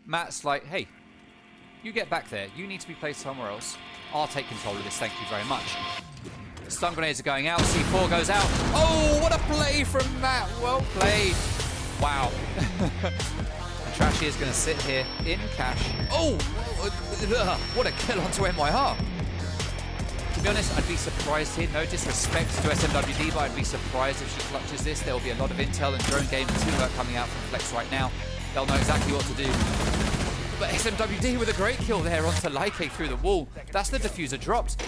Matt's like, hey, you get back there. You need to be placed somewhere else. I'll take control of this, thank you very much. Stun grenades are going out. C4 goes out. Oh, what a play from Matt. Well played. Wow. And Trashy is going to sit here in cash. Oh, what a kill onto MYR. To be honest, I'd be surprised here. No disrespect to SMWD, but I'd be surprised if she clutches this. There will be a lot of intel and drone game and teamwork coming out from Flex right now. They'll know exactly what to do. But SMWD with a great kill there onto Like through the wall. That's the diffuser dropped.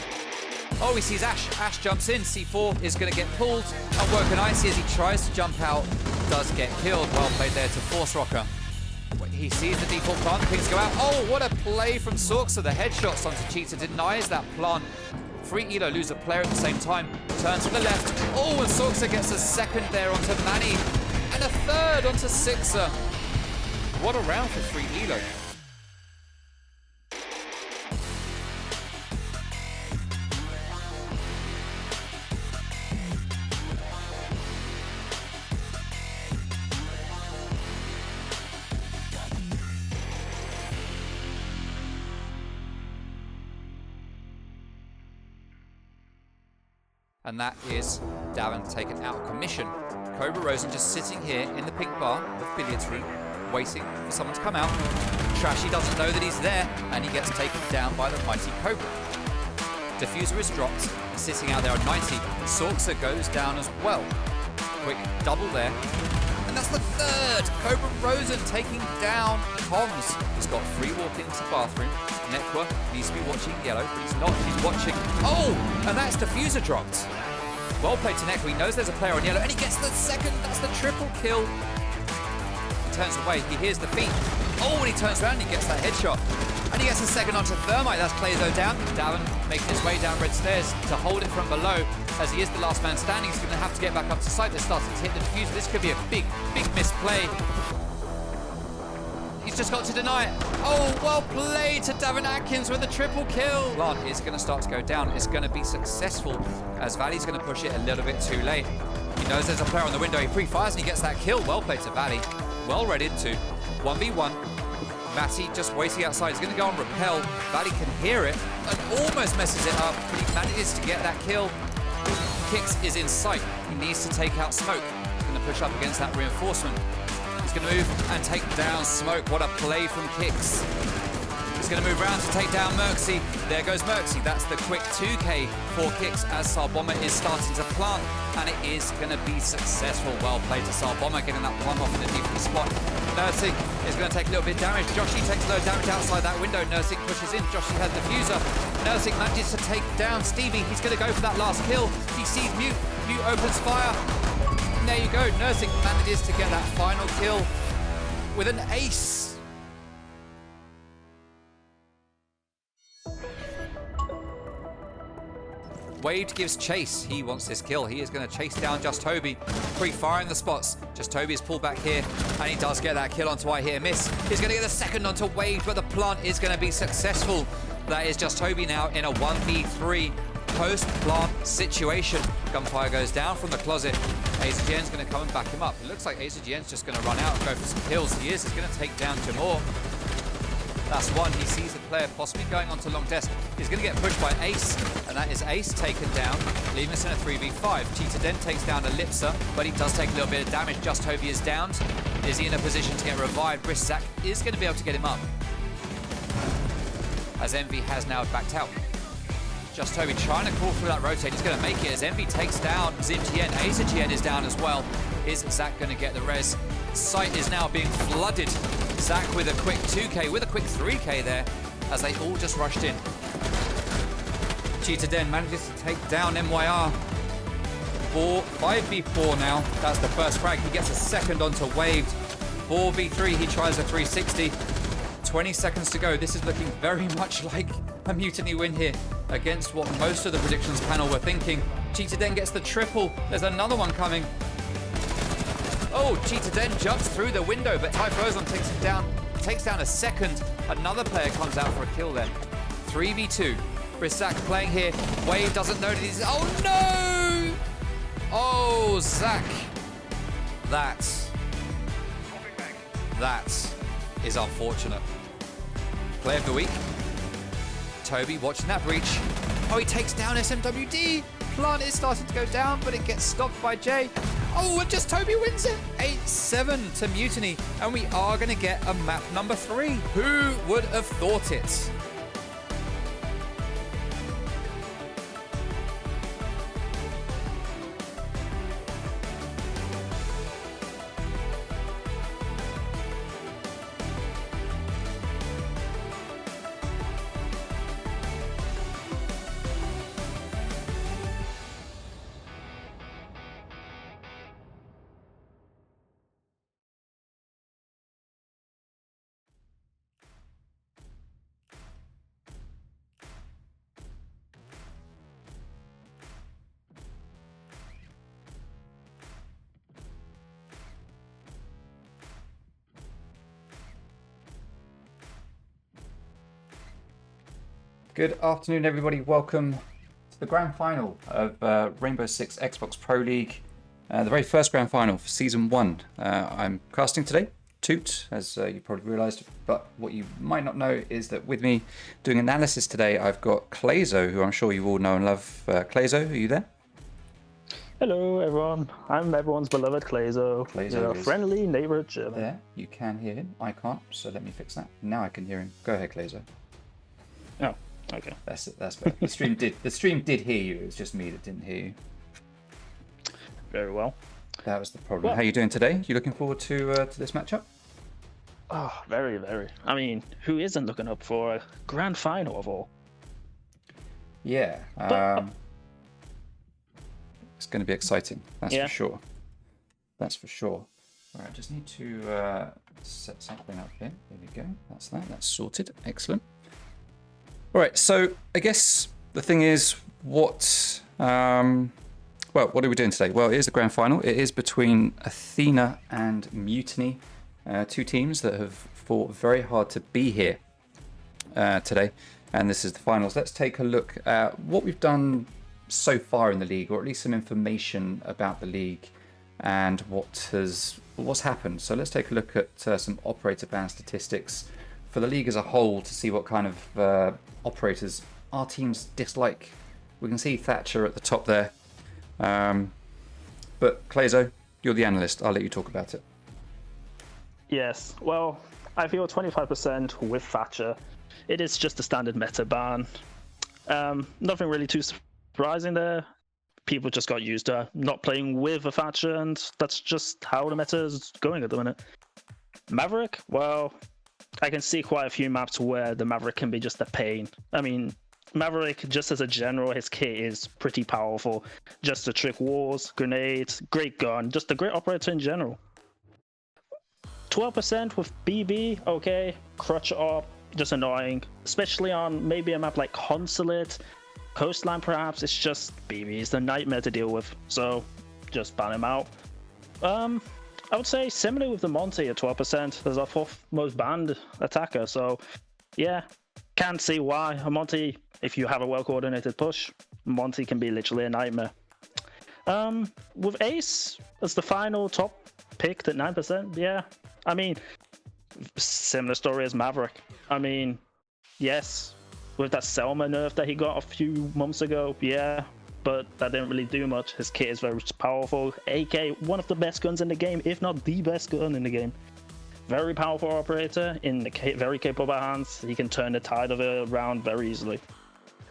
Oh, he sees Ash. Ash jumps in. C4 is going to get pulled. Unworking Icy as he tries to jump out. Does get killed. Well played there to Force Rocker. He sees the default plant. Pings go out. Oh, what a play from Sorksa. The headshots onto Cheetah denies that plant. Free Elo lose a player at the same time. Turn to the left. Oh, and Sorksa gets a second there onto Manny. And a third onto Sixer. What a round for Free Elo. And that is Davin taken out of commission. Cobra Rosen just sitting here in the pink bar, the billiards room, waiting for someone to come out. Trashy doesn't know that he's there, and he gets taken down by the mighty Cobra. Diffuser is dropped, sitting out there on 90. Sorksa goes down as well. Quick double there. And that's the third! Cobra Rosen taking down Comms. He's got free walk into bathroom. Nekwa needs to be watching yellow, but he's not. He's watching. Oh! And that's diffuser dropped. Well played to Nekwa. He knows there's a player on yellow, and he gets the second. That's the triple kill. He turns away. He hears the feet. Oh, and he turns around and he gets that headshot. And he gets a second onto Thermite. That's Clayzo down. Davin making his way down red stairs to hold it from below. As he is the last man standing, he's going to have to get back up to site. They're starting to hit the diffuser. This could be a big, big misplay. He's just got to deny it. Oh, well played to Davin Atkins with a triple kill. Plant is going to start to go down. It's going to be successful as Valley's going to push it a little bit too late. He knows there's a player on the window. He pre-fires and he gets that kill. Well played to Valley. Well read into 1v1. Matty just waiting outside. He's going to go on repel. Valley can hear it and almost messes it up, but he manages to get that kill. Kix is in sight. He needs to take out Smoke. He's going to push up against that reinforcement. He's going to move and take down Smoke. What a play from Kix. He's going to move around to take down Merxy. There goes Merxy. That's the quick 2k for Kix as Sarbomber is starting to plant, and it is going to be successful. Well played to Sarbomber, getting that one off in the deep spot. Nursing is going to take a little bit of damage. Joshy takes a low damage outside that window. Nursing pushes in. Joshy has the diffuser. Nursing manages to take down Stevie. He's going to go for that last kill. He sees Mute. Mute opens fire. And there you go. Nursing manages to get that final kill with an ace. Wade gives chase. He wants this kill. He is going to chase down Just Toby, pre-firing the spots. Just Toby is pulled back here, and he does get that kill onto I Hear Miss. He's going to get the second onto Wade, but the plant is going to be successful. That is Just Toby now in a 1v3 post-plant situation. Gunfire goes down from the closet. AZGN's going to come and back him up. It looks like AZGN's just going to run out and go for some kills. He is. He's going to take down Jamor. That's one. He sees the player possibly going onto long desk. He's going to get pushed by Ace, and that is Ace taken down, leaving us in a 3v5. Cheetah then takes down Ellipsa, but he does take a little bit of damage. Just Toby is downed. Is he in a position to get revived? Briszak is going to be able to get him up, as Envy has now backed out. Just Toby trying to call through that rotate. He's going to make it as Envy takes down ZimGN. AZGN is down as well. Is Zach going to get the res? Site is now being flooded. Zach with a quick 2k, with a quick 3k there, as they all just rushed in. Cheetah Den manages to take down MYR. 5v4 now. That's the first frag. He gets a second onto Waved. 4v3, he tries a 360. 20 seconds to go. This is looking very much like a Mutiny win here against what most of the predictions panel were thinking. Cheetah Den gets the triple. There's another one coming. Oh, Cheetah Den jumps through the window, but Typhlosion takes down a second. Another player comes out for a kill then. 3v2. Briszak playing here. Wade doesn't know that he's... Oh, no! Oh, Zach. That is unfortunate. Play of the week. Toby watching that breach. Oh, he takes down SMWD. Plant is starting to go down, but it gets stopped by Jay. Oh, and just Toby wins it. 8-7 to Mutiny. And we are going to get a map number 3. Who would have thought it? Good afternoon, everybody. Welcome to the grand final of Rainbow Six Xbox Pro League, the very first grand final for Season 1. I'm casting today, Toot, as you probably realised, but what you might not know is that with me doing analysis today, I've got Clayzo, who I'm sure you all know and love. Clayzo, are you there? Hello, everyone. I'm everyone's beloved Clayzo. Clayzo is friendly neighbor German. there. You can hear him. I can't, so let me fix that. Now I can hear him. Go ahead, Clayzo. Oh. Okay. That's it. That's better. The stream did hear you. It was just me that didn't hear you. Very well. That was the problem. Well, how are you doing today? You looking forward to this matchup? Oh, very, very. I mean, who isn't looking up for a grand final of all? Yeah. It's going to be exciting. That's for sure. That's for sure. All right. I just need to set something up here. There we go. That's that. That's sorted. Excellent. All right, so I guess the thing is, what are we doing today? Well, it is the grand final. It is between Athena and Mutiny, two teams that have fought very hard to be here today, and this is the finals. Let's take a look at what we've done so far in the league, or at least some information about the league and what's happened. So let's take a look at some operator ban statistics for the league as a whole to see what kind of operators our teams dislike. We can see Thatcher at the top there. But Clayzo, you're the analyst. I'll let you talk about it. Yes. Well, I feel 25% with Thatcher. It is just a standard meta ban. Nothing really too surprising there. People just got used to not playing with a Thatcher, and that's just how the meta is going at the minute. Maverick, well, I can see quite a few maps where the Maverick can be just a pain. I mean, Maverick, just as a general, his kit is pretty powerful. Just to trick walls, grenades, great gun, just a great operator in general. 12% with BB, okay, crutch up, just annoying. Especially on maybe a map like Consulate, Coastline perhaps, it's just BB is the nightmare to deal with. So, just ban him out. I would say similar with the Monty at 12%. There's our 4th most banned attacker, so yeah, can't see why. A Monty, if you have a well-coordinated push, Monty can be literally a nightmare. With Ace as the final top picked at 9%, yeah. I mean, similar story as Maverick. I mean, yes, with that Selma nerf that he got a few months ago, yeah, but that didn't really do much. His kit is very powerful. AK, one of the best guns in the game, if not the best gun in the game. Very powerful operator in the very capable hands. He can turn the tide of it around very easily.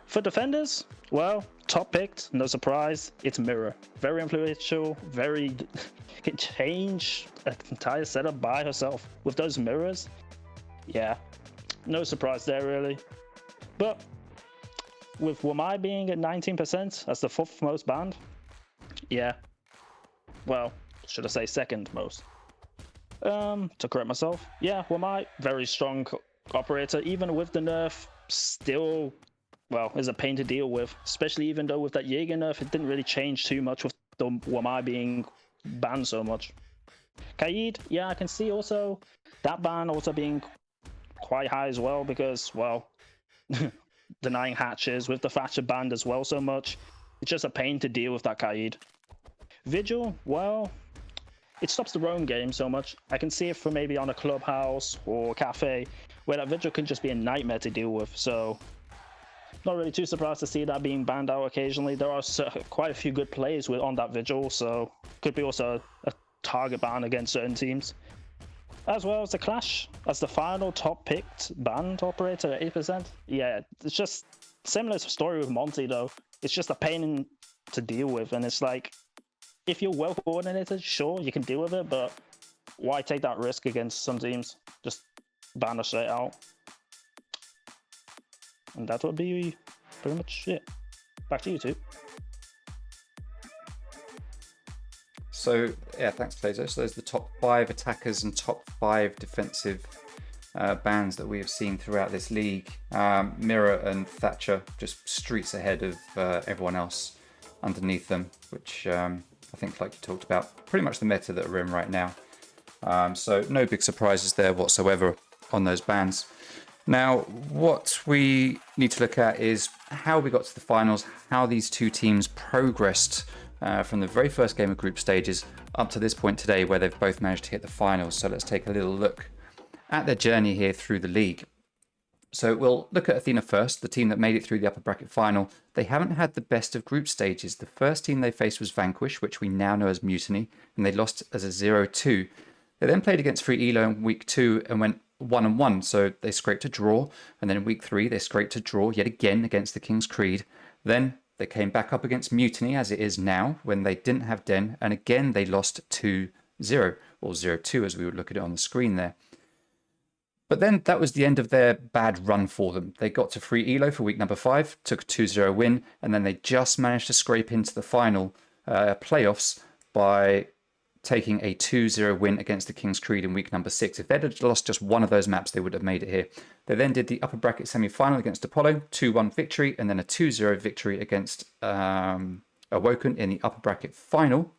For defenders, well, top picked, no surprise, it's Mirror. Very influential, can change an entire setup by herself. With those mirrors, yeah, no surprise there really. But with Wamai being at 19% as the 4th most banned, yeah, well, should I say 2nd most? To correct myself, yeah, Wamai, very strong operator, even with the nerf, still, well, is a pain to deal with, especially even though with that Jaeger nerf, it didn't really change too much with the Wamai being banned so much. Kaid, yeah, I can see also that ban also being quite high as well because, well, denying hatches with the Thatcher banned as well so much. It's just a pain to deal with that Kaid. Vigil, well, it stops the roam game so much. I can see it for maybe on a clubhouse or cafe where that vigil can just be a nightmare to deal with. So not really too surprised to see that being banned out occasionally. There are quite a few good players on that vigil, so could be also a target ban against certain teams. As well as the Clash as the final top picked banned operator at 8%. Yeah, it's just similar story with Monty though. It's just a pain to deal with, and it's like, if you're well coordinated, sure, you can deal with it, but why take that risk against some teams? Just ban her straight out. And that would be pretty much it. Back to you two. So, yeah, thanks, Plazo. So there's the top 5 attackers and top 5 defensive bans that we have seen throughout this league. Mirror and Thatcher just streets ahead of everyone else underneath them, which I think, like you talked about, pretty much the meta that we're in right now. So no big surprises there whatsoever on those bans. Now, what we need to look at is how we got to the finals, how these two teams progressed from the very first game of group stages up to this point today where they've both managed to hit the finals. So let's take a little look at their journey here through the league. So we'll look at Athena first, the team that made it through the upper bracket final. They haven't had the best of group stages. The first team they faced was Vanquish, which we now know as Mutiny, and they lost as a 0-2. They then played against Free Elo in week 2 and went 1-1, so they scraped a draw. And then in week 3, they scraped a draw yet again against the King's Creed. Then they came back up against Mutiny, as it is now, when they didn't have Den, and again they lost 2-0, or 0-2 as we would look at it on the screen there. But then that was the end of their bad run for them. They got to Free Elo for week number 5, took a 2-0 win, and then they just managed to scrape into the final playoffs by taking a 2-0 win against the King's Creed in week number 6. If they'd have lost just one of those maps, they would have made it here. They then did the upper bracket semi-final against Apollo, 2-1 victory, and then a 2-0 victory against Awoken in the upper bracket final.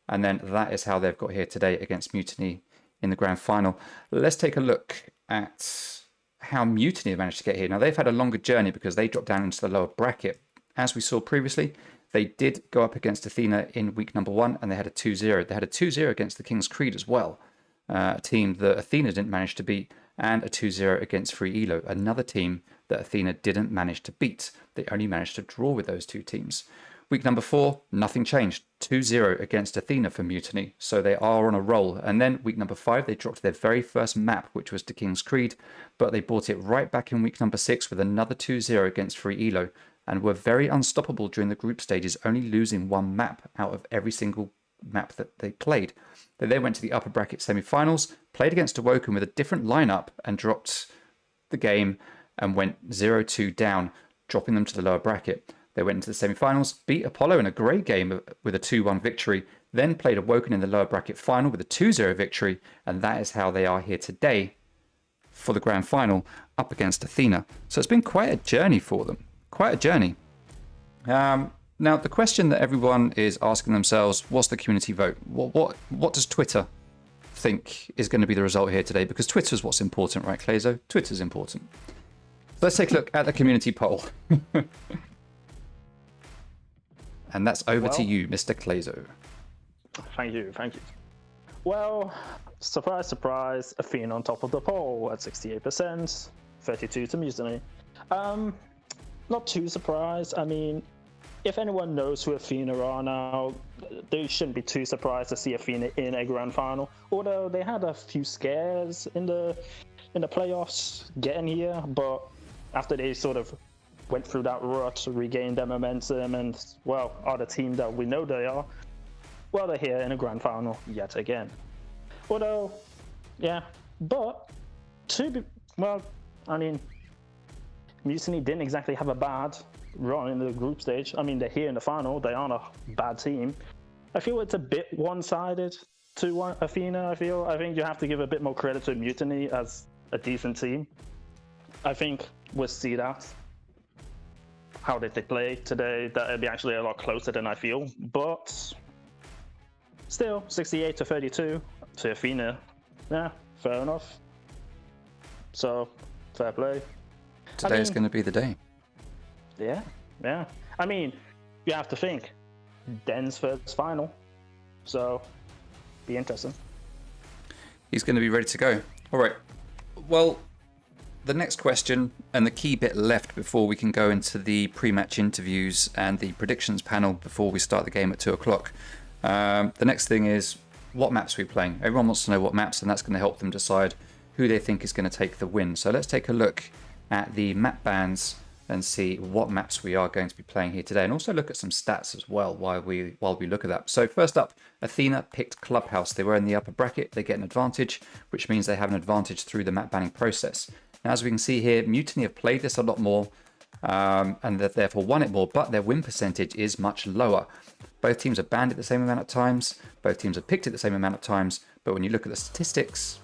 And then that is how they've got here today against Mutiny in the grand final. Let's take a look at how Mutiny have managed to get here. Now, they've had a longer journey because they dropped down into the lower bracket. As we saw previously, they did go up against Athena in week number 1, and they had a 2-0. They had a 2-0 against the King's Creed as well, a team that Athena didn't manage to beat, and a 2-0 against Free Elo, another team that Athena didn't manage to beat. They only managed to draw with those two teams. Week number 4, nothing changed. 2-0 against Athena for Mutiny, so they are on a roll. And then week number 5, they dropped their very first map, which was to King's Creed, but they brought it right back in week number 6 with another 2-0 against Free Elo, and were very unstoppable during the group stages, only losing one map out of every single map that they played. They then went to the upper bracket semi-finals, played against Awoken with a different lineup, and dropped the game and went 0-2 down, dropping them to the lower bracket. They went into the semi-finals, beat Apollo in a great game with a 2-1 victory, then played Awoken in the lower bracket final with a 2-0 victory, and that is how they are here today for the grand final up against Athena. So it's been quite a journey for them. Quite a journey. Now, the question that everyone is asking themselves, what's the community vote? What does Twitter think is going to be the result here today? Because Twitter's what's important, right, Clayzo? Twitter's important. Let's take a look at the community poll. And that's over to you, Mr. Clayzo. Thank you. Well, surprise, surprise, Athena on top of the poll at 68%, 32 to Mutiny. Not too surprised. I mean, if anyone knows who Athena are now, they shouldn't be too surprised to see Athena in a grand final. Although they had a few scares in the playoffs getting here, but after they sort of went through that rut, regained their momentum, and, well, are the team that we know they are, well, they're here in a grand final yet again. Although, yeah, but Mutiny didn't exactly have a bad run in the group stage. I mean, they're here in the final. They aren't a bad team. I feel it's a bit one-sided to Athena, I think you have to give a bit more credit to Mutiny as a decent team. I think we'll see that. How did they play today? That'll be actually a lot closer than I feel. But still, 68 to 32 to Athena. Yeah, fair enough. So, fair play. Today's going to be the day. Yeah. I mean, you have to think. Den's first final. So, be interesting. He's going to be ready to go. All right. Well, the next question, and the key bit left before we can go into the pre-match interviews and the predictions panel before we start the game at 2 o'clock. The next thing is, what maps are we playing? Everyone wants to know what maps, and that's going to help them decide who they think is going to take the win. So let's take a look at the map bans and see what maps we are going to be playing here today, and also look at some stats as well while we look at that. So first up, Athena picked Clubhouse. They were in the upper bracket. They get an advantage, which means they have an advantage through the map banning process. Now, as we can see here, Mutiny have played this a lot more, and they've therefore won it more, but their win percentage is much lower. Both teams have banned it the same amount of times. Both teams have picked it the same amount of times, but when you look at the statistics,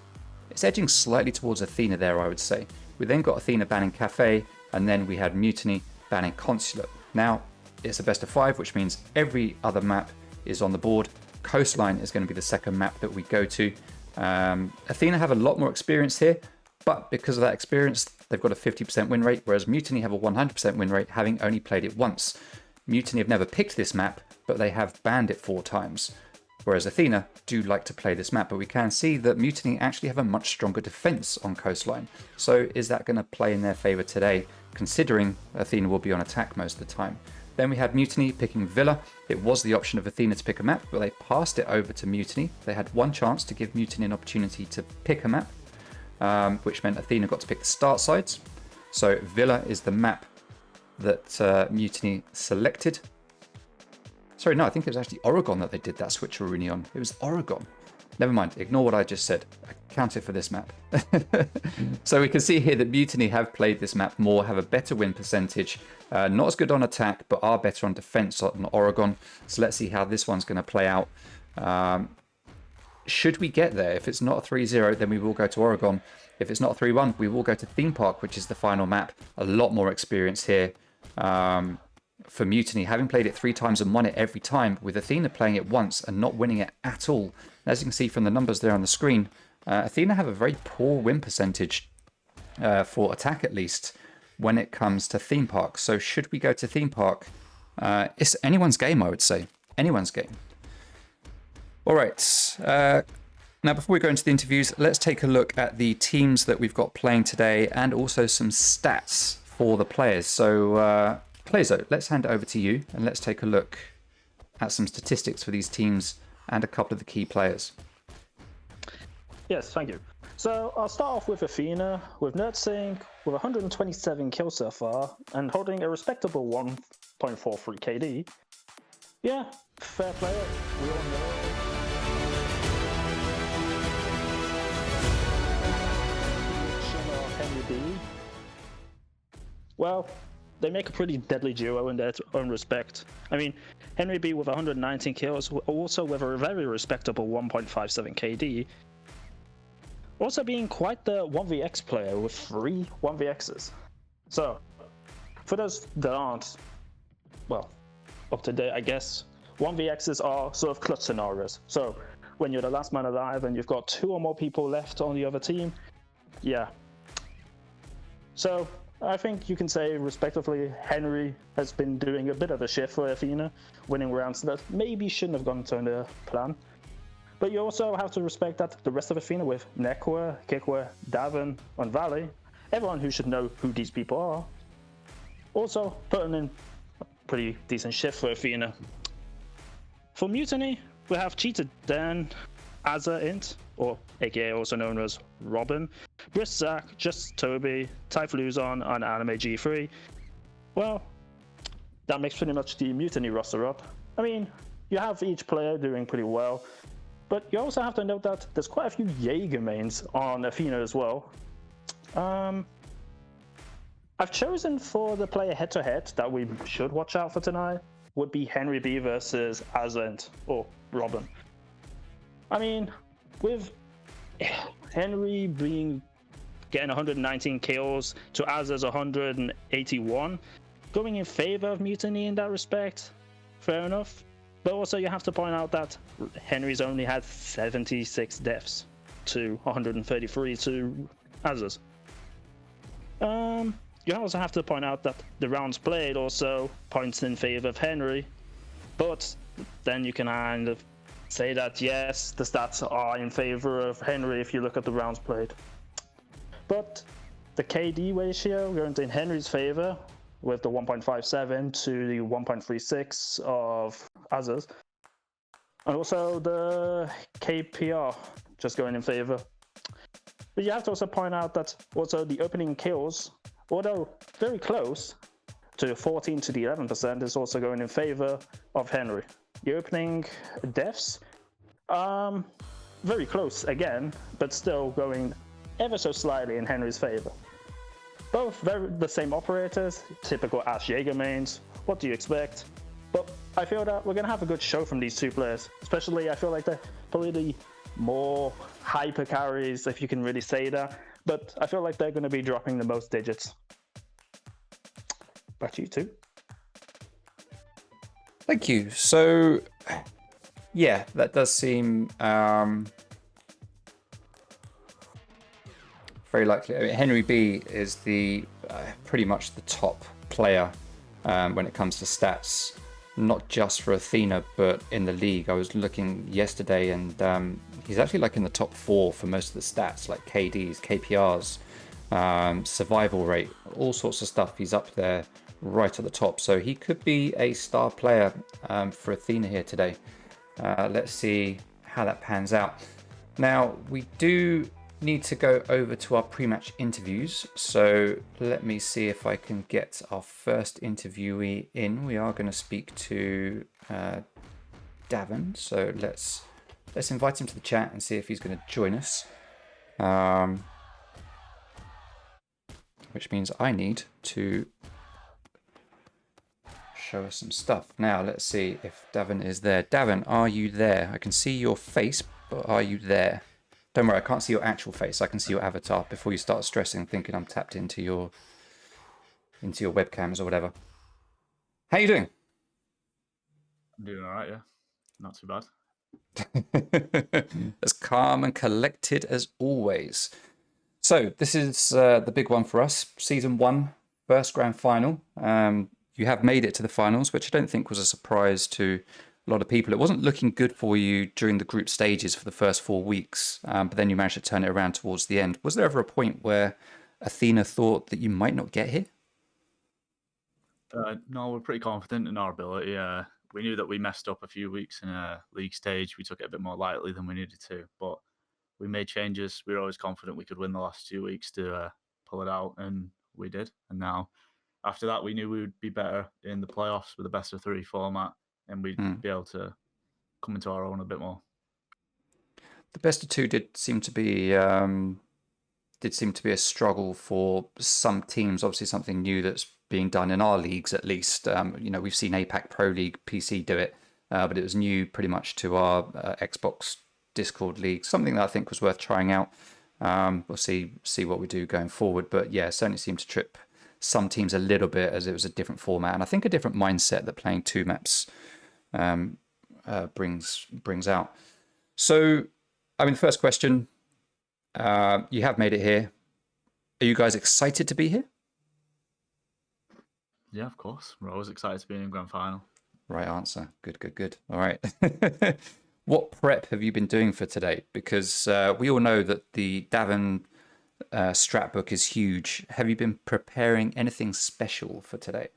it's edging slightly towards Athena there, I would say. We then got Athena banning Cafe, and then we had Mutiny banning Consulate. Now, it's a best of 5, which means every other map is on the board. Coastline is going to be the second map that we go to. Athena have a lot more experience here, but because of that experience, they've got a 50% win rate, whereas Mutiny have a 100% win rate, having only played it once. Mutiny have never picked this map, but they have banned it 4 times. Whereas Athena do like to play this map, but we can see that Mutiny actually have a much stronger defense on Coastline. So is that going to play in their favor today, considering Athena will be on attack most of the time? Then we had Mutiny picking Villa. It was the option of Athena to pick a map, but they passed it over to Mutiny. They had one chance to give Mutiny an opportunity to pick a map, which meant Athena got to pick the start sides. So Villa is the map that Mutiny selected. Sorry, no, I think it was actually Oregon that they did that switcheroo on. It was Oregon. Never mind, ignore what I just said. I counted for this map. So we can see here that Mutiny have played this map more, have a better win percentage. Not as good on attack, but are better on defense on Oregon. So let's see how this one's going to play out. Should we get there? If it's not a 3-0, then we will go to Oregon. If it's not a 3-1, we will go to Theme Park, which is the final map. A lot more experience here. For Mutiny, having played it 3 times and won it every time, with Athena playing it once and not winning it at all. As you can see from the numbers there on the screen, Athena have a very poor win percentage for attack, at least, when it comes to Theme Park. So should we go to Theme Park? It's anyone's game, I would say. Anyone's game. All right. Now, before we go into the interviews, let's take a look at the teams that we've got playing today and also some stats for the players. So, Plazo, let's hand it over to you and let's take a look at some statistics for these teams and a couple of the key players. Yes, thank you. So I'll start off with Athena, with Nerdsync, with 127 kills so far, and holding a respectable 1.43 KD. Yeah, fair player. We all know. Henry B. Well, they make a pretty deadly duo in their own respect. I mean, Henry B with 119 kills, also with a very respectable 1.57 KD. Also being quite the 1vx player with 3 1vxs. So, for those that aren't, well, up to date, I guess, 1vxs are sort of clutch scenarios. So, when you're the last man alive and you've got 2 or more people left on the other team, yeah. So, I think you can say, respectively, Henry has been doing a bit of a shift for Athena, winning rounds that maybe shouldn't have gone to their plan. But you also have to respect that the rest of Athena with Nekwa, Kikwa, Davin, and Valley, everyone who should know who these people are, also putting in a pretty decent shift for Athena. For Mutiny, we have Cheated Dan, Azza Int, or aka also known as Robin, Brisk Zach, Just Toby, Typh Luzon, and Anime G3. Well, that makes pretty much the Mutiny roster up. I mean, you have each player doing pretty well, but you also have to note that there's quite a few Jaeger mains on Athena as well. I've chosen for the player head-to-head that we should watch out for tonight would be Henry B versus Azent or Robin. I mean, with Henry getting 119 kills to Azza's 181, going in favor of Mutiny in that respect, fair enough. But also you have to point out that Henry's only had 76 deaths to 133 to Azza's. You also have to point out that the rounds played also points in favor of Henry, but then you can kind of say that yes, the stats are in favor of Henry if you look at the rounds played. But the KD ratio going in Henry's favor with the 1.57 to the 1.36 of others. And also the KPR just going in favor. But you have to also point out that also the opening kills, although very close to 14 to the 11%, is also going in favor of Henry. The opening deaths, very close again, but still going ever so slightly in Henry's favor. Both the same operators, typical Ash Jaeger mains. What do you expect? But I feel that we're going to have a good show from these two players. Especially, I feel like they're probably the more hyper carries, if you can really say that. But I feel like they're going to be dropping the most digits. Back to you two. Thank you. So, yeah, that does seem very likely. I mean, Henry B is the pretty much the top player when it comes to stats, not just for Athena, but in the league. I was looking yesterday, and he's actually like in the top 4 for most of the stats, like KDs, KPRs, survival rate, all sorts of stuff. He's up there right at the top, so he could be a star player for Athena here today. Let's see how that pans out. Now, we do need to go over to our pre-match interviews, so let me see if I can get our first interviewee in. We are going to speak to Davin, so let's invite him to the chat and see if he's going to join us, which means I need to show us some stuff. Now let's see if Davin is there. Davin, are you there? I can see your face, but are you there? Don't worry, I can't see your actual face. I can see your avatar before you start stressing, thinking I'm tapped into your webcams or whatever. How you doing? I'm doing all right, yeah. Not too bad. As calm and collected as always. So this is the big one for us. Season 1, first grand final. You have made it to the finals, which I don't think was a surprise to a lot of people. It wasn't looking good for you during the group stages for the first 4 weeks, but then you managed to turn it around towards the end. Was there ever a point where Athena thought that you might not get here? No, we're pretty confident in our ability. We knew that we messed up a few weeks in a league stage. We took it a bit more lightly than we needed to, but we made changes. We were always confident we could win the last 2 weeks to pull it out, and we did. And now, after that, we knew we would be better in the playoffs with a best of 3 format, and we'd be able to come into our own a bit more. The best of 2 did seem to be a struggle for some teams. Obviously, something new that's being done in our leagues, at least. We've seen APAC Pro League PC do it, but it was new pretty much to our Xbox Discord league. Something that I think was worth trying out. We'll see what we do going forward. But yeah, certainly seemed to trip some teams a little bit, as it was a different format, and I think a different mindset that playing 2 maps brings out. So, I mean, first question, you have made it here. Are you guys excited to be here? Yeah, of course. We're always excited to be in the grand final. Right answer. Good. All right. What prep have you been doing for today? Because we all know that the Davin strat book is huge. Have you been preparing anything special for today?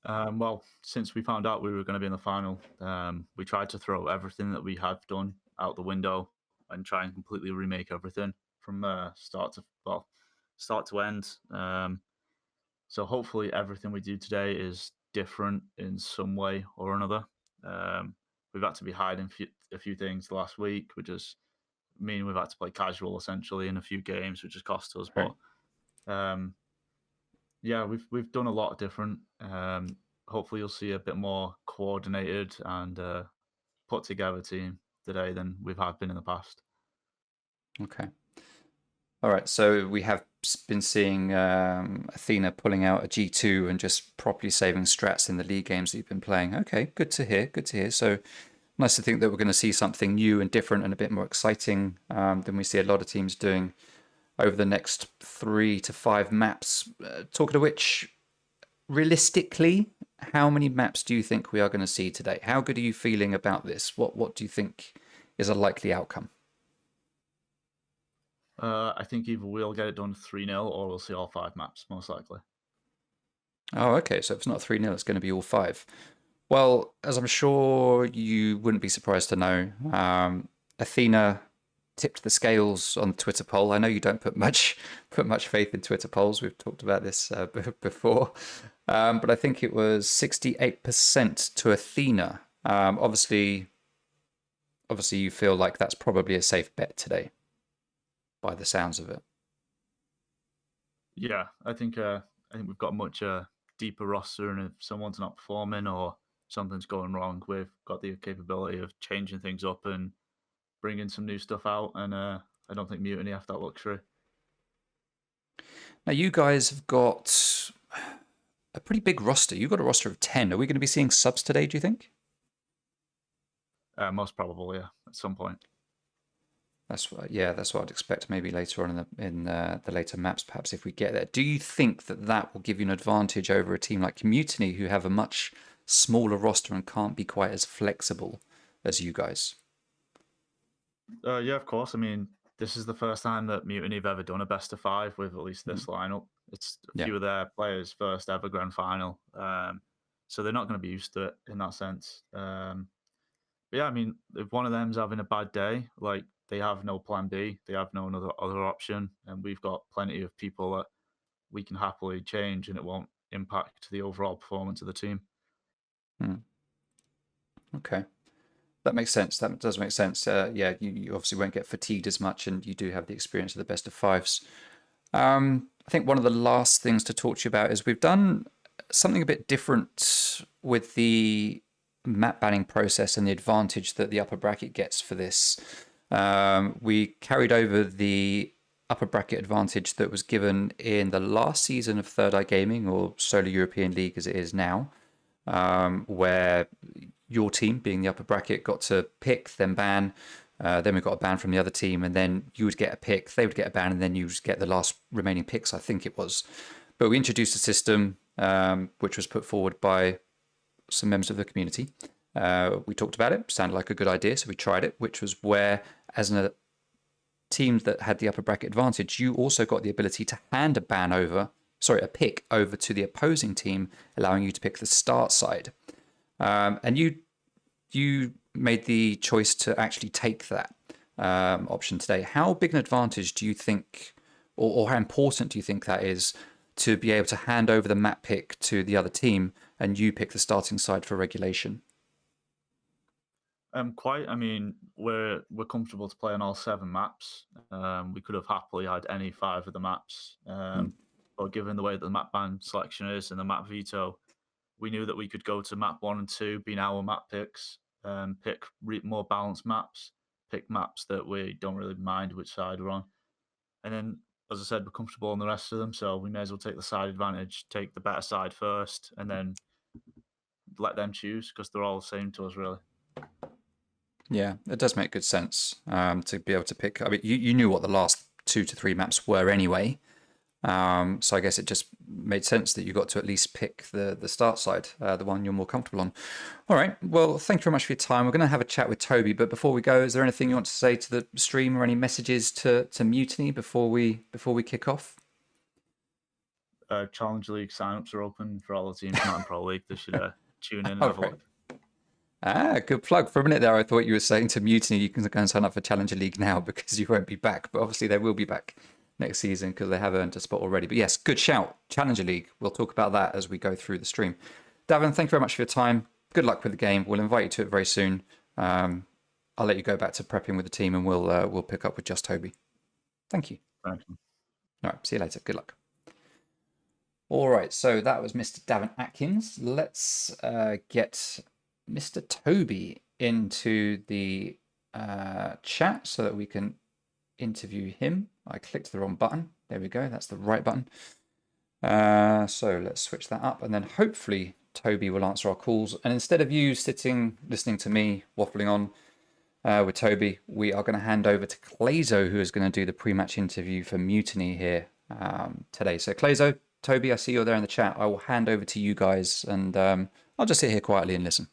Well, since we found out we were going to be in the final, we tried to throw everything that we have done out the window and try and completely remake everything from start to end. So hopefully everything we do today is different in some way or another. We've had to be hiding a few things last week, which is mean we've had to play casual essentially in a few games, which has cost us. Right. But yeah, we've done a lot different. Hopefully you'll see a bit more coordinated and put together team today than we've been in the past. Okay. All right, so we have been seeing Athena pulling out a G2 and just properly saving strats in the league games that you've been playing. Okay, good to hear. So nice to think that we're going to see something new and different and a bit more exciting than we see a lot of teams doing over the next 3 to 5 maps. Talking of which, realistically, how many maps do you think we are going to see today? How good are you feeling about this? What do you think is a likely outcome? I think either we'll get it done 3-0 or we'll see all 5 maps, most likely. Oh, okay. So if it's not 3-0, it's going to be all 5. Well, as I'm sure you wouldn't be surprised to know, Athena tipped the scales on the Twitter poll. I know you don't put much faith in Twitter polls. We've talked about this before, but I think it was 68% to Athena. Obviously, you feel like that's probably a safe bet today, by the sounds of it. Yeah, I think we've got a much deeper roster, and if someone's not performing or something's going wrong, we've got the capability of changing things up and bringing some new stuff out. And I don't think Mutiny have that luxury. Now, you guys have got a pretty big roster. You've got a roster of 10. Are we going to be seeing subs today, do you think? Most probably, yeah, at some point. That's what I'd expect. Maybe later on in the later maps, perhaps if we get there. Do you think that will give you an advantage over a team like Mutiny, who have a much smaller roster and can't be quite as flexible as you guys? Yeah, of course. I mean, this is the first time that Mutiny have ever done a best of 5 with at least this lineup. It's a few of their players' first ever grand final, so they're not going to be used to it in that sense. But yeah, I mean, if one of them's having a bad day, like they have no plan B, they have no other option, and we've got plenty of people that we can happily change, and it won't impact the overall performance of the team. Okay. That makes sense. That does make sense. Yeah, you obviously won't get fatigued as much, and you do have the experience of the best of 5s. I think one of the last things to talk to you about is we've done something a bit different with the map banning process and the advantage that the upper bracket gets for this. We carried over the upper bracket advantage that was given in the last season of Third Eye Gaming, or Solo European League as it is now, where your team, being the upper bracket, got to pick, then ban. Then we got a ban from the other team, and then you would get a pick, they would get a ban, and then you would get the last remaining picks, I think it was. But we introduced a system which was put forward by some members of the community. We talked about it, sounded like a good idea, so we tried it, which was where, as a team that had the upper bracket advantage, you also got the ability to hand a pick over to the opposing team, allowing you to pick the start side. And you made the choice to actually take that option today. How big an advantage do you think, or how important do you think that is, to be able to hand over the map pick to the other team and you pick the starting side for regulation? Quite. I mean, we're comfortable to play on all 7 maps. We could have happily had any 5 of the maps, but given the way that the map ban selection is and the map veto, we knew that we could go to map 1 and 2, being our map picks, pick more balanced maps, pick maps that we don't really mind which side we're on, and then, as I said, we're comfortable on the rest of them, so we may as well take the side advantage, take the better side first, and then let them choose because they're all the same to us, really. Yeah, it does make good sense to be able to pick. I mean, you knew what the last 2 to 3 maps were anyway. So I guess it just made sense that you got to at least pick the start side, the one you're more comfortable on. All right. Well, thank you very much for your time. We're going to have a chat with Toby, but before we go, is there anything you want to say to the stream or any messages to Mutiny before we kick off? Challenge League signups are open for all the teams not in Pro League. They should tune in and have a look. Good plug. For a minute there, I thought you were saying to Mutiny, you can go and sign up for Challenger League now because you won't be back. But obviously they will be back next season because they have earned a spot already. But yes, good shout. Challenger League. We'll talk about that as we go through the stream. Davin, thank you very much for your time. Good luck with the game. We'll invite you to it very soon. I'll let you go back to prepping with the team and we'll pick up with just Toby. Thank you. Thank you. All right, see you later. Good luck. All right, so that was Mr. Davin Atkins. Let's get Mr. Toby into the chat so that we can interview him. I clicked the wrong button. There we go. That's the right button. So let's switch that up, and then hopefully Toby will answer our calls. And instead of you sitting listening to me waffling on with Toby, we are going to hand over to Clayzo, who is going to do the pre-match interview for Mutiny here today. So Clayzo, Toby, I see you're there in the chat. I will hand over to you guys, and I'll just sit here quietly and listen.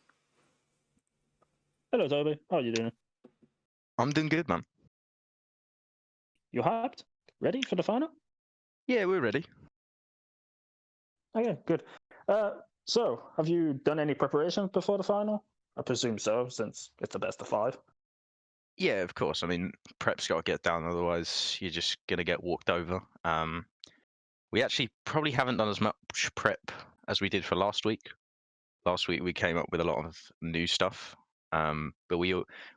Hello, Toby. How are you doing? I'm doing good, man. You hyped? Ready for the final? Yeah, we're ready. Okay, good. So, have you done any preparations before the final? I presume so, since it's the best of 5. Yeah, of course. I mean, prep's got to get done, otherwise you're just gonna get walked over. We actually probably haven't done as much prep as we did for last week. Last week we came up with a lot of new stuff, but we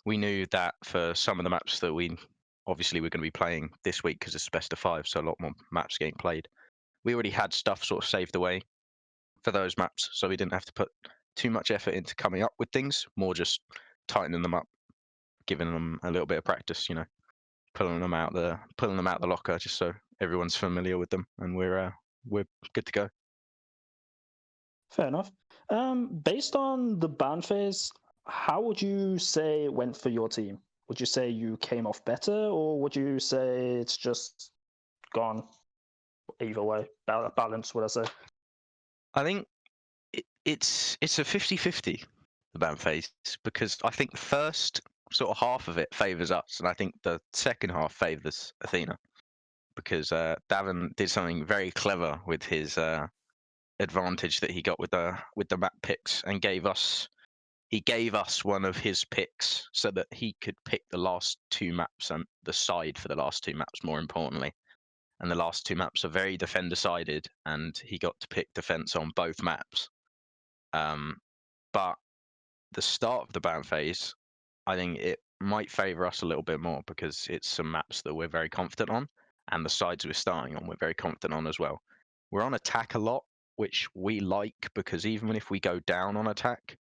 knew that for some of the maps that we obviously we're going to be playing this week because it's best of 5, so a lot more maps getting played. We already had stuff sort of saved away for those maps, so we didn't have to put too much effort into coming up with things. More just tightening them up, giving them a little bit of practice. You know, pulling them out the locker just so everyone's familiar with them, and we're good to go. Fair enough. Based on the ban phase, how would you say it went for your team? Would you say you came off better, or would you say it's just gone either way? Balance, would I say? I think it's a 50-50, the ban phase, because I think the first sort of half of it favours us, and I think the second half favours Athena, because Davin did something very clever with his advantage that he got with the map picks, and gave us one of his picks so that he could pick the last 2 maps and the side for the last 2 maps, more importantly. And the last 2 maps are very defender sided, and he got to pick defense on both maps. But the start of the ban phase, I think it might favour us a little bit more because it's some maps that we're very confident on, and the sides we're starting on we're very confident on as well. We're on attack a lot, which we like, because even if we go down on attack,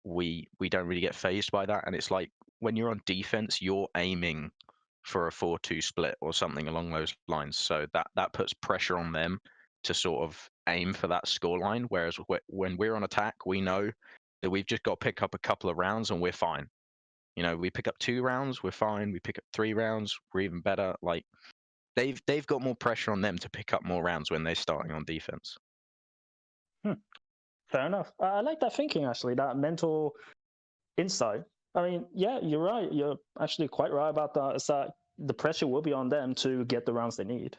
we don't really get phased by that. And it's like when you're on defense, you're aiming for a 4-2 split or something along those lines. So that puts pressure on them to sort of aim for that scoreline. Whereas when we're on attack, we know that we've just got to pick up a couple of rounds and we're fine. You know, we pick up 2 rounds, we're fine. We pick up 3 rounds, we're even better. Like they've got more pressure on them to pick up more rounds when they're starting on defense. Fair enough. I like that thinking, actually, that mental insight. I mean, yeah, you're right. You're actually quite right about that. Is that the pressure will be on them to get the rounds they need.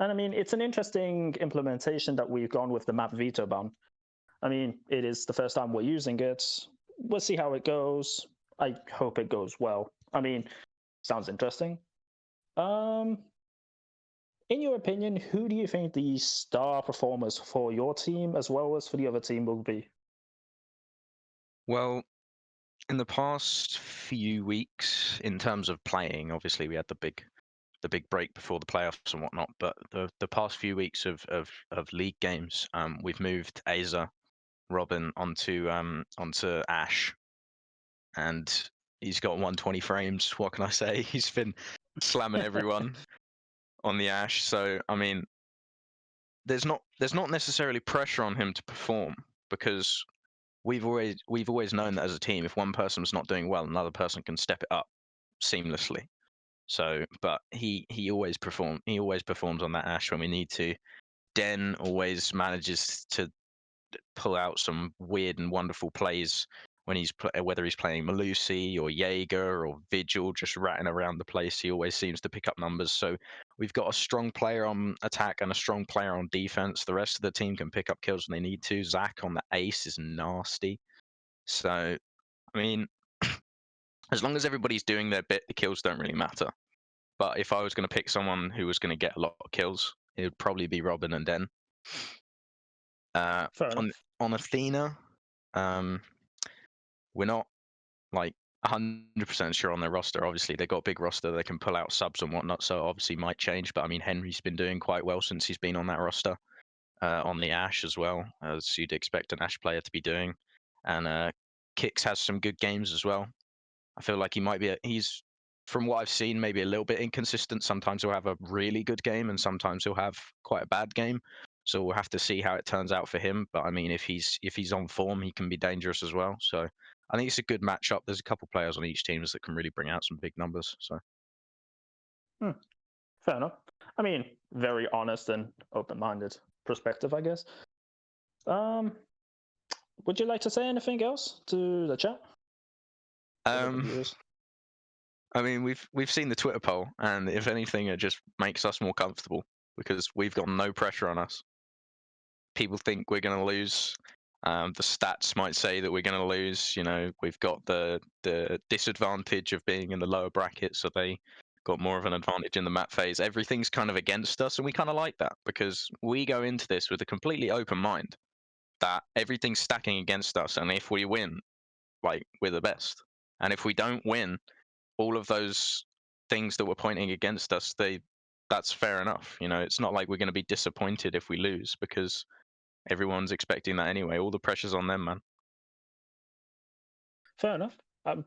And I mean, it's an interesting implementation that we've gone with the map veto ban. I mean, it is the first time we're using it. We'll see how it goes. I hope it goes well. I mean, sounds interesting. In your opinion, who do you think the star performers for your team as well as for the other team will be? Well, in the past few weeks, in terms of playing, obviously we had the big break before the playoffs and whatnot. But the past few weeks of league games, we've moved Aza, Robin onto Ash, and he's got 120 frames. What can I say? He's been slamming everyone on the Ash. So I mean, there's not necessarily pressure on him to perform, because we've always known that as a team, if one person's not doing well, another person can step it up seamlessly. So, but he always performs on that Ash when we need to. Den always manages to pull out some weird and wonderful plays when whether he's playing Malusi or Jaeger or Vigil, just ratting around the place. He always seems to pick up numbers. So we've got a strong player on attack and a strong player on defense. The rest of the team can pick up kills when they need to. Zach on the ace is nasty. So, I mean, as long as everybody's doing their bit, the kills don't really matter. But if I was going to pick someone who was going to get a lot of kills, it would probably be Robin and Den. Fair enough. On Athena, we're not like 100% sure on their roster. Obviously, they've got a big roster. They can pull out subs and whatnot, so obviously might change. But I mean, Henry's been doing quite well since he's been on that roster. On the Ash as well, as you'd expect an Ash player to be doing. And Kix has some good games as well. I feel like he might be. He's, from what I've seen, maybe a little bit inconsistent. Sometimes he'll have a really good game, and sometimes he'll have quite a bad game. So we'll have to see how it turns out for him. But I mean, if he's on form, he can be dangerous as well. So I think it's a good matchup. There's a couple players on each team that can really bring out some big numbers. So Fair enough. I mean, very honest and open-minded perspective, I guess. Would you like to say anything else to the chat? I mean, we've seen the Twitter poll, and if anything, it just makes us more comfortable because we've got no pressure on us. People think we're going to lose. The stats might say that we're going to lose. You know, we've got the disadvantage of being in the lower bracket, so they got more of an advantage in the map phase. Everything's kind of against us, and we kind of like that because we go into this with a completely open mind that everything's stacking against us, and if we win, like, we're the best. And if we don't win, all of those things that were pointing against us, that's fair enough. You know, it's not like we're going to be disappointed if we lose because everyone's expecting that anyway. All the pressure's on them, man. Fair enough. I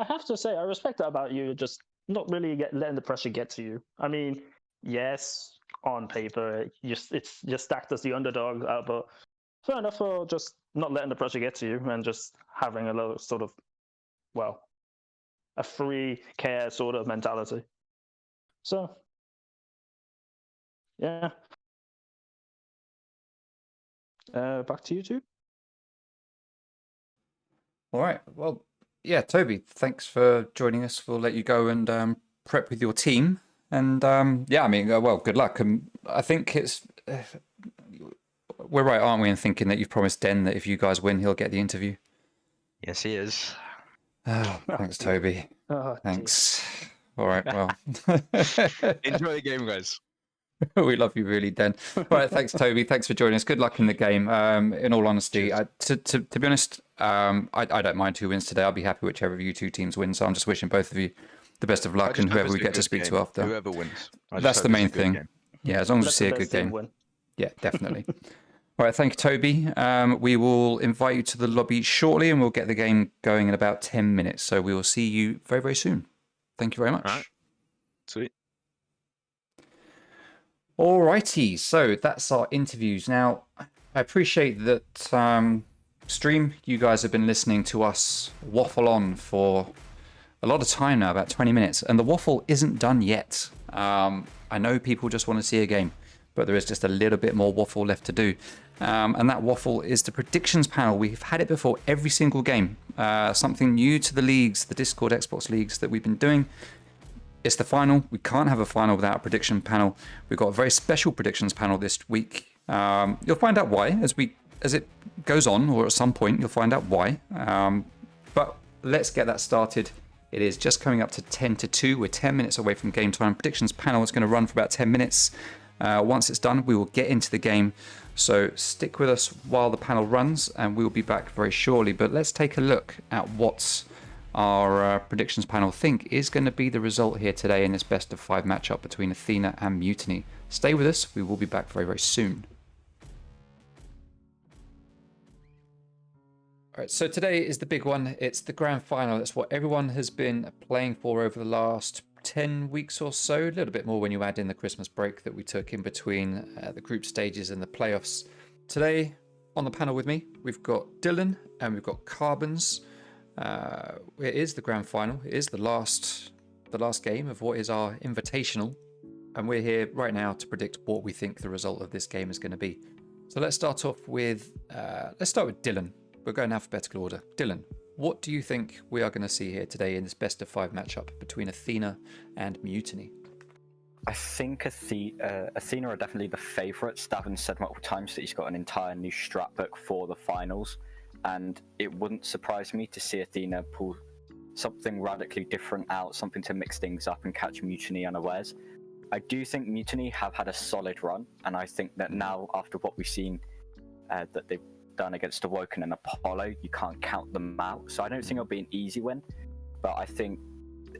have to say, I respect that about you. Just not really letting the pressure get to you. I mean, yes, on paper, it's just stacked as the underdog, but fair enough for just not letting the pressure get to you and just having a little sort of, well, a free care sort of mentality. So, yeah. Back to you two. All right. Well, yeah, Toby, thanks for joining us. We'll let you go and prep with your team. And yeah, I mean, well, good luck. I think we're right, aren't we, in thinking that you've promised Den that if you guys win, he'll get the interview. Yes, he is. Oh, thanks, Toby. Oh, Thanks. All right. Well, Enjoy the game, guys. we love you, really, Den. All right. Thanks, Toby. Thanks for joining us. Good luck in the game. In all honesty, to be honest, I don't mind who wins today. I'll be happy whichever of you two teams win. So I'm just wishing both of you the best of luck, and whoever we get to speak to after. Whoever wins. That's the main thing. Yeah, as long as we see a good game. Win. Yeah, definitely. All right, thank you, Toby. We will invite you to the lobby shortly, and we'll get the game going in about 10 minutes. So we will see you very, very soon. Thank you very much. All right. Sweet. All righty, so that's our interviews. Now, I appreciate that stream, you guys have been listening to us waffle on for a lot of time now, about 20 minutes, and the waffle isn't done yet. I know people just want to see a game, but there is just a little bit more waffle left to do. And that waffle is the predictions panel. We've had it before every single game. Something new to the leagues, the Discord Xbox leagues that we've been doing. It's the final. We can't have a final without a prediction panel. We've got a very special predictions panel this week. You'll find out why as it goes on, or at some point you'll find out why. But let's get that started. It is just coming up to 10 to 2. We're 10 minutes away from game time. Predictions panel is going to run for about 10 minutes. Once it's done, we will get into the game. So stick with us while the panel runs, and we'll be back very shortly. But let's take a look at what our predictions panel think is going to be the result here today in this best of 5 matchup between Athena and Mutiny. Stay with us. We will be back very, very soon. All right, so today is the big one. It's the grand final. It's what everyone has been playing for over the last 10 weeks or so, a little bit more when you add in the Christmas break that we took in between the group stages and the playoffs. Today on the panel with me, we've got Dylan and we've got Carbons. It is the grand final. It is the last game of what is our invitational, and we're here right now to predict what we think the result of this game is going to be. So let's start off with Dylan. We're going in alphabetical order. Dylan, what do you think we are going to see here today in this best of 5 matchup between Athena and Mutiny? I think Athena are definitely the favourites. Davin said multiple times that he's got an entire new strat book for the finals, and it wouldn't surprise me to see Athena pull something radically different out, something to mix things up and catch Mutiny unawares. I do think Mutiny have had a solid run, and I think that now, after what we've seen that they've done against Awoken and Apollo, you can't count them out. So I don't think it'll be an easy win, but I think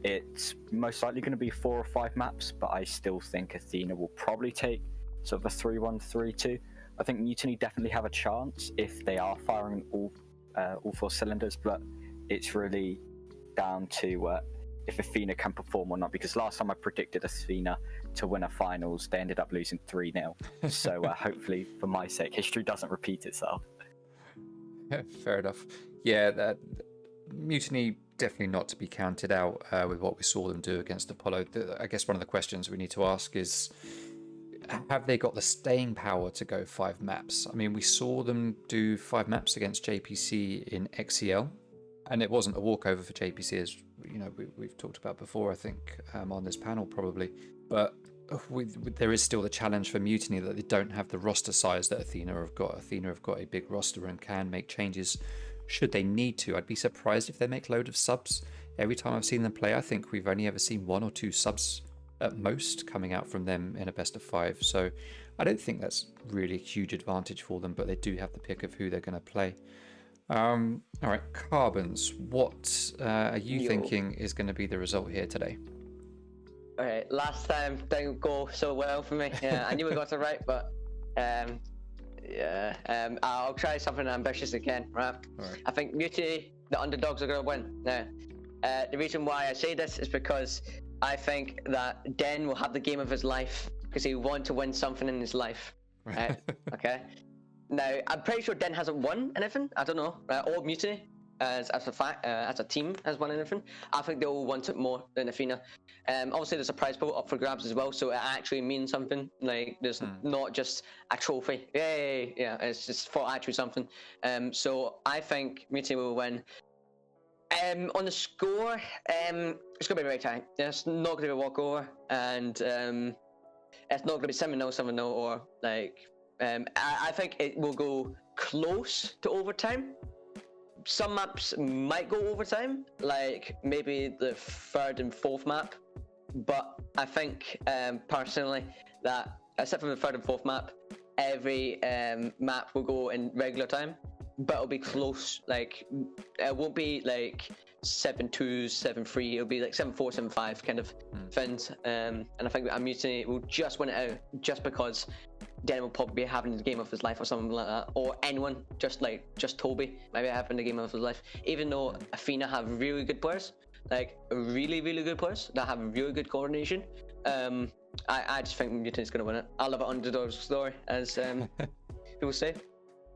it's most likely going to be 4 or 5 maps, but I still think Athena will probably take sort of a 3-1, 3-2. I think Mutiny definitely have a chance if they are firing all 4 cylinders, but it's really down to if Athena can perform or not, because last time I predicted Athena to win a finals, they ended up losing 3-0. So hopefully, for my sake, history doesn't repeat itself. Fair enough. Yeah, that Mutiny definitely not to be counted out with what we saw them do against Apollo. I guess one of the questions we need to ask is, have they got the staying power to go 5 maps? I mean, we saw them do 5 maps against JPC in XEL. And it wasn't a walkover for JPC, as you know we've talked about before, I think, on this panel probably. But there is still the challenge for Mutiny that they don't have the roster size that Athena have got. Athena have got a big roster and can make changes should they need to. I'd be surprised if they make load of subs. Every time I've seen them play, I think we've only ever seen 1 or 2 subs at most coming out from them in a best of 5. So I don't think that's really a huge advantage for them, but they do have the pick of who they're going to play. All right, Carbons, what are you thinking is going to be the result here today? Okay, last time didn't go so well for me. Yeah, I knew we got it right, but I'll try something ambitious again, right? I think Mutiny, the underdogs, are going to win. Now, the reason why I say this is because I think that Den will have the game of his life because he wants to win something in his life, right? Okay. Now, I'm pretty sure Den hasn't won anything. I don't know, or Mutiny, as a fact, as a team, has won anything. I think they all want it more than Athena. Obviously, there's a prize pool up for grabs as well, so it actually means something. Like, there's not just a trophy. Yay! Yeah, it's just for actually something. So I think Mutiny will win. On the score, it's going to be very tight. It's not going to be a walkover, and it's not going to be 7-0, 7-0, or like. I think it will go close to overtime. Some maps might go overtime, like maybe the 3rd and 4th map. But I think personally that, except for the 3rd and 4th map, every map will go in regular time. But it'll be close. Like it won't be like 7-2, 7-3. It'll be like 7-4, 7-5 kind of things. And I think that Mutiny will just win it out, just because Den will probably be having the game of his life or something like that, or anyone, just Toby maybe having the game of his life. Even though Athena have really good players, like really good players that have really good coordination. I just think Mutiny's going to win it. I love an underdog story, as people say.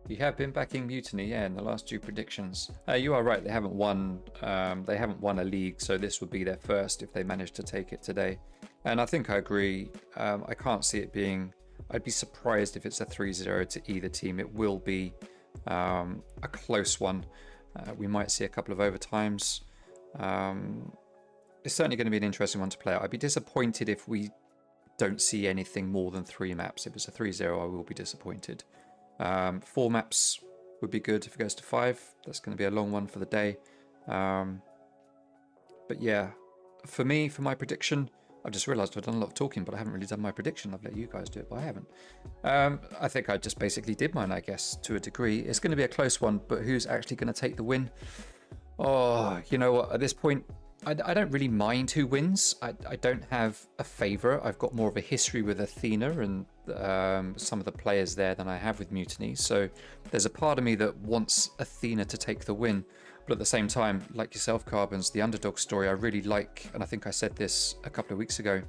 You have been backing Mutiny, yeah, in the last 2 predictions. You are right; they haven't won. They haven't won a league, so this would be their first if they manage to take it today. And I think I agree. I can't see it being. I'd be surprised if it's a 3-0 to either team. It will be a close one. We might see a couple of overtimes. It's certainly going to be an interesting one to play out. I'd be disappointed if we don't see anything more than 3 maps. If it's a 3-0, I will be disappointed. 4 maps would be good if it goes to 5. That's going to be a long one for the day. But yeah, for me, for my prediction, I've just realised I've done a lot of talking, but I haven't really done my prediction. I've let you guys do it, but I haven't. I think I just basically did mine, I guess, to a degree. It's going to be a close one, but who's actually going to take the win? Oh, you know what? At this point, I don't really mind who wins. I don't have a favourite. I've got more of a history with Athena and some of the players there than I have with Mutiny. So there's a part of me that wants Athena to take the win. But at the same time, like yourself, Carbons, the underdog story I really like, and I think I said this a couple of weeks ago,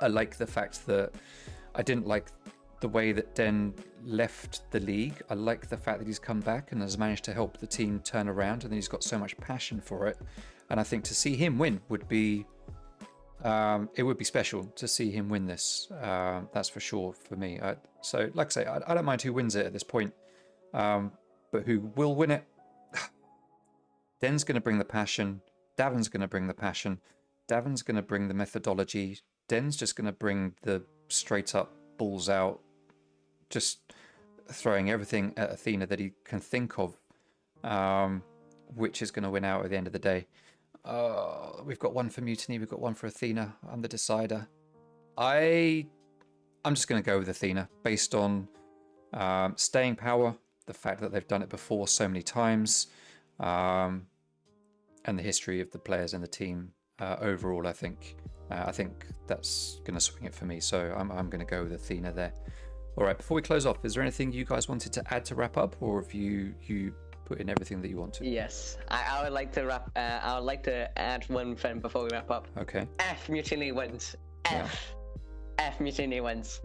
I like the fact that I didn't like the way that Den left the league. I like the fact that he's come back and has managed to help the team turn around, and he's got so much passion for it. And I think to see him win would be, it would be special to see him win this. That's for sure for me. So like I say, I don't mind who wins it at this point, but who will win it? Den's going to bring the passion. Davin's going to bring the passion. Davin's going to bring the methodology. Den's just going to bring the straight up balls out, just throwing everything at Athena that he can think of, which is going to win out at the end of the day. We've got one for Mutiny. We've got one for Athena. I'm the decider. I'm just going to go with Athena based on staying power, the fact that they've done it before so many times, and the history of the players and the team overall. I think that's going to swing it for me. So I'm going to go with Athena there. All right. Before we close off, is there anything you guys wanted to add to wrap up, or have you put in everything that you want to? Yes, I would like to wrap. I would like to add one thing before we wrap up. Okay. F Mutiny wins. F Mutiny wins.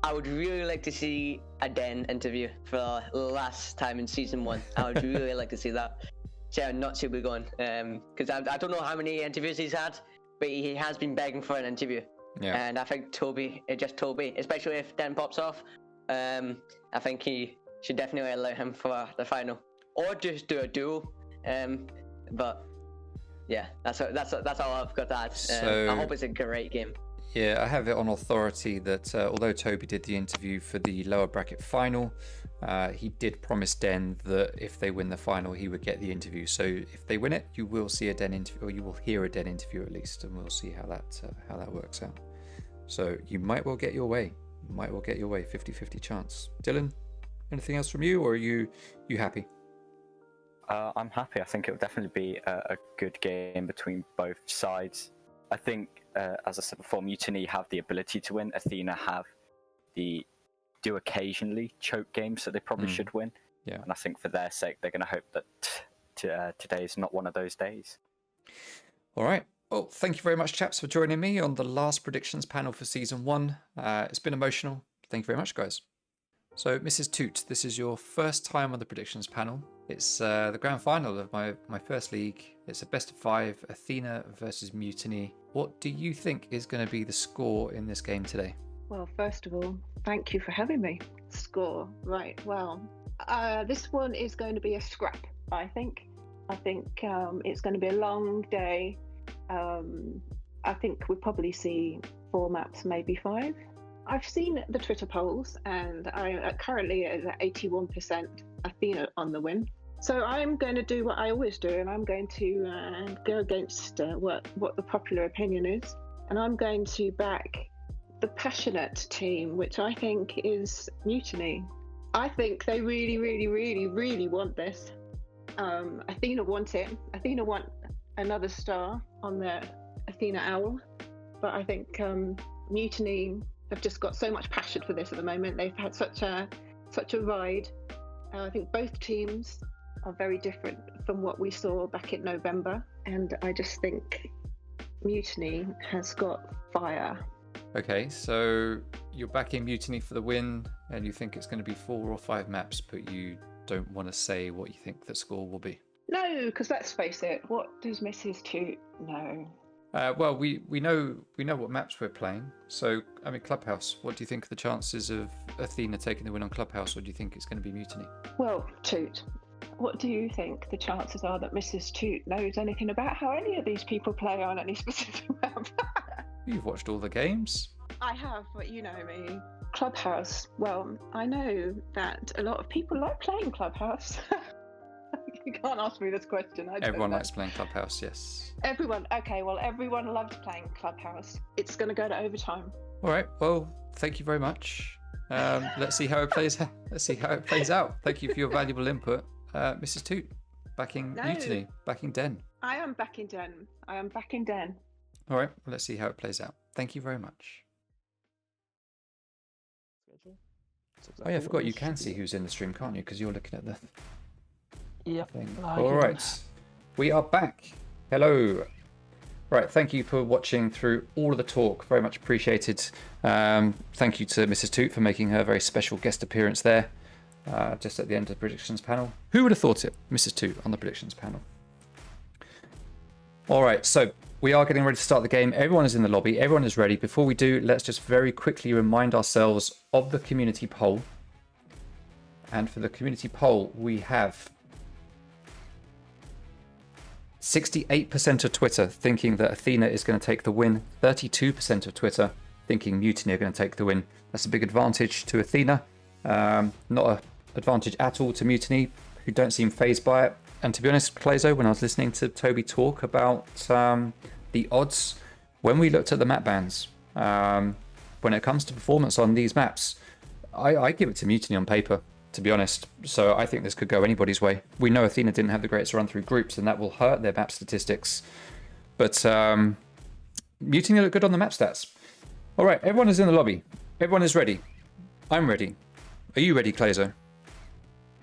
I would really like to see a Den interview for the last time in season 1. I would really like to see that. See how nuts he'll be going. Because I don't know how many interviews he's had, but he has been begging for an interview. Yeah. And I think Toby, especially if Den pops off, I think he should definitely allow him for the final. Or just do a duel But yeah, that's all I've got to add. So- I hope it's a great game. Yeah, I have it on authority that although Toby did the interview for the lower bracket final, he did promise Den that if they win the final, he would get the interview. So if they win it, you will see a Den interview, or you will hear a Den interview at least, and we'll see how that works out. So you might well get your way. 50-50 chance. Dylan, anything else from you, or are you happy? I'm happy. I think it will definitely be a good game between both sides. I think, as I said before, Mutiny have the ability to win. Athena do occasionally choke games, so they probably should win. Yeah. And I think for their sake, they're going to hope that today is not one of those days. All right. Well, thank you very much, chaps, for joining me on the last predictions panel for season 1. It's been emotional. Thank you very much, guys. So, Mrs. Toot, this is your first time on the predictions panel. It's the grand final of my first league. It's a best of 5, Athena versus Mutiny. What do you think is going to be the score in this game today? Well, first of all, thank you for having me. Score, right? Well, this one is going to be a scrap. I think it's going to be a long day. I think we'll probably see 4 maps, maybe 5. I've seen the Twitter polls, and I currently at 81% Athena on the win. So I'm going to do what I always do, and I'm going to go against what the popular opinion is, and I'm going to back the passionate team, which I think is Mutiny. I think they really, really, really, really want this. Athena want it. Athena want another star on their Athena Owl, but I think Mutiny have just got so much passion for this at the moment. They've had such a ride. I think both teams are very different from what we saw back in November, and I just think Mutiny has got fire. Okay, so you're backing Mutiny for the win, and you think it's going to be 4 or 5 maps, but you don't want to say what you think the score will be. No, because let's face it, what does Mrs. Toot know? Well, we know what maps we're playing. So, I mean, Clubhouse. What do you think are the chances of Athena taking the win on Clubhouse, or do you think it's going to be Mutiny? Well, Toot, what do you think the chances are that Mrs. Toot knows anything about how any of these people play on any specific map? You've watched all the games. I have, but you know me. Clubhouse. Well, I know that a lot of people like playing Clubhouse. You can't ask me this question. Everyone likes playing Clubhouse, yes. Everyone. Okay, well, everyone loved playing Clubhouse. It's going to go to overtime. All right. Well, thank you very much. Let's see how it plays. Let's see how it plays out. Thank you for your valuable input, Mrs. Toot. Backing Mutiny, backing Den. I am backing Den. All right. Well, let's see how it plays out. Thank you very much. Oh yeah, I forgot you can see who's in the stream, can't you? Because you're looking at the thing. All right, we are back. Hello. Right, thank you for watching through all of the talk. Very much appreciated. Thank you to Mrs. Toot for making her very special guest appearance there, just at the end of the predictions panel. Who would have thought it? Mrs. Toot on the predictions panel. All right, so we are getting ready to start the game. Everyone is in the lobby. Everyone is ready. Before we do, let's just very quickly remind ourselves of the community poll. And for the community poll, we have 68% of Twitter thinking that Athena is going to take the win. 32% of Twitter thinking Mutiny are going to take the win. That's a big advantage to Athena. Not an advantage at all to Mutiny, who don't seem fazed by it. And to be honest, Plazo, when I was listening to Toby talk about the odds, when we looked at the map bans, when it comes to performance on these maps, I give it to Mutiny on paper, to be honest. So I think this could go anybody's way. We know Athena didn't have the greatest run through groups, and that will hurt their map statistics. But Mutiny look good on the map stats. All right, everyone is in the lobby. Everyone is ready. I'm ready. Are you ready, Plazo?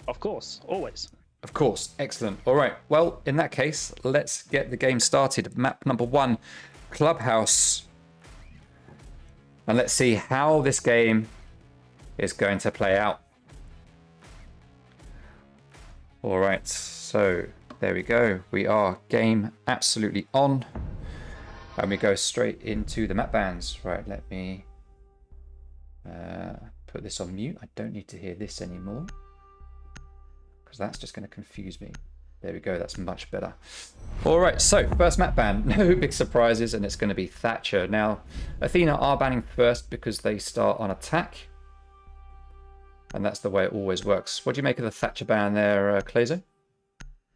Of course, always. Of course, excellent. All right, well, in that case, let's get the game started. Map number 1, Clubhouse. And let's see how this game is going to play out. All right, so there we go. We are game absolutely on. And we go straight into the map bans. Right, let me put this on mute. I don't need to hear this anymore, because that's just going to confuse me. There we go, that's much better. All right, so first map ban, no big surprises, and it's going to be Thatcher. Now, Athena are banning first because they start on attack, and that's the way it always works. What do you make of the Thatcher ban there, Clazo?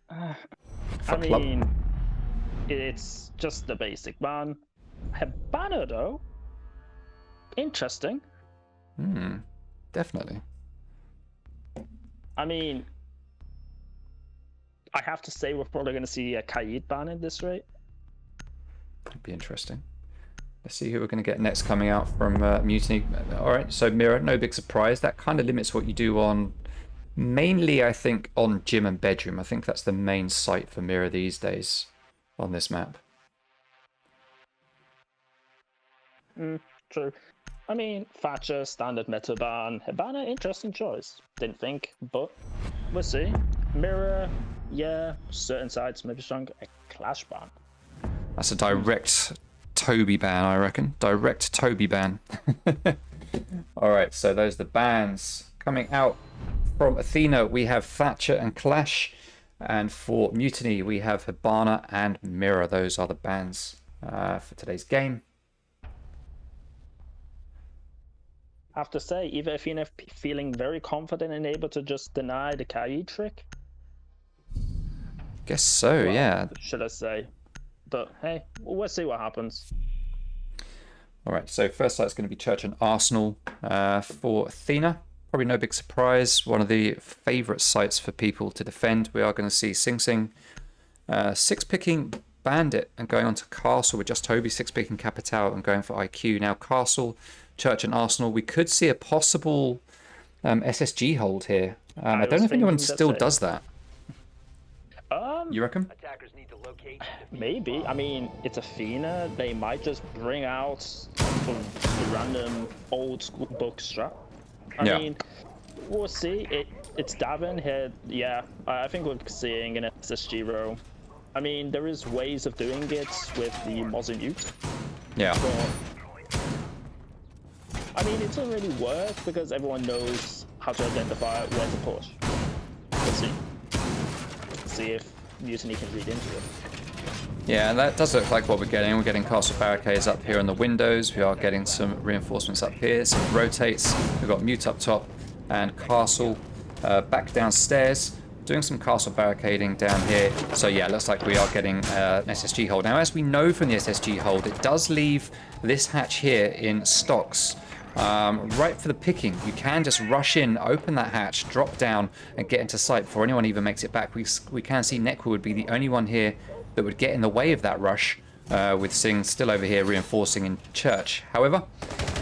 I mean, it's just the basic ban. Banner though, interesting. Definitely. I mean, I have to say we're probably going to see a Kaid ban at this rate. That'd be interesting. Let's see who we're going to get next coming out from Mutiny. All right, so Mirror, no big surprise. That kind of limits what you do on, mainly I think, on gym and bedroom. I think that's the main site for Mirror these days on this map. True. I mean, Thatcher, standard meta ban. Hibana, interesting choice. Didn't think, but we'll see. Mirror, yeah, certain sides maybe strong. A Clash ban. That's a direct Toby ban, I reckon. Direct Toby ban. Alright, so those are the bans. Coming out from Athena, we have Thatcher and Clash. And for Mutiny, we have Hibana and Mirror. Those are the bans for today's game. I have to say, either Athena feeling very confident and able to just deny the Kaid trick. Guess so, Well, yeah. Should I say? But hey, we'll see what happens. All right, so first site's going to be Church and Arsenal for Athena. Probably no big surprise. One of the favourite sites for people to defend. We are going to see Sing Sing 6-picking Bandit and going on to Castle with just Toby 6-picking Capital and going for IQ. Now Castle, Church and Arsenal. We could see a possible SSG hold here. I don't know if anyone still does that. You reckon? Maybe. I mean, it's Athena. They might just bring out some random old school book strat. I mean, we'll see. It's Davin here. Yeah, I think we're seeing an SSG row. I mean, there is ways of doing it with the Mozamute. Yeah. But, I mean, it doesn't really work because everyone knows how to identify where to push. Let's see. See if Mutiny can read into it. Yeah, that does look like what we're getting. We're getting castle barricades up here on the windows. We are getting some reinforcements up here, some rotates. We've got mute up top and castle back downstairs. Doing some castle barricading down here. So yeah, looks like we are getting an SSG hold. Now, as we know from the SSG hold, it does leave this hatch here in stocks. Right for the picking. You can just rush in, open that hatch, drop down, and get into sight before anyone even makes it back. We can see Nekwa would be the only one here that would get in the way of that rush, with Sing still over here reinforcing in Church. However,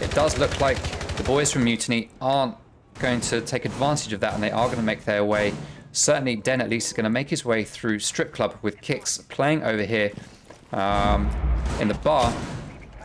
it does look like the boys from Mutiny aren't going to take advantage of that, and they are going to make their way. Certainly, Den at least is going to make his way through Strip Club with Kicks playing over here in the bar,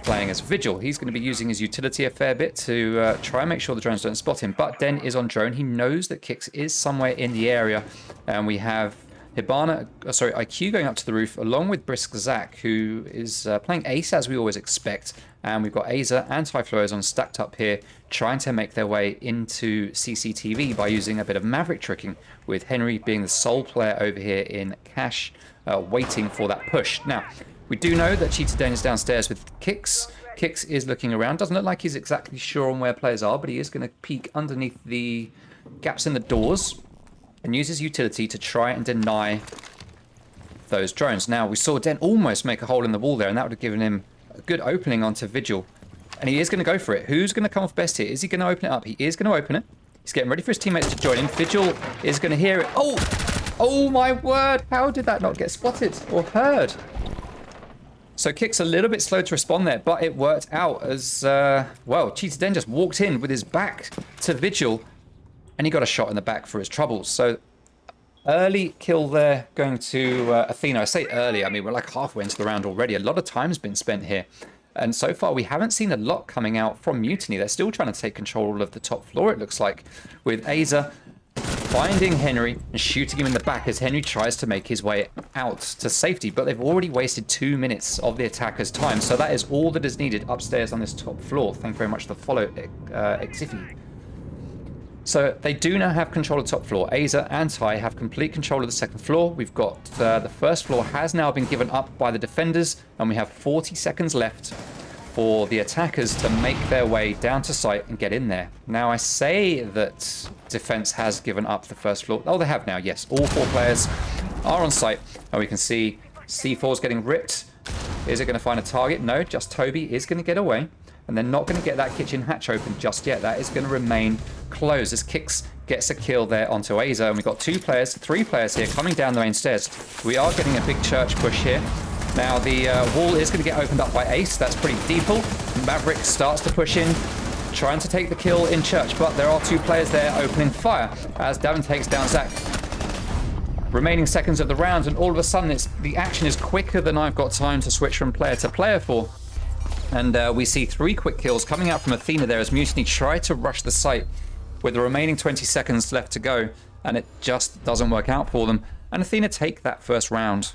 playing as Vigil. He's going to be using his utility a fair bit to try and make sure the drones don't spot him. But Den is on drone. He knows that Kicks is somewhere in the area, and we have IQ going up to the roof along with Brisk Zach, who is playing Ace as we always expect. And we've got Aza and Typhloazon stacked up here, trying to make their way into CCTV by using a bit of maverick tricking, with Henry being the sole player over here in Cash, waiting for that push. Now, we do know that Cheetah Den is downstairs with Kicks. Kicks is looking around. Doesn't look like he's exactly sure on where players are, but he is going to peek underneath the gaps in the doors and use his utility to try and deny those drones. Now, we saw Den almost make a hole in the wall there, and that would have given him a good opening onto Vigil. And he is going to go for it. Who's going to come off best here? Is he going to open it up? He is going to open it. He's getting ready for his teammates to join in. Vigil is going to hear it. Oh my word. How did that not get spotted or heard? So Kick's a little bit slow to respond there, but it worked out as, well, Cheetah Den just walked in with his back to Vigil, and he got a shot in the back for his troubles. So early kill there going to Athena. I say early, I mean, we're like halfway into the round already. A lot of time's been spent here. And so far, we haven't seen a lot coming out from Mutiny. They're still trying to take control of the top floor, it looks like, with Aza finding Henry and shooting him in the back as Henry tries to make his way out to safety. But they've already wasted 2 minutes of the attacker's time. So that is all that is needed upstairs on this top floor. Thank you very much for the follow, Exifi. So they do now have control of the top floor. Aza and Ty have complete control of the second floor. We've got the first floor has now been given up by the defenders, and we have 40 seconds left for the attackers to make their way down to site and get in there. Now I say that defense has given up the first floor. Oh, they have now, yes. All 4 players are on site, and we can see C4 is getting ripped. Is it going to find a target? No, just Toby is going to get away. And they're not going to get that kitchen hatch open just yet. That is going to remain closed as Kix gets a kill there onto Aza. And we've got 3 players here coming down the main stairs. We are getting a big church push here. Now the wall is going to get opened up by Ace. That's pretty deep. Maverick starts to push in, trying to take the kill in church. But there are 2 players there opening fire as Davin takes down Zach. Remaining seconds of the round, and all of a sudden the action is quicker than I've got time to switch from player to player for. And we see 3 quick kills coming out from Athena there as Mutiny try to rush the site with the remaining 20 seconds left to go, and it just doesn't work out for them. And Athena take that first round.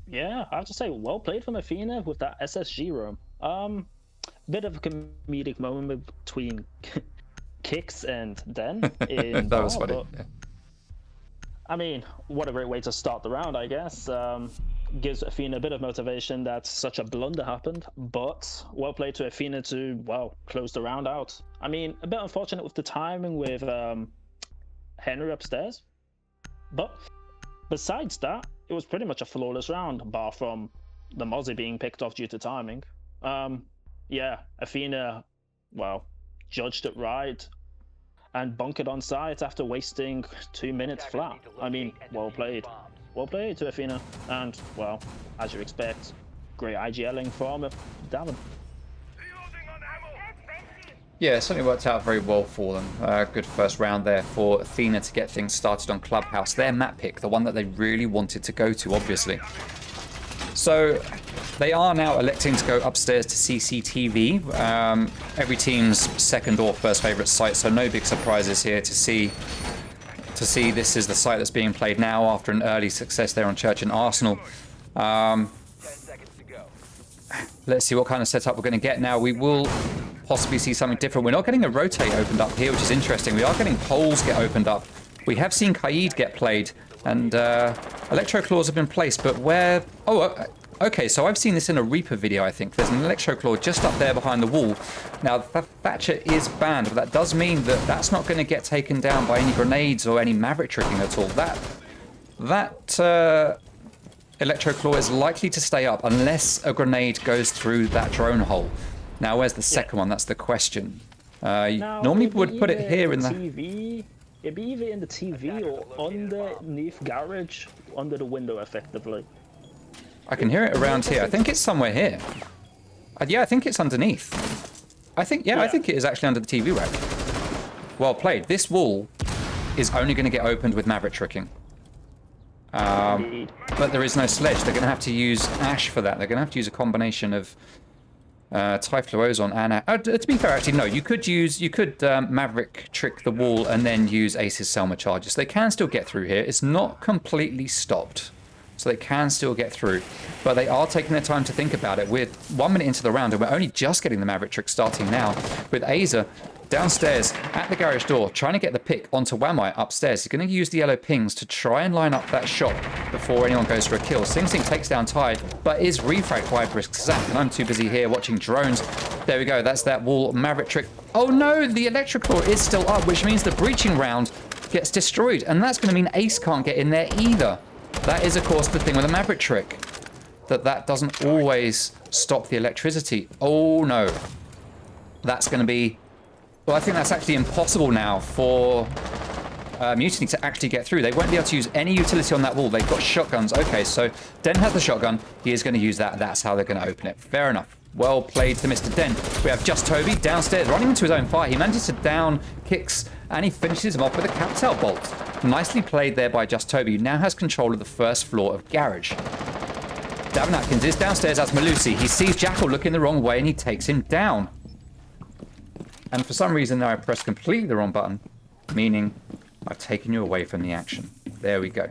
Yeah, I have to say, well played from Athena with that SSG room. Bit of a comedic moment between Kix and Den. That was funny. Yeah. I mean, what a great way to start the round, I guess. Gives Athena a bit of motivation that such a blunder happened, but well played to Athena to, well, close the round out. I mean, a bit unfortunate with the timing with Henry upstairs, but besides that, it was pretty much a flawless round, bar from the Mozzie being picked off due to timing. Yeah, Athena, well, judged it right and bunkered on site after wasting 2 minutes flat. I mean, well played. Well played to Athena, and, well, as you expect, great IGLing from Davin. Yeah, it certainly worked out very well for them. Good first round there for Athena to get things started on Clubhouse. Their map pick, the one that they really wanted to go to, obviously. So they are now electing to go upstairs to CCTV. Every team's second or first favorite site, so no big surprises here to see this is the site that's being played now after an early success there on Church and Arsenal. 10 seconds to go. Let's see what kind of setup we're going to get now. We will possibly see something different. We're not getting a rotate opened up here, which is interesting. We are getting poles get opened up. We have seen Kaid get played, and electro claws have been placed, but where... Oh, okay, so I've seen this in a Reaper video, I think. There's an electro claw just up there behind the wall. Now, Thatcher is banned, but that does mean that that's not going to get taken down by any grenades or any Maverick tricking at all. That electro claw is likely to stay up unless a grenade goes through that drone hole. Now, where's the second one? That's the question. Normally would put it here in the... TV. It'd be either in the TV or underneath garage, under the window, effectively. I can hear it around here. I think it's somewhere here. Yeah, I think it's underneath. I think it is actually under the TV rack. Well played. This wall is only going to get opened with Maverick tricking. But there is no sledge. They're going to have to use Ash for that. They're going to have to use a combination of Typhlo Ozone and... to be fair, actually, no. You could Maverick trick the wall and then use Ace's Selma charges. They can still get through here. It's not completely stopped. So they can still get through. But they are taking their time to think about it. We're 1 minute into the round, and we're only just getting the Maverick trick starting now. With Aza downstairs at the garage door, trying to get the pick onto Wamai upstairs. He's going to use the yellow pings to try and line up that shot before anyone goes for a kill. Sing Sing takes down Tide, but is refragged by Brisk Zach, and I'm too busy here watching drones. There we go. That's that wall Maverick trick. Oh no, the electrical is still up, which means the breaching round gets destroyed, and that's going to mean Ace can't get in there either. That is, of course, the thing with a Maverick trick, that doesn't always stop the electricity. Oh, no. That's going to be... Well, I think that's actually impossible now for Mutiny to actually get through. They won't be able to use any utility on that wall. They've got shotguns. Okay, so Den has the shotgun. He is going to use that. That's how they're going to open it. Fair enough. Well played to Mr. Den. We have Just Toby downstairs running into his own fire. He manages to down Kix, and he finishes him off with a Captel bolt. Nicely played there by Just Toby, who now has control of the first floor of Garage. Davin Atkins is downstairs as Malusi. He sees Jackal looking the wrong way, and he takes him down. And for some reason, now I pressed completely the wrong button, meaning I've taken you away from the action. There we go.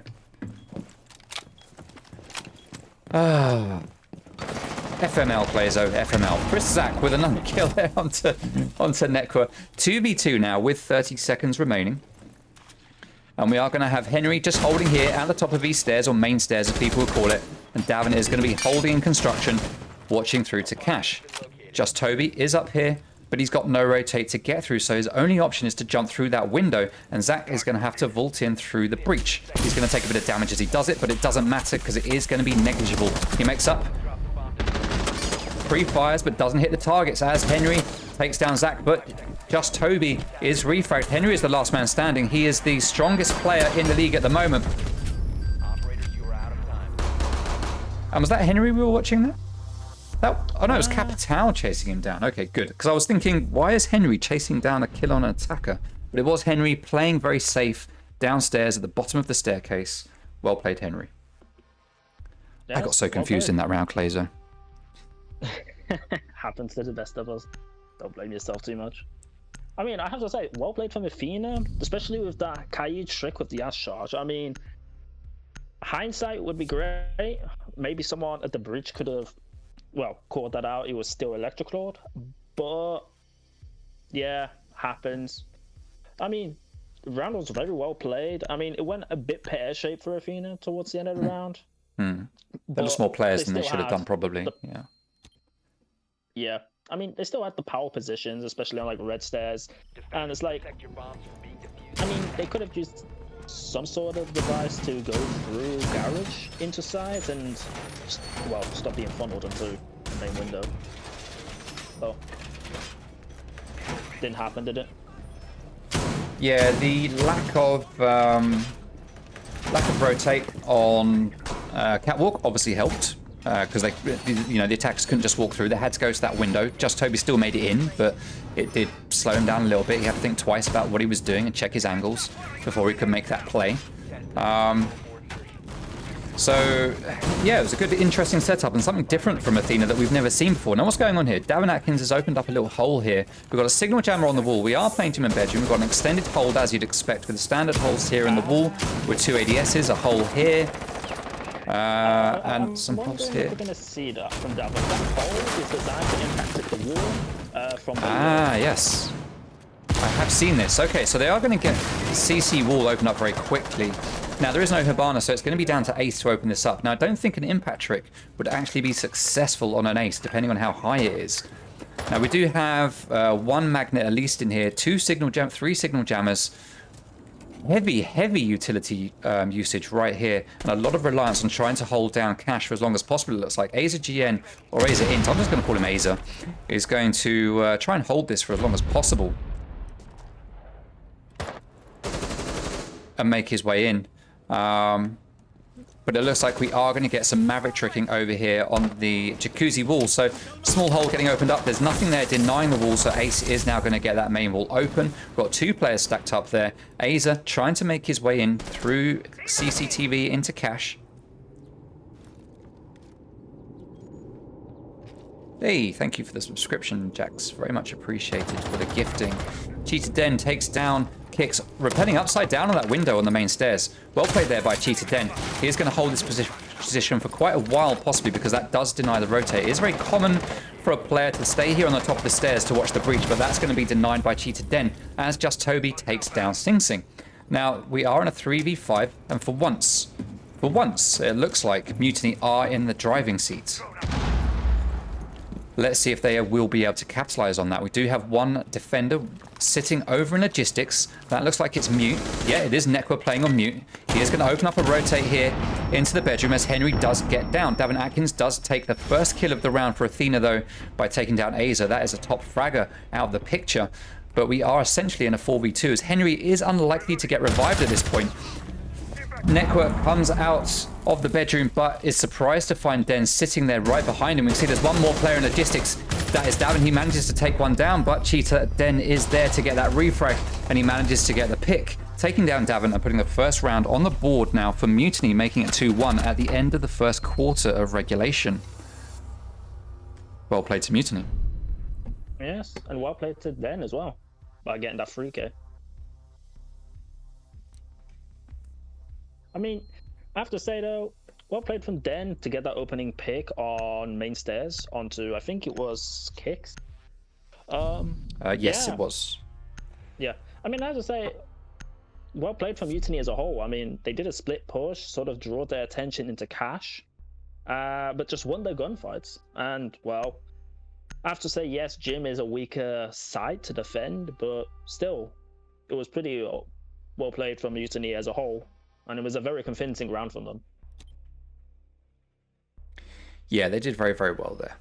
FML, Clazo, FML. Chris Zach with another kill there onto Nekwa. 2v2 now with 30 seconds remaining. And we are going to have Henry just holding here at the top of these stairs, or main stairs as people would call it. And Davin is going to be holding in construction, watching through to Cash. Just Toby is up here, but he's got no rotate to get through, so his only option is to jump through that window, and Zach is going to have to vault in through the breach. He's going to take a bit of damage as he does it, but it doesn't matter because it is going to be negligible. He makes up, pre-fires, but doesn't hit the targets as Henry takes down Zach, but Just Toby is refragged. Henry is the last man standing. He is the strongest player in the league at the moment. And was that Henry we were watching there? Oh no, it was Capital chasing him down. Okay, good. Because I was thinking, why is Henry chasing down a kill on an attacker? But it was Henry playing very safe downstairs at the bottom of the staircase. Well played, Henry. Yeah, I got so confused in that round, Clazo. Happens to the best of us. Don't blame yourself too much. I mean, I have to say, well played from Athena, especially with that Kai trick with the ass charge. I mean, hindsight would be great. Maybe someone at the bridge could have, well, called that out. It was still electroclawed, but yeah, happens. I mean, the round was very well played. I mean, it went a bit pear-shaped for Athena towards the end of the round. There were more players than they should have done, probably. Yeah. I mean, they still had the power positions, especially on like red stairs, and it's like, I mean, they could have used some sort of device to go through garage into sides and, well, stop being funneled into the main window. Oh, didn't happen, did it? Yeah, the lack of rotate on Catwalk obviously helped. Because they, you know, the attackers couldn't just walk through; they had to go to that window. Just Toby still made it in, but it did slow him down a little bit. He had to think twice about what he was doing and check his angles before he could make that play. So, yeah, it was a good, interesting setup and something different from Athena that we've never seen before. Now, what's going on here? Davin Atkins has opened up a little hole here. We've got a signal jammer on the wall. We are playing to him in bedroom. We've got an extended hold, as you'd expect, with the standard holes here in the wall, with 2 ADSs, a hole here. And some holes here. We're going to see that from Davin. That hole is designed to impact the wall from the yes. I have seen this. Okay, so they are going to get CC wall open up very quickly. Now, there is no Hibana, so it's going to be down to Ace to open this up. Now, I don't think an impact trick would actually be successful on an Ace, depending on how high it is. Now, we do have 1 magnet at least in here, 3 signal jammers. Heavy utility usage right here, and a lot of reliance on trying to hold down Cash for as long as possible. It looks like Aza GN or Aza Int, I'm just going to call him Aza, is going to try and hold this for as long as possible and make his way in. But it looks like we are going to get some Maverick tricking over here on the jacuzzi wall. So small hole getting opened up. There's nothing there denying the wall. So Ace is now going to get that main wall open. We've got 2 players stacked up there. Aza trying to make his way in through CCTV into Cash. Hey, thank you for the subscription, Jax. Very much appreciated for the gifting. Cheetah Den takes down Kicks, rappelling upside down on that window on the main stairs. Well played there by Cheetah Den. He is going to hold this position for quite a while, possibly, because that does deny the rotate. It is very common for a player to stay here on the top of the stairs to watch the breach, but that's going to be denied by Cheetah Den, as Just Toby takes down Sing Sing. Now, we are in a 3v5, and for once, it looks like Mutiny are in the driving seat. Let's see if they will be able to capitalize on that. We do have 1 defender sitting over in logistics. That looks like it's Mute. Yeah, it is Nekwa playing on Mute. He is going to open up a rotate here into the bedroom as Henry does get down. Davin Atkins does take the first kill of the round for Athena, though, by taking down Aza. That is a top fragger out of the picture. But we are essentially in a 4v2 as Henry is unlikely to get revived at this point. Nekwa comes out of the bedroom, but is surprised to find Den sitting there right behind him. We can see there's 1 more player in logistics. That is Davin. He manages to take 1 down, but Cheetah Den is there to get that refrag, and he manages to get the pick, taking down Davin and putting the first round on the board now for Mutiny, making it 2-1 at the end of the first quarter of regulation. Well played to Mutiny. Yes, and well played to Den as well, by getting that free K. I mean, I have to say though, well played from Den to get that opening pick on main stairs onto, I think it was Kicks. Yes, yeah. it was. Yeah, I mean, as I say, well played from Mutiny as a whole. I mean, they did a split push, sort of draw their attention into cash, but just won their gunfights. And, well, I have to say, yes, Jim is a weaker side to defend, but still, it was pretty well played from Mutiny as a whole, and it was a very convincing round from them. Yeah, they did very, very well there.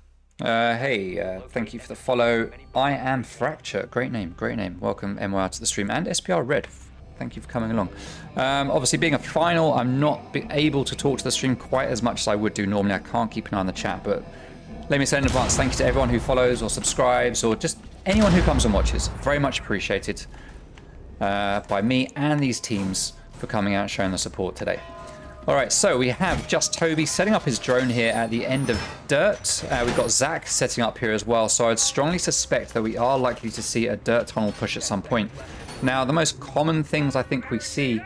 Hey, thank you for the follow. I am Fracture. Great name, great name. Welcome, MYR, to the stream. And SPR Red, thank you for coming along. Obviously, being a final, I'm not able to talk to the stream quite as much as I would do normally. I can't keep an eye on the chat, but let me say in advance, thank you to everyone who follows or subscribes or just anyone who comes and watches. Very much appreciated by me and these teams for coming out and showing the support today. All right, so we have just Toby setting up his drone here at the end of Dirt. We've got Zach setting up here as well, so I'd strongly suspect that we are likely to see a Dirt tunnel push at some point. Now, the most common things I think we see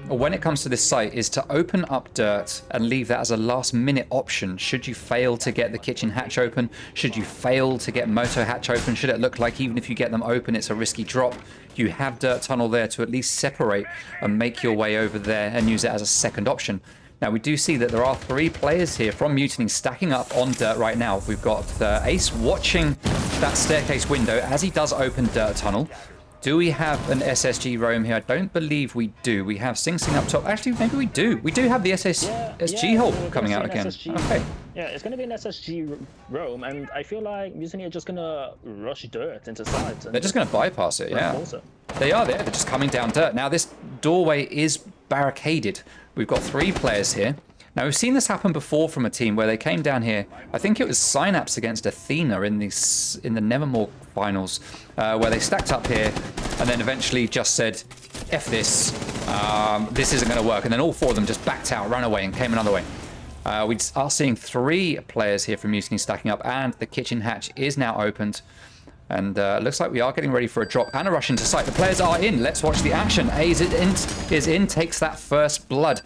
when it comes to this site is to open up Dirt and leave that as a last minute option. Should you fail to get the kitchen hatch open, should you fail to get moto hatch open, should it look like even if you get them open, it's a risky drop, you have Dirt tunnel there to at least separate and make your way over there and use it as a second option. Now, we do see that there are 3 players here from Mutiny stacking up on Dirt right now. We've got Ace watching that staircase window as he does open Dirt tunnel. Do we have an SSG roam here? I don't believe we do. We have Sing Sing up top. Actually, maybe we do. We do have the SSG hole coming out again. Okay. Yeah, it's going to be an SSG roam, and I feel like Mutiny are just going to rush Dirt into sides. They're just going to bypass it, yeah. They are there. They're just coming down Dirt. Now, this doorway is barricaded. We've got 3 players here. Now, we've seen this happen before from a team where they came down here. I think it was Synapse against Athena in the Nevermore finals, where they stacked up here and then eventually just said, F this, this isn't going to work. And then all 4 of them just backed out, ran away, and came another way. We are seeing 3 players here from Mutiny stacking up, and the kitchen hatch is now opened. And looks like we are getting ready for a drop and a rush into sight. The players are in. Let's watch the action. Ace is in, takes that first blood.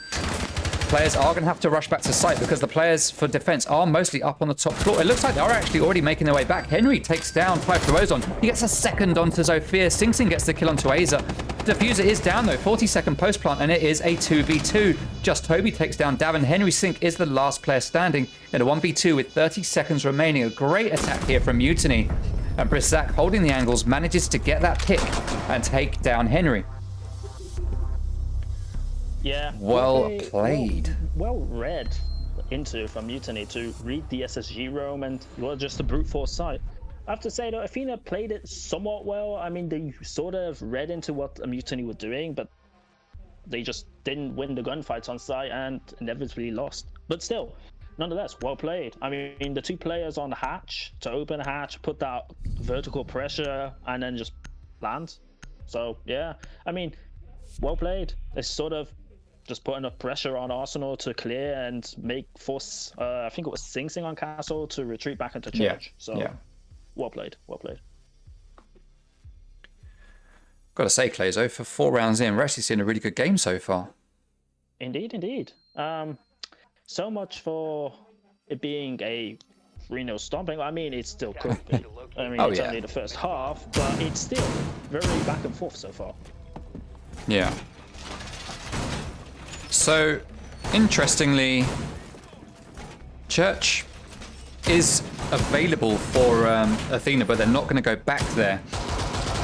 Players are going to have to rush back to site because the players for defense are mostly up on the top floor. It looks like they are actually already making their way back. Henry takes down Pipe to Ozone. He gets a second onto Zofia. Sing Sing gets the kill onto Aza. Diffuser is down though, 40-second post plant, and it is a 2v2. Just Toby takes down Davin. Henry Sink is the last player standing in a 1v2 with 30 seconds remaining. A great attack here from Mutiny. And Brizzak, holding the angles, manages to get that pick and take down Henry. Yeah. Well played. Well read into from Mutiny to read the SSG roam and, well, just a brute force site. I have to say, though, Athena played it somewhat well. I mean, they sort of read into what a Mutiny were doing, but they just didn't win the gunfights on site and inevitably lost. But still, nonetheless, well played. I mean, the 2 players on the hatch to open a hatch, put that vertical pressure, and then just land. So, yeah, I mean, well played. They sort of just put enough pressure on Arsenal to clear and force, I think it was Sing Sing on Castle to retreat back into church. Yeah. So, yeah. Well played, well played. Got to say, Clayzo, for 4 rounds in, we're actually seeing a really good game so far. Indeed, indeed. So much for it being a 3-0 stomping. I mean, it still could be. I mean, it's only the first half, but it's still very back and forth so far. Yeah. So, interestingly, Church is available for Athena, but they're not going to go back there.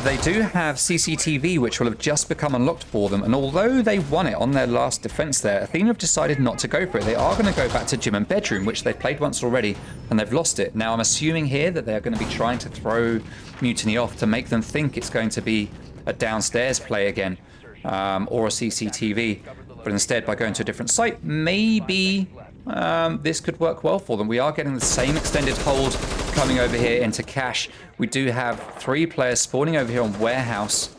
They do have CCTV, which will have just become unlocked for them, and although they won it on their last defense there, Athena have decided not to go for it. They are going to go back to gym and bedroom, which they've played once already, and they've lost it. Now, I'm assuming here that they're going to be trying to throw Mutiny off to make them think it's going to be a downstairs play again, or a CCTV. But instead, by going to a different site, maybe this could work well for them. We are getting the same extended hold coming over here into Cash. We do have 3 players spawning over here on Warehouse.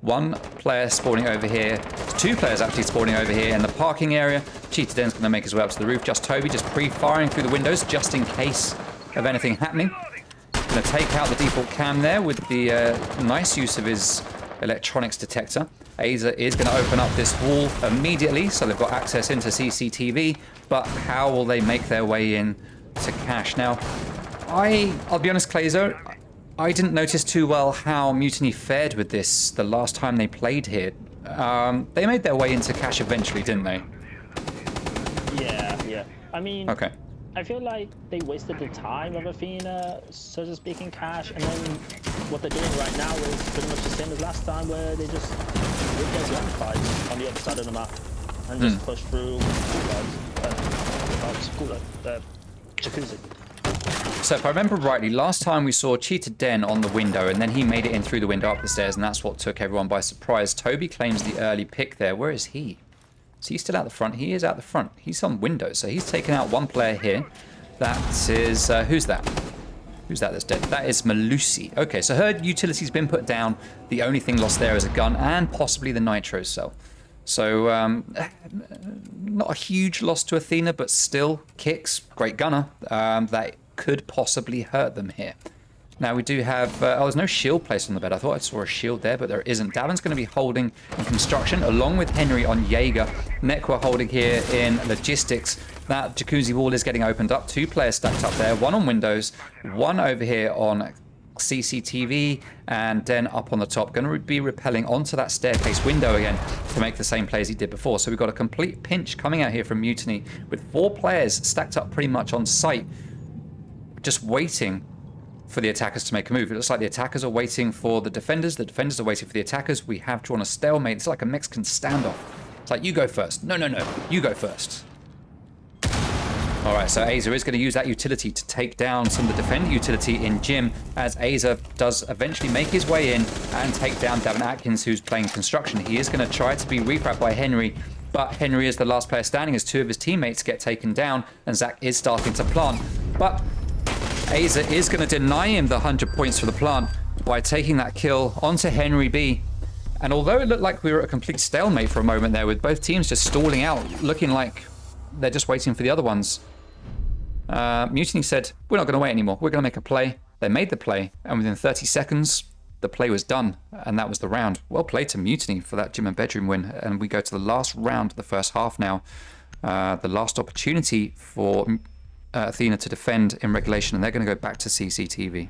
1 player spawning over here. 2 players actually spawning over here in the parking area. Cheetah Den's going to make his way up to the roof. Just Toby just pre-firing through the windows just in case of anything happening. Going to take out the default cam there with the nice use of his electronics detector. Aza is going to open up this wall immediately, so they've got access into CCTV, but how will they make their way in to cash? Now, I'll be honest, Clazo, I didn't notice too well how Mutiny fared with this the last time they played here. They made their way into cash eventually, didn't they? Yeah. I mean, okay. I feel like they wasted the time of Athena, so to speak, in cash, and then what they're doing right now is pretty much the same as last time, where they just win their ground fights on the other side of the map and just push through Jacuzzi. So if I remember rightly, last time we saw Cheetah Den on the window, and then he made it in through the window up the stairs, and that's what took everyone by surprise. Toby claims the early pick there. Where is he? Is he still out the front? He is out the front. He's on window, so he's taken out one player here. That is, who's that? Who's that that's dead? That is Malusi. Okay, so her utility's been put down. The only thing lost there is a gun and possibly the nitro cell. So, not a huge loss to Athena, but still kicks. Great gunner. That could possibly hurt them here. Now we do have, there's no shield placed on the bed. I thought I saw a shield there, but there isn't. Davin's going to be holding in construction along with Henry on Jaeger. Nekwa holding here in logistics. That jacuzzi wall is getting opened up. 2 players stacked up there. 1 on windows, 1 over here on CCTV, and then up on the top. Going to be rappelling onto that staircase window again to make the same plays he did before. So we've got a complete pinch coming out here from Mutiny with 4 players stacked up pretty much on site, just waiting for the attackers to make a move. It looks like the attackers are waiting for the defenders are waiting for the attackers. We have drawn a stalemate. It's like a Mexican standoff. It's like, you go first. No, you go first. All right, so Aza is going to use that utility to take down some of the defender utility in Jim, as Aza does eventually make his way in and take down Davin Atkins, who's playing construction. He is going to try to be refrapped by Henry, but Henry is the last player standing as 2 of his teammates get taken down, and Zach is starting to plant. But Aza is going to deny him the 100 points for the plant by taking that kill onto Henry B. And although it looked like we were at a complete stalemate for a moment there, with both teams just stalling out, looking like they're just waiting for the other ones, Mutiny said, we're not going to wait anymore. We're going to make a play. They made the play, and within 30 seconds, the play was done, and that was the round. Well played to Mutiny for that gym and bedroom win. And we go to the last round of the first half now. The last opportunity for Athena to defend in regulation, and they're going to go back to CCTV.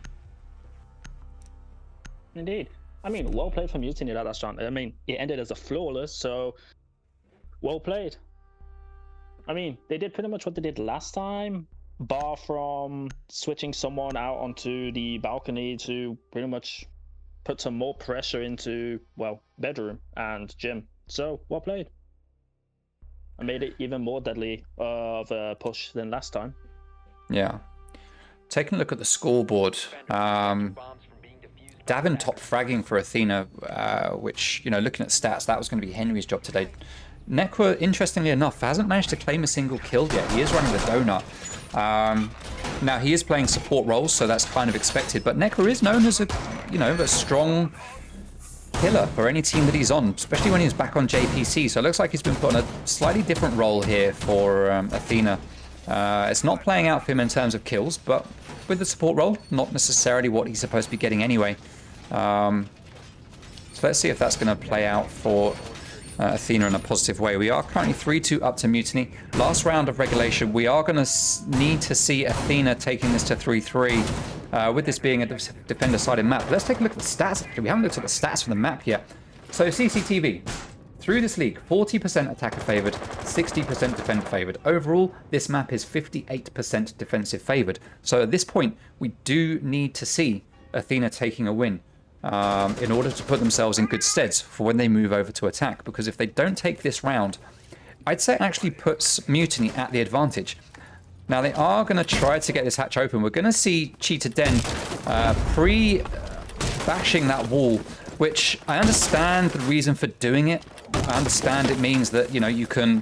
Indeed. I mean, well played from Mutiny that last round. I mean, it ended as a flawless, so well played. I mean, they did pretty much what they did last time, bar from switching someone out onto the balcony to pretty much put some more pressure into, well, bedroom and gym. So, well played. I made it even more deadly of a push than last time. Yeah. Taking a look at the scoreboard, Davin top fragging for Athena, which, you know, looking at stats, that was going to be Henry's job today. Nekwa, interestingly enough, hasn't managed to claim a single kill yet. He is running the donut. Now, he is playing support roles, so that's kind of expected, but Nekwa is known as a, you know, a strong killer for any team that he's on, especially when he's back on JPC. So it looks like he's been put on a slightly different role here for Athena. It's not playing out for him in terms of kills, but with the support role, not necessarily what he's supposed to be getting anyway. So let's see if that's going to play out for Athena in a positive way. We are currently 3-2 up to Mutiny. Last round of regulation, we are going to need to see Athena taking this to 3-3, with this being a defender-sided map. Let's take a look at the stats. Actually, we haven't looked at the stats for the map yet. So CCTV. Through this league, 40% attacker favored, 60% defender favored. Overall, this map is 58% defensive favored. So at this point, we do need to see Athena taking a win in order to put themselves in good steads for when they move over to attack. Because if they don't take this round, I'd say it actually puts Mutiny at the advantage. Now, they are going to try to get this hatch open. We're going to see Cheetah Den pre-bashing that wall, which I understand the reason for doing it. I understand it means that, you know, you can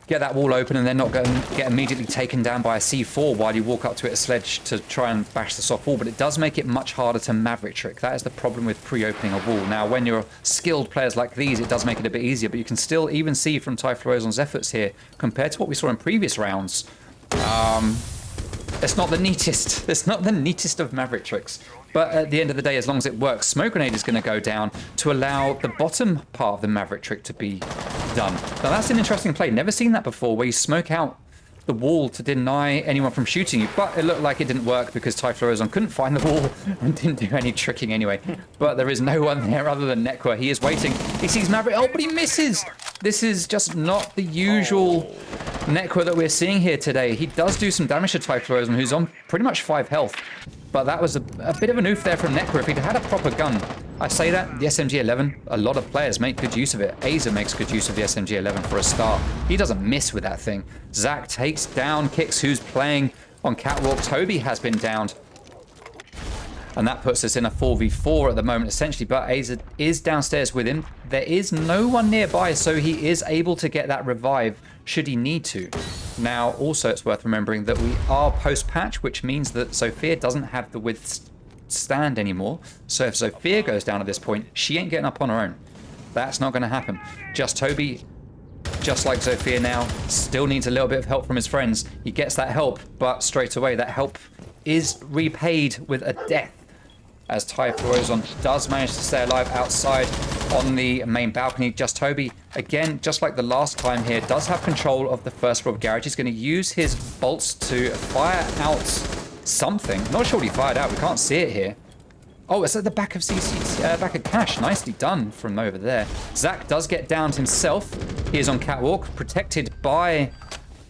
get that wall open and then not get immediately taken down by a C4 while you walk up to it a sledge to try and bash the soft wall, but it does make it much harder to Maverick trick. That is the problem with pre-opening a wall. Now, when you're skilled players like these, it does make it a bit easier, but you can still even see from Typhlosion's efforts here, compared to what we saw in previous rounds, it's not the neatest. It's not the neatest of Maverick tricks. But at the end of the day, as long as it works, Smoke Grenade is going to go down to allow the bottom part of the Maverick trick to be done. Now, that's an interesting play. Never seen that before, where you smoke out the wall to deny anyone from shooting you. But it looked like it didn't work because Typhlosion couldn't find the wall and didn't do any tricking anyway. But there is no one there other than Nekwa. He is waiting. He sees Maverick. Oh, but he misses. This is just not the usual Nekwa that we're seeing here today. He does do some damage to Typhlosion, who's on pretty much 5 health. But that was a bit of an oof there from Nekwa. If he'd had a proper gun, I say that, the SMG-11, a lot of players make good use of it. Aza makes good use of the SMG-11 for a start. He doesn't miss with that thing. Zach takes down Kix, who's playing on Catwalk. Toby has been downed. And that puts us in a 4v4 at the moment, essentially. But Aza is downstairs with him. There is no one nearby, so he is able to get that revive should he need to. Now, also, it's worth remembering that we are post-patch, which means that Sophia doesn't have the withstand anymore. So if Sophia goes down at this point, she ain't getting up on her own. That's not going to happen. Just Toby, just like Sophia now, still needs a little bit of help from his friends. He gets that help, but straight away, that help is repaid with a death, as Typhlosion does manage to stay alive outside on the main balcony. Just Toby, again, just like the last time here, does have control of the first floor of garage. He's going to use his bolts to fire out something. Not sure what he fired out. We can't see it here. Oh, it's at the back of back of Cash. Nicely done from over there. Zach does get downed himself. He is on Catwalk, protected by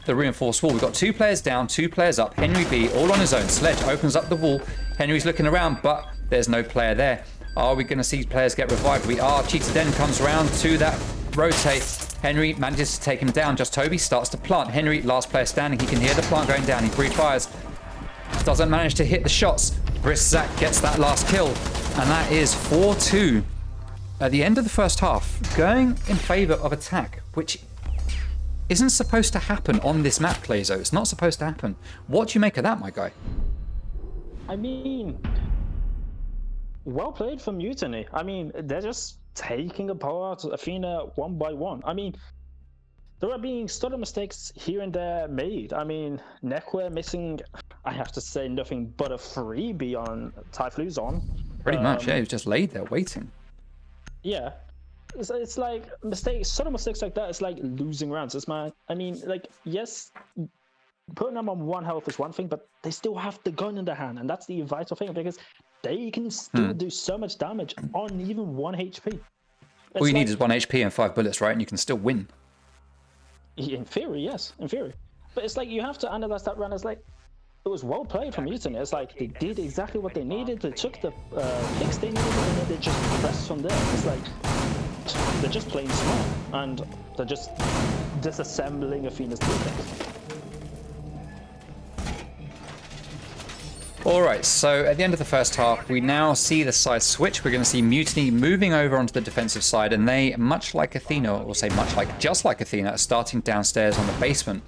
the reinforced wall. We've got 2 players down, 2 players up. Henry B all on his own. Sledge opens up the wall. Henry's looking around, but there's no player there. Are we going to see players get revived? We are. Cheetah Den comes around to that rotate. Henry manages to take him down. Just Toby starts to plant. Henry, last player standing. He can hear the plant going down. He pre-fires. Doesn't manage to hit the shots. Brisk Zach gets that last kill. And that is 4-2 at the end of the first half, going in favor of attack, which isn't supposed to happen on this map, Plazo. It's not supposed to happen. What do you make of that, my guy? I mean, well played from Mutiny. I mean, they're just taking apart Athena one by one. I mean, there are being stutter mistakes here and there made. I mean, Nekwa missing, I have to say, nothing but a freebie on Typhlosion. Pretty much, yeah. He was just laid there waiting. Yeah. It's like subtle mistakes like that. It's like losing rounds. I mean, like, yes, putting them on 1 health is one thing, but they still have the gun in their hand, and that's the vital thing, because they can still do so much damage on even 1 HP. All you need is 1 HP and 5 bullets, right? And you can still win. In theory, yes, in theory. But it's like you have to analyze that run as like, it was well played from Mutiny. It's like they did exactly what they needed. They took the picks they needed, and then they just pressed from there. It's like they're just playing smart, and they're just disassembling Athena's defense. All right, so at the end of the first half, we now see the side switch. We're going to see Mutiny moving over onto the defensive side, and they, much like Athena, or say much like, just like Athena, are starting downstairs on the basement.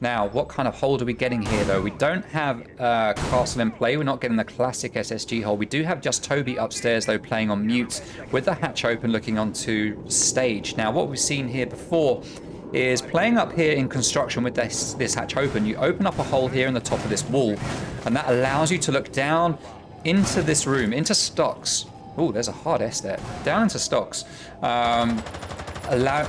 Now, what kind of hold are we getting here, though? We don't have Castle in play. We're not getting the classic SSG hold. We do have just Toby upstairs, though, playing on mute, with the hatch open, looking onto stage. Now, what we've seen here before is playing up here in construction with this hatch open. You open up a hole here in the top of this wall, and that allows you to look down into this room, into stocks. Oh, there's a hard S there. Down into stocks.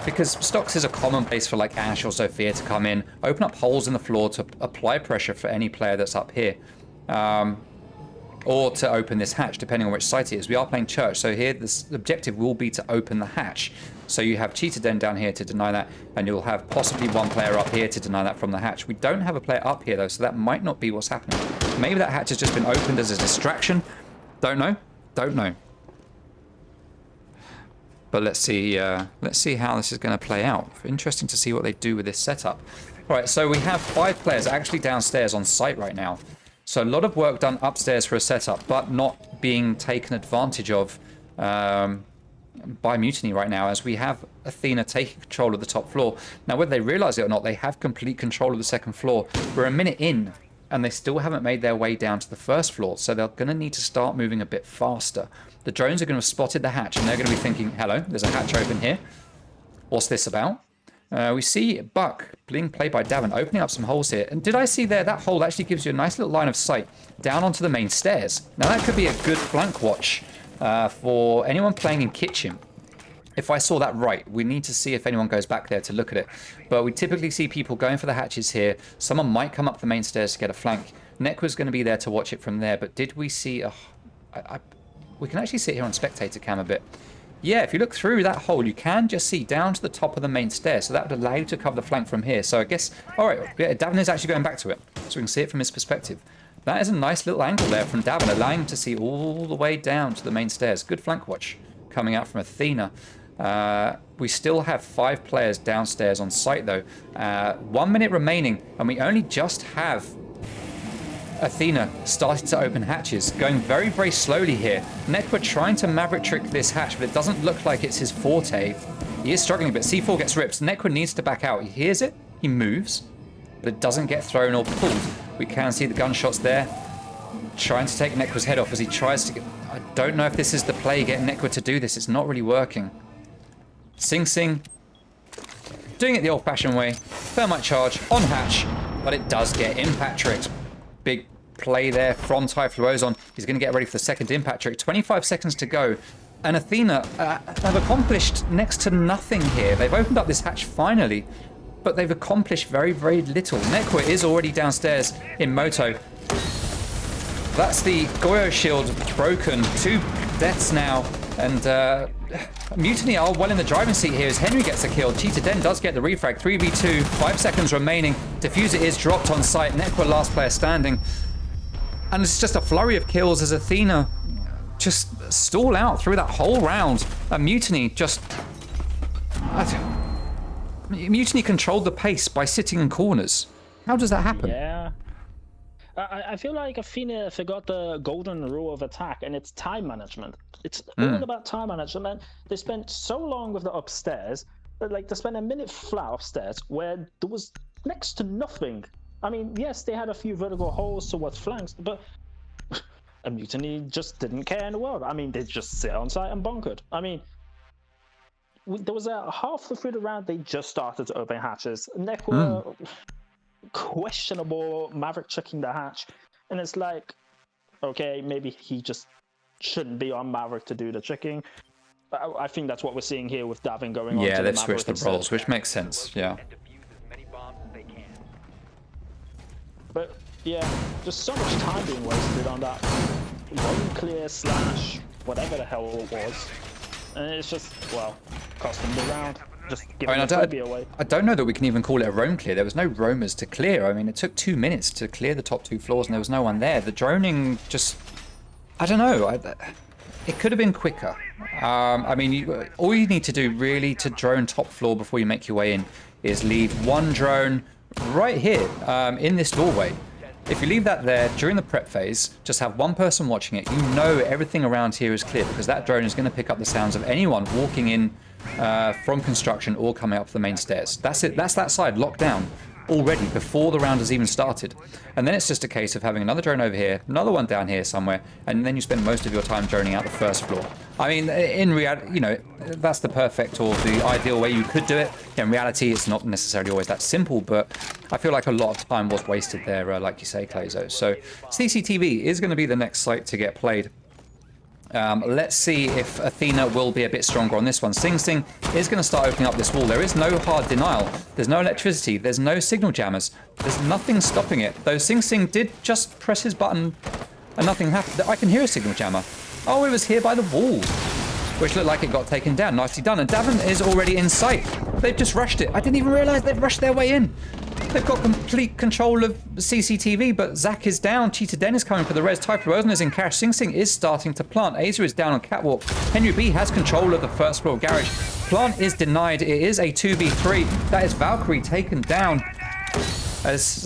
Because stocks is a common place for like Ash or Sophia to come in, open up holes in the floor to apply pressure for any player that's up here. Or to open this hatch, depending on which site it is. We are playing church, so here the objective will be to open the hatch. So you have Cheetah Den down here to deny that, and you'll have possibly 1 player up here to deny that from the hatch. We don't have a player up here, though, so that might not be what's happening. Maybe that hatch has just been opened as a distraction. Don't know. Don't know. But let's see how this is going to play out. Interesting to see what they do with this setup. All right, so we have 5 players actually downstairs on site right now. So a lot of work done upstairs for a setup, but not being taken advantage of by Mutiny right now, as we have Athena taking control of the top floor. Now, whether they realize it or not, they have complete control of the second floor. We're a minute in, and they still haven't made their way down to the first floor, so they're going to need to start moving a bit faster. The drones are going to have spotted the hatch, and they're going to be thinking, hello, there's a hatch open here. What's this about? We see Buck being played by Davin, opening up some holes here. And did I see there, that hole actually gives you a nice little line of sight down onto the main stairs. Now that could be a good flank watch for anyone playing in kitchen. If I saw that right, we need to see if anyone goes back there to look at it. But we typically see people going for the hatches here. Someone might come up the main stairs to get a flank. Nekwa's going to be there to watch it from there. But did we see a... we can actually sit here on spectator cam a bit. Yeah, if you look through that hole, you can just see down to the top of the main stair. So that would allow you to cover the flank from here. So I guess... all right, yeah, Davin is actually going back to it. So we can see it from his perspective. That is a nice little angle there from Davin, allowing him to see all the way down to the main stairs. Good flank watch coming out from Athena. We still have 5 players downstairs on site though. 1 minute remaining, and we only just have Athena started to open hatches, going very, very slowly here. Nekwa trying to maverick trick this hatch, but it doesn't look like it's his forte. He is struggling a bit. C4 gets ripped. Nekwa needs to back out. He hears it, he moves, but it doesn't get thrown or pulled. We can see the gunshots there. Trying to take Nekwa's head off as he tries to get... I don't know if this is the play, getting Nekwa to do this. It's not really working. Sing Sing doing it the old-fashioned way. Thermite charge on hatch, but it does get impact tricks. Big play there from Typhlosion. He's going to get ready for the second impact trick. 25 seconds to go. And Athena have accomplished next to nothing here. They've opened up this hatch finally, but they've accomplished very, very little. Nekwa is already downstairs in Moto. That's the Goyo shield broken. 2 deaths now. And Mutiny are well in the driving seat here as Henry gets a kill. Cheetah Den does get the refrag. 3v2, 5 seconds remaining. Diffuser is dropped on site. Nekwa last player standing. And it's just a flurry of kills as Athena just stall out through that whole round. And Mutiny just... Mutiny controlled the pace by sitting in corners. How does that happen? Yeah. I feel like Athena forgot the golden rule of attack, and it's time management. It's all about time management. They spent so long with the upstairs, like they spent a minute flat upstairs where there was next to nothing. I mean, yes, they had a few vertical holes towards flanks, but a Mutiny just didn't care in the world. I mean, they just sit on site and bunkered. I mean, there was a half through the round, they just started to open hatches. Nekwa... questionable maverick checking the hatch, and it's like, okay, maybe he just shouldn't be on maverick to do the checking. I think that's what we're seeing here with Davin going on. Yeah, they've the switched the roles, which makes sense. Yeah, but yeah, just so much time being wasted on that one clear slash whatever the hell it was, and it's just, well, cost them the round. Just giving the Phobia away. I don't know that we can even call it a roam clear. There was no roamers to clear. I mean, it took 2 minutes to clear the top 2 floors and there was no one there. The droning just... I don't know. It could have been quicker. I mean, all you need to do really to drone top floor before you make your way in is leave one drone right here in this doorway. If you leave that there during the prep phase, just have one person watching it, you know everything around here is clear because that drone is going to pick up the sounds of anyone walking in from construction or coming up the main stairs. That's it. That's that side locked down already before the round has even started. And then it's just a case of having another drone over here, another one down here somewhere, and then you spend most of your time droning out the first floor. I mean, in reality, you know, that's the perfect or the ideal way you could do it. In reality, it's not necessarily always that simple, but I feel like a lot of time was wasted there, like you say, Clayzo. So CCTV is going to be the next site to get played. Let's see if Athena will be a bit stronger on this one. Sing Sing is going to start opening up this wall. There is no hard denial. There's no electricity. There's no signal jammers. There's nothing stopping it. Though Sing Sing did just press his button and nothing happened. I can hear a signal jammer. Oh, it was here by the wall, which looked like it got taken down. Nicely done. And Davin is already in sight. They've just rushed it. I didn't even realize they'd rushed their way in. They've got complete control of CCTV, but Zach is down. Cheetah Den is coming for the res. Typhlosion is in cash. Sing Sing is starting to plant. Aza is down on catwalk. Henry B has control of the first floor garage. Plant is denied. It is a 2v3. That is Valkyrie taken down as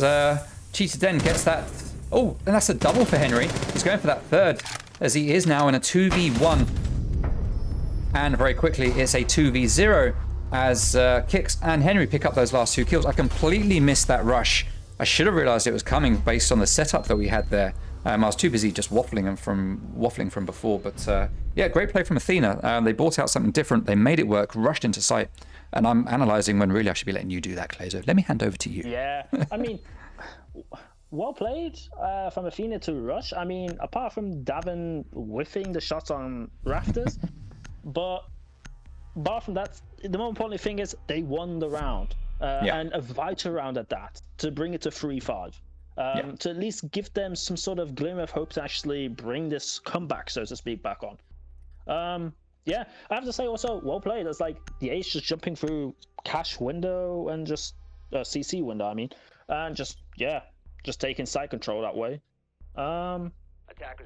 Cheetah Den gets that. Oh, and that's a double for Henry. He's going for that third as he is now in a 2v1. And very quickly, it's a 2v0. As Kix and Henry pick up those last 2 kills. I completely missed that rush. I should have realized it was coming based on the setup that we had there. I was too busy just waffling from before. But yeah, great play from Athena. They brought out something different. They made it work, rushed into sight. And I'm analysing when really I should be letting you do that, Clazo. Let me hand over to you. Yeah, I mean, well played from Athena to rush. I mean, apart from Davin whiffing the shots on rafters, but apart from that, the more important thing is they won the round, and a vital round at that, to bring it to 3-5. To at least give them some sort of glimmer of hope to actually bring this comeback, so to speak, back on. Yeah, I have to say also, well played. It's like the ace just jumping through cash window and just CC window, I mean, and just taking side control that way.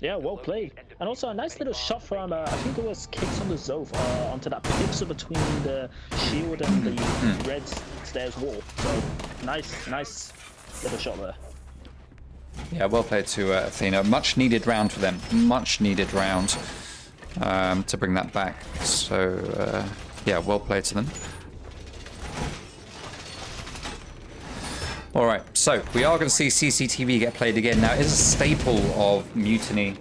Yeah, well played. And also a nice little shot from, I think it was kicks on the Zove onto that pixel between the shield and the red stairs wall. So nice little shot there. Yeah, well played to Athena. Much needed round for them. Much needed round to bring that back. So yeah, well played to them. All right, so we are going to see CCTV get played again. Now, it's a staple of Mutiny,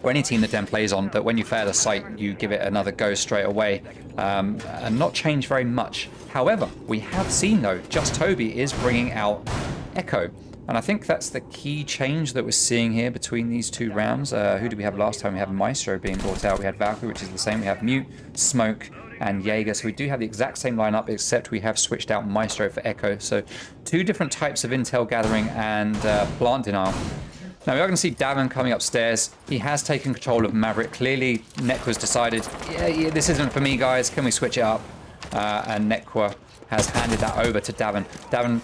or any team that Den plays on, that when you fail a site, you give it another go straight away, and not change very much. However, we have seen, though, Just Toby is bringing out Echo. And I think that's the key change that we're seeing here between these two rounds. Who did we have last time? We had Maestro being brought out. We had Valkyrie, which is the same. We have Mute, Smoke, and Jaeger. So we do have the exact same lineup, except we have switched out Maestro for Echo. So two different types of intel gathering and plant denial. Now we are going to see Davin coming upstairs. He has taken control of Maverick. Clearly, Nekwa's decided, yeah, this isn't for me, guys. Can we switch it up? And Nekwa has handed that over to Davin. Davin,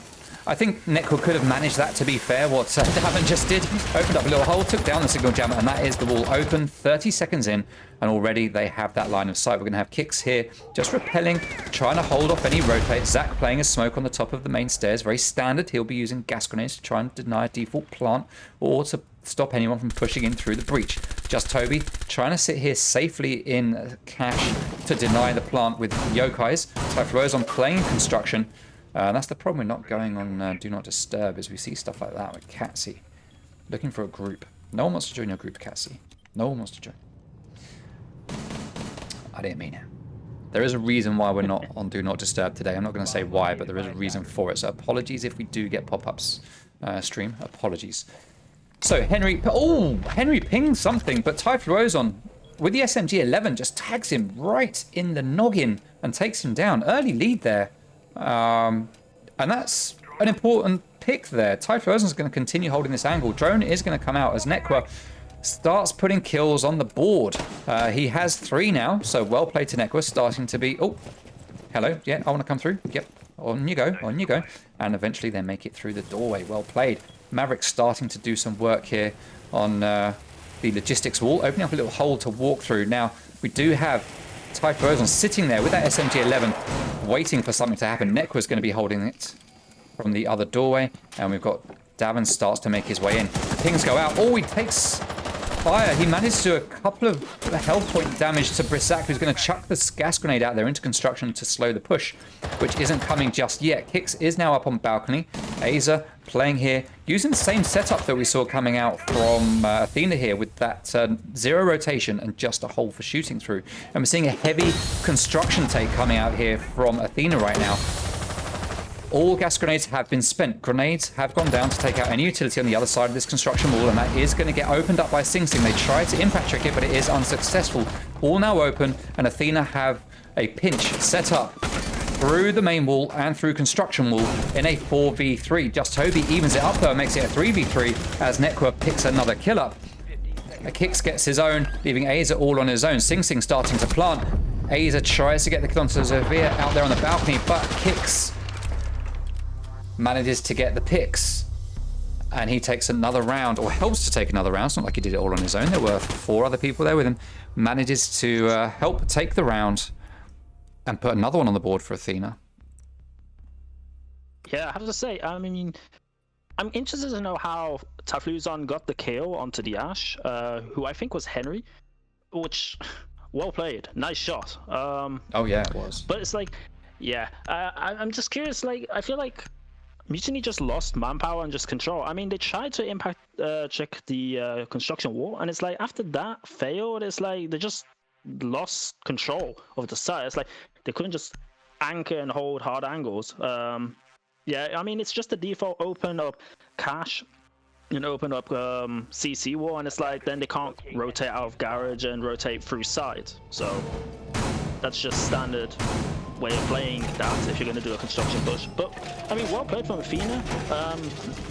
I think Nekwa could have managed that, to be fair. What Davin just did, opened up a little hole, took down the signal jammer, and that is the wall open 30 seconds in, and already they have that line of sight. We're going to have Kicks here, just repelling, trying to hold off any rotate. Zach playing a smoke on the top of the main stairs, very standard. He'll be using gas grenades to try and deny a default plant, or to stop anyone from pushing in through the breach. Just Toby trying to sit here safely in cash to deny the plant with yokais. Typhlosion playing construction. That's the problem with not going on Do Not Disturb, is we see stuff like that with Catsy. Looking for a group. No one wants to join your group, Catsy. No one wants to join. I didn't mean it. There is a reason why we're not on Do Not Disturb today. I'm not going to say why, but there is a reason for it. So apologies if we do get pop-ups stream. Apologies. So Henry... Oh! Henry pinged something, but Typhlosion with the SMG-11 just tags him right in the noggin and takes him down. Early lead there. And that's an important pick there. Typhlosion is going to continue holding this angle. Drone is going to come out as Nekwa starts putting kills on the board. He has 3 now, so well played to Nekwa, starting to be... Oh, hello. Yeah, I want to come through. Yep, on you go, on you go. And eventually they make it through the doorway. Well played. Maverick starting to do some work here on the logistics wall, opening up a little hole to walk through. Now, we do have Typhlosion sitting there with that SMG-11, waiting for something to happen. Nekwa's going to be holding it from the other doorway, and we've got Davin starts to make his way in. Pings go out. Oh, he takes fire. He managed to do a couple of health point damage to Brissac, who's going to chuck this gas grenade out there into construction to slow the push, which isn't coming just yet. Kix is now up on balcony. Aza playing here, using the same setup that we saw coming out from Athena here, with that 0 rotation and just a hole for shooting through. And we're seeing a heavy construction take coming out here from Athena right now. All gas grenades have been spent. Grenades have gone down to take out any utility on the other side of this construction wall, and that is going to get opened up by Sing Sing. They try to impact trick it, but it is unsuccessful. All now open, and Athena have a pinch set up through the main wall and through construction wall in a 4v3. Just Toby evens it up though and makes it a 3v3 as Nekwa picks another kill up. Kix gets his own, leaving Aza all on his own. Sing Sing starting to plant. Aza tries to get the kill onto Zofia out there on the balcony, but Kix manages to get the picks. And he takes another round, or helps to take another round. It's not like he did it all on his own. There were 4 other people there with him. Manages to help take the round and put another one on the board for Athena. Yeah, I have to say, I mean, I'm interested to know how Typhlosion got the kill onto the Ash, who I think was Henry, which, well played, nice shot. Oh yeah, it was. But it's like, yeah, I'm just curious, like, I feel like Mutiny just lost manpower and just control. I mean, they tried to impact check the construction wall, and it's like after that failed, it's like they just lost control of the site. It's like they couldn't just anchor and hold hard angles. Yeah, I mean, it's just the default open up cache and open up CC wall, and it's like then they can't rotate out of garage and rotate through side. So that's just standard way of playing that if you're going to do a construction push. But I mean, well played from Athena.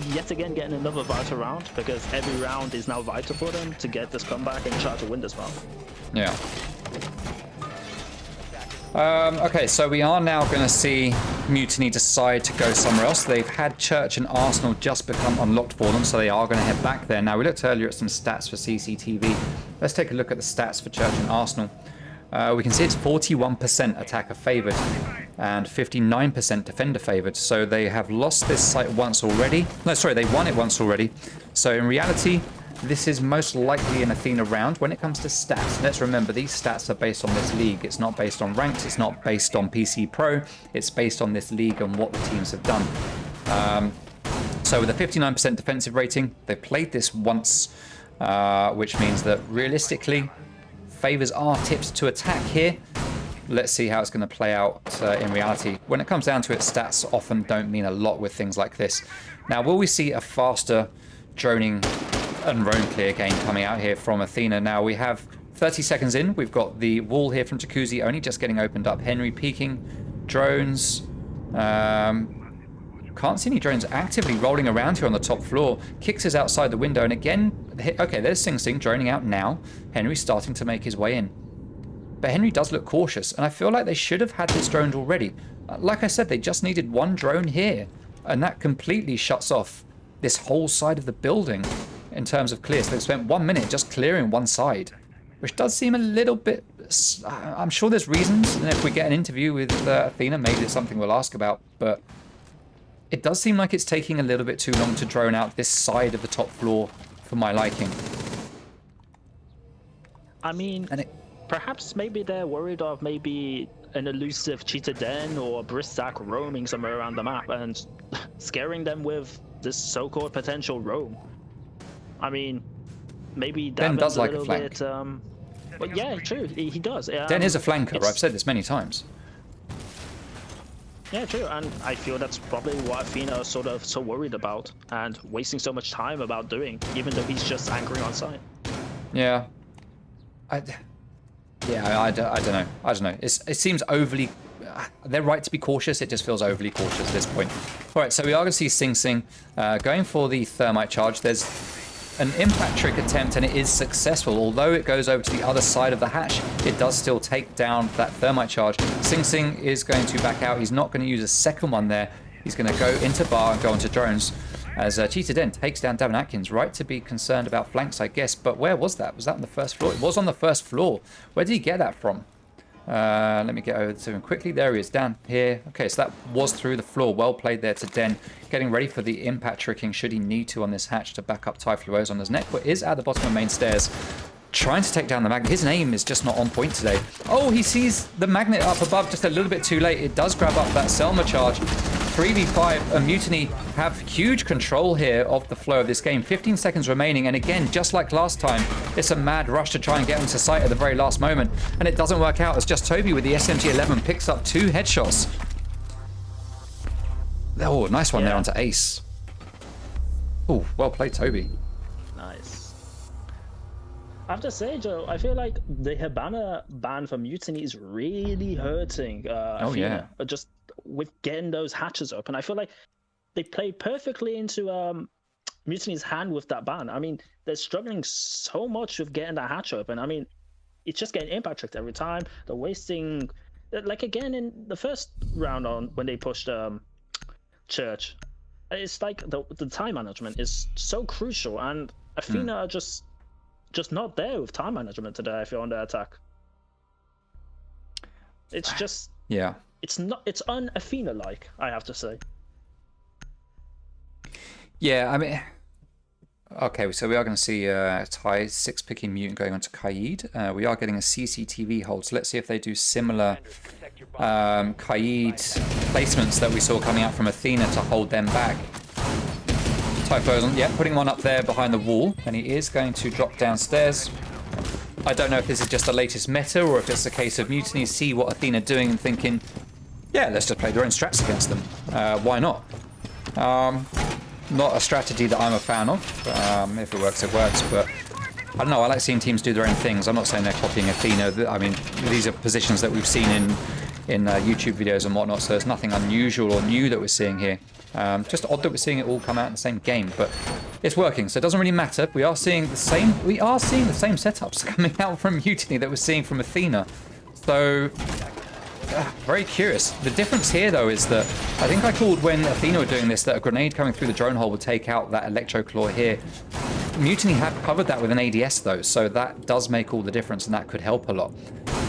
Yet again getting another vital round, because every round is now vital for them to get this comeback and try to win this round. Yeah. Okay, so we are now going to see Mutiny decide to go somewhere else. They've had Church and Arsenal just become unlocked for them, so they are going to head back there. Now, we looked earlier at some stats for CCTV. Let's take a look at the stats for Church and Arsenal. We can see it's 41% attacker favoured and 59% defender favoured. So they have lost this site once already. No, sorry, they won it once already. So in reality, this is most likely an Athena round. When it comes to stats, let's remember these stats are based on this league. It's not based on ranked. It's not based on PC Pro. It's based on this league and what the teams have done. So with a 59% defensive rating, they've played this once, which means that realistically, favors are tipped to attack here. Let's see how it's going to play out in reality. When it comes down to it, stats often don't mean a lot with things like this. Now, will we see a faster droning and roam clear game coming out here from Athena? Now, we have 30 seconds in. We've got the wall here from Jacuzzi only just getting opened up. Henry peeking. Drones. Can't see any drones actively rolling around here on the top floor. Kicks is outside the window, and again, okay, there's Sing Sing droning out now. Henry's starting to make his way in. But Henry does look cautious, and I feel like they should have had this droned already. Like I said, they just needed one drone here, and that completely shuts off this whole side of the building in terms of clear. So they've spent 1 minute just clearing one side, which does seem a little bit... I'm sure there's reasons, and if we get an interview with Athena, maybe it's something we'll ask about, but it does seem like it's taking a little bit too long to drone out this side of the top floor for my liking. I mean, perhaps maybe they're worried of maybe an elusive cheetah den or a Brissac roaming somewhere around the map and scaring them with this so-called potential roam. I mean, maybe Den does like a flank. bit, but yeah, true, he does. Den is a flanker, I've said this many times. Yeah, true, and I feel that's probably what Athena is sort of so worried about and wasting so much time about doing, even though he's just anchoring on site. Yeah. I don't know. I don't know. It seems overly... they're right to be cautious. It just feels overly cautious at this point. All right, so we are going to see Sing Sing going for the thermite charge. There's an impact trick attempt, and it is successful. Although it goes over to the other side of the hatch, it does still take down that thermite charge. Sing Sing is going to back out. He's not going to use a second one there. He's going to go into bar and go into drones. As Cheetah Den takes down Davin Atkins. Right to be concerned about flanks, I guess. But where was that? Was that on the first floor? It was on the first floor. Where did he get that from? Let me get over to him quickly. There he is, down here. Okay, so that was through the floor. Well played there to Den. Getting ready for the impact tricking should he need to on this hatch to back up Typhlo's on his neck. But is at the bottom of main stairs. Trying to take down the magnet. His aim is just not on point today. Oh, he sees the magnet up above just a little bit too late. It does grab up that Selma charge. 3v5, and Mutiny have huge control here of the flow of this game. 15 seconds remaining, and again, just like last time, it's a mad rush to try and get into sight at the very last moment, and it doesn't work out as just Toby with the SMG-11 picks up 2 headshots. Oh, nice one there onto Ace. Oh, well played, Toby. Nice. I have to say, Joe, I feel like the Hibana ban for Mutiny is really hurting Athena. Just with getting those hatches open. I feel like they played perfectly into Mutiny's hand with that ban. I mean, they're struggling so much with getting that hatch open. I mean, it's just getting impact tricked every time. They're wasting, like again in the first round on when they pushed Church. It's like the time management is so crucial, and Athena are just not there with time management today. I feel on their attack. It's just it's un-Athena-like, I have to say. Yeah, I mean, Okay, so we are going to see Ty 6 picking Mutant going on to Kaid. We are getting a CCTV hold, so let's see if they do similar Kaid placements that we saw coming out from Athena to hold them back. Typhlosion, yeah, putting one up there behind the wall, and he is going to drop downstairs. I don't know if this is just the latest meta or if it's a case of Mutiny see what Athena doing and thinking, yeah, let's just play their own strats against them. Why not? Not a strategy that I'm a fan of. If it works, it works. But I don't know. I like seeing teams do their own things. I'm not saying they're copying Athena. I mean, these are positions that we've seen in YouTube videos and whatnot. So there's nothing unusual or new that we're seeing here. Just odd that we're seeing it all come out in the same game, but it's working. So it doesn't really matter. We are seeing the same. We are seeing the same setups coming out from Mutiny that we're seeing from Athena. So. Very curious. The difference here, though, is that I think I called when Athena were doing this that a grenade coming through the drone hole would take out that electro claw here. Mutiny have covered that with an ADS, though, so that does make all the difference, and that could help a lot.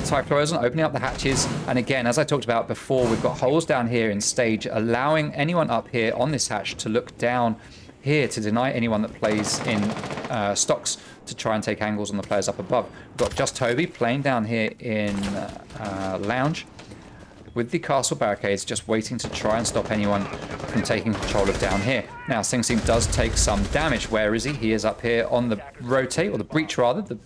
Typhlosion opening up the hatches, and again, as I talked about before, we've got holes down here in stage, allowing anyone up here on this hatch to look down here to deny anyone that plays in stocks to try and take angles on the players up above. We've got just Toby playing down here in lounge, with the castle barricades, just waiting to try and stop anyone from taking control of down here. Now, Sing Sing does take some damage. Where is he? He is up here on the rotate, or the breach rather.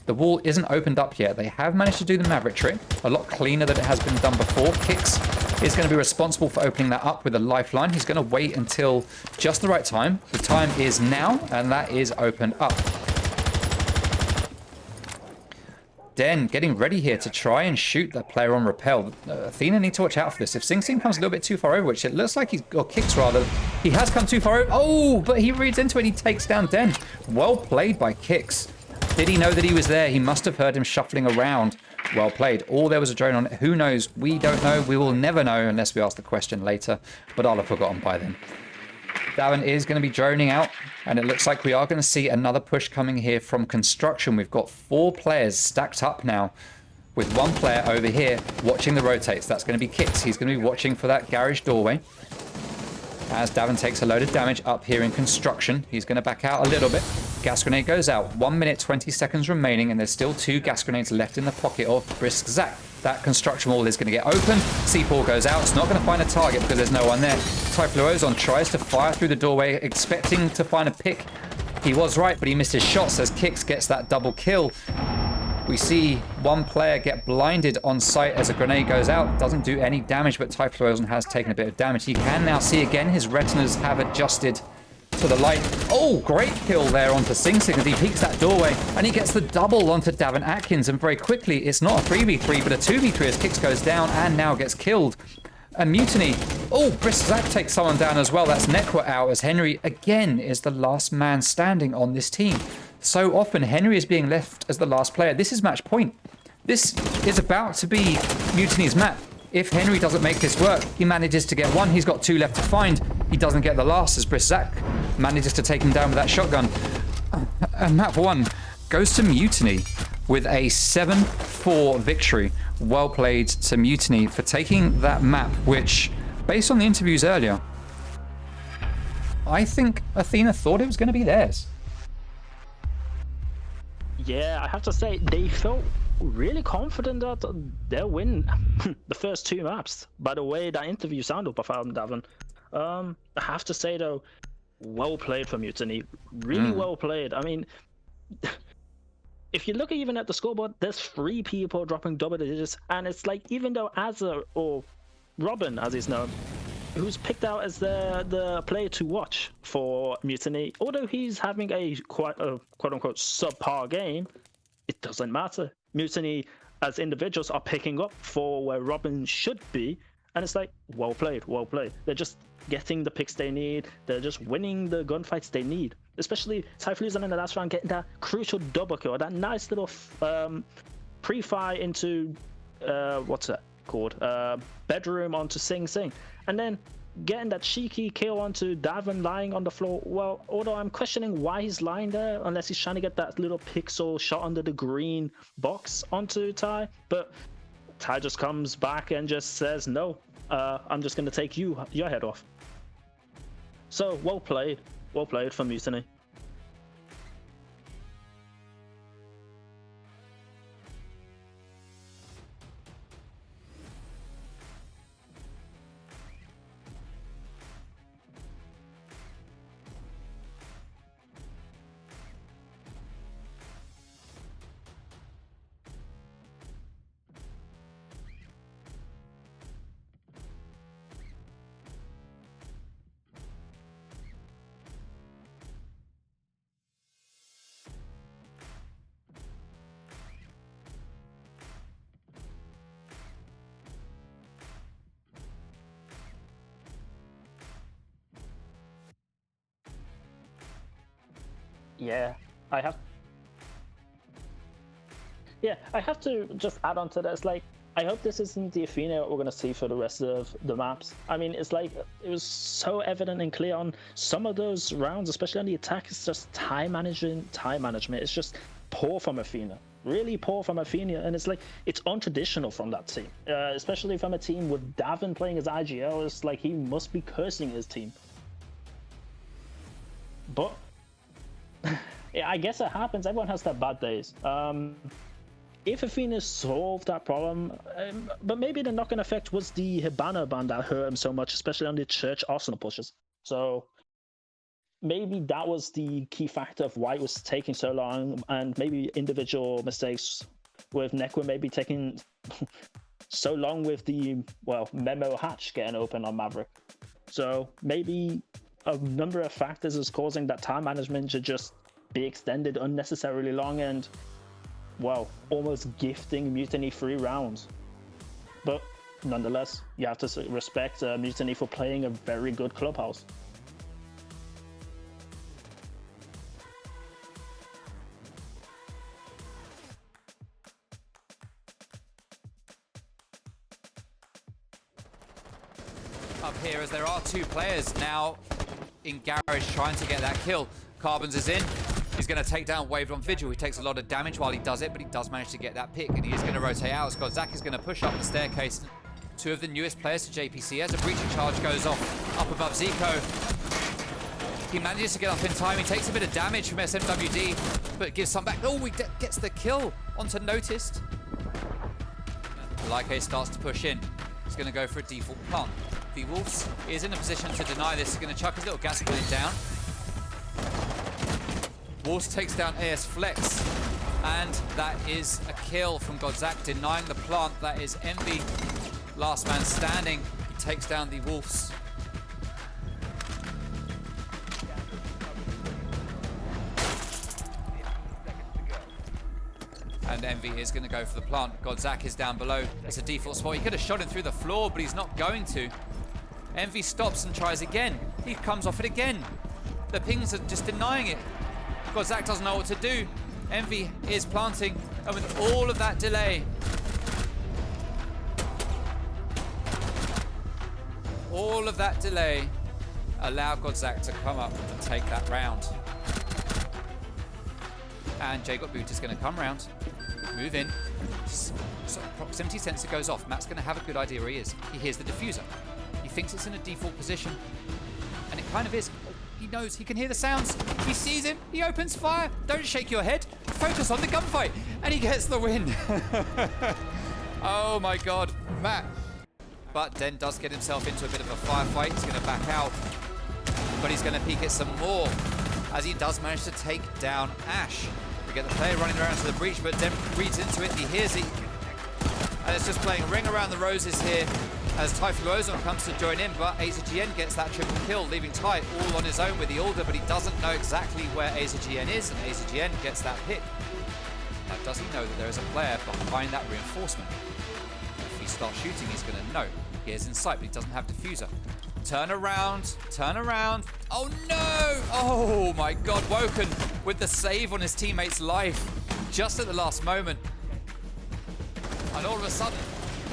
The wall isn't opened up yet. They have managed to do the Maverick trick, a lot cleaner than it has been done before. Kicks is going to be responsible for opening that up with a lifeline. He's going to wait until just the right time. The time is now, and that is opened up. Den getting ready here to try and shoot that player on rappel. Athena need to watch out for this. If Sing Sing comes a little bit too far over, which it looks like or kicks rather, he has come too far over. Oh, but he reads into it. He takes down Den. Well played by Kicks. Did he know that he was there? He must have heard him shuffling around. Well played. Or there was a drone on it. Who knows? We don't know. We will never know unless we ask the question later. But I'll have forgotten by then. Davin is going to be droning out, and it looks like we are going to see another push coming here from construction. We've got 4 players stacked up now, with 1 player over here watching the rotates. That's going to be Kicks. He's going to be watching for that garage doorway. As Davin takes a load of damage up here in construction, he's going to back out a little bit. Gas grenade goes out. 1 minute, 20 seconds remaining, and there's still 2 gas grenades left in the pocket of Brisk Zach. That construction wall is going to get open. C4 goes out. It's not going to find a target because there's no one there. Typhlosion tries to fire through the doorway, expecting to find a pick. He was right, but he missed his shots as Kicks gets that double kill. We see 1 player get blinded on sight as a grenade goes out. Doesn't do any damage, but Typhlosion has taken a bit of damage. He can now see again. His retinas have adjusted to the light. Oh, great kill there onto Sing Sing as he peeks that doorway, and he gets the double onto Davin Atkins, and very quickly it's not a 3v3 but a 2v3 as Kicks goes down and now gets killed. And Mutiny, oh, Brisk Zach takes someone down as well. That's Nekwa out as Henry again is the last man standing on this team. So often Henry is being left as the last player. This is match point. This is about to be Mutiny's map. If Henry doesn't make this work, he manages to get 1. He's got 2 left to find. He doesn't get the last as Brisk Zach manages to take him down with that shotgun. And map 1 goes to Mutiny with a 7-4 victory. Well played to Mutiny for taking that map, which, based on the interviews earlier, I think Athena thought it was going to be theirs. Yeah, I have to say, they felt really confident that they'll win the first 2 maps. By the way that interview sounded by Davin. I have to say, though, well played for Mutiny. Really well played. I mean, if you look even at the scoreboard, there's 3 people dropping double digits, and it's like, even though Azza, or Robin as he's known, who's picked out as the player to watch for Mutiny, although he's having a quote-unquote subpar game, it doesn't matter. Mutiny as individuals are picking up for where Robin should be, and it's like, well played, well played. They're just getting the picks they need. They're just winning the gunfights they need. Especially Typhlosion in the last round getting that crucial double kill, that nice little pre-fire into what's that called? Bedroom onto Sing Sing, and then getting that cheeky kill onto Davin lying on the floor. Well, although I'm questioning why he's lying there, unless he's trying to get that little pixel shot under the green box onto Ty, but Ty just comes back and just says, no, I'm just going to take your head off. So, well played for Mutiny. Yeah, I have. Yeah, I have to just add on to this. Like, I hope this isn't the Athena we're going to see for the rest of the maps. I mean, it's like, it was so evident and clear on some of those rounds, especially on the attack. It's just time management. It's just poor from Athena. Really poor from Athena. And it's like, it's untraditional from that team. Especially from a team with Davin playing as IGL. It's like, he must be cursing his team. But, yeah, I guess it happens. Everyone has their bad days. If Athena solved that problem, but maybe the knock-on effect was the Hibana ban that hurt him so much, especially on the Church Arsenal pushes. So maybe that was the key factor of why it was taking so long, and maybe individual mistakes with Nekwa maybe taking so long with the, well, memo hatch getting open on Maverick. So maybe a number of factors is causing that time management to just be extended unnecessarily long, and well, almost gifting Mutiny 3 rounds. But nonetheless, you have to respect Mutiny for playing a very good clubhouse. Up here, as there are two players now in Garage trying to get that kill. Carbons is in. He's going to take down Waved on Vigil. He takes a lot of damage while he does it, but he does manage to get that pick, and he is going to rotate out. Zach is going to push up the staircase. Two of the newest players to JPC as a breaching charge goes off up above Zico. He manages to get up in time. He takes a bit of damage from SMWD, but gives some back. Oh, he gets the kill onto Noticed. Like starts to push in. He's going to go for a default plant. The Wolves is in a position to deny this. He's going to chuck his little gas grenade down. Wolves takes down AS Flex, and that is a kill from Godzak, denying the plant. That is Envy, last man standing, takes down the Wolves. And Envy is going to go for the plant. Godzak is down below. It's a default spot. He could have shot him through the floor, but he's not going to. Envy stops and tries again. He comes off it again. The pings are just denying it. Godzak doesn't know what to do. Envy is planting, and with all of that delay, allowed Godzak to come up and take that round. And J-Got Boot is going to come round, move in. So proximity sensor goes off. Matt's going to have a good idea where he is. He hears the diffuser. He thinks it's in a default position, and it kind of is. He knows, he can hear the sounds. He sees him, he opens fire. Don't shake your head, focus on the gunfight. And he gets the win. Oh my God, Matt. But Den does get himself into a bit of a firefight. He's gonna back out, but he's gonna peek it some more as he does manage to take down Ash. We get the player running around to the breach, but Den reads into it, he hears it. And it's just playing Ring Around the Roses here as Typhlosion comes to join in, but AZGN gets that triple kill, leaving Ty all on his own with the Alder, but he doesn't know exactly where AZGN is, and AZGN gets that pick. Now, does he know that there is a player behind that reinforcement? If he starts shooting, he's going to know. He is in sight, but he doesn't have diffuser. Turn around, turn around. Oh no! Oh my God, Woken with the save on his teammate's life just at the last moment. And all of a sudden,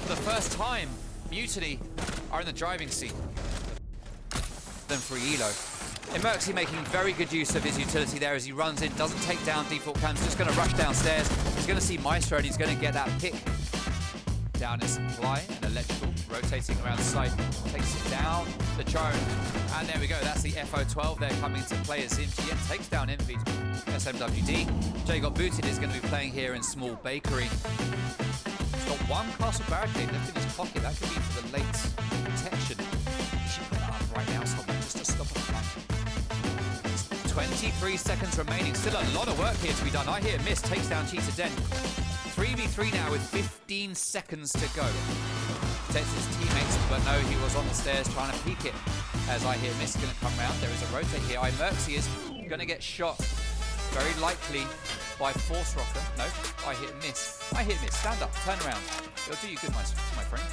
for the first time, Mutiny are in the driving seat. Then for Elo. Emerxy making very good use of his utility there as he runs in, doesn't take down default cams, just going to rush downstairs. He's going to see Maestro and he's going to get that pick. Down is Supply and Electrical, rotating around site, takes it down the drone. And there we go, that's the FO12 there coming into play as MGN takes down Envy. SMWD. J Got Booted is going to be playing here in Small Bakery. Got one castle barricade left in his pocket. That could be for the late protection. He should put that up right now, someone, just to stop a flank. 23 seconds remaining. Still a lot of work here to be done. I hear Miss takes down Cheetah Den. 3v3 now with 15 seconds to go. Protects his teammates, but no, he was on the stairs trying to peek it. As I hear Miss is going to come round. There is a rotate here. Imerxy is going to get shot. Very likely by Force Rocker. No, I hit Miss. I hit Miss. Stand up. Turn around. It'll do you good, my friend.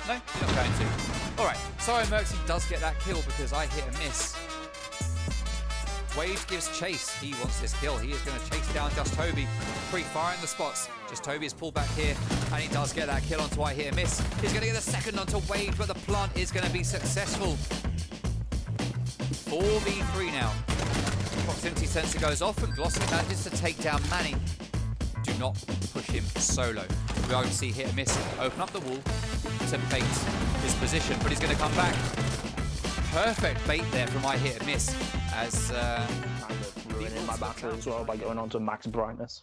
No, you're not going to. All right. So Imerxy does get that kill because I hit a miss. Wade gives chase. He wants this kill. He is going to chase down Just Toby. Pre-firing the spots. Just Toby is pulled back here, and he does get that kill onto I Hit and Miss. He's going to get the second onto Wade, but the plant is going to be successful. 4v3 now. Proximity sensor goes off, and Glossy manages to take down Manny. Do not push him solo. We are going to see Hit and Miss open up the wall to bait his position, but he's going to come back. Perfect bait there from I Hit and Miss, as ruining my battery as well by going on to max brightness.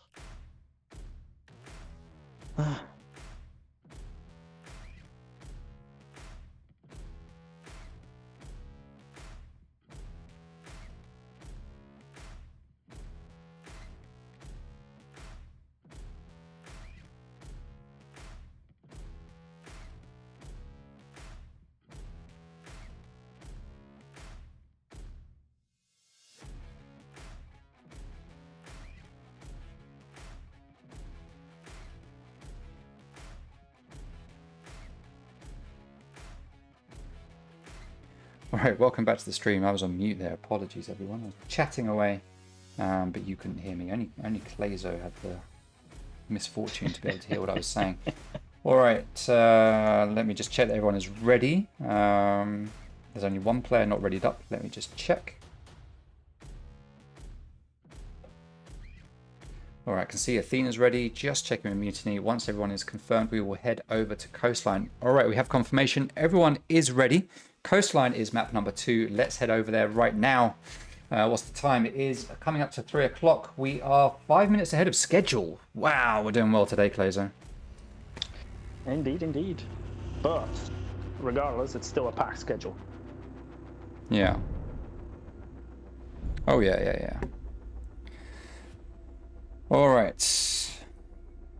Alright, welcome back to the stream. I was on mute there. Apologies, everyone. I was chatting away, but you couldn't hear me. Only Clayzo had the misfortune to be able to hear what I was saying. Alright, let me just check that everyone is ready. There's only one player not readied up. Let me just check. Alright, I can see Athena's ready. Just checking with Mutiny. Once everyone is confirmed, we will head over to Coastline. Alright, we have confirmation. Everyone is ready. Coastline is map number 2. Let's head over there right now. What's the time? It is coming up to 3 o'clock. We are 5 minutes ahead of schedule. Wow, we're doing well today, Clayzo. Indeed, indeed. But regardless, it's still a packed schedule. Yeah. Oh, yeah. Alright.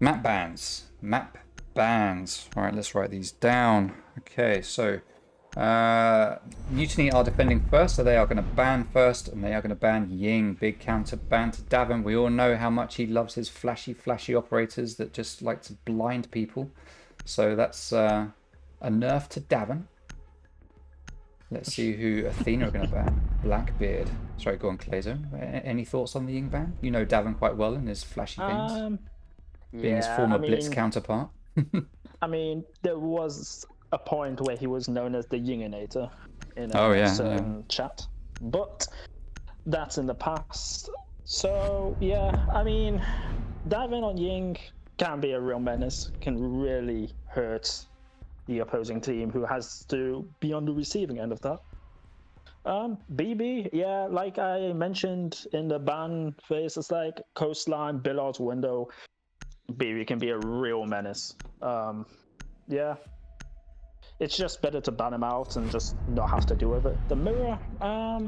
Map bans. Alright, let's write these down. Okay, so Mutiny are defending first, so they are going to ban first, and they are going to ban Ying. Big counter ban to Davin. We all know how much he loves his flashy operators that just like to blind people. So that's a nerf to Davin. Let's see who Athena are going to ban. Blackbeard. Sorry, go on, Clayzo. Any thoughts on the Ying ban? You know Davin quite well in his flashy things. Being his former Blitz counterpart. I mean, there was a point where he was known as the Yinginator in a certain chat, but that's in the past. So yeah, I mean, Davin on Ying can be a real menace, can really hurt the opposing team who has to be on the receiving end of that. BB, yeah, like I mentioned in the ban phase, it's like Coastline, Billard's window. BB can be a real menace. Yeah. It's just better to ban him out and just not have to deal with it. The mirror, I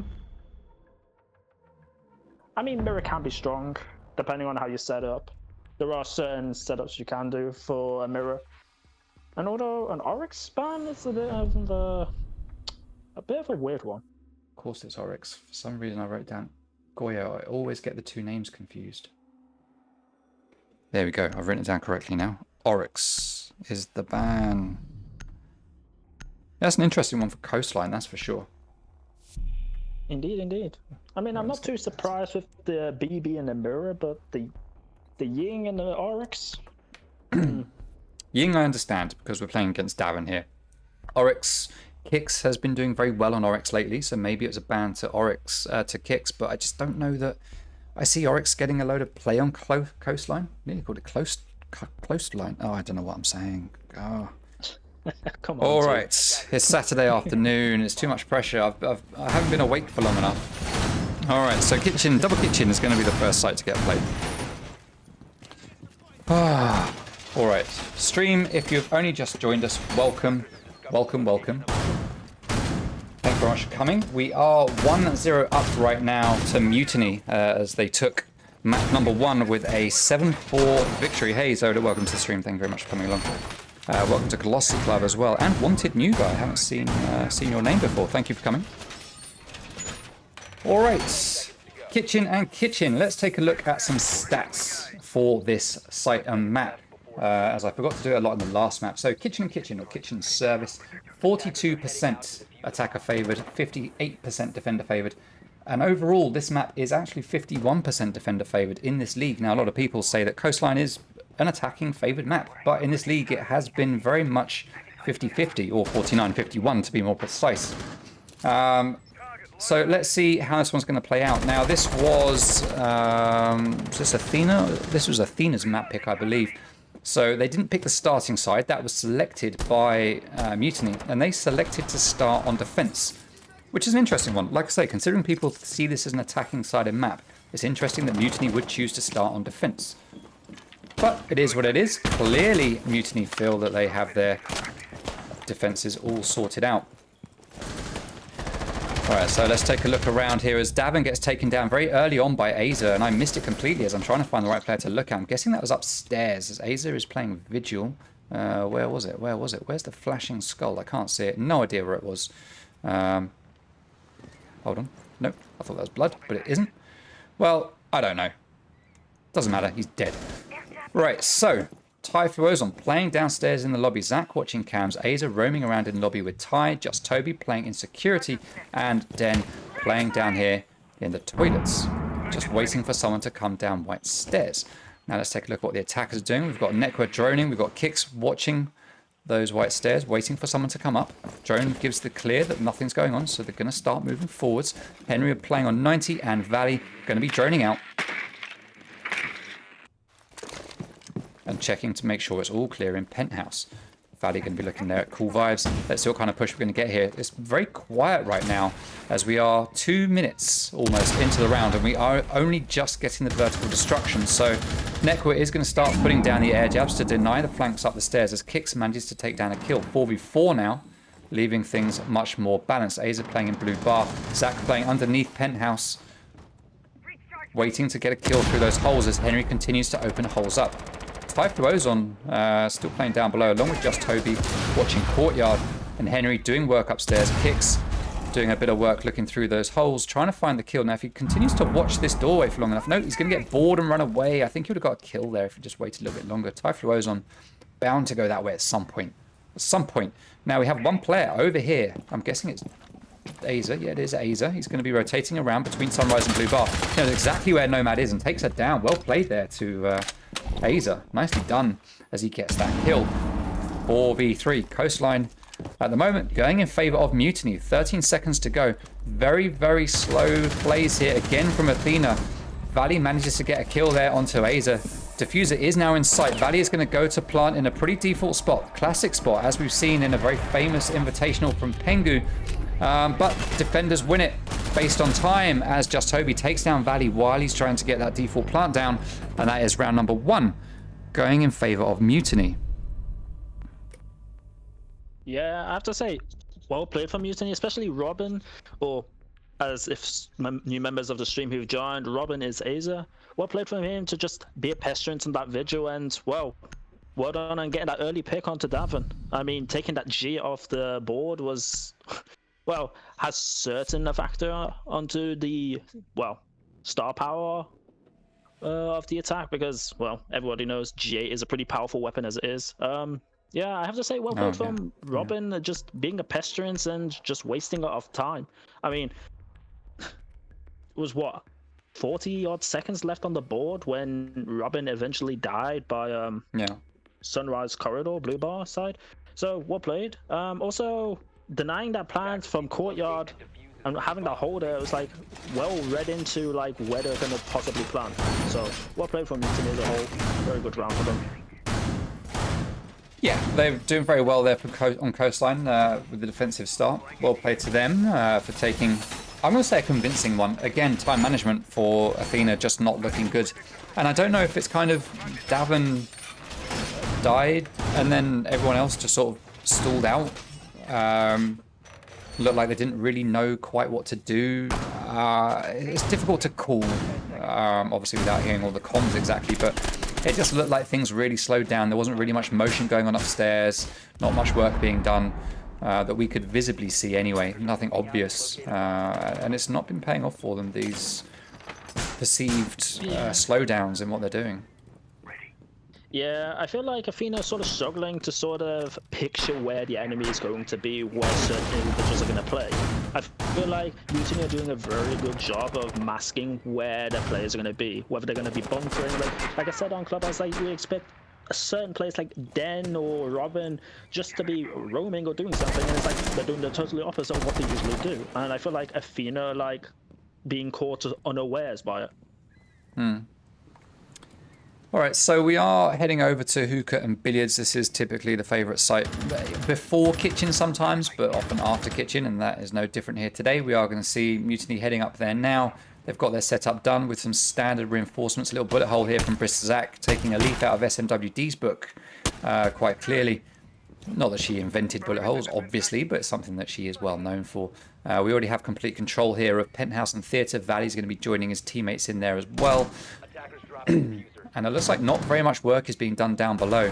mean, mirror can be strong, depending on how you set it up. There are certain setups you can do for a mirror. And although an Oryx ban is a bit of a weird one. Of course it's Oryx. For some reason I wrote down Goyo. I always get the two names confused. There we go. I've written it down correctly now. Oryx is the ban. That's an interesting one for Coastline, that's for sure. Indeed, indeed. I mean, I'm not too surprised with the BB and the mirror, but the Ying and the Oryx. Ying I understand, because we're playing against Davin here. Oryx, Kix has been doing very well on Oryx lately, so maybe it's a ban to Oryx, to Kix, but I just don't know that I see Oryx getting a load of play on Coastline. Nearly called it Coastline. Oh, I don't know what I'm saying. Oh. Come on. All right, it's Saturday afternoon. It's too much pressure. I haven't been awake for long enough. All right, so double kitchen is going to be the first site to get played. All right, stream. If you've only just joined us, welcome. Thank you very much for coming. We are 1-0 up right now to Mutiny as they took map number 1 with a 7-4 victory. Hey Zoda, welcome to the stream. Thank you very much for coming along. Welcome to Glossy Club as well, and Wanted New Guy. I haven't seen your name before. Thank you for coming. All right, kitchen and kitchen. Let's take a look at some stats for this site and map, as I forgot to do a lot in the last map. So kitchen and kitchen, or kitchen service, 42% attacker favored, 58% defender favored. And overall, this map is actually 51% defender favoured in this league. Now, a lot of people say that Coastline is an attacking favoured map, but in this league, it has been very much 50-50, or 49-51 to be more precise. So let's see how this one's going to play out. Now, this was this Athena? This was Athena's map pick, I believe. So they didn't pick the starting side. That was selected by Mutiny, and they selected to start on defense, which is an interesting one. Like I say, considering people see this as an attacking-sided map, it's interesting that Mutiny would choose to start on defense. But it is what it is. Clearly, Mutiny feel that they have their defenses all sorted out. Alright, so let's take a look around here as Davin gets taken down very early on by Aza, and I missed it completely as I'm trying to find the right player to look at. I'm guessing that was upstairs as Aza is playing Vigil. Where was it? Where was it? Where's the flashing skull? I can't see it. No idea where it was. Hold on. Nope, I thought that was blood, but it isn't. Well, I don't know. Doesn't matter, he's dead. Right, so TootXB playing downstairs in the lobby. Zach watching cams. Aza roaming around in the lobby with Ty. Just Toby playing in security. And Den playing down here in the toilets. Just waiting for someone to come down white stairs. Now let's take a look at what the attackers are doing. We've got Nekwa droning. We've got Kicks watching those white stairs, waiting for someone to come up. Drone gives the clear that nothing's going on, so they're going to start moving forwards. Henry are playing on 90 and Valley going to be droning out. And checking to make sure it's all clear in Penthouse. Valley going to be looking there at cool vibes. Let's see what kind of push we're going to get here. It's very quiet right now as we are 2 minutes almost into the round and we are only just getting the vertical destruction. So Nekwa is going to start putting down the air jabs to deny the flanks up the stairs as Kicks manages to take down a kill. 4v4 now, leaving things much more balanced. Aza playing in blue bar. Zach playing underneath Penthouse, waiting to get a kill through those holes as Henry continues to open holes up. TootXB still playing down below, along with Just Toby watching Courtyard, and Henry doing work upstairs. Kicks doing a bit of work looking through those holes, trying to find the kill. Now, if he continues to watch this doorway for long enough, no, he's going to get bored and run away. I think he would have got a kill there if he just waited a little bit longer. TootXB bound to go that way at some point. At some point. Now, we have one player over here. I'm guessing it's Aza. Yeah, it is Aza. He's going to be rotating around between Sunrise and Blue Bar. He knows exactly where Nomad is and takes her down. Well played there to Aza. Nicely done as he gets that kill. 4v3. Coastline at the moment going in favor of Mutiny. 13 seconds to go. Very, very slow plays here again from Athena. Valley manages to get a kill there onto Aza. Diffuser is now in sight. Valley is going to go to plant in a pretty default spot. Classic spot, as we've seen in a very famous invitational from Pengu. But defenders win it based on time as Just Toby takes down Valley while he's trying to get that default plant down. And that is round number 1 going in favor of Mutiny. Yeah, I have to say, well played for Mutiny, especially Robin, or as if new members of the stream who've joined, Robin is Aza. Well played for him to just be a pestilence in that vigil, and well done on getting that early pick onto Davin. I mean, taking that G off the board was, well, has certain a factor onto the, well, star power of the attack, because, well, everybody knows G8 is a pretty powerful weapon as it is. Yeah, I have to say, well played from Robin, just being a pestilence and just wasting a lot of time. I mean, it was what, 40 odd seconds left on the board when Robin eventually died by Sunrise Corridor, Blue Bar side. So well played. Also denying that plant from Courtyard and having that hold there, it was like well read into like where they're gonna possibly plant. So well played from Mutiny as a whole. Very good round for them. Yeah, they're doing very well there on Coastline with the defensive start. Well played to them for taking, I'm going to say, a convincing one. Again, time management for Athena just not looking good. And I don't know if it's kind of Davin died and then everyone else just sort of stalled out. Looked like they didn't really know quite what to do. It's difficult to call, obviously without hearing all the comms exactly, but it just looked like things really slowed down. There wasn't really much motion going on upstairs, not much work being done that we could visibly see anyway, nothing obvious. And it's not been paying off for them, these perceived slowdowns in what they're doing. Yeah, I feel like Athena's sort of struggling to sort of picture where the enemy is going to be, where certain individuals are going to play. I feel like Mutiny are doing a very good job of masking where their players are going to be, whether they're going to be bunkering. Like I said on Clubhouse, like we expect a certain place like Den or Robin just to be roaming or doing something, and it's like they're doing the totally opposite of what they usually do. And I feel like Athena like being caught unawares by it. All right, so we are heading over to hookah and billiards. This is typically the favorite site before kitchen sometimes, but often after kitchen, and that is no different here today. We are going to see Mutiny heading up there now. They've got their setup done with some standard reinforcements. A little bullet hole here from Briss Zach, taking a leaf out of SMWD's book quite clearly. Not that she invented bullet holes, obviously, but it's something that she is well known for. We already have complete control here of Penthouse and Theatre. Valley's going to be joining his teammates in there as well. And it looks like not very much work is being done down below.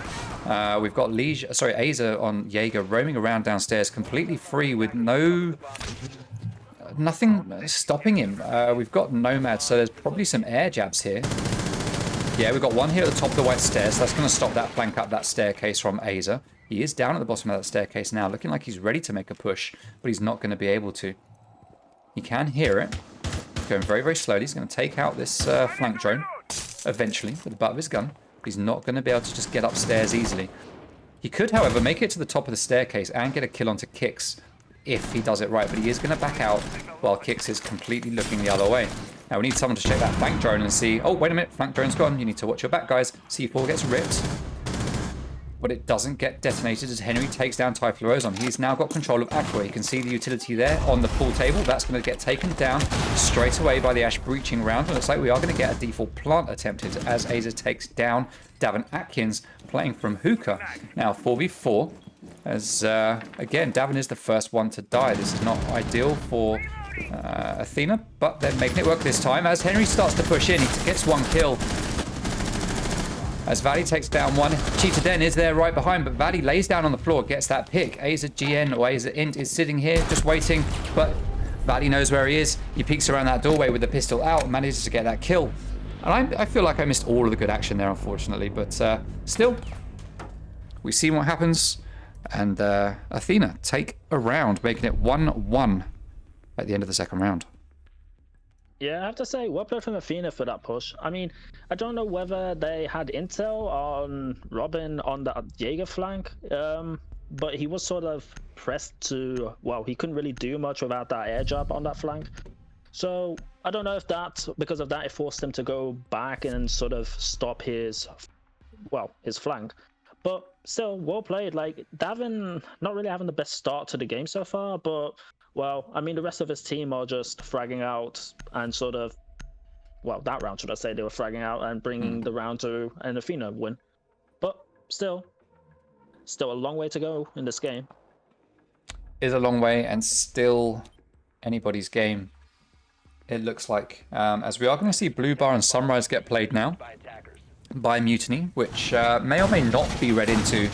We've got Aza on Jaeger roaming around downstairs completely free with nothing stopping him. We've got Nomad, so there's probably some air jabs here. Yeah, we've got one here at the top of the white stairs. So that's going to stop that flank up that staircase from Aza. He is down at the bottom of that staircase now, looking like he's ready to make a push, but he's not going to be able to. He can hear it. Going very, very slowly. He's going to take out this flank drone eventually with the butt of his gun, but he's not going to be able to just get upstairs easily. He could, however, make it to the top of the staircase and get a kill onto Kix if he does it right, but he is going to back out while Kix is completely looking the other way. Now we need someone to check that flank drone and see, oh, wait a minute, flank drone's gone. You need to watch your back, guys. C4 gets ripped, but it doesn't get detonated as Henry takes down Typhlo Ozone. He's now got control of Aqua. You can see the utility there on the pool table. That's going to get taken down straight away by the Ash breaching round. It looks like we are going to get a default plant attempted as Aza takes down Davin Atkins playing from hookah. Now 4v4 as, again, Davin is the first one to die. This is not ideal for Athena, but they're making it work this time. As Henry starts to push in, he gets one kill. As Valley takes down one. Cheetah Den is there right behind, but Valley lays down on the floor, gets that pick. Aza GN or Aza Int is sitting here just waiting, but Valley knows where he is. He peeks around that doorway with the pistol out and manages to get that kill. And I feel like I missed all of the good action there, unfortunately, but still, we see what happens. And Athena take a round, making it 1-1 at the end of the second round. Yeah, I have to say, well played from Athena for that push. I mean, I don't know whether they had intel on Robin on the Jaeger flank, but he was sort of pressed to, well, he couldn't really do much without that air jab on that flank. So I don't know if that, because of that, it forced him to go back and sort of stop his flank. But still, well played. Like, Davin not really having the best start to the game so far, but well, I mean, the rest of his team are just fragging out and sort of, well, that round, should I say, they were fragging out and bringing the round to an Athena win. But still a long way to go in this game. Is a long way and still anybody's game, it looks like. As we are going to see Blue Bar and Sunrise get played now by Mutiny, which may or may not be read into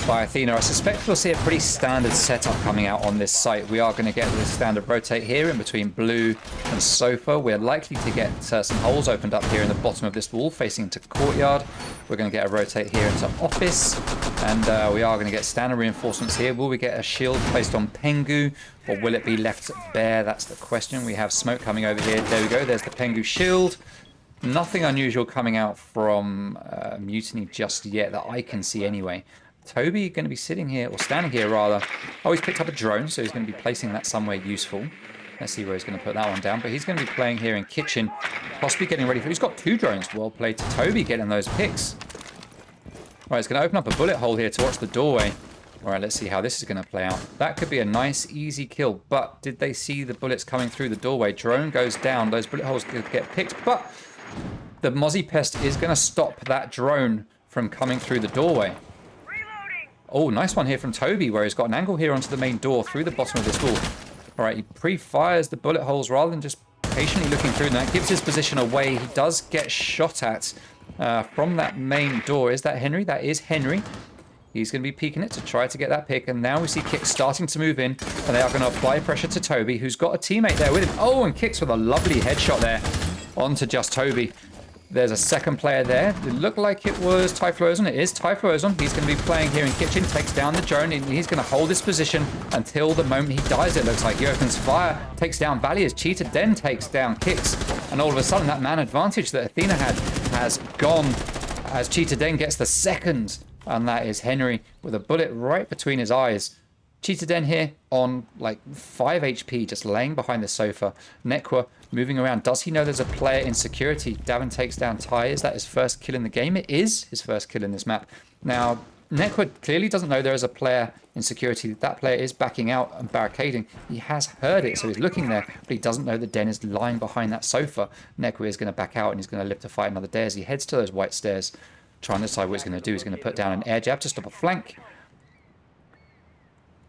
by Athena. I suspect we'll see a pretty standard setup coming out on this site. We are going to get the standard rotate here in between blue and sofa. We're likely to get some holes opened up here in the bottom of this wall facing into courtyard. We're going to get a rotate here into office, and we are going to get standard reinforcements here. Will we get a shield placed on Pengu, or will it be left bare? That's the question. We have smoke coming over here. There we go. There's the Pengu shield. Nothing unusual coming out from Mutiny just yet that I can see anyway. Toby going to be sitting here, or standing here rather. Oh, he's picked up a drone, so he's going to be placing that somewhere useful. Let's see where he's going to put that one down. But he's going to be playing here in kitchen, possibly getting ready for... He's got two drones. Well played to Toby getting those picks. All right, he's going to open up a bullet hole here to watch the doorway. All right, let's see how this is going to play out. That could be a nice, easy kill. But did they see the bullets coming through the doorway? Drone goes down. Those bullet holes could get picked. But the Mozzie Pest is going to stop that drone from coming through the doorway. Oh, nice one here from Toby, where he's got an angle here onto the main door through the bottom of this wall. All right, he pre-fires the bullet holes rather than just patiently looking through. And that gives his position away. He does get shot at from that main door. Is that Henry? That is Henry. He's going to be peeking it to try to get that pick. And now we see Kix starting to move in. And they are going to apply pressure to Toby, who's got a teammate there with him. Oh, and Kix with a lovely headshot there onto just Toby. There's a second player there. It looked like it was Typhlosion. It is Typhlosion. He's going to be playing here in Kitchen. Takes down the drone. And he's going to hold this position until the moment he dies, it looks like. He opens fire. Takes down Valley as Cheetah Den takes down Kicks. And all of a sudden, that man advantage that Athena had has gone as Cheetah Den gets the second. And that is Henry with a bullet right between his eyes. Cheetah Den here on like 5 HP, just laying behind the sofa. Nekwa moving around. Does he know there's a player in security? Davin takes down Ty. Is that his first kill in the game? It is his first kill in this map. Now, Nekwa clearly doesn't know there is a player in security. That player is backing out and barricading. He has heard it, so he's looking there, but he doesn't know that Den is lying behind that sofa. Nekwa is going to back out and he's going to live to fight another day as he heads to those white stairs, trying to decide what he's going to do. He's going to put down an air jab to stop a flank,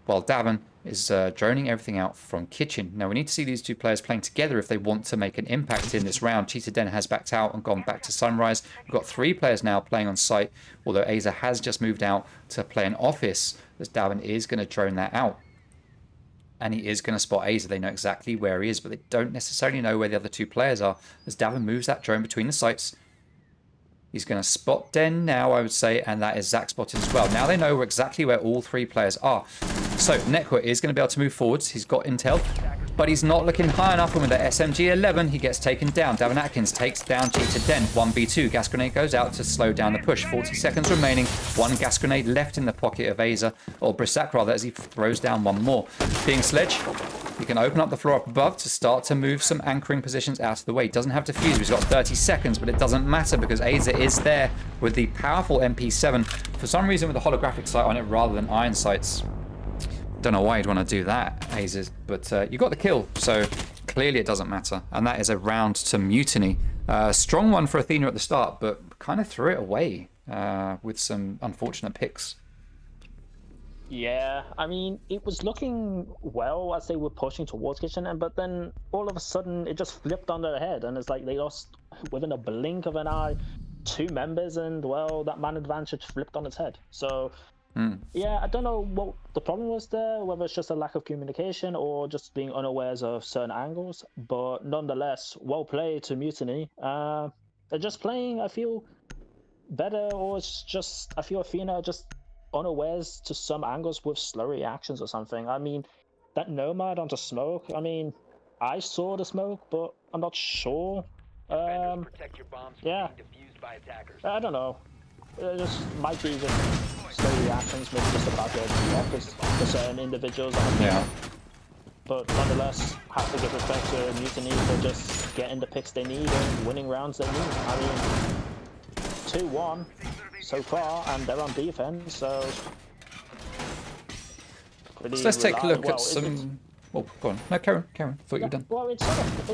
while Davin is droning everything out from Kitchen. Now, we need to see these two players playing together if they want to make an impact in this round. Cheetah Den has backed out and gone back to Sunrise. We've got 3 players now playing on site, although Aza has just moved out to play an office, as Davin is going to drone that out. And he is going to spot Aza. They know exactly where he is, but they don't necessarily know where the other 2 players are, as Davin moves that drone between the sites. He's going to spot Den now, I would say, and that is Zach spotted as well. Now they know exactly where all 3 players are. So Nekwa is going to be able to move forwards. He's got intel, but he's not looking high enough. And with the SMG-11, he gets taken down. Davin Atkins takes down Cheetah Den. 1v2. Gas grenade goes out to slow down the push. 40 seconds remaining. 1 gas grenade left in the pocket of Aza, or Brissac rather, as he throws down 1 more. Being Sledge, he can open up the floor up above to start to move some anchoring positions out of the way. He doesn't have to fuse. He's got 30 seconds, but it doesn't matter because Aza is there with the powerful MP7. For some reason, with the holographic sight on it rather than iron sights. Don't know why you'd want to do that, Aza, but you got the kill, so clearly it doesn't matter. And that is a round to Mutiny. Strong one for Athena at the start, but kind of threw it away with some unfortunate picks. Yeah, I mean, it was looking well as they were pushing towards Kitchen, but then all of a sudden it just flipped on their head, and it's like they lost within a blink of an eye 2 members, and well, that man advantage flipped on its head. So yeah, I don't know what the problem was there, whether it's just a lack of communication or just being unawares of certain angles, but nonetheless, well played to Mutiny. They're just playing, I feel, better, or it's just, I feel Athena just unawares to some angles with slow reactions or something. I mean, that Nomad onto smoke, I mean, I saw the smoke, but I'm not sure. Yeah, I don't know. It just might be just slow reactions, maybe just about the focus for certain individuals. Yeah. But nonetheless, have to give respect to Mutiny for just getting the picks they need and winning rounds they need. I mean, 2-1 so far, and they're on defense, so... So let's take a look at some... Oh, go on. No, Karen. Thought you were done. Well, it's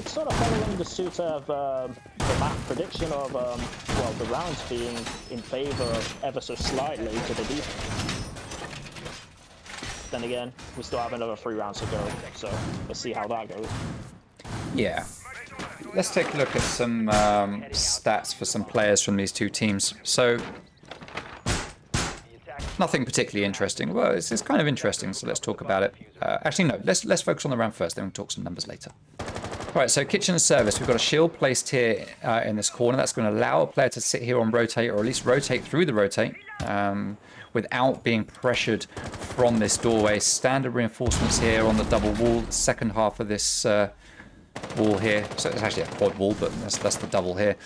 sort of following the suit of the map prediction of well, the rounds being in favor of ever so slightly to the defense. Then again, we still have another 3 rounds to go, so let's see how that goes. Yeah. Let's take a look at some stats for some players from these 2 teams. So, nothing particularly interesting. Well, it's kind of interesting, so let's talk about it. Actually, no, let's focus on the round first, then we'll talk some numbers later. All right, so kitchen service. We've got a shield placed here in this corner. That's going to allow a player to sit here on rotate, or at least rotate through the rotate, without being pressured from this doorway. Standard reinforcements here on the double wall, second half of this wall here. So it's actually a quad wall, but that's the double here.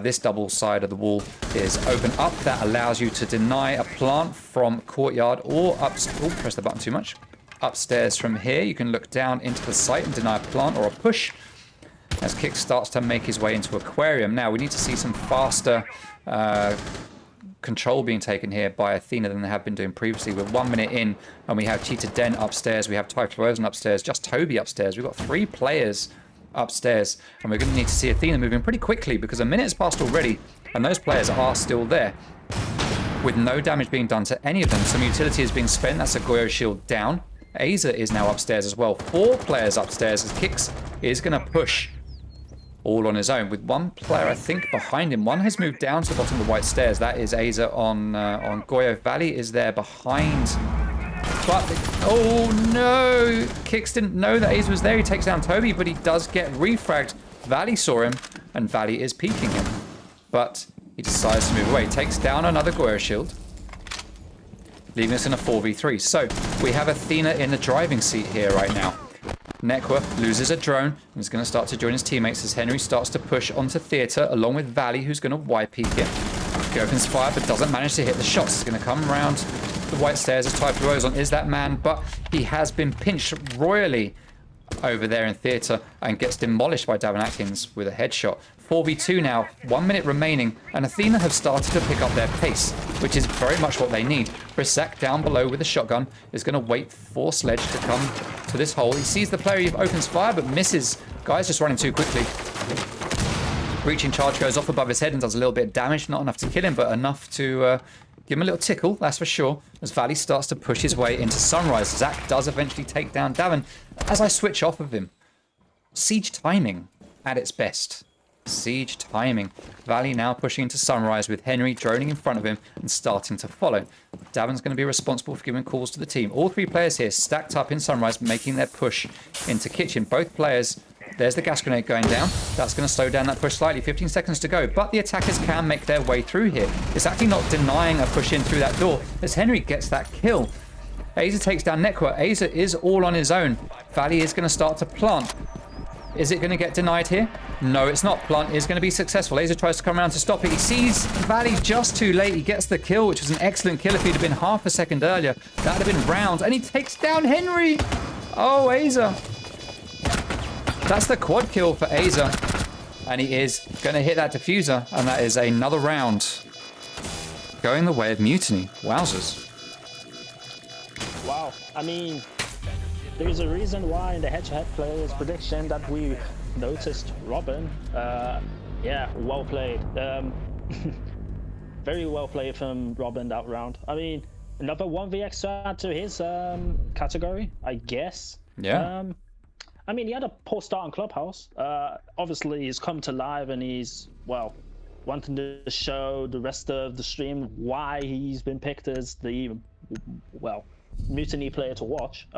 This double side of the wall is open up. That allows you to deny a plant from courtyard or up. Oh, press the button too much. Upstairs from here, you can look down into the site and deny a plant or a push as Kick starts to make his way into aquarium. Now we need to see some faster control being taken here by Athena than they have been doing previously. We're 1 minute in and we have Cheetah Den upstairs, we have Typhlosion upstairs, just Toby upstairs. We've got 3 players upstairs and we're going to need to see Athena moving pretty quickly because a minute has passed already and those players are still there with no damage being done to any of them. Some utility is being spent. That's a Goyo shield down. Aza is now upstairs as well. 4 players upstairs as Kix is going to push all on his own with 1 player, I think, behind him. 1 has moved down to the bottom of the white stairs. That is Aza on Goyo. Valley is there behind. But, oh no! Kix didn't know that Aza was there. He takes down Toby, but he does get refragged. Valley saw him, and Valley is peeking him. but he decides to move away. Takes down another Goyo shield, leaving us in a 4v3. So we have Athena in the driving seat here right now. Nekwa loses a drone and is going to start to join his teammates as Henry starts to push onto Theatre along with Valley, who's going to Y-peek him. He opens fire but doesn't manage to hit the shots. He's going to come around the white stairs as Typhlosion is that man, but he has been pinched royally over there in Theatre and gets demolished by Davin Atkins with a headshot. 4v2 now, 1 minute remaining, and Athena have started to pick up their pace, which is very much what they need. Brisak down below with a shotgun is going to wait for Sledge to come to this hole. He sees the player, he opens fire but misses. Guy's just running too quickly. Breaching charge goes off above his head and does a little bit of damage, not enough to kill him, but enough to give him a little tickle, that's for sure, as Valley starts to push his way into Sunrise. Zach does eventually take down Davin. As I switch off of him, siege timing at its best. Siege timing. Valley now pushing into Sunrise with Henry droning in front of him and starting to follow. Davin's going to be responsible for giving calls to the team. All three players here stacked up in Sunrise, making their push into Kitchen. Both players, there's the gas grenade going down. That's going to slow down that push slightly. 15 seconds to go, but the attackers can make their way through here. It's actually not denying a push in through that door as Henry gets that kill. Aza takes down Nekwa. Aza is all on his own. Valley is going to start to plant. Is it going to get denied here? No, it's not. Plant is going to be successful. Aza tries to come around to stop it. He sees Valley just too late. He gets the kill, which was an excellent kill. If he'd have been half a second earlier, that would have been round. And he takes down Henry. Oh, Aza. That's the quad kill for Aza. And he is going to hit that diffuser. And that is another round going the way of Mutiny. Wowzers. Wow. I mean, there's a reason why in the head-to-head players prediction that we noticed Robin. Yeah, well played. Very well played from Robin that round. I mean, another 1vx to add to his category, I guess. Yeah. I mean, he had a poor start in Clubhouse. Obviously, he's come to live and he's, well, wanting to show the rest of the stream why he's been picked as the, well, Mutiny player to watch.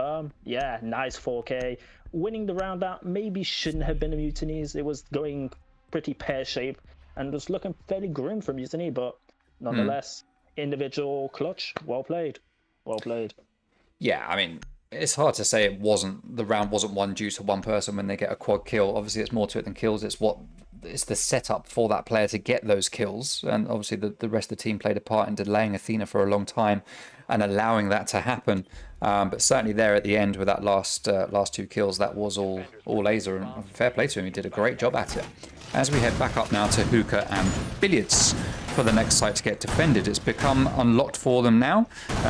Yeah, nice 4K. Winning the round out maybe shouldn't have been a Mutiny's. It was going pretty pear-shaped and was looking fairly grim for Mutiny, but nonetheless, individual clutch. Well played. Well played. Yeah, I mean, it's hard to say the round wasn't won due to one person when they get a quad kill. Obviously, it's more to it than kills. It's the setup for that player to get those kills, and obviously the rest of the team played a part in delaying Athena for a long time and allowing that to happen. But certainly there at the end with that last two kills, that was all Aza, and fair play to him. He did a great job at it. As we head back up now to Hookah and Billiards for the next site to get defended, it's become unlocked for them now.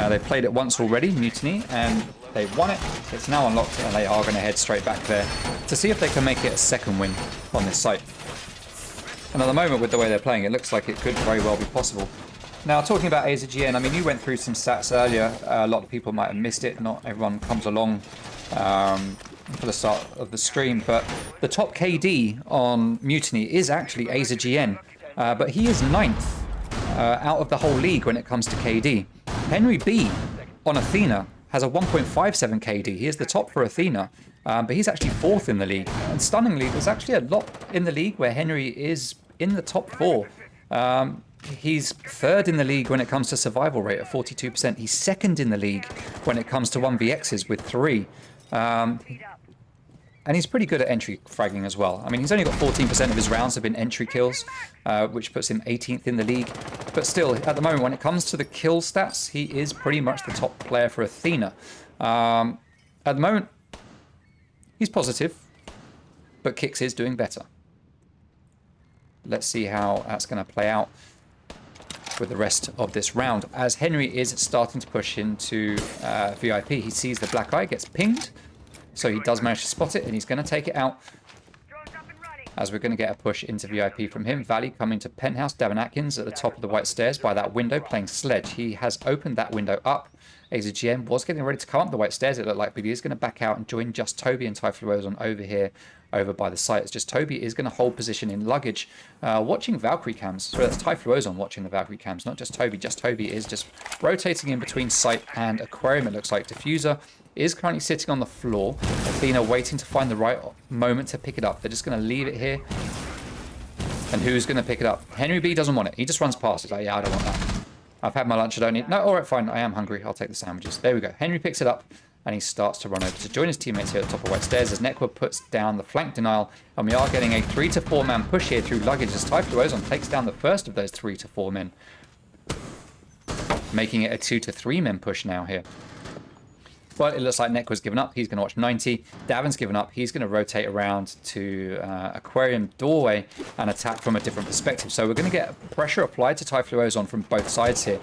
They played it once already, Mutiny, and they won it. It's now unlocked, and they are going to head straight back there to see if they can make it a second win on this site. And at the moment, with the way they're playing, it looks like it could very well be possible. Now, talking about AZGN, I mean, you went through some stats earlier. A lot of people might have missed it. Not everyone comes along for the start of the stream. But the top KD on Mutiny is actually AZGN. But he is 9th out of the whole league when it comes to KD. Henry B on Athena has a 1.57 KD. He is the top for Athena. But he's actually 4th in the league. And stunningly, there's actually a lot in the league where Henry is in the top 4. He's 3rd in the league when it comes to survival rate at 42%. He's 2nd in the league when it comes to 1vx's with 3. And he's pretty good at entry fragging as well. I mean, he's only got 14% of his rounds have been entry kills, which puts him 18th in the league. But still, at the moment, when it comes to the kill stats, he is pretty much the top player for Athena. At the moment, he's positive, but Kix is doing better. Let's see how that's going to play out with the rest of this round. As Henry is starting to push into VIP, he sees the black eye, gets pinged. So he does manage to spot it, and he's going to take it out. As we're going to get a push into VIP from him. Valley coming to Penthouse. Davin Atkins at the top of the white stairs by that window playing Sledge. He has opened that window up. AZGM was getting ready to come up the white stairs, it looked like, but he is going to back out and join just Toby and Typhlosion over here, over by the site. It's just Toby is going to hold position in luggage, watching Valkyrie cams. So that's Typhlosion watching the Valkyrie cams, not just Toby. Just Toby is just rotating in between site and aquarium, it looks like. Diffuser is currently sitting on the floor. Athena waiting to find the right moment to pick it up. They're just going to leave it here. And who's going to pick it up? Henry B doesn't want it. He just runs past. He's like, yeah, I don't want that. I've had my lunch. I don't need... No, all right, fine. I am hungry. I'll take the sandwiches. There we go. Henry picks it up, and he starts to run over to join his teammates here at the top of White Stairs as Nekwa puts down the flank denial. And we are getting a 3 to 4 man push here through luggage as Typhlo Ozon takes down the first of those 3 to 4 men. Making it a 2 to 3 men push now here. Well, it looks like Nekwa's given up. He's going to watch 90. Davin's given up. He's going to rotate around to Aquarium doorway and attack from a different perspective. So we're going to get pressure applied to Typhlo Ozon from both sides here.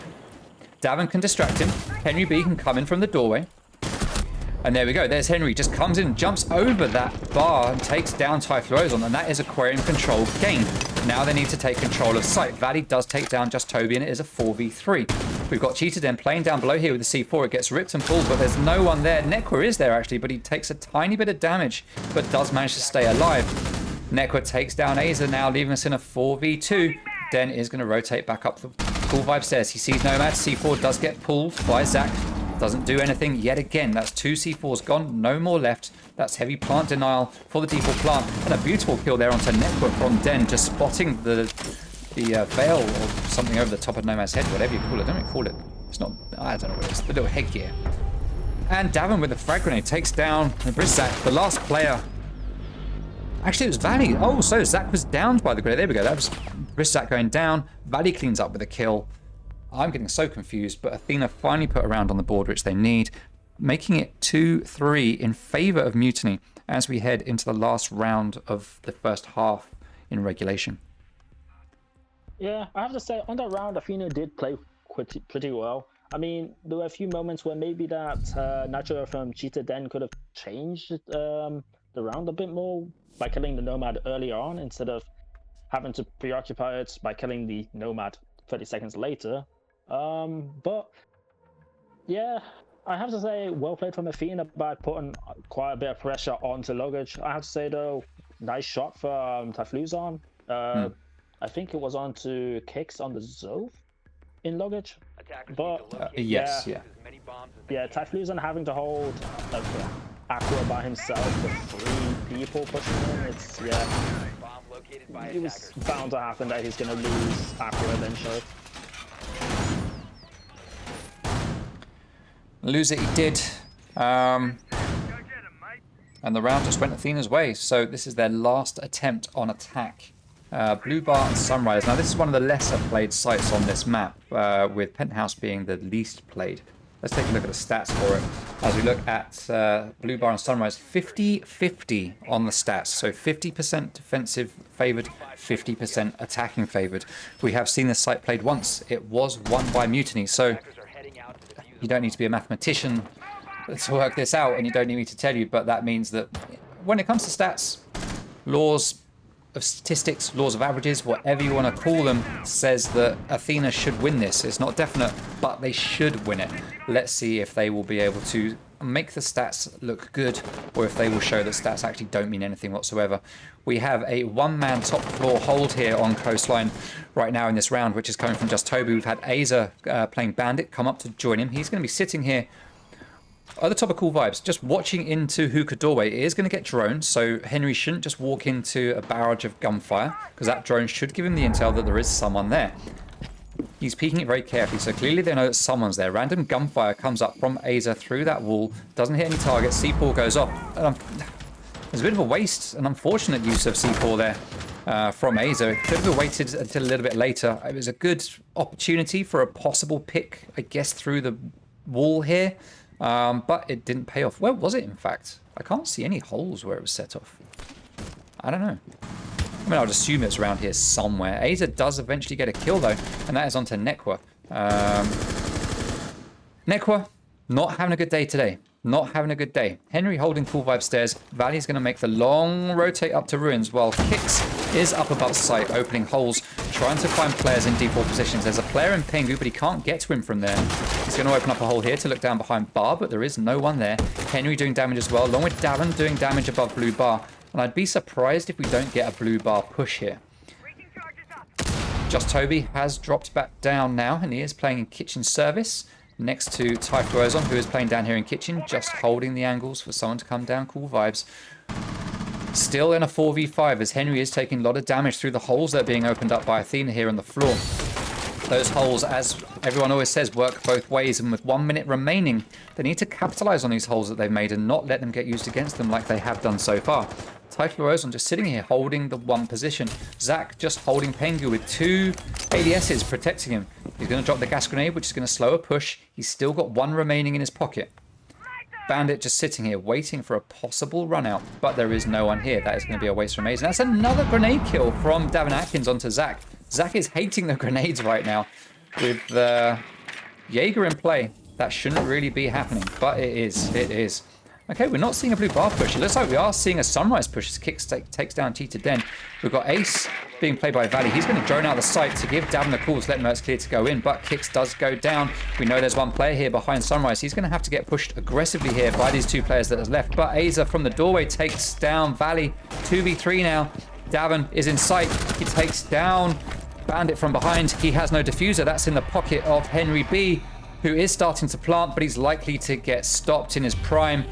Davin can distract him. Henry B can come in from the doorway. And there we go. There's Henry. Just comes in, jumps over that bar and takes down Typhlo Ozon. And that is Aquarium control gained. Now they need to take control of site. Valley does take down Just Toby, and it is a 4v3. We've got Cheetah Den playing down below here with the C4. It gets ripped and pulled, but there's no one there. Nekwa is there, actually, but he takes a tiny bit of damage, but does manage to stay alive. Nekwa takes down Aza now, leaving us in a 4v2. Den is going to rotate back up the Cool Vibe stairs. He sees Nomad. C4 does get pulled by Zach. Doesn't do anything yet again. That's 2 C4s gone. No more left. That's heavy plant denial for the default plant. And a beautiful kill there onto Nekwa from Den, just spotting the veil or something over the top of Nomad's head, whatever you call it. Don't you call it? It's not... I don't know what it is. The little headgear. And Davin with the frag grenade takes down Brizzak, the last player. Actually, it was Valley. Oh, so Zach was downed by the grenade. There we go. That was Brizzak going down. Valley cleans up with a kill. I'm getting so confused, but Athena finally put a round on the board, which they need, making it 2-3 in favor of Mutiny as we head into the last round of the first half in regulation. Yeah, I have to say, on that round, Athena did play pretty well. I mean, there were a few moments where maybe that Nacho from Cheetah Den could have changed the round a bit more by killing the Nomad earlier on instead of having to preoccupy it by killing the Nomad 30 seconds later. But yeah, I have to say, well played from Athena by putting quite a bit of pressure onto luggage. I have to say though, nice shot from Typhlo Ozon. I think it was onto kicks on the Zove in luggage. But yes, yeah. Yeah, Typhlo Ozon having to hold Aqua by himself with 3 people pushing him. It's it was bound to happen that he's gonna lose Aqua eventually. Lose it he did. And the round just went Athena's way. So this is their last attempt on attack. Blue Bar and Sunrise. Now this is one of the lesser played sites on this map, with Penthouse being the least played. Let's take a look at the stats for it. As we look at Blue Bar and Sunrise, 50-50 on the stats. So 50% defensive favoured, 50% attacking favoured. We have seen this site played once. It was won by Mutiny. So you don't need to be a mathematician to work this out, and you don't need me to tell you, but that means that when it comes to stats, laws of statistics, laws of averages, whatever you want to call them, says that Athena should win this. It's not definite, but they should win it. Let's see if they will be able to make the stats look good, or if they will show that stats actually don't mean anything whatsoever. We have a one-man top floor hold here on Coastline right now in this round, which is coming from Just Toby. We've had Aza playing Bandit come up to join him. He's going to be sitting here at the top of Cool Vibes, just watching into Hookah Doorway. It is going to get droned, so Henry shouldn't just walk into a barrage of gunfire, because that drone should give him the intel that there is someone there. He's peeking it very carefully, so clearly they know that someone's there. Random gunfire comes up from Aza through that wall, doesn't hit any targets, C4 goes off. There's a bit of a waste, an unfortunate use of C4 there from Aza. It could have waited until a little bit later. It was a good opportunity for a possible pick, I guess, through the wall here. But it didn't pay off. Where was it, in fact? I can't see any holes where it was set off. I don't know. I mean, I'll just assume it's around here somewhere. Aza does eventually get a kill, though, and that is onto Nekwa. Nekwa, not having a good day today. Not having a good day. Henry holding Cool Vibe stairs. Valley's going to make the long rotate up to ruins, while Kix is up above site, opening holes, trying to find players in default positions. There's a player in Pengu, but he can't get to him from there. He's going to open up a hole here to look down behind Bar, but there is no one there. Henry doing damage as well, along with Davin doing damage above Blue Bar. And I'd be surprised if we don't get a Blue Bar push here. Just Toby has dropped back down now, and he is playing in kitchen service next to Typhlo Ozon, who is playing down here in kitchen, just holding the angles for someone to come down. Cool Vibes. Still in a 4v5 as Henry is taking a lot of damage through the holes that are being opened up by Athena here on the floor. Those holes, as everyone always says, work both ways, and with 1 minute remaining, they need to capitalize on these holes that they've made and not let them get used against them like they have done so far. Title Ozon just sitting here holding the one position. Zach just holding Pengu with 2 ADSs protecting him. He's going to drop the gas grenade, which is going to slow a push. He's still got 1 remaining in his pocket. Bandit just sitting here waiting for a possible run out, but there is no one here. That is going to be a waste from Ace. And that's another grenade kill from Davin Atkins onto Zach. Zach is hating the grenades right now with Jaeger in play. That shouldn't really be happening, but it is. It is. Okay, we're not seeing a blue bar push. It looks like we are seeing a sunrise push as Kicks takes down Cheetah Den. We've got Ace being played by Valley. He's going to drone out the site to give Davin a call to let him know it's clear to go in, but Kicks does go down. We know there's one player here behind Sunrise. He's going to have to get pushed aggressively here by these 2 players that are left, but Aza from the doorway takes down Valley. 2v3 now. Davin is in sight. He takes down Bandit from behind. He has no diffuser. That's in the pocket of Henry B, who is starting to plant, but he's likely to get stopped in his prime.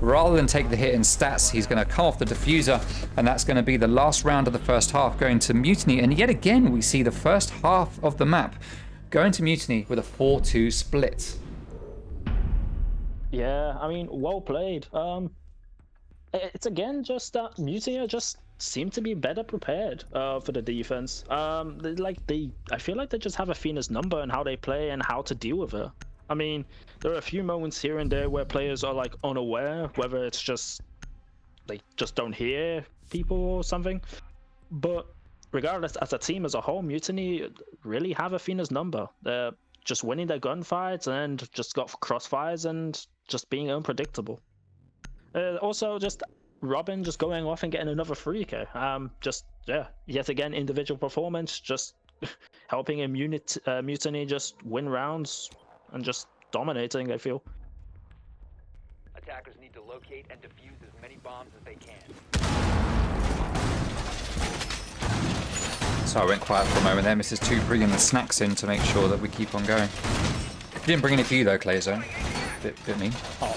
Rather than take the hit in stats, he's going to come off the diffuser, and that's going to be the last round of the first half going to Mutiny. And yet again, we see the first half of the map going to Mutiny with a 4-2 split. Yeah, I mean, well played. It's again just that Mutiny just seem to be better prepared for the defense. I feel like they just have Athena's number and how they play and how to deal with her. I mean, there are a few moments here and there where players are like unaware, whether it's just they just don't hear people or something. But regardless, as a team as a whole, Mutiny really have Athena's number. They're just winning their gunfights and just got crossfires and just being unpredictable. Also, just Robin just going off and getting another 3K. Yet again, individual performance, just helping a Mutiny just win rounds and just dominating, I feel. Attackers need to locate and defuse as many bombs as they can. So I went quiet for a moment there. Mrs. 2 bringing the snacks in to make sure that we keep on going. Didn't bring any for you though, Clayzo. Bit mean. Oh,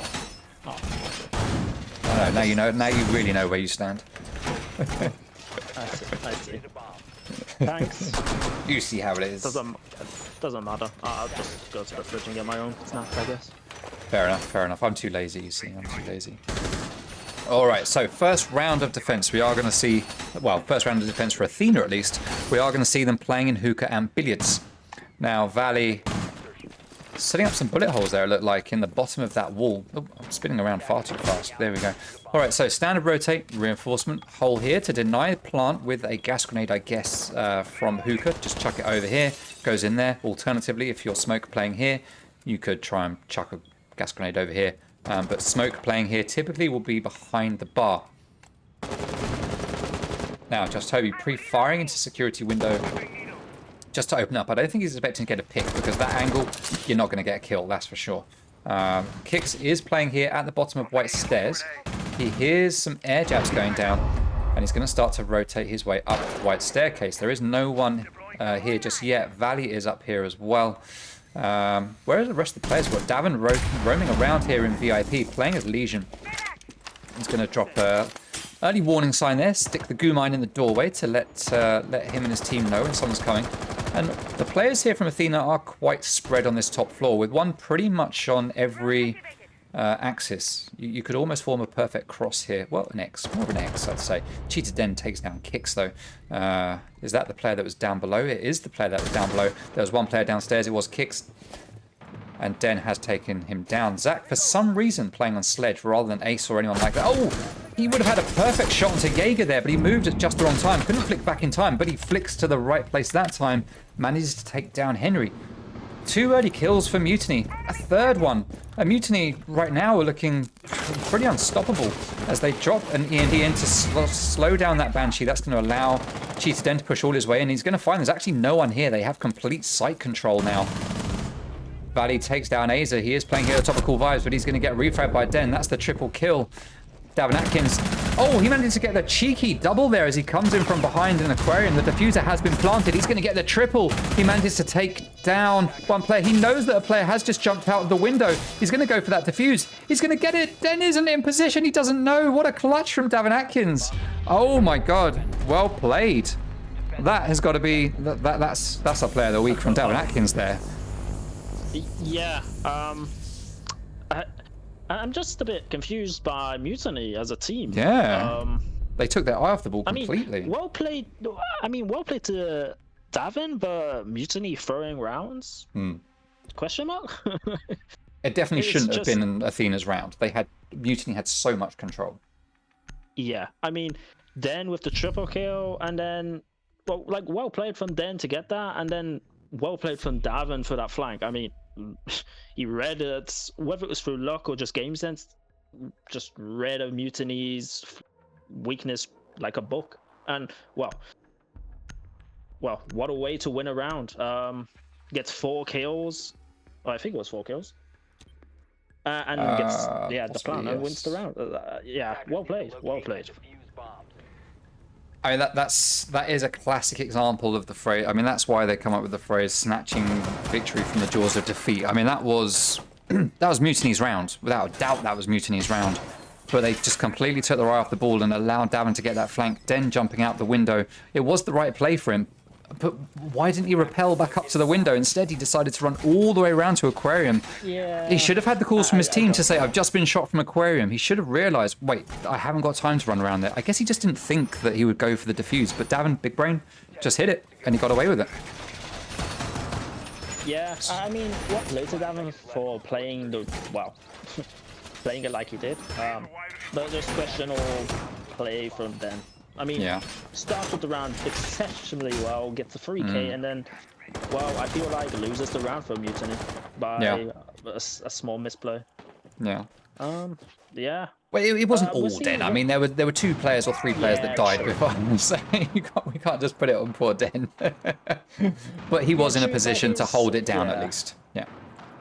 no, now you know. Now you really know where you stand. I see. Thanks. You see how it is. Doesn't matter. I'll just go to the fridge and get my own snacks, I guess. Fair enough. I'm too lazy, you see. I'm too lazy. Alright, so first round of defense. We are going to see, well, first round of defense for Athena at least. We are going to see them playing in hookah and billiards. Now, Valley setting up some bullet holes there, it looked like, in the bottom of that wall. Oh, I'm spinning around far too fast. There we go. Alright, so standard rotate, reinforcement, hole here to deny plant with a gas grenade, I guess, from hookah. Just chuck it over here, goes in there. Alternatively, if you're smoke playing here, you could try and chuck a gas grenade over here. But smoke playing here typically will be behind the bar. Now, just Toby pre-firing into security window just to open up. I don't think he's expecting to get a pick because that angle, you're not going to get a kill, that's for sure. Kix is playing here at the bottom of White Stairs. He hears some air jabs going down and he's going to start to rotate his way up White Staircase. There is no one here just yet. Valley is up here as well. Where are the rest of the players? We've got Davin roaming around here in VIP, playing as Legion. He's going to drop a early warning sign there, stick the goo mine in the doorway to let him and his team know when someone's coming. And the players here from Athena are quite spread on this top floor, with one pretty much on every axis. You could almost form a perfect cross here. Well, an X, more of an X, I'd say. Cheetah Den takes down Kicks, though. Is that the player that was down below? It is the player that was down below. There was one player downstairs, it was Kicks. And Den has taken him down. Zach, for some reason, playing on Sledge rather than Ace or anyone like that. Oh, he would have had a perfect shot onto Jaeger there, but he moved at just the wrong time. Couldn't flick back in time, but he flicks to the right place that time. Manages to take down Henry. 2 early kills for Mutiny. A third one. Mutiny right now are looking pretty unstoppable as they drop an E&D in to slow down that Banshee. That's going to allow Cheetah Den to push all his way in. He's going to find there's actually no one here. They have complete site control now. Valley takes down Aza. He is playing here at top of Cool Vibes, but he's going to get refragged by Den. That's the triple kill. Davin Atkins Oh, he managed to get the cheeky double there as he comes in from behind an aquarium. The diffuser has been planted. He's going to get the triple. He manages to take down one player. He knows that a player has just jumped out of the window. He's going to go for that defuse. He's going to get it. Den isn't in position. He doesn't know. What a clutch from Davin Atkins. Oh my God. Well played. That has got to be, that's a player of the week from Davin Atkins there. Yeah. I'm just a bit confused by Mutiny as a team. Yeah. They took their eye off the ball completely. I mean, well played. Well played to Davin, but Mutiny throwing rounds? Question mark? It definitely shouldn't have been Athena's round. Mutiny had so much control. Yeah. I mean, Den with the triple kill, and then well played from Den to get that, and then well played from Davin for that flank. I mean, he read it, whether it was through luck or just game sense, just read a Mutiny's weakness like a book. And well, what a way to win a round. Gets 4 kills. I think it was 4 kills. And gets the plan and wins the round. Well played. I mean, that is a classic example of the phrase. I mean, that's why they come up with the phrase "snatching victory from the jaws of defeat." I mean, that was Mutiny's round, without a doubt. That was Mutiny's round, but they just completely took their eye off the ball and allowed Davin to get that flank. Den jumping out the window. It was the right play for him, but why didn't he rappel back up to the window? Instead, he decided to run all the way around to Aquarium. Yeah. He should have had the calls from his team to say, "I've just been shot from Aquarium." He should have realised, wait, I haven't got time to run around there. I guess he just didn't think that he would go for the defuse, but Davin, big brain, just hit it, and he got away with it. Yeah, I mean, what play to Davin for playing playing it like he did. But just questionable play from Den. I mean, starts with the round exceptionally well, gets a 3k, and then, I feel like loses the round for Mutiny by a small misplay. Yeah. Yeah. Well, it wasn't all Den. I mean, there were 2 players or 3 players that died before, so we can't just put it on poor Den. But he was in a position to hold it down at least. Yeah.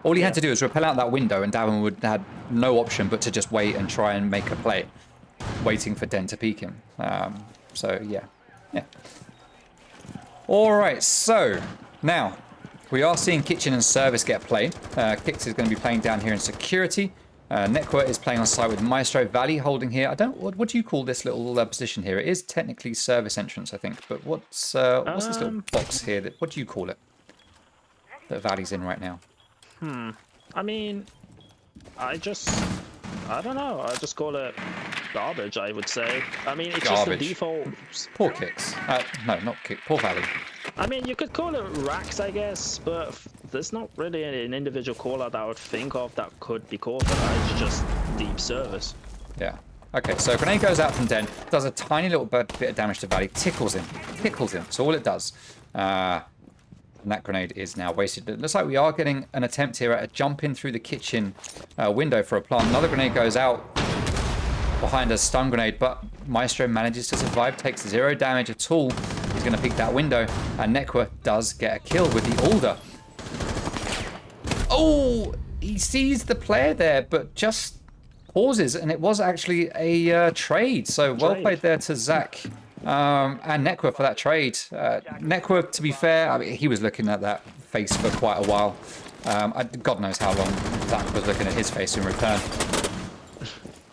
All he had to do was repel out that window, and Davin would had no option but to just wait and try and make a play, waiting for Den to peek him. So yeah. All right, so now we are seeing Kitchen and Service get played. Kix is going to be playing down here in security. Nekwa is playing on site with Maestro. Valley holding here. What do you call this little position here? It is technically service entrance, I think. But what's this little box here? What do you call it? That Valley's in right now. I mean, I don't know. I just call it garbage, I would say. I mean, it's garbage. Just the default. Poor Kix. No, not Kix. Poor Valley. I mean, you could call it racks, I guess, but there's not really an individual caller that I would think of that could be called for that. It's just deep service. Yeah. Okay, so grenade goes out from Den, does a tiny little bit of damage to Valley, tickles him. That's all it does. And that grenade is now wasted. It looks like we are getting an attempt here at a jump in through the kitchen window for a plant. Another grenade goes out behind a stun grenade, but Maestro manages to survive, takes 0 damage at all. He's going to peek that window, and Nekwa does get a kill with the Alder. Oh, he sees the player there, but just pauses, and it was actually a trade. So well played there to Zach and Nekwa for that trade. Nekwa, to be fair, I mean, he was looking at that face for quite a while. God knows how long Zach was looking at his face in return.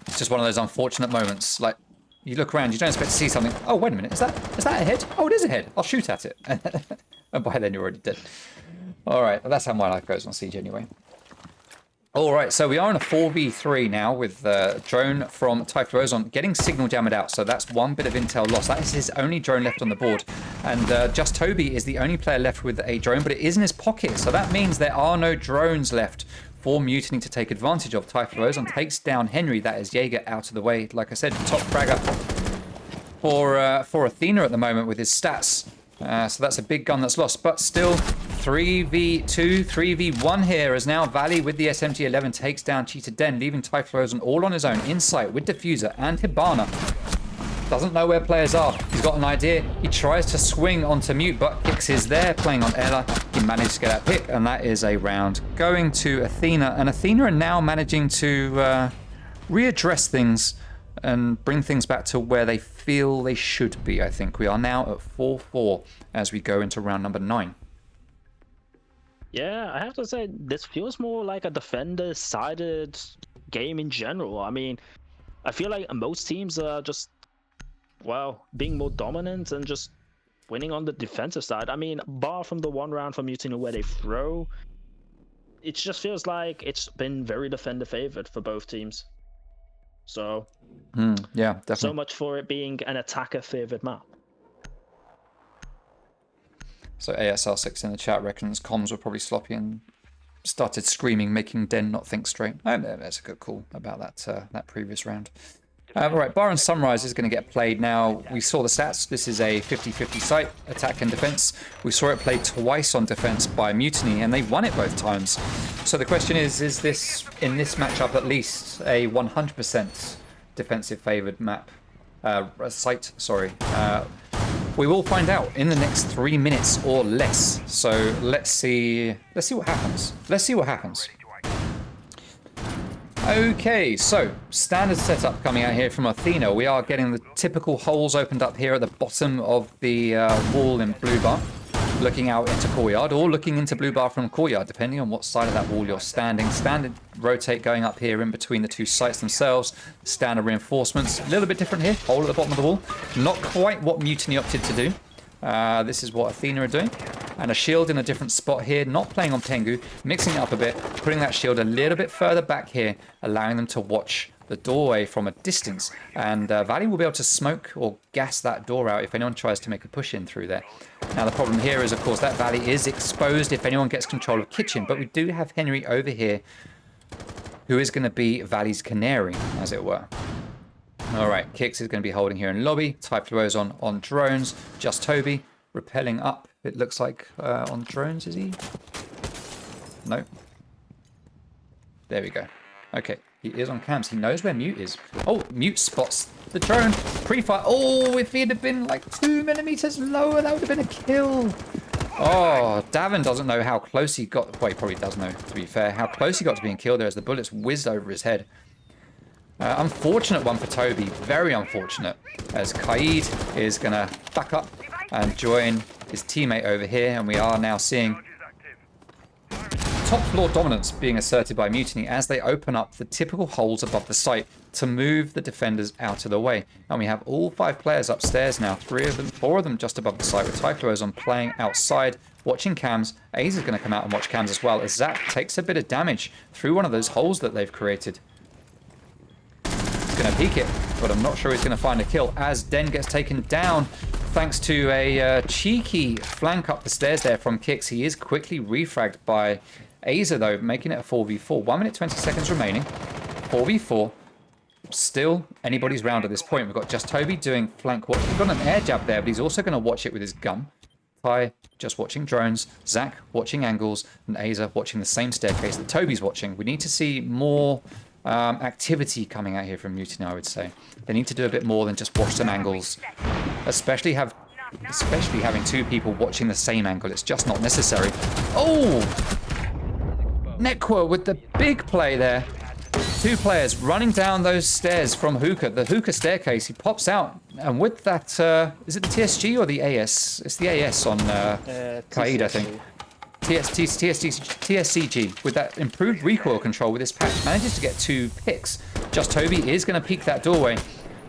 It's just one of those unfortunate moments. Like, you look around, you don't expect to see something. Oh, wait a minute, is that a head? Oh, it is a head. I'll shoot at it. And by then you're already dead. All right, well, that's how my life goes on Siege anyway. All right, so we are in a 4v3 now with drone from Typhlosion getting signal jammed out. So that's one bit of intel lost. That is his only drone left on the board. And just Toby is the only player left with a drone, but it is in his pocket. So that means there are no drones left for Mutiny to take advantage of. Typhlosion takes down Henry. That is Jaeger out of the way. Like I said, top fragger for Athena at the moment with his stats. So that's a big gun that's lost, but still 3v2, 3v1 here as now Valley with the SMG-11 takes down Cheetah Den, leaving Typhlosion all on his own inside with Diffuser and Hibana. Doesn't know where players are. He's got an idea. He tries to swing onto Mute, but Kix is there playing on Ella. He managed to get that pick, and that is a round going to Athena. And Athena are now managing to readdress things and bring things back to where they feel they should be, I think. We are now at 4-4 as we go into round number 9. Yeah, I have to say, this feels more like a defender-sided game in general. I mean, I feel like most teams are just, well, being more dominant and just winning on the defensive side. I mean, bar from the one round from Mutiny where they throw, it just feels like it's been very defender-favored for both teams. So, yeah, definitely. So much for it being an attacker-favored map. So ASL6 in the chat reckons comms were probably sloppy and started screaming, making Den not think straight. That's a good call about that previous round. All right, Bar and Sunrise is going to get played now. We saw the stats. This is a 50-50 site, attack and defense. We saw it played twice on defense by Mutiny, and they won it both times. So the question is this, in this matchup at least, a 100% defensive favored map? Site, sorry. We will find out in the next 3 minutes or less. So let's see what happens. Let's see what happens. Okay, so standard setup coming out here from Athena. We are getting the typical holes opened up here at the bottom of the wall in Blue Bar, looking out into Courtyard, or looking into Blue Bar from Courtyard, depending on what side of that wall you're standing. Standard rotate going up here in between the two sites themselves. Standard reinforcements, a little bit different here. Hole at the bottom of the wall. Not quite what Mutiny opted to do. This is what Athena are doing. And a shield in a different spot here, not playing on Tengu, mixing it up a bit, putting that shield a little bit further back here, allowing them to watch the doorway from a distance. And Valley will be able to smoke or gas that door out if anyone tries to make a push in through there. Now the problem here is, of course, that Valley is exposed if anyone gets control of Kitchen, but we do have Henry over here, who is going to be Valley's canary, as it were. All right, Kix is going to be holding here in lobby. Type Fluo's on drones. Just Toby rappelling up. It looks like on drones, is he? No. There we go. Okay, he is on cams. He knows where Mute is. Oh, Mute spots the drone. Pre-fire. Oh, if he'd have been like 2 millimeters lower, that would have been a kill. Oh, Davin doesn't know how close he got. Well, he probably does know, to be fair, how close he got to being killed there as the bullets whizzed over his head. Unfortunate one for Toby, very unfortunate, as Kaid is going to back up and join his teammate over here, and we are now seeing top floor dominance being asserted by Mutiny as they open up the typical holes above the site to move the defenders out of the way. And we have all 5 players upstairs now, 4 of them just above the site, with Typhlo's on playing outside, watching cams. Ace is going to come out and watch cams as well, as Zach takes a bit of damage through one of those holes that they've created. Going to peek it, but I'm not sure he's going to find a kill as Den gets taken down thanks to a cheeky flank up the stairs there from Kix. He is quickly refragged by Aza though, making it a 4v4. 1 minute 20 seconds remaining. 4v4. Still anybody's round at this point. We've got Just Toby doing flank watch. We've got an air jab there, but he's also going to watch it with his gun. Ty just watching drones, Zach watching angles, and Aza watching the same staircase that Toby's watching. We need to see more activity coming out here from Mutiny, I would say. They need to do a bit more than just watch some angles, especially having 2 people watching the same angle. It's just not necessary. Oh, Nekwa with the big play there. 2 players running down those stairs from Hookah, the Hookah staircase. He pops out, and with that, is it the TSG or the AS? It's the AS on Kaid, I think. TSCG, with that improved recoil control with this patch, manages to get 2 picks. Just Toby is going to peek that doorway.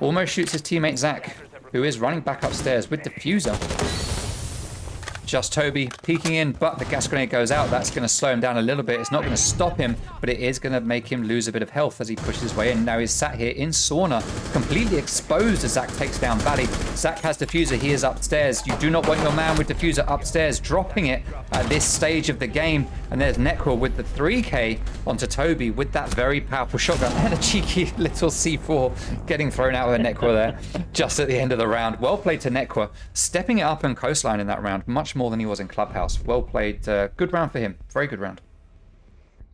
Almost shoots his teammate Zach, who is running back upstairs with Diffuser. Just Toby peeking in, but the gas grenade goes out. That's going to slow him down a little bit. It's not going to stop him, but it is going to make him lose a bit of health as he pushes his way in. Now he's sat here in sauna, completely exposed as Zach takes down Valley. Zach has Diffuser. He is upstairs. You do not want your man with Diffuser upstairs, dropping it at this stage of the game. And there's Nekwa with the 3K onto Toby with that very powerful shotgun and a cheeky little C4 getting thrown out of Nekwa there just at the end of the round. Well played to Nekwa, stepping it up in coastline in that round, much more than he was in Clubhouse. Well played. Good round for him. Very good round.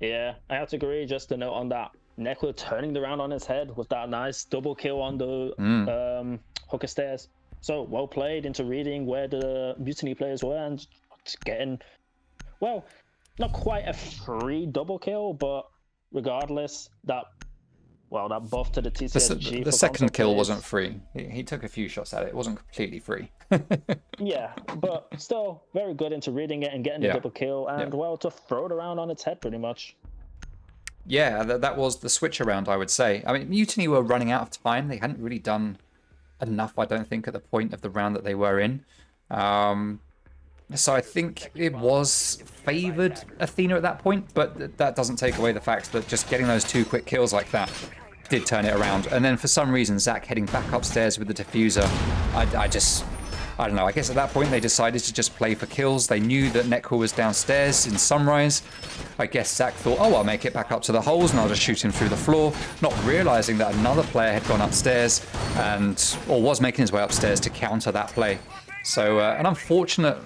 Yeah, I have to agree. Just to note on that, Nekwa turning the round on his head with that nice double kill on the Hooker stairs. So well played into reading where the Mutiny players were and getting, well, not quite a free double kill, but regardless, that well, that buff to the TCSG. The second kill wasn't free. He took a few shots at it. It wasn't completely free. Yeah, but still very good into reading it and getting the double kill, and well, to throw it around on its head pretty much. Yeah, that was the switch around, I would say. I mean, Mutiny were running out of time. They hadn't really done enough, I don't think, at the point of the round that they were in. So I think it was favoured Athena at that point, but that doesn't take away the fact that just getting those 2 quick kills like that did turn it around. And then for some reason, Zach heading back upstairs with the diffuser, I don't know, I guess at that point they decided to just play for kills. They knew that Netcore was downstairs in Sunrise. I guess Zach thought, oh, I'll make it back up to the holes and I'll just shoot him through the floor, not realizing that another player had gone upstairs or was making his way upstairs to counter that play. So an unfortunate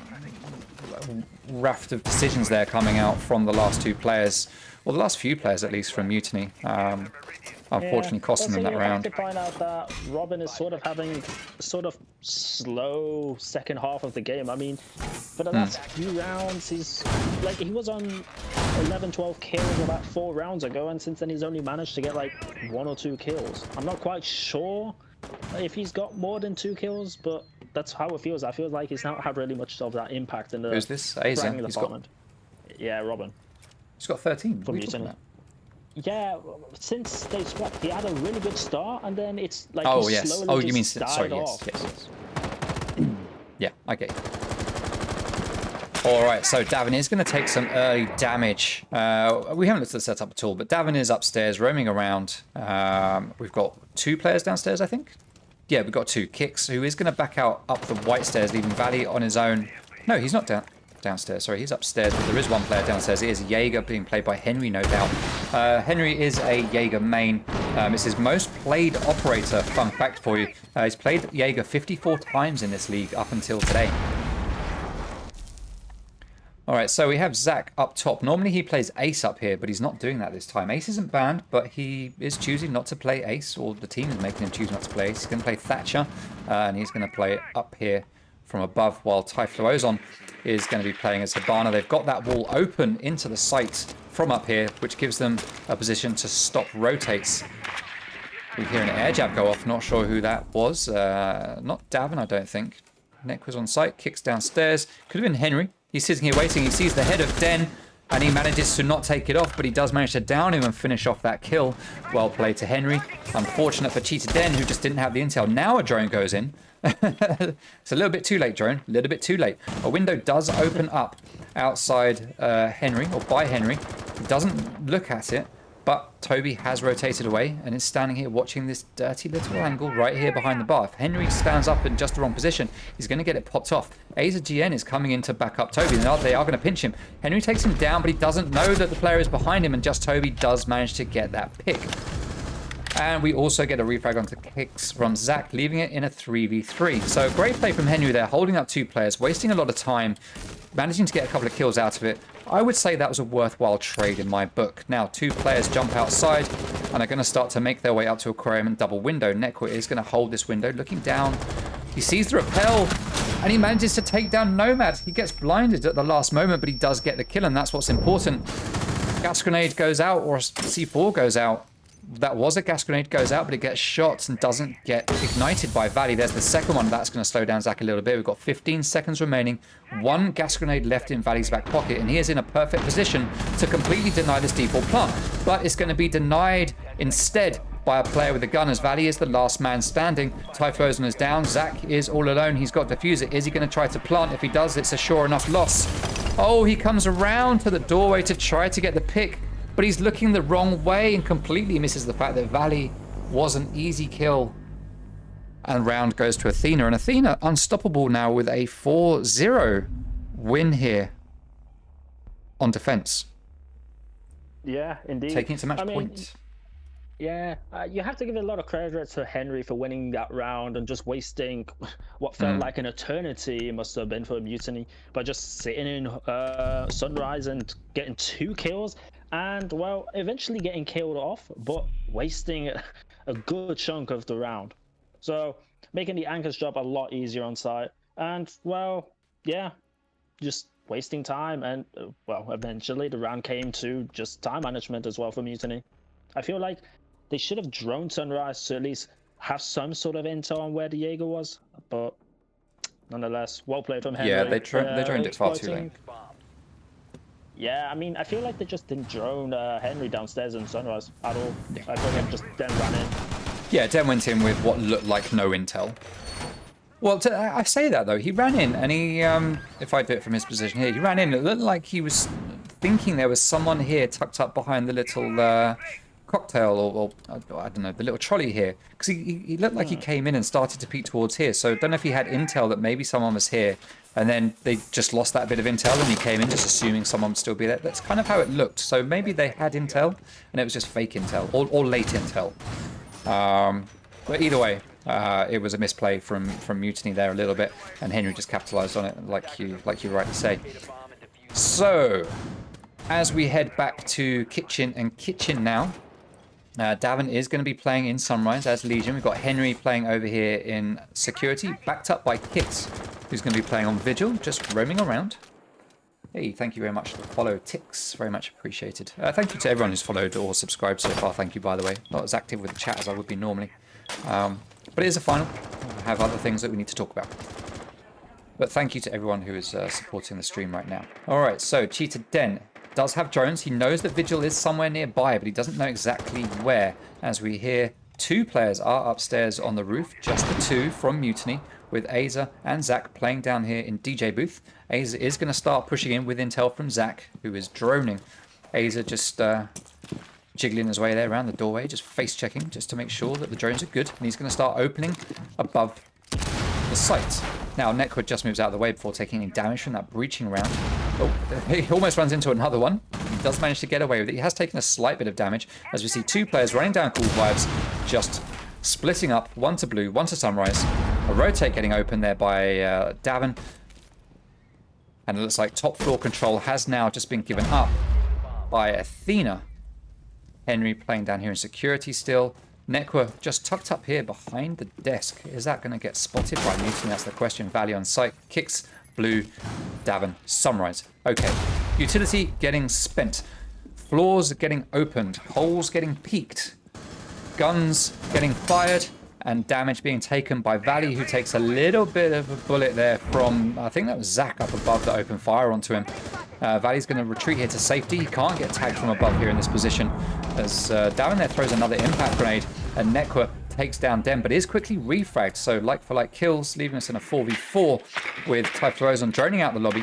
raft of decisions there coming out from the last 2 players, or the last few players at least from Mutiny. Unfortunately costing them that round. You have to point out that Robin is sort of having a sort of slow second half of the game. I mean, for the last few rounds, he was on 11, 12 kills about 4 rounds ago, and since then he's only managed to get like 1 or 2 kills. I'm not quite sure if he's got more than 2 kills, but that's how it feels. I feel like he's not had really much of that impact in the Who's this? Aza? department. Yeah, Robin. He's got 13. From Mutiny. Yeah, since they swapped, he had a really good start, and then it's like oh yes. Slowly Oh, you mean sorry? Yes. Yeah, I get you. All right, so Davin is going to take some early damage. We haven't looked at the setup at all, but Davin is upstairs roaming around. We've got 2 players downstairs, I think. Yeah, we've got 2. Kicks, who is going to back out up the white stairs, leaving Valley on his own. No, he's not downstairs. Sorry, he's upstairs, but there is 1 player downstairs. It is Jaeger, being played by Henry, no doubt. Henry is a Jaeger main. It's his most played operator. Fun fact for you. He's played Jaeger 54 times in this league up until today. All right, so we have Zach up top. Normally he plays Ace up here, but he's not doing that this time. Ace isn't banned, but he is choosing not to play Ace, or the team is making him choose not to play Ace. He's going to play Thatcher, and he's going to play up here from above, while Typhlo Ozon is going to be playing as Hibana. They've got that wall open into the site from up here, which gives them a position to stop rotates. We hear an air jab go off. Not sure who that was. Not Davin, I don't think. Neck was on site. Kicks downstairs. Could have been Henry. He's sitting here waiting. He sees the head of Den, and he manages to not take it off, but he does manage to down him and finish off that kill. Well played to Henry. Unfortunate for Cheetah Den, who just didn't have the intel. Now a drone goes in. It's a little bit too late, drone. A little bit too late. A window does open up outside Henry, or by Henry. He doesn't look at it, but Toby has rotated away and is standing here watching this dirty little angle right here behind the bar. If Henry stands up in just the wrong position, he's going to get it popped off. Aza GN is coming in to back up Toby, and they are going to pinch him. Henry takes him down, but he doesn't know that the player is behind him, and just Toby does manage to get that pick. And we also get a refrag onto kicks from Zach, leaving it in a 3v3. So great play from Henry there, holding up 2 players, wasting a lot of time, managing to get a couple of kills out of it. I would say that was a worthwhile trade in my book. Now 2 players jump outside and are going to start to make their way up to Aquarium and double window. Netcore is going to hold this window, looking down. He sees the rappel, and he manages to take down Nomad. He gets blinded at the last moment, but he does get the kill, and that's what's important. Gas grenade goes out, or C4 goes out. That was a gas grenade, goes out, but it gets shot and doesn't get ignited by Valley. There's the second one. That's going to slow down Zach a little bit. We've got 15 seconds remaining. 1 gas grenade left in Valley's back pocket, and he is in a perfect position to completely deny this default plant. But it's going to be denied instead by a player with a gun, as Valley is the last man standing. Typhlo Ozon is down. Zach is all alone. He's got diffuser. Is he going to try to plant? If he does, it's a sure enough loss. Oh, he comes around to the doorway to try to get the pick, but he's looking the wrong way and completely misses the fact that Valley was an easy kill. And round goes to Athena. And Athena unstoppable now with a 4-0 win here on defense. Yeah, indeed. Taking it to match point. Yeah, you have to give a lot of credit to Henry for winning that round and just wasting what felt like an eternity, it must have been for Mutiny, by just sitting in Sunrise and getting 2 kills. And, well, eventually getting killed off, but wasting a good chunk of the round. So, making the Anchor's job a lot easier on site. And, well, yeah, just wasting time. And, well, eventually the round came to just time management as well for Mutiny. I feel like they should have droned Sunrise to at least have some sort of intel on where the Jaeger was. But nonetheless, well played from Henry. Yeah, they droned it far too late. Yeah, I mean, I feel like they just didn't drone Henry downstairs in Sunrise at all. I feel like just Den ran in. Yeah, Den went in with what looked like no intel. Well, I say that though, he ran in and he, if I do it from his position here, he ran in. It looked like he was thinking there was someone here tucked up behind the little cocktail or I don't know, the little trolley here. Because he looked like he came in and started to peek towards here. So I don't know if he had intel that maybe someone was here. And then they just lost that bit of intel and he came in just assuming someone would still be there. That's kind of how it looked. So maybe they had intel and it was just fake intel or late intel. But either way, it was a misplay from Mutiny there a little bit, and Henry just capitalized on it, like you rightly say. So, as we head back to kitchen now, Davin is going to be playing in Sunrise as Legion. We've got Henry playing over here in security, backed up by Kits, who's going to be playing on Vigil, just roaming around. Hey, thank you very much for the follow, Tix. Very much appreciated. Thank you to everyone who's followed or subscribed so far. Thank you, by the way. Not as active with the chat as I would be normally. But it is a final. I have other things that we need to talk about. But thank you to everyone who is supporting the stream right now. All right, so Cheetah Den does have drones. He knows that Vigil is somewhere nearby, but he doesn't know exactly where. As we hear, 2 players are upstairs on the roof, just the 2 from Mutiny, with Aza and Zach playing down here in DJ booth. Aza is going to start pushing in with intel from Zach, who is droning. Aza just jiggling his way there around the doorway, just face checking, just to make sure that the drones are good. And he's going to start opening above the site. Now, Netwood just moves out of the way before taking any damage from that breaching round. Oh, he almost runs into another one. He does manage to get away with it. He has taken a slight bit of damage, as we see 2 players running down Cool Vibes, just splitting up, 1 to Blue, 1 to Sunrise. A rotate getting open there by Davin. And it looks like top floor control has now just been given up by Athena. Henry playing down here in security still. Nekwa just tucked up here behind the desk. Is that going to get spotted by Mutiny? That's the question. Valley on site. Kicks, Blue, Davin, Sunrise. Okay. Utility getting spent. Floors getting opened. Holes getting peaked. Guns getting fired. And damage being taken by Valley, who takes a little bit of a bullet there from, I think that was Zach up above that opened fire onto him. Valley's going to retreat here to safety. He can't get tagged from above here in this position, as Davin there throws another impact grenade, and Nekwa takes down Den, but is quickly refragged. So like for like kills, leaving us in a 4v4 with Typhlosion droning out the lobby.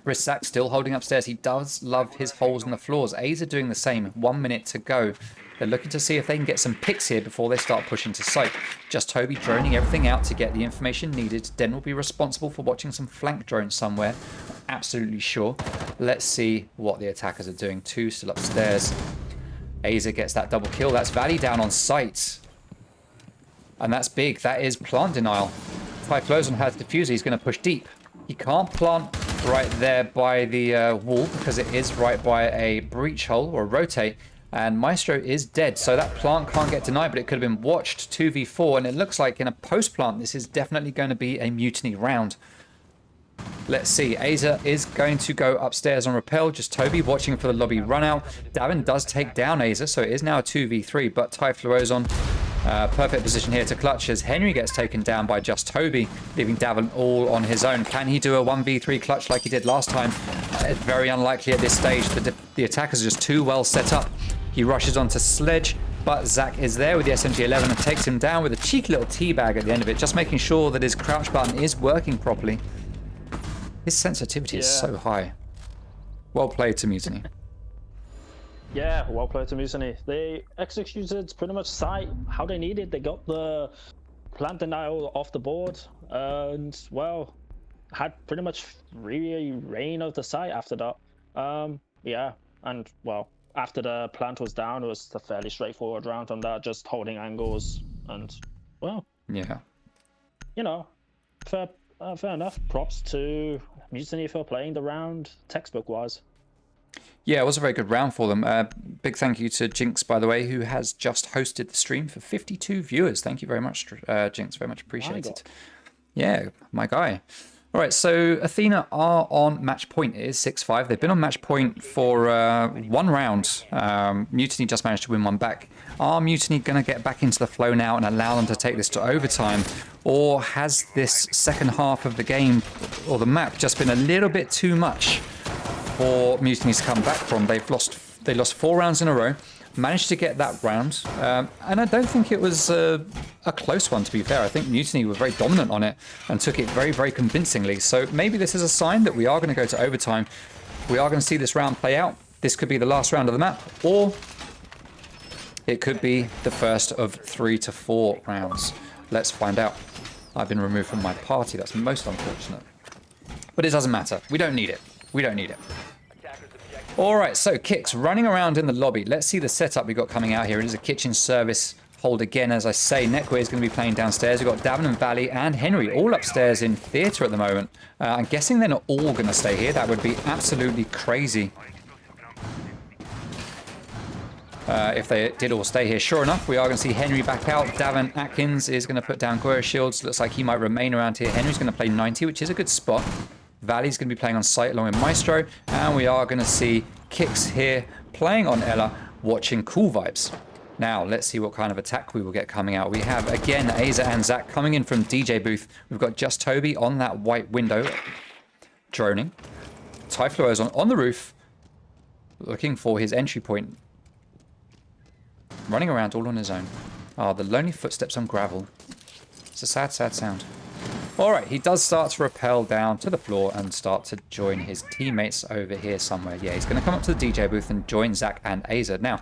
Brisak still holding upstairs. He does love his holes in the floors. A's are doing the same. 1 minute to go. They're looking to see if they can get some picks here before they start pushing to site. Just Toby droning everything out to get the information needed. Den will be responsible for watching some flank drones somewhere. Absolutely sure. Let's see what the attackers are doing. 2 still upstairs. Aza gets that double kill. That's Valley down on site. And that's big. That is plant denial. Typhlosion has diffuser. He's going to push deep. He can't plant right there by the wall because it is right by a breach hole or a rotate. And Maestro is dead, so that plant can't get denied, but it could have been watched 2v4, and it looks like in a post-plant, this is definitely going to be a Mutiny round. Let's see. Aza is going to go upstairs on rappel. Just Toby watching for the lobby run out. Davin does take down Aza, so it is now a 2v3, but Typhlosion, perfect position here to clutch as Henry gets taken down by just Toby, leaving Davin all on his own. Can he do a 1v3 clutch like he did last time? It's very unlikely at this stage. The attackers are just too well set up. He rushes onto Sledge, but Zach is there with the SMG-11 and takes him down with a cheeky little teabag at the end of it, just making sure that his crouch button is working properly. His sensitivity is so high. Well played to Mutiny. Yeah, well played to Mutiny. They executed pretty much site how they needed. They got the plant denial off the board and, well, had pretty much free reign of the site after that. Yeah, and, well, after the plant was down, it was a fairly straightforward round on that, just holding angles and, well, yeah, you know, fair enough. Props to Mutiny for playing the round textbook-wise. Yeah, it was a very good round for them. Big thank you to Jinx, by the way, who has just hosted the stream for 52 viewers. Thank you very much, Jinx. Very much appreciated. Yeah, my guy. All right, so Athena are on match point. It is 6-5. They've been on match point for one round. Mutiny just managed to win one back. Are Mutiny going to get back into the flow now and allow them to take this to overtime? Or has this second half of the game or the map just been a little bit too much for Mutiny to come back from? They lost 4 rounds in a row. Managed to get that round, and I don't think it was a close one, to be fair. I think Mutiny were very dominant on it and took it very, very convincingly. So maybe this is a sign that we are going to go to overtime. We are going to see this round play out. This could be the last round of the map, or it could be the first of 3 to 4 rounds. Let's find out. I've been removed from my party. That's most unfortunate. But it doesn't matter. We don't need it. We don't need it. All right, so Kicks running around in the lobby. Let's see the setup we got coming out here. It is a kitchen service hold again, as I say. Netquay is going to be playing downstairs. We've got Davin and Valley and Henry all upstairs in theatre at the moment. I'm guessing they're not all going to stay here. That would be absolutely crazy if they did all stay here. Sure enough, we are going to see Henry back out. Davin Atkins is going to put down Goya Shields. Looks like he might remain around here. Henry's going to play 90, which is a good spot. Valley's going to be playing on site along with Maestro, and we are going to see Kicks here playing on Ella, watching Cool Vibes. Now, let's see what kind of attack we will get coming out. We have, again, Aza and Zach coming in from DJ booth. We've got Just Toby on that white window, droning. Typhlo is on the roof, looking for his entry point. Running around all on his own. Oh, the lonely footsteps on gravel. It's a sad, sad sound. All right, he does start to rappel down to the floor and start to join his teammates over here somewhere. Yeah, he's going to come up to the DJ booth and join Zach and Aza. Now,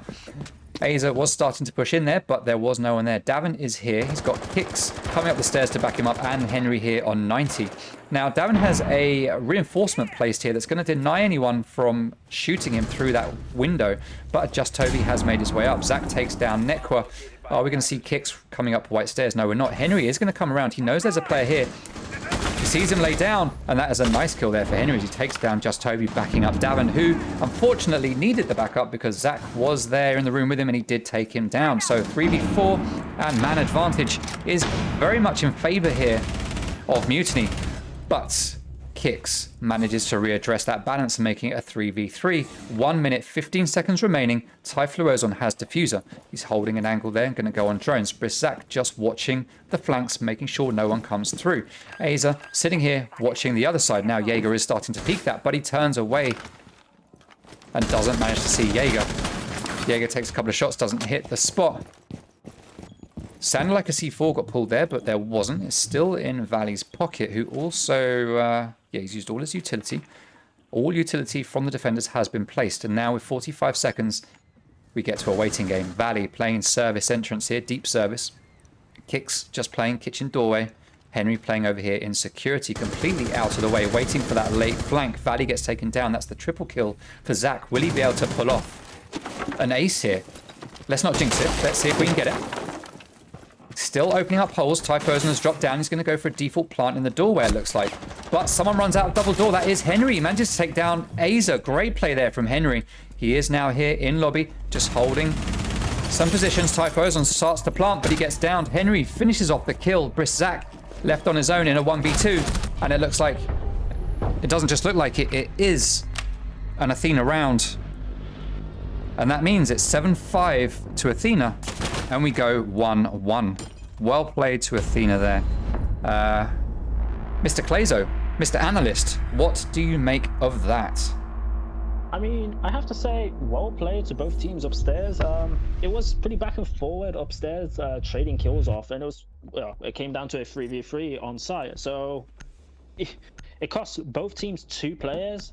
Aza was starting to push in there, but there was no one there. Davin is here. He's got Kicks coming up the stairs to back him up, and Henry here on 90. Now, Davin has a reinforcement placed here that's going to deny anyone from shooting him through that window, but Just Toby has made his way up. Zach takes down Nekwa. Are we going to see Kicks coming up white stairs? No, we're not. Henry is going to come around. He knows there's a player here. He sees him lay down, and that is a nice kill there for Henry. He takes down Just Toby, backing up Davin, who unfortunately needed the backup because Zach was there in the room with him, and he did take him down. So 3v4, and man advantage is very much in favor here of Mutiny. But Kicks manages to readdress that balance, making it a 3v3. 1 minute, 15 seconds remaining. Typhloozon has Diffuser. He's holding an angle there and going to go on drones. Briszak just watching the flanks, making sure no one comes through. Aza sitting here watching the other side. Now Jaeger is starting to peek that, but he turns away and doesn't manage to see Jaeger. Jaeger takes a couple of shots, doesn't hit the spot. Sounded like a C4 got pulled there, but there wasn't. It's still in Valley's pocket, who also, yeah, he's used all his utility. All utility from the defenders has been placed, and now with 45 seconds, we get to a waiting game. Valley playing service entrance here, deep service. Kicks just playing kitchen doorway. Henry playing over here in security, completely out of the way, waiting for that late flank. Valley gets taken down. That's the triple kill for Zach. Will he be able to pull off an ace here? Let's not jinx it. Let's see if we can get it. Still opening up holes. Typhloozon has dropped down. He's going to go for a default plant in the doorway, it looks like. But someone runs out of double door. That is Henry. He manages to take down Aza. Great play there from Henry. He is now here in lobby, just holding some positions. Typhloozon starts to plant, but he gets downed. Henry finishes off the kill. Briszak left on his own in a 1v2. And it looks like, it doesn't just look like it, it is an Athena round. And that means it's 7-5 to Athena. And we go 1-1. Well played to Athena there. Mr. Clazo, Mr. Analyst, what do you make of that? I mean, I have to say, well played to both teams upstairs. It was pretty back and forward upstairs, trading kills off, and it was, well, it came down to a 3v3 on site. So it cost both teams 2 players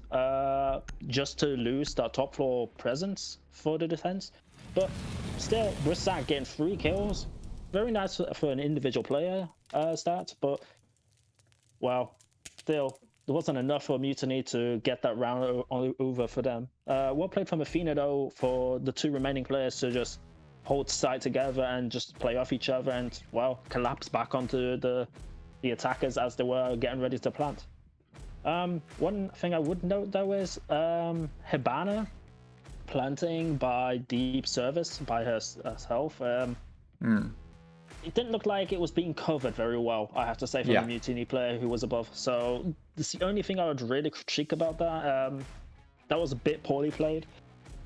just to lose that top floor presence for the defense. But still, Briszak getting 3 kills. Very nice for an individual player stat, but, well, still, there wasn't enough for Mutiny to get that round over for them. Well played from Athena, though, for the 2 remaining players to just hold side together and just play off each other and, well, collapse back onto the attackers as they were getting ready to plant. One thing I would note, though, is Hibana planting by deep service by herself. it didn't look like it was being covered very well, I have to say, from the Mutiny player who was above. So this is the only thing I would really critique about that. That was a bit poorly played,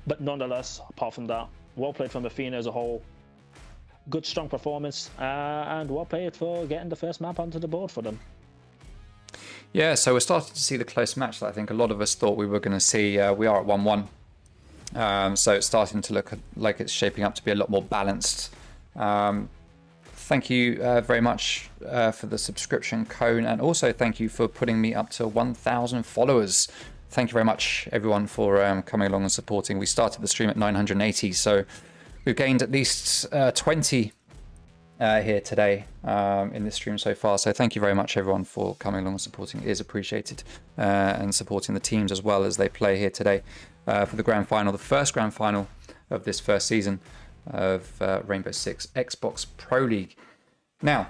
but nonetheless, apart from that, well played from Athena as a whole. Good, strong performance, and well played for getting the first map onto the board for them. Yeah, so we're starting to see the close match that I think a lot of us thought we were going to see. We are at 1-1. So it's starting to look like it's shaping up to be a lot more balanced. Thank you very much for the subscription, Cone, and also thank you for putting me up to 1,000 followers. Thank you very much, everyone, for coming along and supporting. We started the stream at 980, so we've gained at least 20 here today in this stream so far. So thank you very much, everyone, for coming along and supporting. It is appreciated, and supporting the teams as well as they play here today for the grand final, the first grand final of this first season of Rainbow Six Xbox Pro League. Now,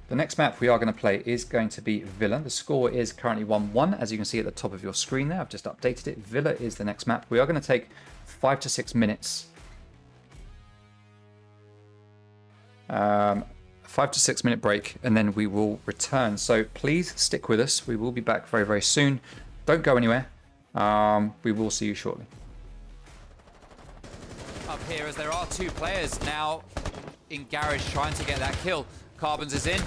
the next map we are going to play is going to be Villa. The score is currently 1-1, as you can see at the top of your screen there. I've just updated it. Villa is the next map. We are going to take 5 to 6 minutes. 5 to 6 minute break, and then we will return. So please stick with us. We will be back very, very soon. Don't go anywhere. We will see you shortly. Up here, as there are two players now in Garage trying to get that kill. Carbons is in.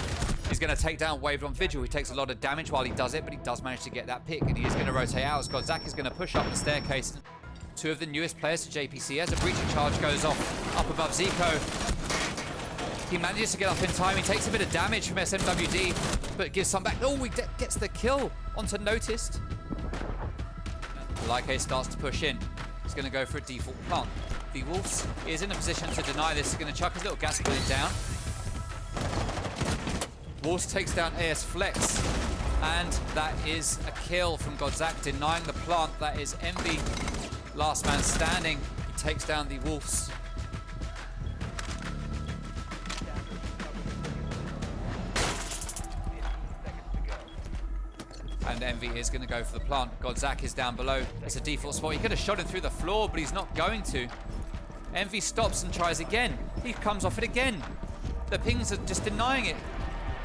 He's going to take down Waved on Vigil. He takes a lot of damage while he does it, but he does manage to get that pick, and he is going to rotate out. Zach is going to push up the staircase. Two of the newest players to JPC as a breaching charge goes off up above Zico. He manages to get up in time. He takes a bit of damage from SMWD, but gives some back. Oh, he gets the kill onto Noticed. Like starts to push in. He's going to go for a default plant. The Wolves is in a position to deny this. He's going to chuck his little gas grenade down. Wolves takes down AS Flex, and that is a kill from Godzak, denying the plant. That is Envy, last man standing. He takes down the Wolves. And Envy is going to go for the plant. Godzak is down below. It's a default spot. He could have shot him through the floor, but he's not going to. Envy stops and tries again. He comes off it again. The pings are just denying it.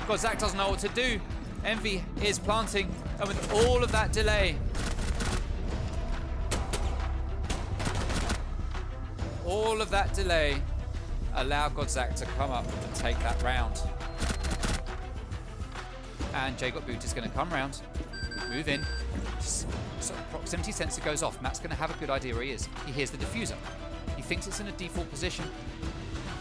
Godzak doesn't know what to do. Envy is planting, and with all of that delay, allowed Godzak to come up and take that round. And Jay Got Boot is going to come round, move in. So proximity sensor goes off. Matt's going to have a good idea where he is. He hears the diffuser. He thinks it's in a default position,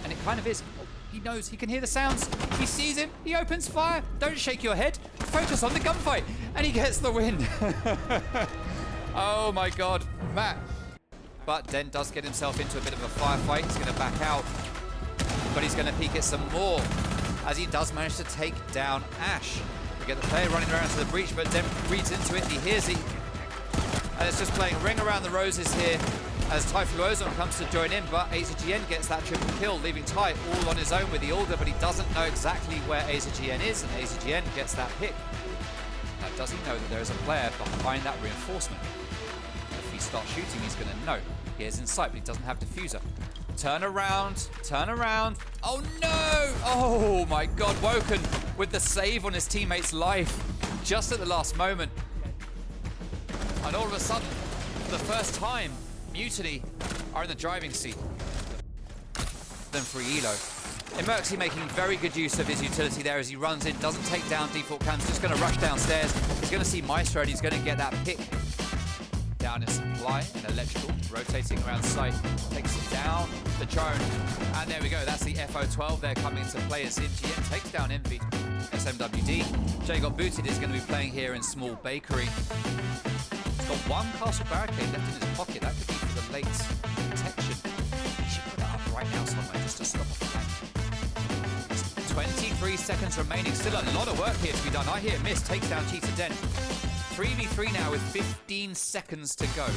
and it kind of is. He knows, he can hear the sounds. He sees him, he opens fire. Don't shake your head, focus on the gunfight, and he gets the win. Oh my God, Matt. But Den does get himself into a bit of a firefight. He's going to back out, but he's going to peek it some more, as he does manage to take down Ash. We get the player running around to the breach, but Den reads into it, he hears it, and it's just playing Ring Around the Roses here as Typhlosion comes to join in, but AZGN gets that triple kill, leaving Ty all on his own with the Alder, but he doesn't know exactly where AZGN is, and AZGN gets that pick. Now, does he know that there is a player behind that reinforcement? If he starts shooting, he's going to know. He is in sight, but he doesn't have diffuser. Turn around, turn around. Oh no! Oh my God, Woken with the save on his teammate's life just at the last moment. And all of a sudden, for the first time, Mutiny are in the driving seat. Then free Elo. Emerxy making very good use of his utility there as he runs in, doesn't take down default cams, just going to rush downstairs. He's going to see Maestro and he's going to get that pick. Down in supply, in electrical, rotating around site, takes it down the drone. And there we go, that's the FO12 there coming into play as MGM takes down Envy. SMWD. Jay Got Booted is going to be playing here in Small Bakery. Got one castle barricade left in his pocket. That could be for the late protection. He should put that up right now somewhere just to stop a flank. 23 seconds remaining. Still a lot of work here to be done. I hear Miss takes down Cheetah Den. 3v3 now with 15 seconds to go.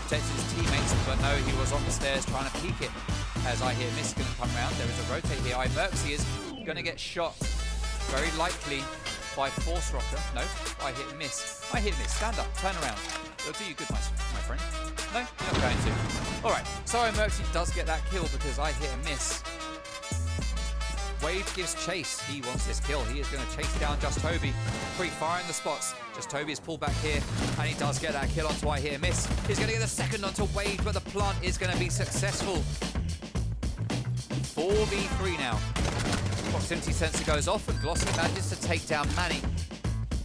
Protects his teammates, but no, he was on the stairs trying to peek it. As I hear Miss is going to come round. There is a rotate here. Merxy is going to get shot. Very likely by Force Rocker. No, I hit Miss. I hit Miss. Stand up. Turn around. It'll do you good, my friend. No, you're not going to. All right. So Merxy does get that kill because I hit a miss. Wade gives chase. He wants this kill. He is going to chase down Just Toby. Pre-firing the spots. Just Toby is pulled back here, and he does get that kill onto I Hear Miss. He's going to get the second onto Wade, but the plant is going to be successful. 4v3 now. Proximity sensor goes off, and Glossy manages to take down Manny.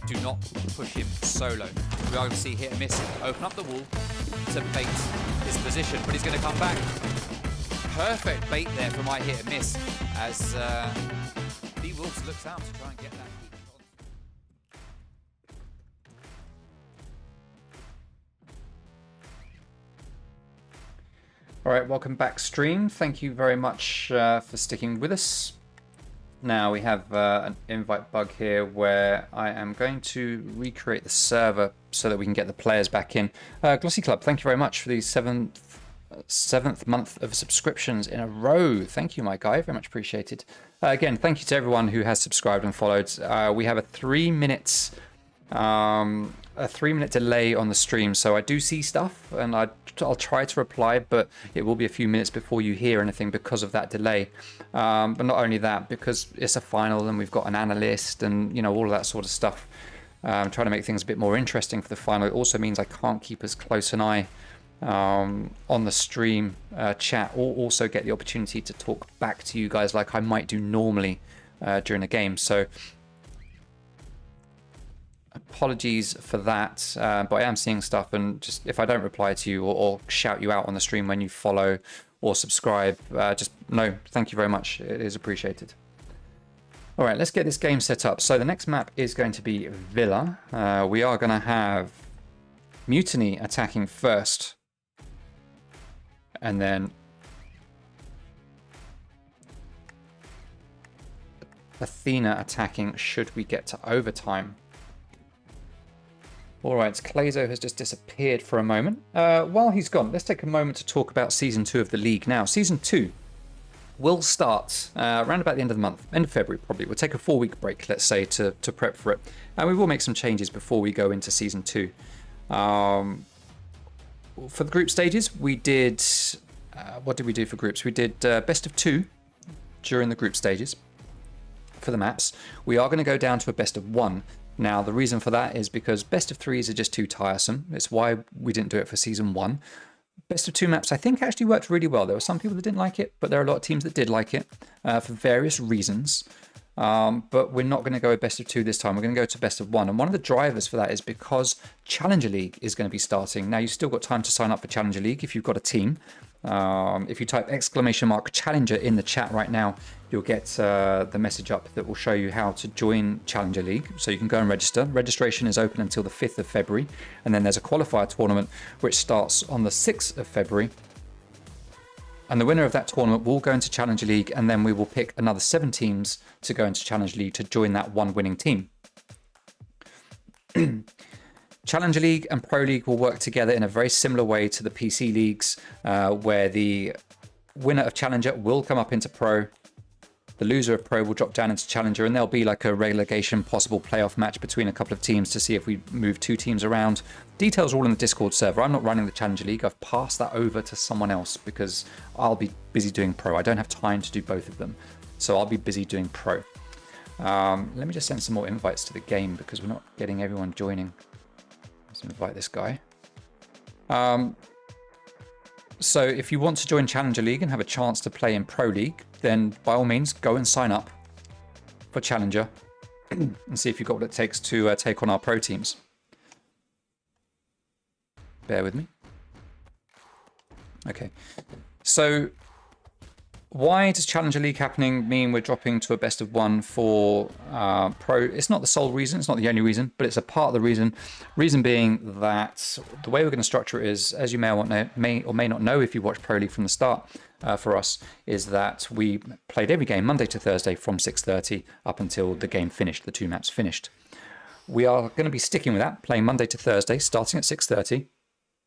Do not push him solo. We are going to see Hit and Miss open up the wall to bait his position, but he's going to come back. Perfect bait there from I Hit and Miss as B Wolves looks out to try and get that heat on. All right, welcome back, stream. Thank you very much for sticking with us. Now we have an invite bug here where I am going to recreate the server so that we can get the players back in. Glossy Club, thank you very much for the seventh month of subscriptions in a row. Thank you, my guy. Very much appreciated. Again, thank you to everyone who has subscribed and followed. We have a 3 minute delay on the stream, so I do see stuff and I'll try to reply, but it will be a few minutes before you hear anything because of that delay. But not only that, because it's a final and we've got an analyst and all of that sort of stuff. Trying to make things a bit more interesting for the final. It also means I can't keep as close an eye on the stream chat, or also get the opportunity to talk back to you guys like I might do normally during a game. So apologies for that, but I am seeing stuff, and just if I don't reply to you or shout you out on the stream when you follow or subscribe, just no, thank you very much. It is appreciated. All right, let's get this game set up. So the next map is going to be Villa. We are going to have Mutiny attacking first, and then Athena attacking should we get to overtime. All right, Clazo has just disappeared for a moment. While he's gone, let's take a moment to talk about Season 2 of the league now. Season 2 will start around about the end of the month, end of February probably. We'll take a 4-week break, let's say, to prep for it. And we will make some changes before we go into Season 2. For the group stages, we did... what did we do for groups? We did best of 2 during the group stages for the maps. We are going to go down to a best of 1. Now, the reason for that is because best of 3s are just too tiresome. It's why we didn't do it for Season 1. Best of 2 maps, I think, actually worked really well. There were some people that didn't like it, but there are a lot of teams that did like it for various reasons. But we're not going to go best of 2 this time. We're going to go to best of 1. And one of the drivers for that is because Challenger League is going to be starting. Now, you've still got time to sign up for Challenger League if you've got a team. If you type !Challenger in the chat right now, you'll get the message up that will show you how to join Challenger League. So you can go and register. Registration is open until the 5th of February. And then there's a qualifier tournament which starts on the 6th of February. And the winner of that tournament will go into Challenger League, and then we will pick another 7 teams to go into Challenger League to join that one winning team. Challenger League and Pro League will work together in a very similar way to the PC leagues, where the winner of Challenger will come up into Pro, the loser of Pro will drop down into Challenger, and there'll be like a relegation possible playoff match between a couple of teams to see if we move 2 teams around. Details are all in the Discord server. I'm not running the Challenger League. I've passed that over to someone else because I'll be busy doing Pro. I don't have time to do both of them, so I'll be busy doing Pro. Let me just send some more invites to the game because we're not getting everyone joining. Let's invite this guy. So if you want to join Challenger League and have a chance to play in Pro League, then by all means go and sign up for Challenger and see if you've got what it takes to take on our pro teams. Bear with me. Okay, so why does Challenger League happening mean we're dropping to a best of 1 for Pro? It's not the sole reason, it's not the only reason, but it's a part of the reason. Reason being that the way we're going to structure it is, as you may or may not know if you watch Pro League from the start for us, is that we played every game Monday to Thursday from 6:30 up until the game finished, the 2 maps finished. We are going to be sticking with that, playing Monday to Thursday, starting at 6:30.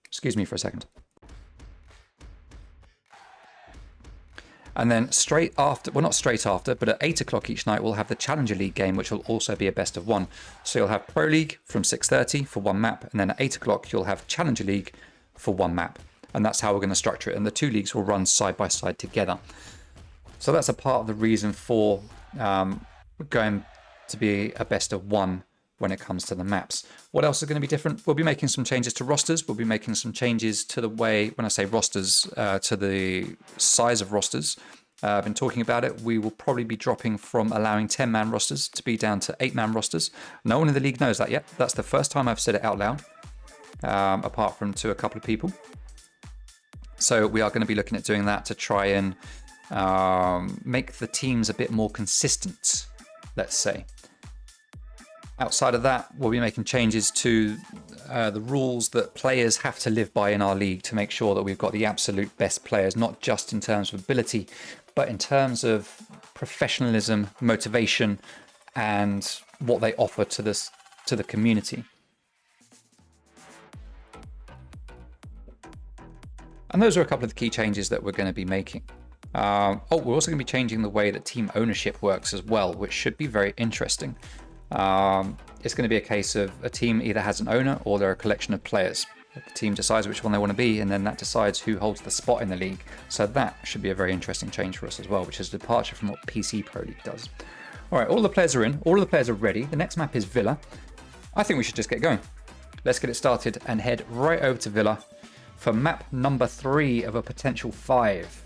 Excuse me for a second. And then straight after, well, not straight after, but at 8 o'clock each night, we'll have the Challenger League game, which will also be a best of 1. So you'll have Pro League from 6:30 for 1 map, and then at 8 o'clock, you'll have Challenger League for 1 map. And that's how we're going to structure it. And the 2 leagues will run side by side together. So that's a part of the reason for going to be a best of 1 when it comes to the maps. What else is going to be different? We'll be making some changes to rosters. We'll be making some changes to the way, when I say rosters, to the size of rosters. I've been talking about it. We will probably be dropping from allowing 10-man rosters to be down to 8-man rosters. No one in the league knows that yet. That's the first time I've said it out loud, apart from to a couple of people. So we are going to be looking at doing that to try and make the teams a bit more consistent, let's say. Outside of that, we'll be making changes to the rules that players have to live by in our league to make sure that we've got the absolute best players, not just in terms of ability, but in terms of professionalism, motivation, and what they offer to the community. And those are a couple of the key changes that we're going to be making. We're also going to be changing the way that team ownership works as well, which should be very interesting. It's going to be a case of a team either has an owner or they're a collection of players. The team decides which one they want to be, and then that decides who holds the spot in the league. So that should be a very interesting change for us as well, which is a departure from what PC Pro League does. All right, all the players are in. All of the players are ready. The next map is Villa. I think we should just get going. Let's get it started and head right over to Villa for map number 3 of a potential 5.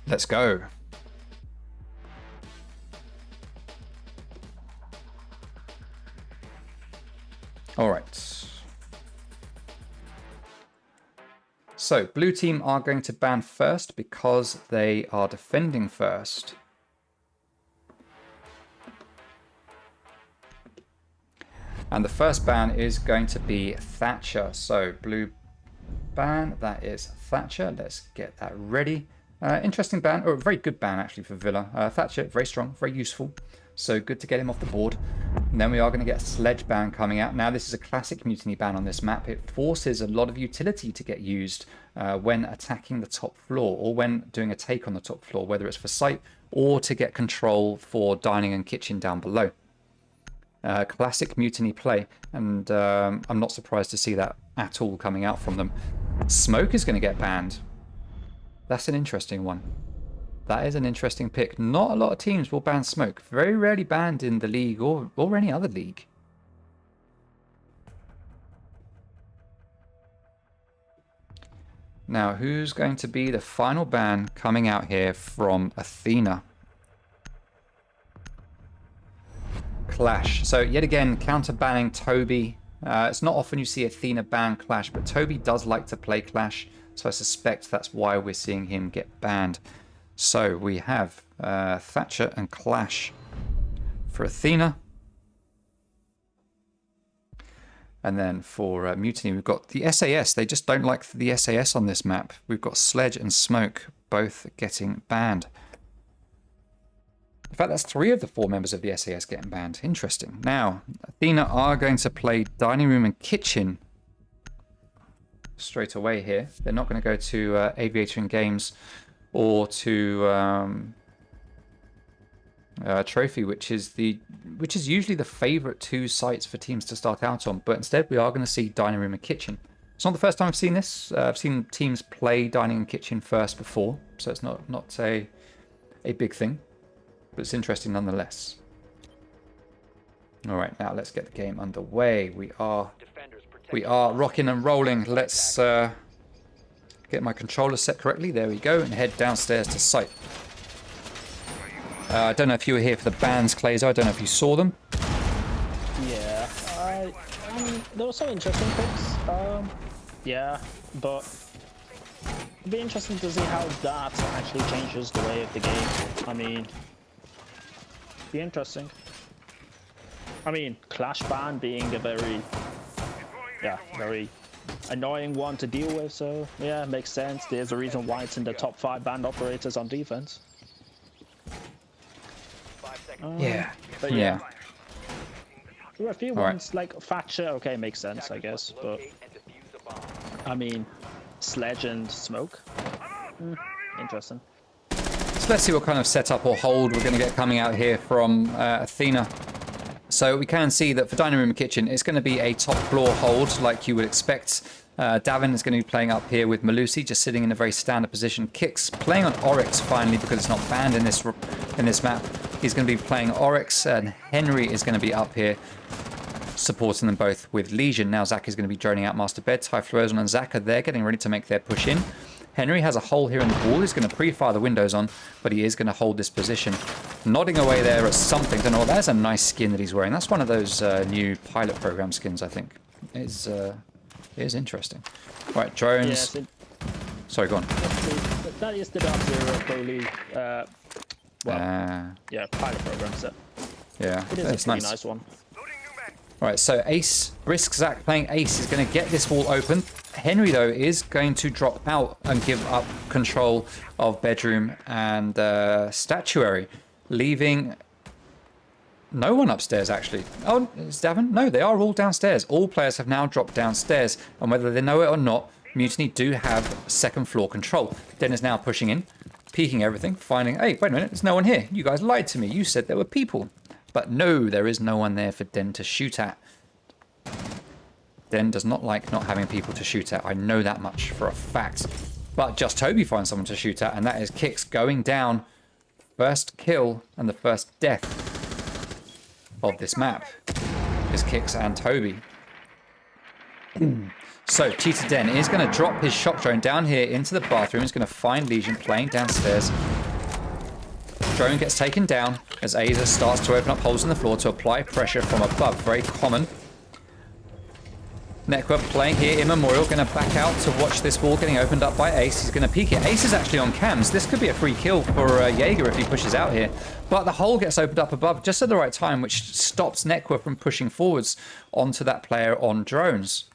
Let's go. All right. So blue team are going to ban first because they are defending first. And the first ban is going to be Thatcher. So blue ban, that is Thatcher. Let's get that ready. Interesting ban, or a very good ban actually for Villa. Thatcher, very strong, very useful. So good to get him off the board. And then we are going to get a sledge ban coming out. Now this is a classic mutiny ban on this map. It forces a lot of utility to get used when attacking the top floor or when doing a take on the top floor, whether it's for sight or to get control for dining and kitchen down below. Classic mutiny play, and I'm not surprised to see that at all coming out from them. Smoke is going to get banned. That's an interesting one. That is an interesting pick. Not a lot of teams will ban smoke. Very rarely banned in the league or any other league. Now, who's going to be the final ban coming out here from Athena? Clash. So yet again, counter banning Toby. It's not often you see Athena ban Clash, but Toby does like to play Clash. So I suspect that's why we're seeing him get banned. So we have Thatcher and Clash for Athena. And then for Mutiny, we've got the SAS. They just don't like the SAS on this map. We've got Sledge and Smoke both getting banned. In fact, that's 3 of the 4 members of the SAS getting banned. Interesting. Now, Athena are going to play Dining Room and Kitchen straight away here. They're not going to go to Aviator and Games or to Trophy, which is usually the favorite 2 sites for teams to start out on. But instead, we are going to see Dining Room and Kitchen. It's not the first time I've seen this. I've seen teams play Dining and Kitchen first before, so it's not a big thing, but it's interesting nonetheless. All right, now let's get the game underway. We are rocking and rolling. Let's get my controller set correctly. There we go, and head downstairs to site. I don't know if you were here for the bans, Clayzo. I don't know if you saw them. Yeah, there were some interesting picks. Yeah, but it'd be interesting to see how that actually changes the way of the game. I mean, be interesting. I mean, Clash ban being a very annoying one to deal with, so yeah, it makes sense. There's a reason why it's in the top 5 banned operators on defense. Yeah. But yeah. There were a few ones like Thatcher, okay, makes sense, I guess, but I mean, Sledge and Smoke, interesting. So let's see what kind of setup or hold we're going to get coming out here from Athena. So we can see that for Dining Room and Kitchen, it's going to be a top floor hold like you would expect. Davin is going to be playing up here with Malusi, just sitting in a very standard position. Kix playing on Oryx finally because it's not banned in this map. He's going to be playing Oryx, and Henry is going to be up here supporting them both with Legion. Now Zach is going to be droning out Master Bed. Typhlosion and Zach are there getting ready to make their push in. Henry has a hole here in the wall. He's going to pre-fire the windows on, but he is going to hold this position. Nodding away there at something. Don't know. That's a nice skin that he's wearing. That's one of those new pilot program skins, I think. It is interesting. Right, drones. Yeah, Sorry, go on. That is the Dark Zero Foley. Yeah, pilot program set. Yeah, It is a pretty nice one. Alright, so Ace, Brisk Zach playing Ace is going to get this wall open. Henry, though, is going to drop out and give up control of bedroom and statuary, leaving no one upstairs, actually. Oh, it's Davin? No, they are all downstairs. All players have now dropped downstairs, and whether they know it or not, Mutiny do have second floor control. Den is now pushing in, peeking everything, finding, hey, wait a minute, there's no one here. You guys lied to me. You said there were people. But no, there is no one there for Den to shoot at. Den does not like not having people to shoot at. I know that much for a fact. But just Toby finds someone to shoot at, and that is Kix going down. First kill and the first death of this map is Kix and Toby. So Cheetah Den is going to drop his shock drone down here into the bathroom. He's going to find Legion playing downstairs. Drone gets taken down as Aza starts to open up holes in the floor to apply pressure from above. Very common. Nekwa playing here in Memorial, going to back out to watch this wall getting opened up by Ace. He's going to peek it. Ace is actually on cams. This could be a free kill for Jaeger if he pushes out here. But the hole gets opened up above just at the right time, which stops Nekwa from pushing forwards onto that player on drones.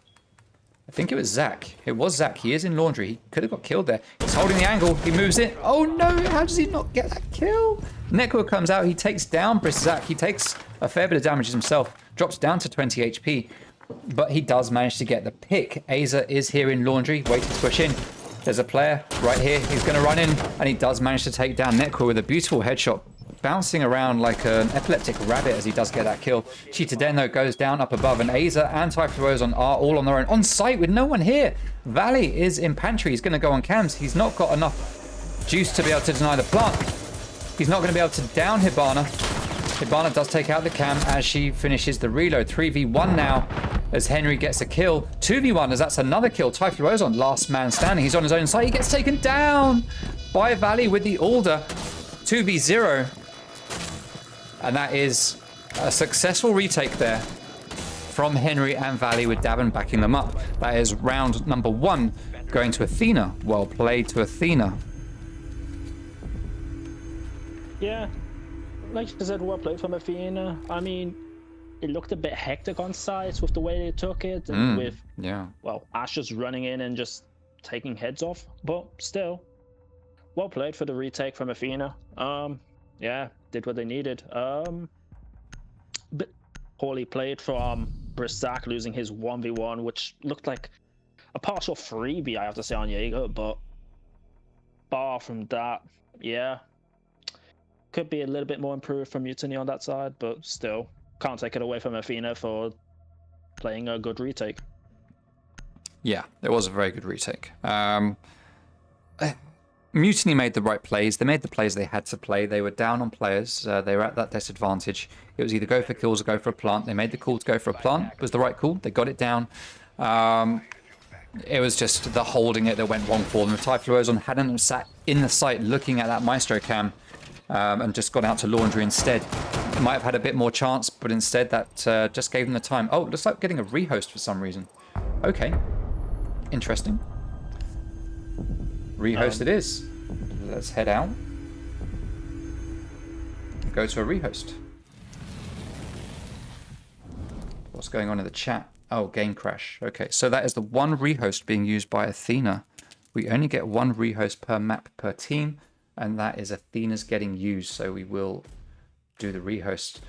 I think it was Zach. It was Zach. He is in laundry. He could have got killed there. He's holding the angle. He moves it. Oh no, how does he not get that kill? Nekwa comes out. He takes down Brisk Zach. He takes a fair bit of damage himself. Drops down to 20 HP. But he does manage to get the pick. Aza is here in laundry, waiting to push in. There's a player right here. He's going to run in, and he does manage to take down Nekwa with a beautiful headshot, bouncing around like an epileptic rabbit as he does get that kill. Cheetah Den, though, goes down up above, and Aza and Typhlosion are all on their own, on site with no one here. Valley is in pantry. He's going to go on cams. He's not got enough juice to be able to deny the plant. He's not going to be able to down Hibana. Hibana does take out the cam as she finishes the reload. 3v1 now as Henry gets a kill. 2v1 as that's another kill. Typhlosion, last man standing. He's on his own side. He gets taken down by Valley with the Alder. 2v0. And that is a successful retake there from Henry and Valley with Davin backing them up. That is round number 1 going to Athena. Well played to Athena. Yeah, like you said, well played from Athena. I mean, it looked a bit hectic on site with the way they took it, and with, well, Ash just running in and just taking heads off. But still, well played for the retake from Athena. Yeah, did what they needed. Bit poorly played from Brisak losing his 1v1, which looked like a partial freebie, I have to say, on Jaeger. But bar from that, yeah, could be a little bit more improved from Mutiny on that side, but still can't take it away from Athena for playing a good retake. Yeah, it was a very good retake. Mutiny made the right plays. They made the plays they had to play. They were down on players. They were at that disadvantage. It was either go for kills or go for a plant. They made the call to go for a plant. It was the right call. They got it down. It was just the holding it that went wrong for them. If Typhlosion hadn't sat in the site looking at that Maestro cam and just gone out to laundry instead, they might have had a bit more chance, but instead that just gave them the time. Oh, it looks like getting a rehost for some reason. Okay. Interesting. Rehost it is. Let's head out. Go to a rehost. What's going on in the chat? Oh, game crash. Okay, so that is the one rehost being used by Athena. We only get one rehost per map per team, and that is Athena's getting used, so we will do the rehost.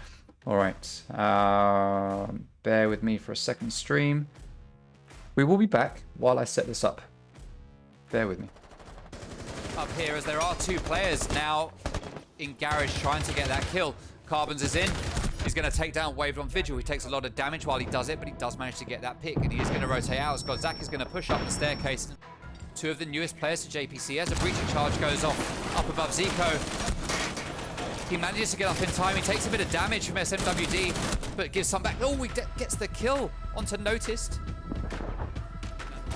All right. Bear with me for a second, stream. We will be back while I set this up. Bear with me. Up here as there are 2 players now in garage trying to get that kill. Carbons is in. He's going to take down Waved on Vigil. He takes a lot of damage while he does it, but he does manage to get that pick, and he is going to rotate out. Zach is going to push up the staircase. Two of the newest players to JPC as a breaching charge goes off up above Zico. He manages to get up in time. He takes a bit of damage from SMWD, but gives some back. Oh, he gets the kill onto Noticed.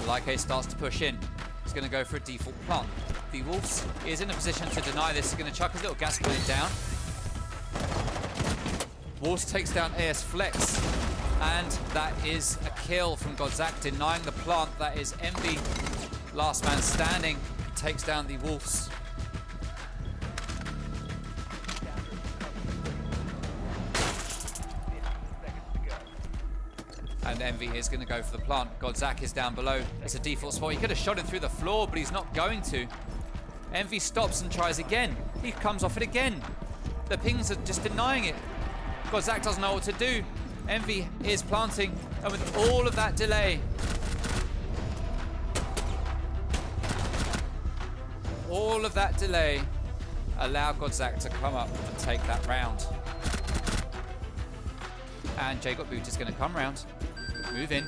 Lyke starts to push in. He's going to go for a default plant. The Wolves is in a position to deny this. He's going to chuck his little gas grenade down. Wolves takes down AS Flex, and that is a kill from Godzak, denying the plant. That is Envy, last man standing, takes down the Wolves. And Envy is going to go for the plant. Godzak is down below. It's a default spot. He could have shot him through the floor, but he's not going to. Envy stops and tries again. He comes off it again. The pings are just denying it. Godzak doesn't know what to do. Envy is planting, and with all of that delay, allowed Godzak to come up and take that round. And Jacob Boot is going to come round, move in.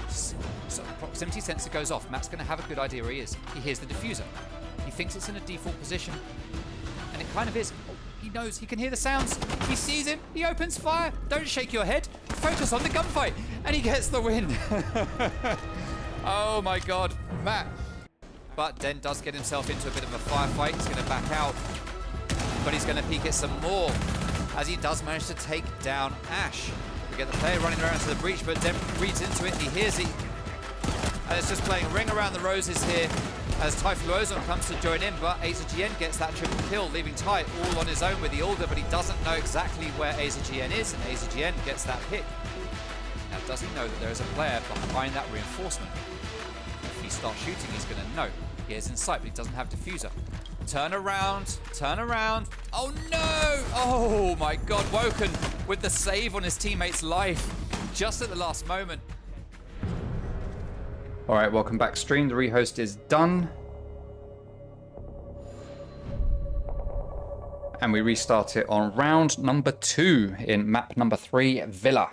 So proximity sensor goes off. Matt's going to have a good idea where he is. He hears the diffuser. He thinks it's in a default position, and it kind of is. He knows, he can hear the sounds. He sees him, he opens fire. Don't shake your head, focus on the gunfight, and he gets the win. Oh my God, Matt. But Den does get himself into a bit of a firefight. He's going to back out, but he's going to peek it some more as he does manage to take down Ash. We get the player running around to the breach, but Den reads into it, he hears it, and it's just playing Ring Around the Roses here as Typhlosion comes to join in, but AZGN gets that triple kill, leaving Ty all on his own with the Alder, but he doesn't know exactly where AZGN is, and AZGN gets that pick. Now, does he know that there is a player behind that reinforcement? If he starts shooting, he's going to know. He is in sight, but he doesn't have diffuser. Turn around, turn around. Oh no! Oh my God, Woken with the save on his teammate's life just at the last moment. All right, welcome back stream. The rehost is done. And we restart it on round number 2 in map number 3, Villa.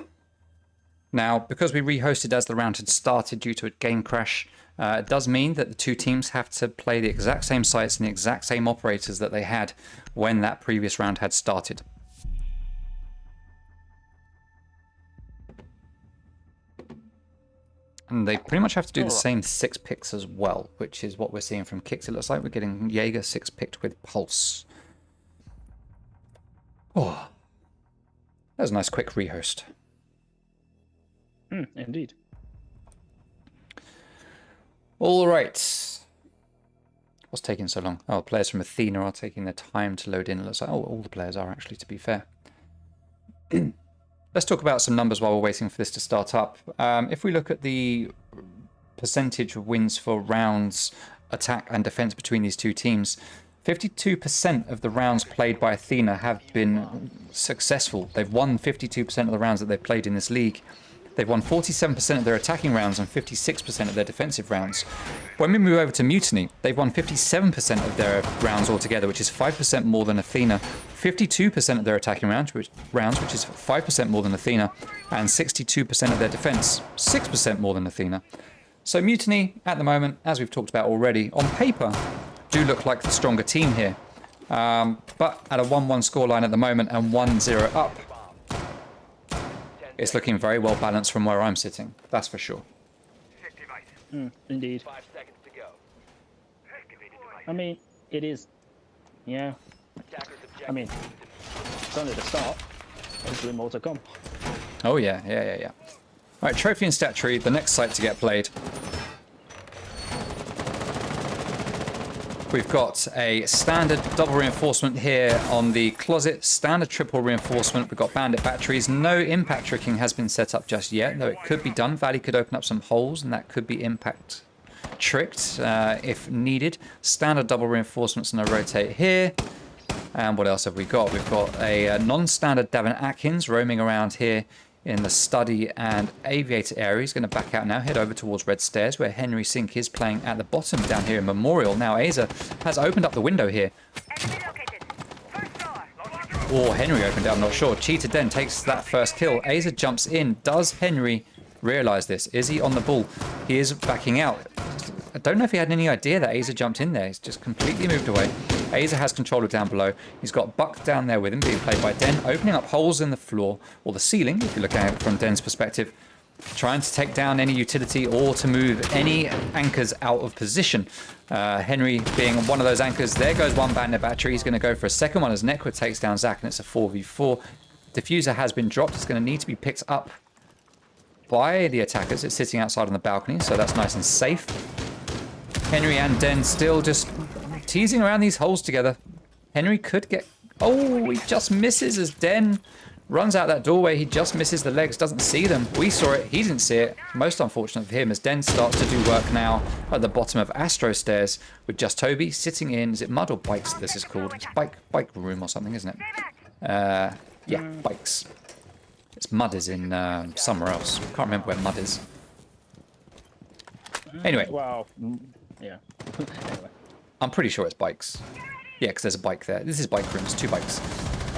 Now, because we rehosted as the round had started due to a game crash, it does mean that the two teams have to play the exact same sites and the exact same operators that they had when that previous round had started. And they pretty much have to do the same 6 picks as well, which is what we're seeing from Kicks. It looks like we're getting Jaeger 6 picked with Pulse. Oh, that was a nice quick rehost. Indeed. All right. What's taking so long? Oh, players from Athena are taking their time to load in. It looks like, oh, all the players are actually, to be fair. Let's talk about some numbers while we're waiting for this to start up. If we look at the percentage of wins for rounds, attack and defense between these two teams, 52% of the rounds played by Athena have been successful. They've won 52% of the rounds that they've played in this league. They've won 47% of their attacking rounds and 56% of their defensive rounds. When we move over to Mutiny, they've won 57% of their rounds altogether, which is 5% more than Athena. 52% of their attacking rounds, which is 5% more than Athena. And 62% of their defense, 6% more than Athena. So Mutiny, at the moment, as we've talked about already, on paper, do look like the stronger team here. But at a 1-1 scoreline at the moment and 1-0 up, it's looking very well balanced from where I'm sitting. That's for sure. Indeed. 5 seconds to go. I mean, it is. Yeah. I mean, it's only the start. Hopefully more to come. Oh yeah. All right, Trophy and Stat Tree, the next site to get played. We've got a standard double reinforcement here on the closet, standard triple reinforcement. We've got bandit batteries. No impact tricking has been set up just yet, though it could be done. Valley could open up some holes, and that could be impact tricked if needed. Standard double reinforcements and a rotate here. And what else have we got? We've got a non-standard Davin Atkins roaming around here in the study and aviator area. He's going to back out now, head over towards Red Stairs, where Henry Sink is playing at the bottom down here in Memorial. Now Aza has opened up the window here. Or Henry opened it, I'm not sure. Cheetah Den takes that first kill. Aza jumps in. Does Henry realize this? Is he on the ball? He is backing out. I don't know if he had any idea that Aza jumped in there. He's just completely moved away. Aza has control of down below. He's got Buck down there with him, being played by Den, opening up holes in the floor, or the ceiling, if you're looking at it from Den's perspective. Trying to take down any utility or to move any anchors out of position. Henry being one of those anchors. There goes one bandit battery. He's going to go for a second one as Nekwa takes down Zach, and it's a 4v4. Diffuser has been dropped. It's going to need to be picked up by the attackers. It's sitting outside on the balcony, so that's nice and safe. Henry and Den still just teasing around these holes together. Henry could get... Oh, he just misses as Den runs out that doorway. He just misses the legs, doesn't see them. We saw it, he didn't see it. Most unfortunate for him as Den starts to do work now at the bottom of Astro Stairs with just Toby sitting in, is it mud or bikes this is called? It's bike room or something, isn't it? Yeah, bikes. It's mud is in somewhere else. Can't remember where mud is. Anyway. Well, yeah. Anyway. I'm pretty sure it's bikes. Yeah, because there's a bike there. This is bike rooms, 2 bikes.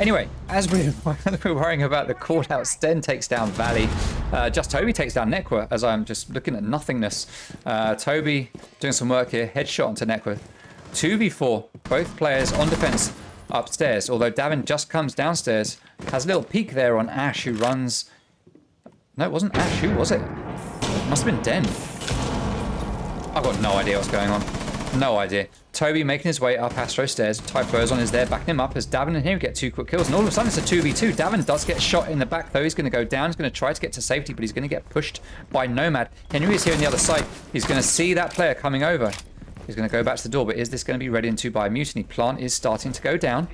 Anyway, as we're worrying about the call-outs, Den takes down Valley. Just Toby takes down Nekwa, as I'm just looking at nothingness. Toby doing some work here. Headshot onto Nekwa. 2v4. Both players on defense upstairs. Although Davin just comes downstairs. Has a little peek there on Ash, who runs... No, it wasn't Ash. Who was it? It must have been Den. I've got no idea what's going on. No idea. Toby making his way up Astro Stairs. Typhlosion is there backing him up as Davin and him get 2 quick kills. And all of a sudden it's a 2v2. Davin does get shot in the back though. He's going to go down. He's going to try to get to safety, but he's going to get pushed by Nomad. Henry is here on the other side. He's going to see that player coming over. He's going to go back to the door, but is this going to be read into by Mutiny? Plant is starting to go down.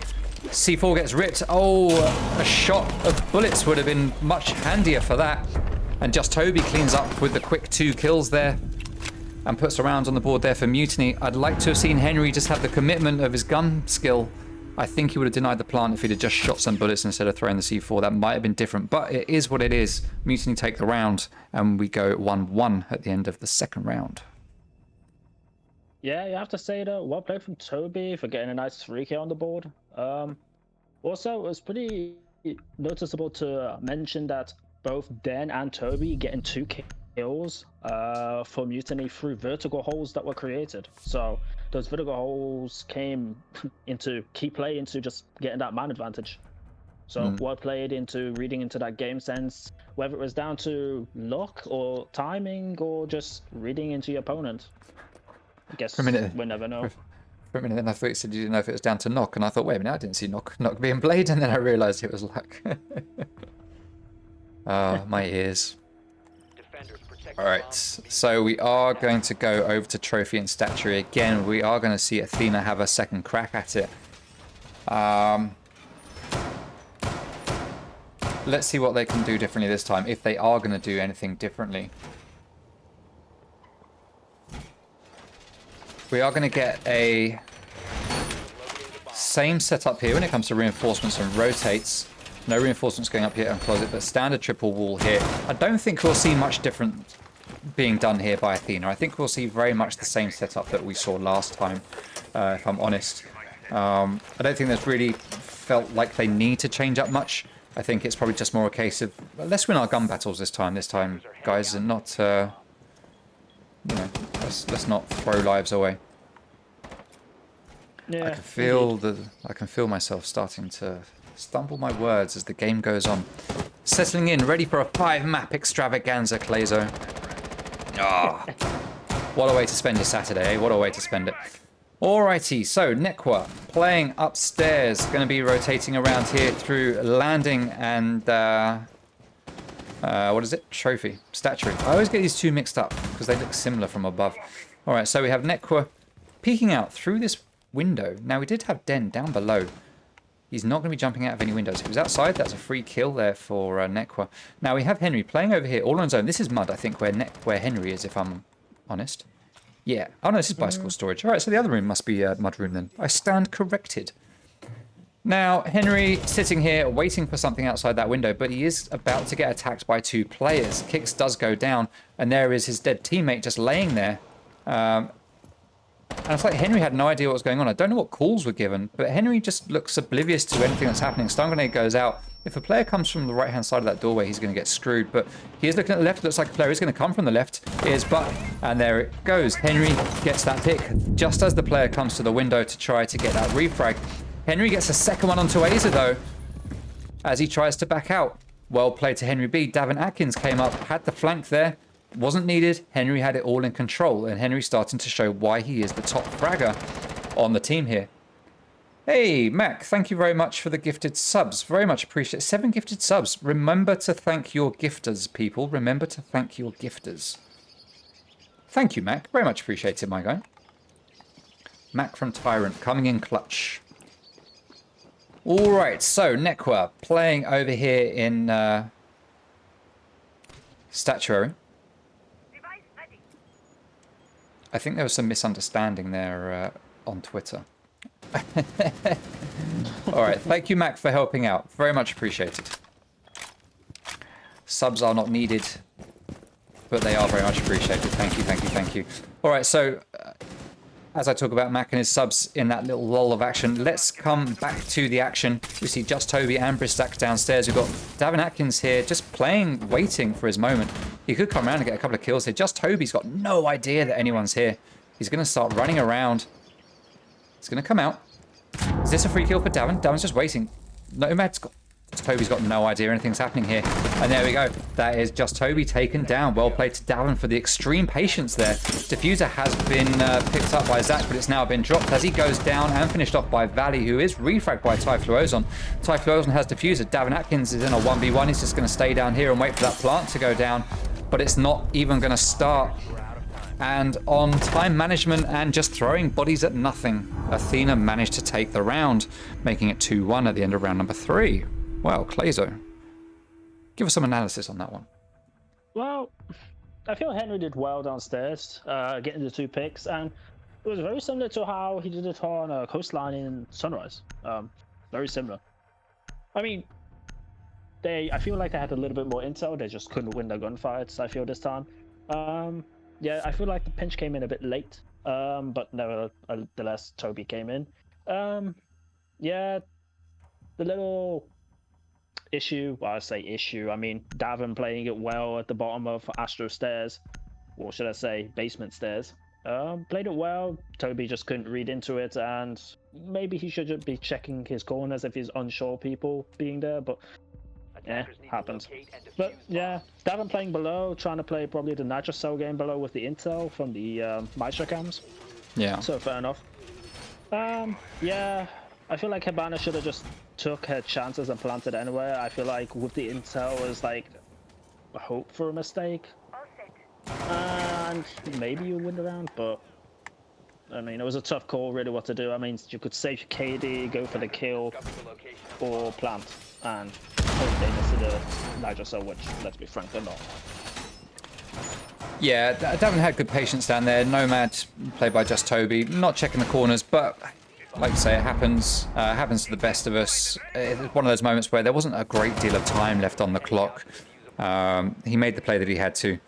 C4 gets ripped. Oh, a shot of bullets would have been much handier for that. And just Toby cleans up with the quick 2 kills there. And puts a round on the board there for Mutiny. I'd like to have seen Henry just have the commitment of his gun skill. I think he would have denied the plant if he'd have just shot some bullets instead of throwing the C4. That might have been different, but it is what it is. Mutiny take the round, and we go 1-1 at the end of the second round. Yeah, you have to say though, well played from Toby for getting a nice 3K on the board. Also, it was pretty noticeable to mention that both Den and Toby getting 2 kills for Mutiny through vertical holes that were created. So those vertical holes came into key play into just getting that man advantage. So well played into reading into that game sense, whether it was down to luck or timing or just reading into your opponent. I guess we'll never know. For a minute then I thought you said you didn't know if it was down to knock, and I thought, wait a minute, I didn't see knock being played, and then I realised it was luck. My ears. Alright, so we are going to go over to Trophy and Statuary again. We are going to see Athena have a second crack at it. Let's see what they can do differently this time, if they are going to do anything differently. We are going to get a same setup here when it comes to reinforcements and rotates. No reinforcements going up here on closet, but standard triple wall here. I don't think we'll see much different being done here by Athena. I think we'll see very much the same setup that we saw last time, if I'm honest. I don't think there's really felt like they need to change up much. I think it's probably just more a case of, let's win our gun battles this time, guys, and not, you know, let's not throw lives away. Yeah, I can feel myself starting to stumble my words as the game goes on. Settling in, ready for a 5-map extravaganza, Clazo. Ah, what a way to spend your Saturday, eh? What a way to spend it. Alrighty, so Nekwa playing upstairs, going to be rotating around here through landing and what is it? Trophy, Statuary. I always get these two mixed up because they look similar from above. Alright, so we have Nekwa peeking out through this window. Now we did have Den down below. He's not going to be jumping out of any windows. If he was outside, that's a free kill there for Nekwa. Now we have Henry playing over here all on his own. This is mud, I think, where Henry is, if I'm honest. Yeah. Oh no, this is bicycle storage. Alright, so the other room must be a mud room then. I stand corrected. Now, Henry sitting here waiting for something outside that window, but he is about to get attacked by 2 players. Kix does go down, and there is his dead teammate just laying there. And it's like Henry had no idea what was going on. I don't know what calls were given, but Henry just looks oblivious to anything that's happening. Stun grenade goes out. If a player comes from the right-hand side of that doorway, he's going to get screwed. But he is looking at the left. It looks like a player is going to come from the left. Here's Buck, and there it goes. Henry gets that pick just as the player comes to the window to try to get that refrag. Henry gets a second one onto Aza, though, as he tries to back out. Well played to Henry B. Davin Atkins came up, had the flank there. Wasn't needed. Henry had it all in control, and Henry starting to show why he is the top fragger on the team here. Hey, Mac, thank you very much for the gifted subs. Very much appreciate it. 7 gifted subs. Remember to thank your gifters, people. Remember to thank your gifters. Thank you, Mac. Very much appreciated, my guy. Mac from Tyrant coming in clutch. All right, so Nekwa playing over here in Statuary. I think there was some misunderstanding there on Twitter. All right, thank you, Mac, for helping out. Very much appreciated. Subs are not needed, but they are very much appreciated. Thank you, thank you, thank you. All right, so as I talk about Mac and his subs in that little lull of action, let's come back to the action. We see Just Toby and Bristack downstairs. We've got Davin Atkins here just playing, waiting for his moment. He could come around and get a couple of kills here. Just Toby's got no idea that anyone's here. He's going to start running around. He's going to come out. Is this a free kill for Davin? Davin's just waiting. Toby's got no idea anything's happening here. And there we go. That is Just Toby taken down. Well played to Davin for the extreme patience there. Diffuser has been picked up by Zach, but it's now been dropped as he goes down and finished off by Valley, who is refragged by Typhloozon. Typhloozon has Diffuser. Davin Atkins is in a 1v1. He's just going to stay down here and wait for that plant to go down. But it's not even going to start. And on time management and just throwing bodies at nothing, Athena managed to take the round, making it 2-1 at the end of round number 3. Well, Clazo, give us some analysis on that one. Well, I feel Henry did well downstairs, getting the 2 picks, and it was very similar to how he did it on Coastline in Sunrise. Very similar. I mean, I feel like they had a little bit more intel. They just couldn't win their gunfights, I feel, this time. Yeah, I feel like the pinch came in a bit late, but nevertheless, Toby came in. Yeah, the little issue, well, I say issue, I mean, Davin playing it well at the bottom of Astro stairs, or should I say basement stairs. Played it well. Toby just couldn't read into it, and maybe he should be checking his corners if he's unsure people being there, but yeah, happens. But yeah, Davin playing below, trying to play probably the Nitro Cell game below with the intel from the Maestro cams. Yeah. So fair enough. Yeah, I feel like Hibana should have just took her chances and planted anywhere. I feel like with the intel is like a hope for a mistake. And maybe you win the round, but I mean, it was a tough call really what to do. I mean, you could save KD, go for the kill, or plant, and hope they miss the Nitro Cell, which, let's be frank, they're not. Yeah, Davin had good patience down there. Nomad, played by Just Toby, not checking the corners, but like you say, it happens. Happens to the best of us. It's one of those moments where there wasn't a great deal of time left on the clock. He made the play that he had to.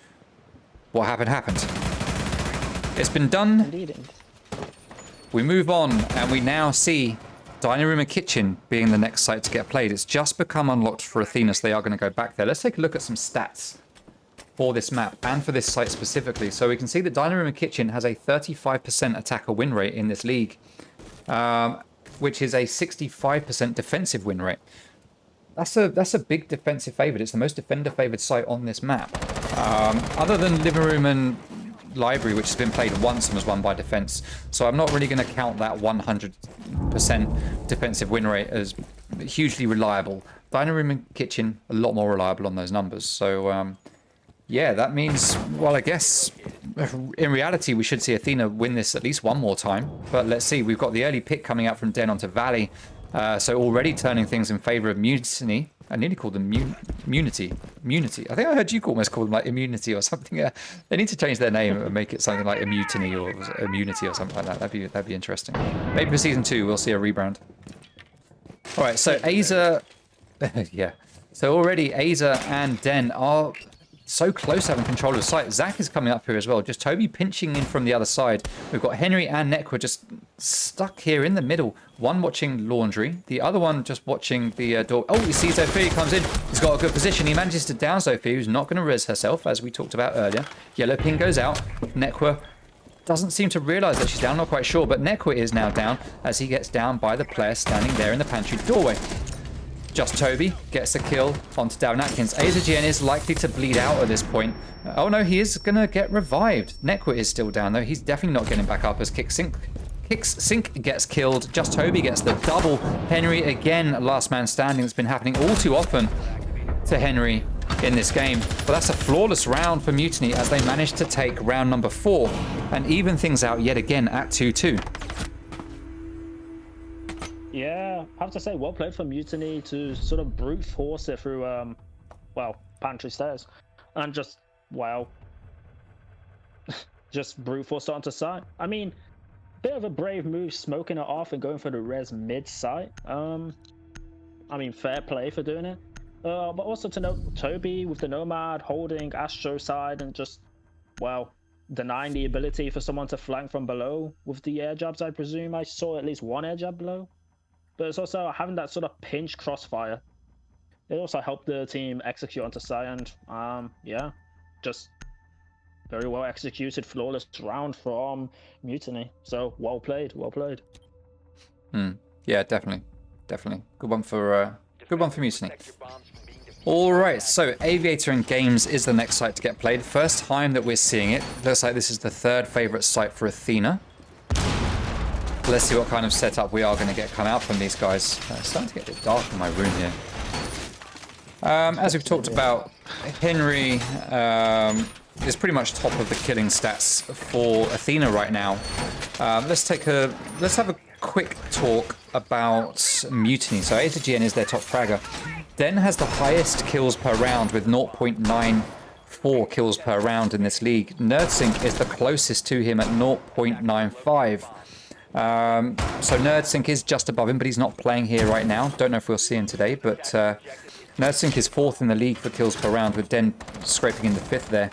What happened, happened. It's been done. Indeed. We move on, and we now see Dining Room and Kitchen being the next site to get played. It's just become unlocked for Athena, so they are going to go back there. Let's take a look at some stats for this map and for this site specifically. So we can see that Dining Room and Kitchen has a 35% attacker win rate in this league, which is a 65% defensive win rate. That's a big defensive favored. It's the most defender favored site on this map. Other than Living Room and Library, which has been played once and was won by defense. So I'm not really going to count that 100% defensive win rate as hugely reliable. Dining Room and Kitchen, a lot more reliable on those numbers. So yeah, that means, well, I guess in reality we should see Athena win this at least one more time. But let's see, we've got the early pick coming out from Den onto Valley. So already turning things in favor of Mutiny. I nearly called them Munity. I think I heard you almost call them like Immunity or something. They need to change their name and make it something like Mutiny or Immunity or something like that. That'd be interesting. Maybe for season 2 we'll see a rebrand. All right, so Aza, yeah. So already Aza and Den are so close to having control of the site. Zach is coming up here as well. Just Toby pinching in from the other side. We've got Henry and Nekwa just stuck here in the middle. One watching laundry, the other one just watching the door. Oh, he sees Sophia, comes in. He's got a good position. He manages to down Sophia, who's not going to res herself, as we talked about earlier. Yellow pin goes out. Nekwa doesn't seem to realize that she's down, not quite sure, but Nekwa is now down as he gets down by the player standing there in the pantry doorway. Just Toby gets a kill onto Davin Atkins. AZGN is likely to bleed out at this point. Oh no, he is going to get revived. Nekwa is still down though. He's definitely not getting back up as Sink gets killed. Just Toby gets the double. Henry again, last man standing. It's been happening all too often to Henry in this game. But that's a flawless round for Mutiny as they managed to take round number 4 and even things out yet again at 2-2. Yeah, I have to say, well played for Mutiny to sort of brute force it through, well, pantry stairs. And just, wow. Just brute force it onto site. I mean, bit of a brave move, smoking it off and going for the res mid-site. I mean, fair play for doing it. But also to note, Toby with the Nomad holding Astro side and just, well, denying the ability for someone to flank from below with the air jabs, I presume. I saw at least one air jab below. But it's also having that sort of pinch crossfire. It also helped the team execute onto site, and yeah, just very well executed, flawless round from Mutiny. So well played, well played. Yeah, definitely. Good one for Mutiny. All right, so Aviator and Games is the next site to get played. First time that we're seeing it. Looks like this is the third favorite site for Athena. Let's see what kind of setup we are going to get come out from these guys. It's starting to get a bit dark in my room here. As we've talked about, Henry is pretty much top of the killing stats for Athena right now. Let's have a quick talk about Mutiny. So AZGN is their top fragger. Den has the highest kills per round with 0.94 kills per round in this league. NerdSync is the closest to him at 0.95. So NerdSync is just above him, but he's not playing here right now. Don't know if we'll see him today, but NerdSync is 4th in the league for kills per round, with Den scraping in the 5th there.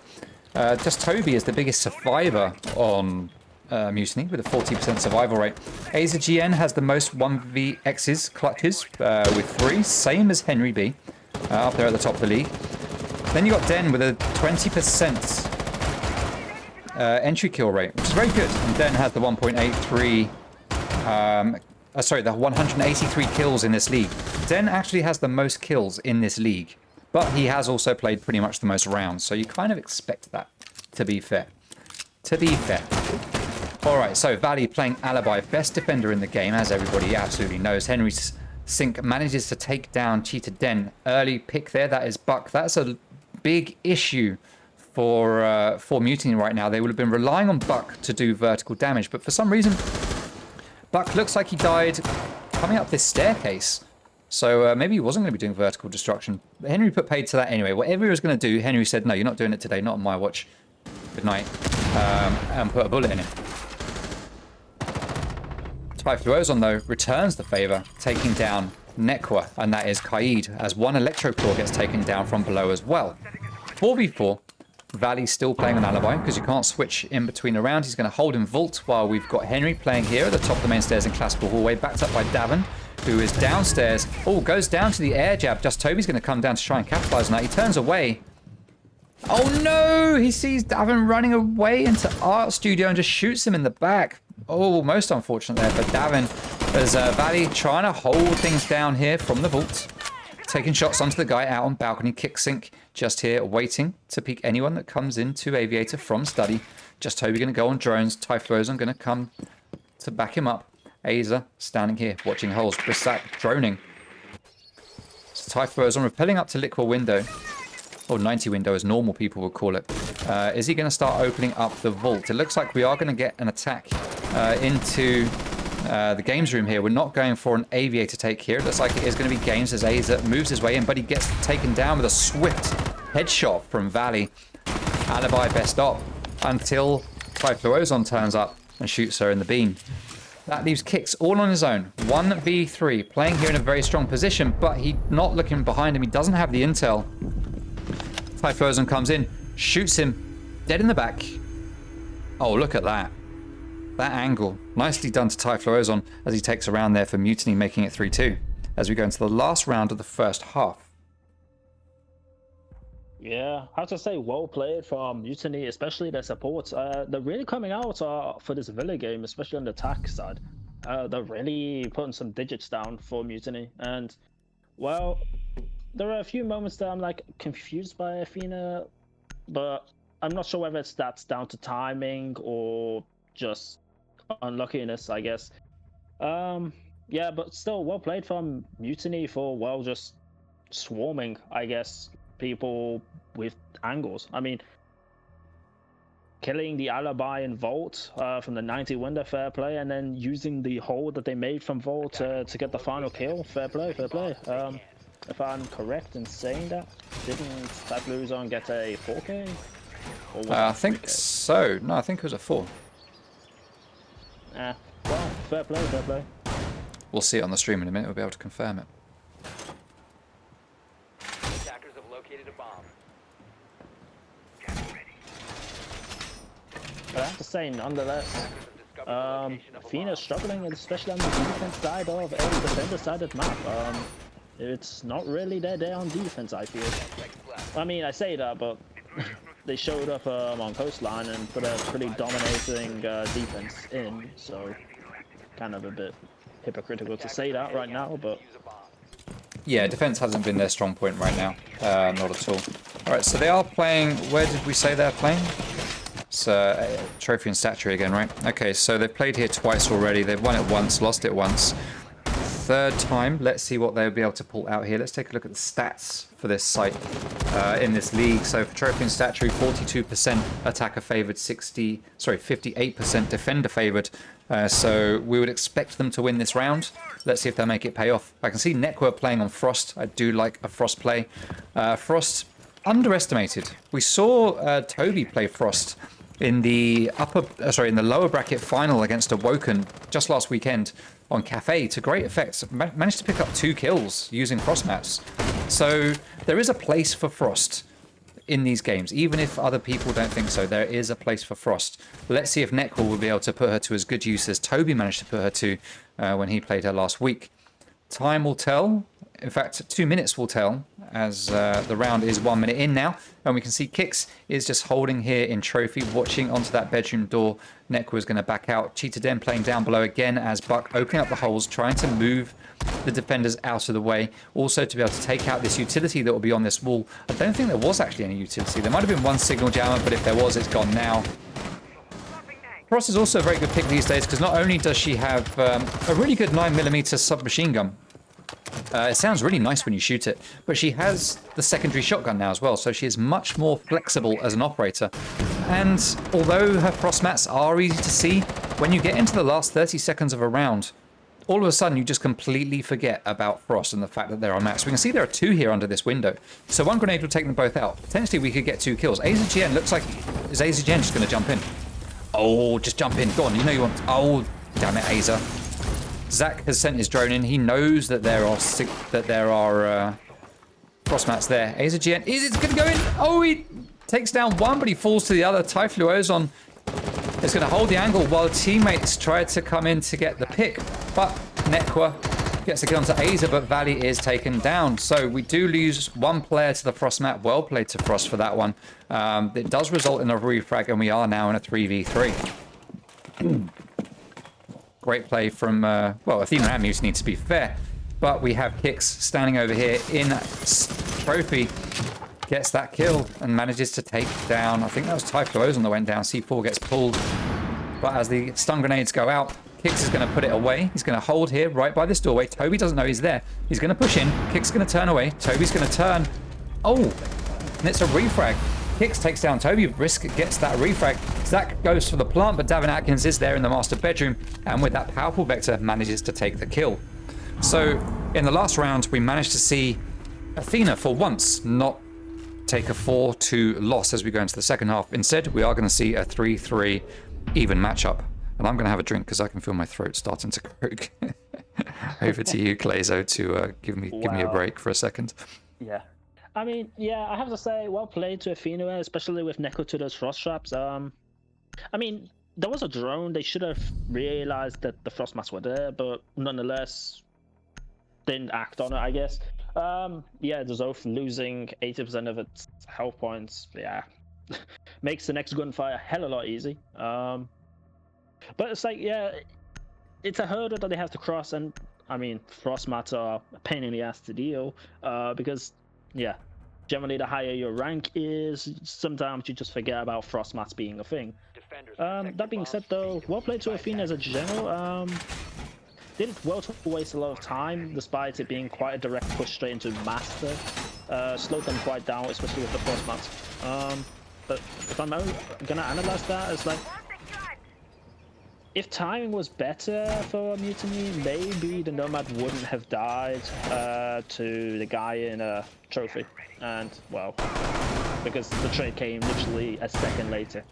Just Toby is the biggest survivor on Mutiny with a 40% survival rate. AZGN has the most 1vx's clutches with 3, same as Henry B, up there at the top of the league. Then you got Den with a 20% entry kill rate, which is very good. And Den has the 1.83, the 183 kills in this league. Den actually has the most kills in this league, but he has also played pretty much the most rounds, so you kind of expect that, to be fair. All right, so Valley playing Alibi, best defender in the game, as everybody absolutely knows. Henry Sink manages to take down Cheetah Den. Early pick there, that is Buck. That's a big issue for Mutiny right now. They would have been relying on Buck to do vertical damage, but for some reason, Buck looks like he died coming up this staircase. So maybe he wasn't going to be doing vertical destruction. But Henry put paid to that anyway. Whatever he was going to do, Henry said, no, you're not doing it today, not on my watch. Good night. And put a bullet in it. Typhlosion, though, returns the favor, taking down Nekwa, and that is Kaid, as one Electroclaw gets taken down from below as well. 4v4. Valley's still playing an Alibi because you can't switch in between a round. He's going to hold in Vault while we've got Henry playing here at the top of the main stairs in Classical Hallway, backed up by Davin, who is downstairs. Oh, goes down to the air jab. Just Toby's going to come down to try and capitalize on that. He turns away. Oh no! He sees Davin running away into Art Studio and just shoots him in the back. Oh, most unfortunate there for Davin, as Valley trying to hold things down here from the Vault. Taking shots onto the guy out on balcony. Kicksync just here, waiting to peek anyone that comes into Aviator from study. Just Toby going to go on drones. Typhlosion going to come to back him up. Aza standing here, watching holes. Brisak droning. So Typhlosion repelling up to Liquid window. Or 90 window, as normal people would call it. Is he going to start opening up the vault? It looks like we are going to get an attack into the games room here. We're not going for an Aviator take here. It looks like it is going to be Games as Aza moves his way in, but he gets taken down with a swift headshot from Valley. Alibi best op until Typhlosion turns up and shoots her in the beam. That leaves Kicks all on his own. 1v3, playing here in a very strong position, but he's not looking behind him. He doesn't have the intel Typhlosion comes in, shoots him dead in the back. Oh, look at that. That angle. Nicely done to Typhlosion as he takes around there for Mutiny, making it 3-2. As we go into the last round of the first half. Yeah, I have to say, well played from Mutiny, especially their supports. They're really coming out for this Villa game, especially on the attack side. They're really putting some digits down for Mutiny. And, well, there are a few moments that I'm like confused by Athena, but I'm not sure whether that's down to timing or just unluckiness, I guess. Yeah, but still, well played from Mutiny for, well, just swarming, I guess, people with angles. I mean, killing the alibi in Vault from the 90 window, fair play, and then using the hold that they made from Vault to get the final kill, fair play, fair play. If I'm correct in saying that, didn't Typhlosion get a 4K? Or was I it think 3K? so. No, I think it was a 4. Well, fair play, fair play. We'll see it on the stream in a minute. We'll be able to confirm it. Attackers have located a bomb. But I have to say, nonetheless, Athena's struggling, especially on the defense side of a defender-sided map. It's not really their day on defense, I feel. I mean, I say that, but they showed up on Coastline and put a pretty dominating defense in, so kind of a bit hypocritical to say that right now, but... Yeah, defense hasn't been their strong point right now. Not at all. Alright, so they are playing... Where did we say they're playing? It's Trophy and Statuary again, right? Okay, so they've played here twice already. They've won it once, lost it once. Third time, let's see what they'll be able to pull out here. Let's take a look at the stats for this site in this league. So for Trophy and Statuary, 42% attacker favored, 58% defender favored. So we would expect them to win this round. Let's see if they'll make it pay off. I can see Nekwa playing on Frost. I do like a Frost play. Frost underestimated. We saw Toby play Frost in the in the lower bracket final against Awoken just last weekend on Cafe to great effect. Managed to pick up 2 kills using Frost mats. So there is a place for Frost in these games, even if other people don't think so. There is a place for Frost. Let's see if Nekwa will be able to put her to as good use as Toby managed to put her to when he played her last week. Time will tell. In fact, 2 minutes will tell, as the round is 1 minute in now. And we can see Kix is just holding here in Trophy, watching onto that bedroom door. Nekwa is going to back out. Cheetah Den playing down below again as Buck opening up the holes, trying to move the defenders out of the way. Also to be able to take out this utility that will be on this wall. I don't think there was actually any utility. There might have been one signal jammer, but if there was, it's gone now. Frost is also a very good pick these days because not only does she have a really good 9mm submachine gun. It sounds really nice when you shoot it, but she has the secondary shotgun now as well, so she is much more flexible as an operator. And although her frost mats are easy to see, when you get into the last 30 seconds of a round, all of a sudden you just completely forget about Frost and the fact that there are mats. We can see there are 2 here under this window, so one grenade will take them both out. Potentially we could get 2 kills. AZGN looks like... Is AZGN just going to jump in? Oh, just jump in. Go on, you know you want... Oh, damn it, Aza. Zach has sent his drone in. He knows that there are frost mats there. AZGN is it going to go in? Oh, he takes down one, but he falls to the other. Typhlosion is going to hold the angle while teammates try to come in to get the pick. But Nekwa gets the kill onto Aza, but Valley is taken down. So we do lose 1 player to the frost mat. Well played to Frost for that one. It does result in a refrag, and we are now in a 3v3. Great play from, well, Athena and Mutiny to be fair. But we have Kix standing over here in Trophy. Gets that kill and manages to take down, I think that was Typhlosion that went down. C4 gets pulled. But as the stun grenades go out, Kix is going to put it away. He's going to hold here right by this doorway. Toby doesn't know he's there. He's going to push in. Kix is going to turn away. Toby's going to turn. Oh, and it's a refrag. Kix takes down Toby. Risk gets that refrag. Zach goes for the plant, but Davin Atkins is there in the master bedroom, and with that powerful vector manages to take the kill. So in the last round, we managed to see Athena for once not take a 4-2 loss as we go into the second half. Instead, we are going to see a 3-3 even matchup. And I'm going to have a drink because I can feel my throat starting to croak. Over to you, Clayzo, to give me a break for a second. Yeah. I mean, yeah, I have to say, well played to Athena, especially with Neko to those frost traps. I mean, there was a drone. They should have realized that the frost mats were there, but nonetheless, didn't act on it, I guess. Yeah, the Zoth losing 80% of its health points, yeah, makes the next gunfight a hell of a lot easy. But it's like, yeah, it's a hurdle that they have to cross, and I mean, frost mats are a pain in the ass to deal, because, yeah, generally the higher your rank is, sometimes you just forget about frost mats being a thing. That being said, though, well played to Athena as a general. Did well to waste a lot of time, despite it being quite a direct push straight into Master. Slowed them quite down, especially with the frost mats. But if I'm gonna analyze that, it's like, if timing was better for Mutiny, maybe the Nomad wouldn't have died to the guy in a trophy. And, well, because the trade came literally a second later.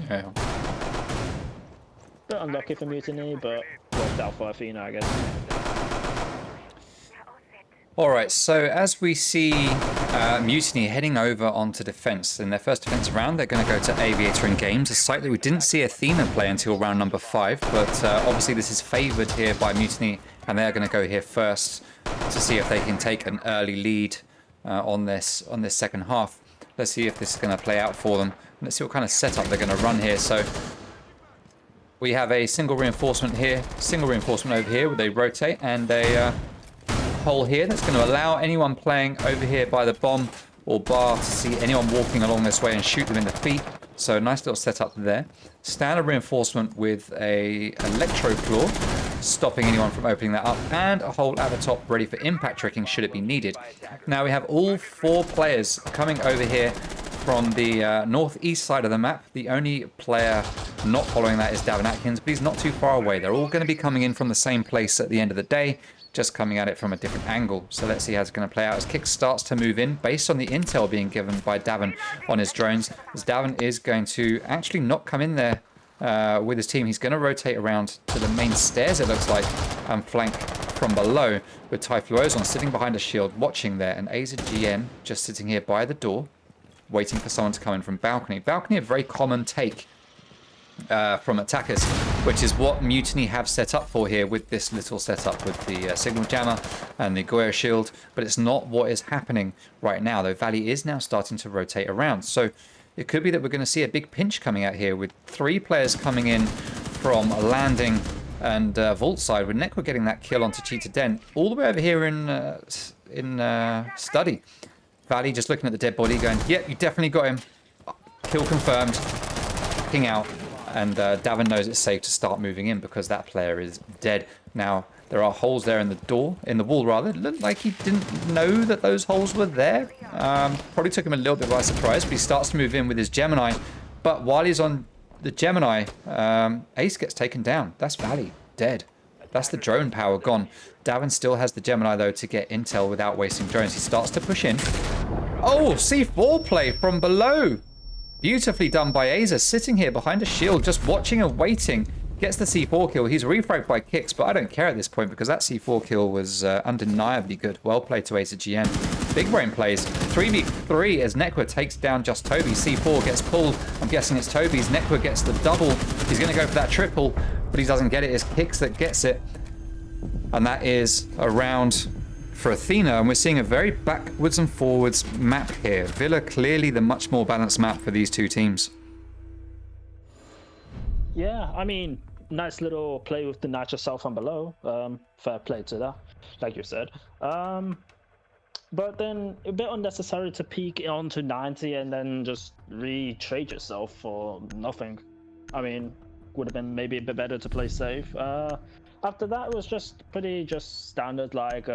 Yeah. Bit unlucky for Mutiny, but worked out for Athena, I guess. Alright, so as we see Mutiny heading over onto defense, in their first defense round, they're going to go to Aviator in games, a site that we didn't see Athena play until round number 5, but obviously this is favoured here by Mutiny, and they're going to go here first to see if they can take an early lead on this second half. Let's see if this is going to play out for them. Let's see what kind of setup they're going to run here. So we have a single reinforcement here, single reinforcement over here where they rotate, and a hole here that's going to allow anyone playing over here by the bomb or bar to see anyone walking along this way and shoot them in the feet. So nice little setup there. Standard reinforcement with a electro claw, stopping anyone from opening that up, and a hole at the top ready for impact tricking should it be needed. Now we have all 4 players coming over here from the northeast side of the map. The only player not following that is Davin Atkins, but he's not too far away. They're all going to be coming in from the same place at the end of the day, just coming at it from a different angle. So let's see how it's going to play out as Kick starts to move in based on the intel being given by Davin on his drones. As Davin is going to actually not come in there with his team. He's going to rotate around to the main stairs, it looks like, and flank from below with Typhlosion sitting behind a shield watching there, and Aza GN just sitting here by the door waiting for someone to come in from balcony. Balcony, a very common take from attackers, which is what Mutiny have set up for here with this little setup with the signal jammer and the Goya shield, but it's not what is happening right now, though Valley is now starting to rotate around. So it could be that we're going to see a big pinch coming out here with 3 players coming in from a landing and vault side, with Nekwa getting that kill onto Cheetah Den all the way over here in study. Valley just looking at the dead body going, yep, you definitely got him. Kill confirmed. King out. And Davin knows it's safe to start moving in because that player is dead. Now, there are holes there in the door, in the wall rather. It looked like he didn't know that those holes were there. Probably took him a little bit by surprise, but he starts to move in with his Gemini. But while he's on the Gemini, Ace gets taken down. That's Valley, dead. That's the drone power gone. Davin still has the Gemini though to get intel without wasting drones. He starts to push in. Oh, C4 play from below. Beautifully done by Aza, sitting here behind a shield, just watching and waiting. Gets the C4 kill. He's refragged by kicks, but I don't care at this point because that C4 kill was undeniably good. Well played to Aza GN. Big brain plays. 3v3 as Nekwa takes down just Toby. C4 gets pulled. I'm guessing it's Toby's. Nekwa gets the double. He's going to go for that triple, but he doesn't get it. It's Kicks that gets it. And that is a round for Athena, and we're seeing a very backwards and forwards map here. Villa clearly the much more balanced map for these 2 teams. Yeah, I mean, nice little play with the natural self from below. Fair play to that, like you said. But then a bit unnecessary to peek onto 90 and then just re-trade yourself for nothing. I mean, would have been maybe a bit better to play safe. After that, it was just pretty standard, like,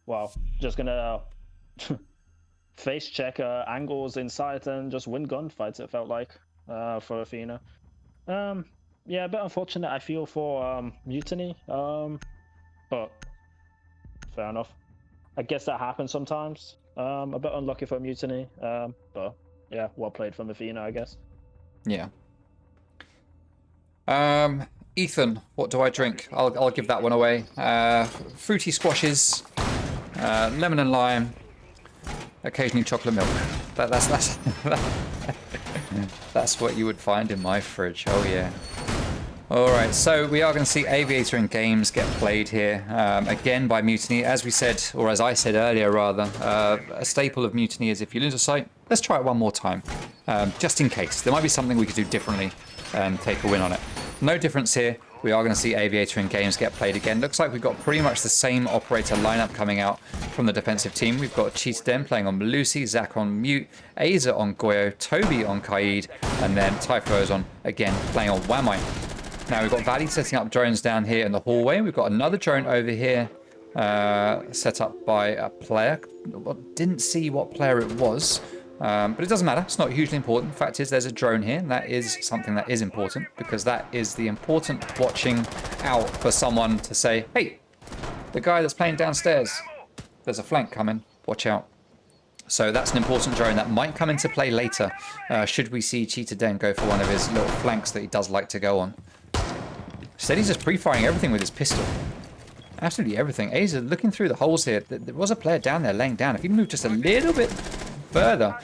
well, just gonna face check angles in sight and just win gunfights, it felt like, for Athena. Yeah, a bit unfortunate, I feel, for Mutiny, but fair enough. I guess that happens sometimes. A bit unlucky for Mutiny, but yeah, well played from Athena, I guess. Yeah. Ethan, what do I drink? I'll give that one away. Fruity squashes, lemon and lime, Occasionally chocolate milk. That's what you would find in my fridge. Oh yeah. Alright, so we are going to see Aviator and Games get played here, again by Mutiny. As we said, or as I said earlier rather, a staple of Mutiny is if you lose a site, let's try it one more time, just in case. There might be something we could do differently and take a win on it. No difference here. We are going to see Aviator and Games get played again. Looks like we've got pretty much the same operator lineup coming out from the defensive team. We've got TootXB playing on Melusi, Zach on Mute, Aza on Goyo, Toby on Kaid, and then Typho's on, again, playing on Wamai. Now we've got Valley setting up drones down here in the hallway. We've got another drone over here set up by a player. Didn't see what player it was, but it doesn't matter. It's not hugely important. The fact is there's a drone here, and that is something that is important because that is the important watching out for someone to say, hey, the guy that's playing downstairs, there's a flank coming, watch out. So that's an important drone that might come into play later should we see Cheetah Den go for one of his little flanks that he does like to go on. Instead, he's just pre-firing everything with his pistol. Absolutely everything. Aza looking through the holes here. There was a player down there laying down. If he moved just a little bit further,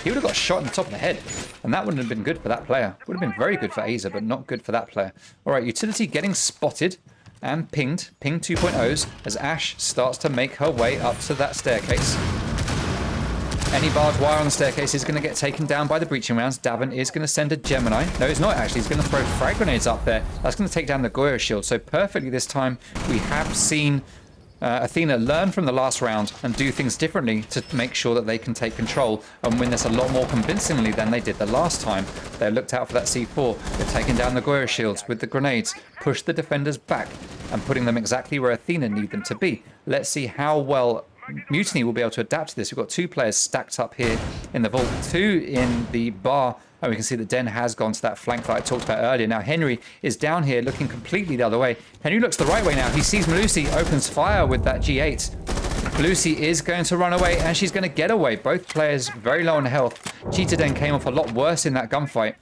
he would have got shot in the top of the head. And that wouldn't have been good for that player. Would have been very good for Aza, but not good for that player. All right, Utility getting spotted and pinged. Ping 2.0s as Ash starts to make her way up to that staircase. Any barbed wire on the staircase is going to get taken down by the breaching rounds. Davin is going to send a Gemini. No, he's not actually. He's going to throw frag grenades up there. That's going to take down the Goyo shield. So perfectly this time, we have seen Athena learn from the last round and do things differently to make sure that they can take control and win this a lot more convincingly than they did the last time. They looked out for that C4. They're taking down the Goyo shields with the grenades, push the defenders back and putting them exactly where Athena need them to be. Let's see how well Mutiny will be able to adapt to this. We've got two players stacked up here in the vault, two in the bar, and we can see that Den has gone to that flank that I talked about earlier. Now Henry is down here looking completely the other way. Henry looks the right way now. He sees Melusi, opens fire with that G8. Melusi is going to run away, and she's going to get away. Both players very low on health. Cheetah Den came off a lot worse in that gunfight.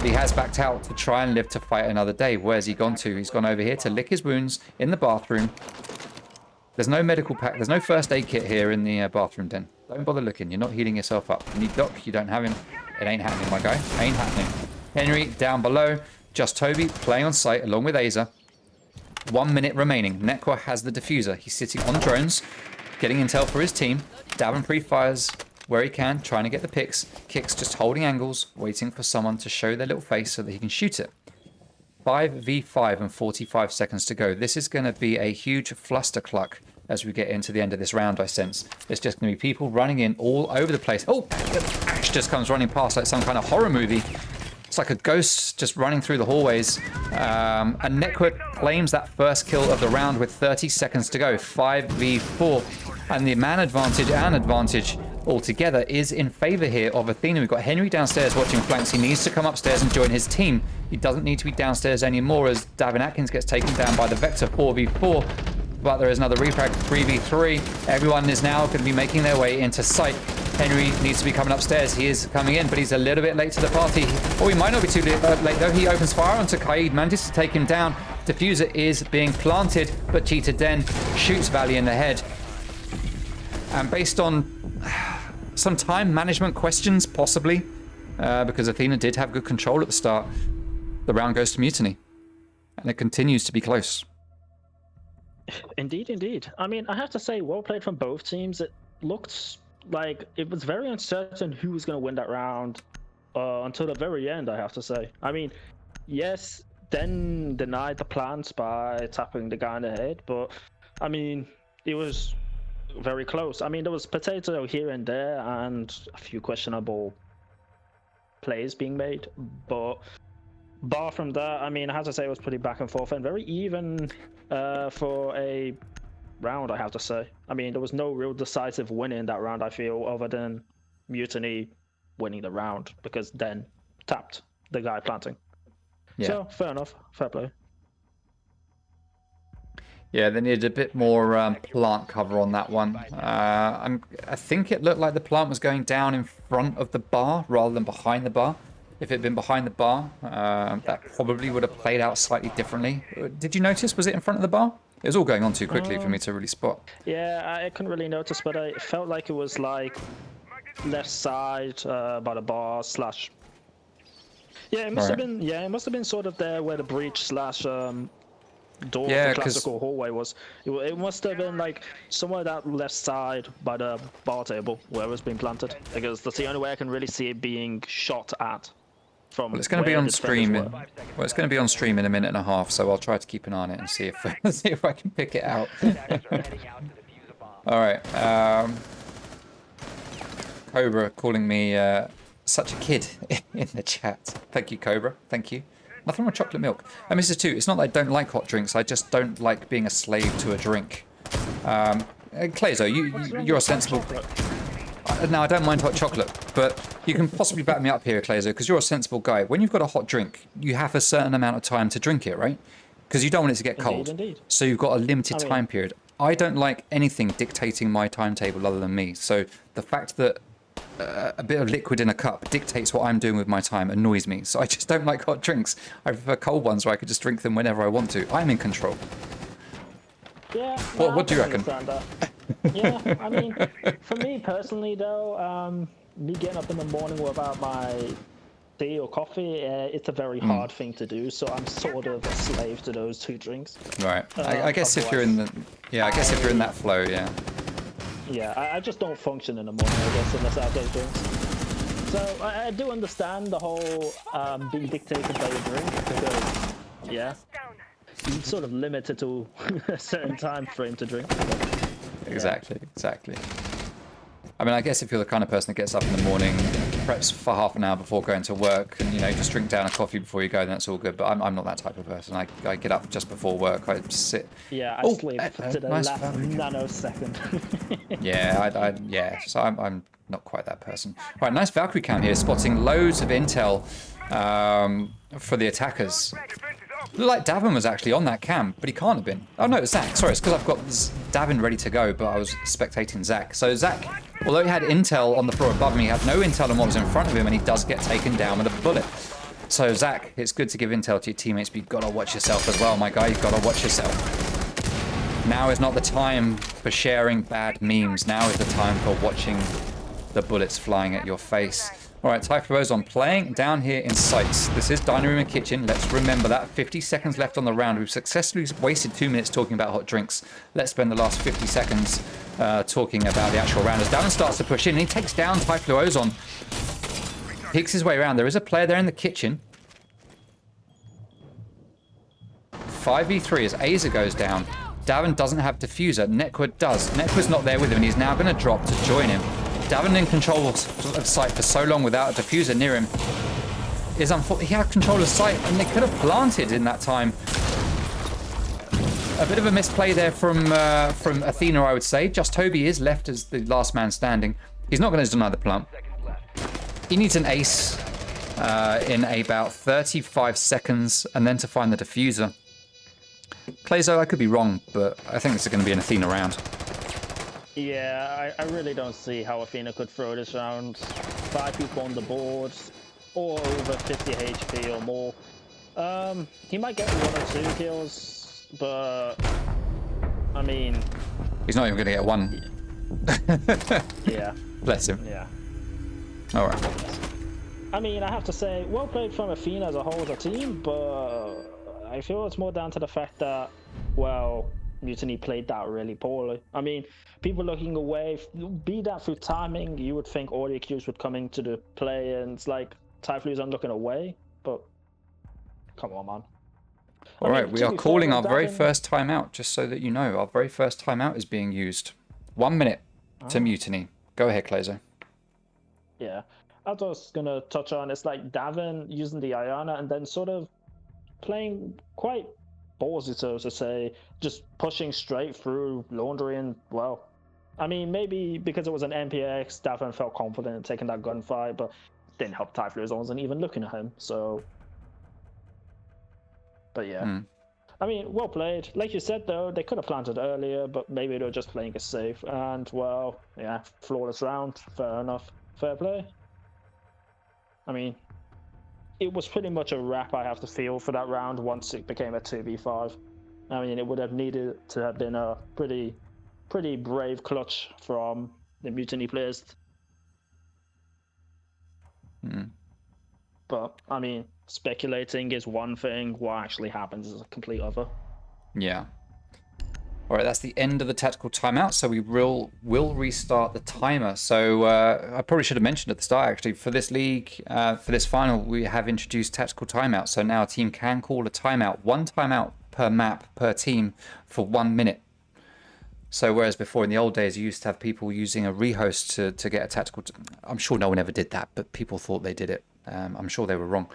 He has backed out to try and live to fight another day. Where's he gone to? He's gone over here to lick his wounds in the bathroom. There's no medical pack. There's no first aid kit here in the bathroom den. Don't bother looking. You're not healing yourself up. You need Doc. You don't have him. It ain't happening, my guy. Ain't happening. Henry down below. Just Toby playing on site along with Aza. 1 minute remaining. Nekwa has the diffuser. He's sitting on drones, getting intel for his team. Davin pre-fires where he can, trying to get the picks. Kicks just holding angles, waiting for someone to show their little face so that he can shoot it. 5v5 and 45 seconds to go. This is going to be a huge flustercluck as we get into the end of this round, I sense. There's just going to be people running in all over the place. Oh, Ash just comes running past like some kind of horror movie. It's like a ghost just running through the hallways. And Nekwa claims that first kill of the round with 30 seconds to go. 5v4. And the man advantage and advantage altogether is in favor here of Athena. We've got Henry downstairs watching flanks. He needs to come upstairs and join his team. He doesn't need to be downstairs anymore as Davin Atkins gets taken down by the Vector 4v4. But there is another refrag 3v3. Everyone is now going to be making their way into sight. Henry needs to be coming upstairs. He is coming in, but he's a little bit late to the party. Or he might not be too late though. He opens fire onto Kaid, manages to take him down. Diffuser is being planted, but Cheetah Den shoots Valley in the head. And based on some time management questions, possibly, because Athena did have good control at the start, the round goes to Mutiny. And it continues to be close. Indeed, indeed. I mean, I have to say, well played from both teams. It looked like it was very uncertain who was going to win that round until the very end, I have to say. I mean, yes, Den denied the plans by tapping the guy in the head, but, I mean, it was very close. I mean, there was potato here and there and a few questionable plays being made, but bar from that, I mean, I have to say it was pretty back and forth and very even for a round, I have to say. I mean, there was no real decisive win in that round, I feel, other than Mutiny winning the round because Den tapped the guy planting. Yeah. So, fair enough. Fair play. Yeah, they needed a bit more plant cover on that one. I think it looked like the plant was going down in front of the bar rather than behind the bar. If it had been behind the bar, that probably would have played out slightly differently. Did you notice? Was it in front of the bar? It was all going on too quickly for me to really spot. Yeah, I couldn't really notice, but I felt like it was like left side by the bar slash. Yeah, it must have been. Yeah, it must have been sort of there where the breach slash door, Yeah, the classical hallway was. It must have been like somewhere that left side by the bar table where it was being planted, because that's the only way I can really see it being shot at. From Well, it's going to be on stream. Well, it's going to be on stream in a minute and a half, so I'll try to keep an eye on it and see if see if I can pick it out. All right. Cobra calling me such a kid in the chat. Thank you, Cobra. Thank you. Nothing wrong with chocolate milk. And Mrs. Two, it's not that I don't like hot drinks. I just don't like being a slave to a drink. Clayzo, you're a sensible. Now, I don't mind hot chocolate, but you can possibly back me up here, Clayzo, because you're a sensible guy. When you've got a hot drink, you have a certain amount of time to drink it, right? Because you don't want it to get cold. Indeed. So you've got a limited time period. I don't like anything dictating my timetable other than me. So the fact that a bit of liquid in a cup dictates what I'm doing with my time annoys me. So I just don't like hot drinks. I prefer cold ones where I could just drink them whenever I want to. I'm in control. Yeah. What do you reckon? Yeah, I mean, for me personally though, me getting up in the morning without my tea or coffee, it's a very hard thing to do. So I'm sort of a slave to those two drinks. Right. I guess if you're in the, I guess if you're in that flow, yeah. Yeah, I just don't function in the morning, I guess, unless I have those drinks. So I do understand the whole being dictated by your drink, because yeah, you're sort of limited to a certain time frame to drink. But, exactly. I mean, I guess if you're the kind of person that gets up in the morning, preps for half an hour before going to work, and just drink down a coffee before you go, then that's all good. But I'm not that type of person. I get up just before work. I sit. Yeah, I sleep to the last nanosecond. Yeah, So I'm not quite that person. Right, nice Valkyrie cam here, spotting loads of intel for the attackers. Looked like Davin was actually on that cam, but he can't have been. Oh no, it's Zach. Sorry, it's because I've got Davin ready to go, but I was spectating Zach. So Zach, although he had intel on the floor above him, he had no intel on what was in front of him, and he does get taken down with a bullet. So Zach, it's good to give intel to your teammates, but you've got to watch yourself as well, my guy. You've got to watch yourself. Now is not the time for sharing bad memes. Now is the time for watching the bullets flying at your face. All right, Typhlo's on playing down here in sights. This is dining room and kitchen. Let's remember that. 50 seconds left on the round. We've successfully wasted 2 minutes talking about hot drinks. Let's spend the last 50 seconds talking about the actual round. As Davin starts to push in, and he takes down Typhlo Ozon. Peeks his way around. There is a player there in the kitchen. 5v3 as Aza goes down. Davin doesn't have diffuser. Nekwa does. Nekwa's not there with him, and he's now going to drop to join him. Davin in control of sight for so long without a diffuser near him is unfortunate. He had control of sight, and they could have planted in that time. A bit of a misplay there from Athena, I would say. Just Toby is left as the last man standing. He's not going to deny the plant. He needs an ace in about 35 seconds, and then to find the diffuser. Clayzo, I could be wrong, but I think this is going to be an Athena round. Yeah, I really don't see how Athena could throw this round. 5 people on the board, or over 50 HP or more. He might get 1 or 2 kills, but I mean, he's not even going to get 1. Yeah. Bless him. Yeah. All right. I mean, I have to say, well played from Athena as a whole as a team, but I feel it's more down to the fact that, well, Mutiny played that really poorly. I mean, people looking away, be that through timing, you would think all the cues would come into the play, and it's like Typhlo's on looking away, but come on, man. All right, we are calling our very first timeout, just so that you know. Our very first timeout is being used. 1 minute to Mutiny. Go ahead, Clayzo. Yeah, I was going to touch on, it's like Davin using the Iana and then sort of playing quite ballsy, so to say, just pushing straight through Laundry, and well, I mean, maybe because it was an MPX, Davin felt confident in taking that gunfight, but didn't help Typhlo's wasn't even looking at him, so. But yeah. I mean, well played. Like you said, though, they could have planted earlier, but maybe they were just playing it safe, and well, yeah, flawless round, fair enough, fair play. I mean, it was pretty much a wrap, I have to feel, for that round once it became a 2v5. I mean, it would have needed to have been a pretty brave clutch from the Mutiny players. But, I mean, speculating is one thing, what actually happens is a complete other. Yeah. All right, that's the end of the tactical timeout, so we will restart the timer. So I probably should have mentioned at the start, actually, for this league, for this final, we have introduced tactical timeout. So now a team can call a timeout, one timeout per map, per team, for 1 minute. So whereas before in the old days, you used to have people using a rehost to get a tactical... I'm sure no one ever did that, but people thought they did it. I'm sure they were wrong.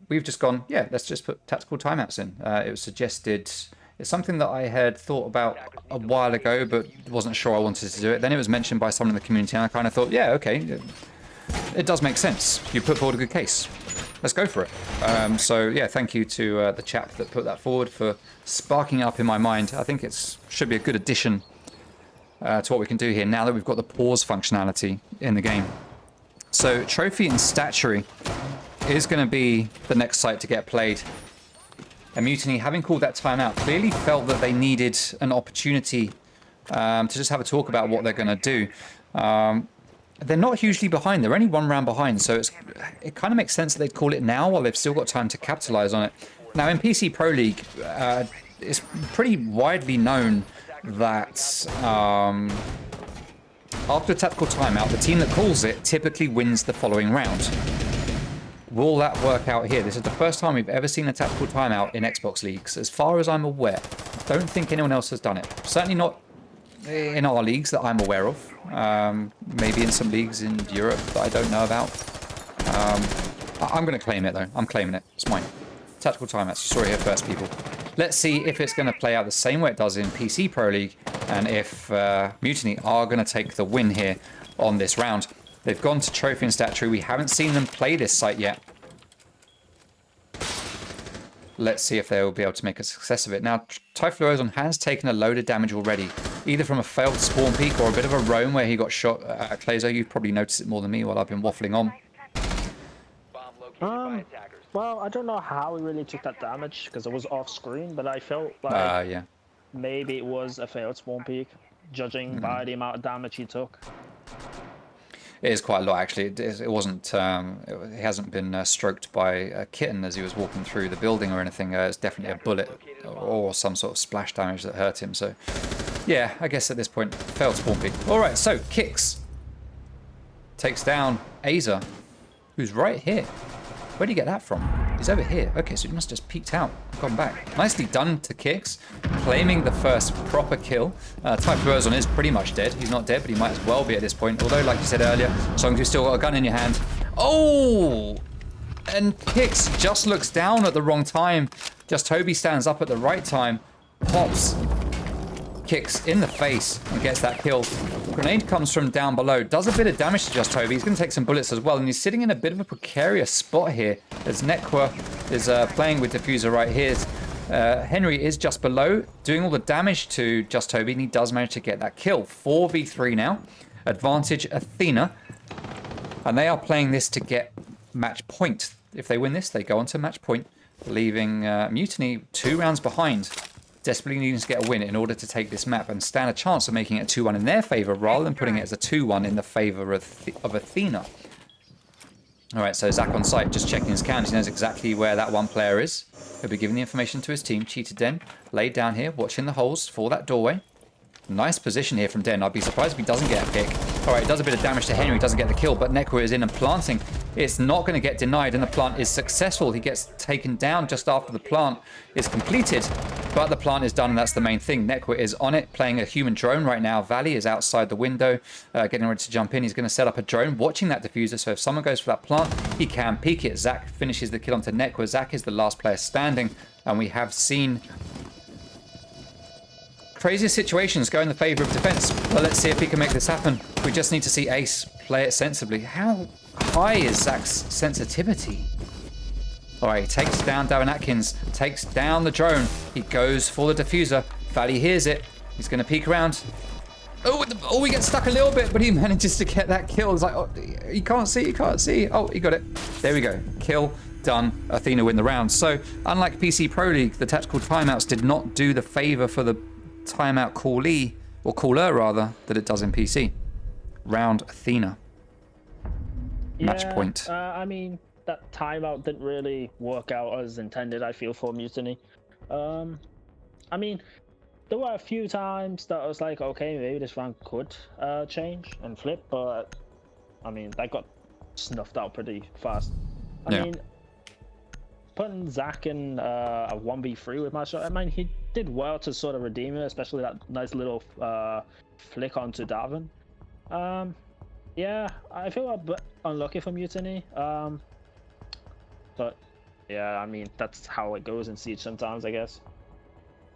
We've just gone, yeah, let's just put tactical timeouts in. It was suggested... It's something that I had thought about a while ago, but wasn't sure I wanted to do it. Then it was mentioned by someone in the community, and I kind of thought, yeah, okay, it does make sense. You put forward a good case. Let's go for it. So, yeah, thank you to the chap that put that forward for sparking up in my mind. I think it should be a good addition to what we can do here now that we've got the pause functionality in the game. So, Trophy and Statuary is going to be the next site to get played. And Mutiny, having called that timeout, clearly felt that they needed an opportunity to just have a talk about what they're going to do. They're not hugely behind. They're only 1 round behind, so it kind of makes sense that they'd call it now while they've still got time to capitalize on it. Now, in PC Pro League, it's pretty widely known that after a tactical timeout, the team that calls it typically wins the following round. Will that work out here? This is the first time we've ever seen a tactical timeout in Xbox leagues. As far as I'm aware, don't think anyone else has done it. Certainly not in our leagues that I'm aware of. Maybe in some leagues in Europe that I don't know about. I'm going to claim it, though. I'm claiming it. It's mine. Tactical timeouts. You saw it here first, people. Let's see if it's going to play out the same way it does in PC Pro League, and if Mutiny are going to take the win here on this round. They've gone to Trophy and Statuary. We haven't seen them play this site yet. Let's see if they will be able to make a success of it. Now, Typhlosion has taken a load of damage already, either from a failed spawn peek or a bit of a roam where he got shot at Clazo. You've probably noticed it more than me while I've been waffling on. Well, I don't know how he really took that damage, because it was off screen, but I felt like yeah. Maybe it was a failed spawn peek, judging by the amount of damage he took. It is quite a lot, actually. It wasn't. It hasn't been stroked by a kitten as he was walking through the building or anything. It's definitely a bullet or some sort of splash damage that hurt him. So, yeah, I guess at this point, failed spawn peek. All right, so Kix takes down Aza, who's right here. Where did he get that from? He's over here. Okay, so he must have just peeked out, gone back. Nicely done to Kix, claiming the first proper kill. Typhlosion is pretty much dead. He's not dead, but he might as well be at this point. Although, like you said earlier, as long as you've still got a gun in your hand. Oh! And Kix just looks down at the wrong time. Just Toby stands up at the right time, pops Kix in the face and gets that kill. Grenade comes from down below, does a bit of damage to Just Toby. He's going to take some bullets as well, and he's sitting in a bit of a precarious spot here as Nekwa is playing with Diffuser right here. Henry is just below, doing all the damage to Just Toby, and he does manage to get that kill. 4v3 now. Advantage Athena. And they are playing this to get match point. If they win this, they go on to match point, leaving Mutiny 2 rounds behind. Desperately needing to get a win in order to take this map and stand a chance of making it a 2-1 in their favour rather than putting it as a 2-1 in the favour of Athena. Alright, so Zach on site just checking his cams. He knows exactly where that one player is. He'll be giving the information to his team. Cheated Den laid down here, watching the holes for that doorway. Nice position here from Den. I'd be surprised if he doesn't get a pick. Alright, it does a bit of damage to Henry, doesn't get the kill, but Nekwa is in and planting. It's not going to get denied, and the plant is successful. He gets taken down just after the plant is completed, but the plant is done, and that's the main thing. Nekwa is on it, playing a human drone right now. Valley is outside the window, getting ready to jump in. He's going to set up a drone, watching that diffuser, so if someone goes for that plant, he can peek it. Zach finishes the kill onto Nekwa. Zach is the last player standing, and we have seen craziest situations go in the favour of defence. But let's see if he can make this happen. We just need to see Ace play it sensibly. How high is Zach's sensitivity? Alright, he takes down Davin Atkins, takes down the drone. He goes for the diffuser. Valley hears it. He's going to peek around. Oh, he gets stuck a little bit, but he manages to get that kill. It's like, oh, he can't see, he can't see. Oh, he got it. There we go. Kill done. Athena win the round. So unlike PC Pro League, the tactical timeouts did not do the favor for the timeout callee, or caller rather, that it does in PC. Round Athena. Match point. I mean, that timeout didn't really work out as intended, I feel, for Mutiny. I mean, there were a few times that I was like, okay, maybe this round could change and flip, but I mean, that got snuffed out pretty fast. I mean, putting Zach in a 1v3 with my shot, I mean, he did well to sort of redeem it, especially that nice little flick onto Davin. Yeah, I feel a bit unlucky for Mutiny, but yeah, I mean, that's how it goes in Siege sometimes, I guess.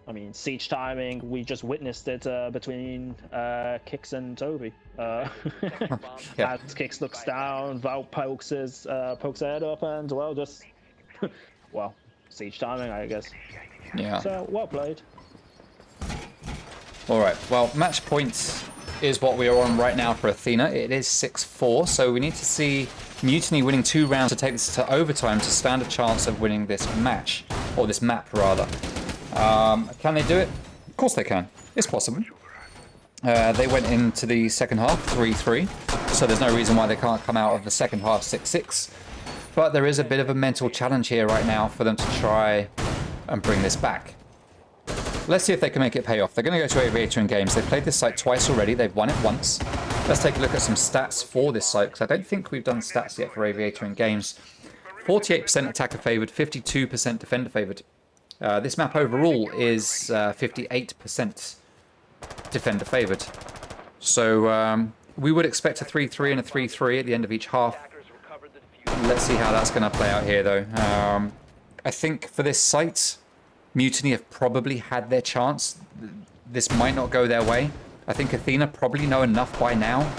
I mean, Siege timing, we just witnessed it between Kix and Toby. As Kix looks down, Val pokes his head up, and well, just, well, Siege timing, I guess. Yeah. So, well played. All right, well, match point is what we are on right now for Athena. It is 6-4, so we need to see Mutiny winning 2 rounds to take this to overtime to stand a chance of winning this match, or this map rather. Can they do it? Of course they can. It's possible. They went into the second half 3-3, so there's no reason why they can't come out of the second half 6-6. But there is a bit of a mental challenge here right now for them to try and bring this back. Let's see if they can make it pay off. They're going to go to Aviator in games. They've played this site twice already. They've won it once. Let's take a look at some stats for this site, because I don't think we've done stats yet for Aviator in games. 48% attacker favored, 52% defender favored. This map overall is 58% defender favored. So we would expect a 3-3 and a 3-3 at the end of each half. Let's see how that's going to play out here, though. I think for this site, Mutiny have probably had their chance. This might not go their way. I think Athena probably know enough by now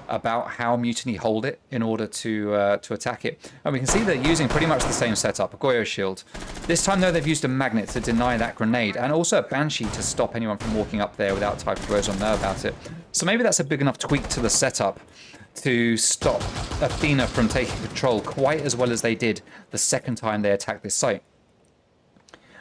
about how Mutiny hold it in order to attack it. And we can see they're using pretty much the same setup, a Goyo shield. This time, though, they've used a magnet to deny that grenade, and also a Banshee to stop anyone from walking up there without Type Rose on know about it. So maybe that's a big enough tweak to the setup to stop Athena from taking control quite as well as they did the second time they attacked this site.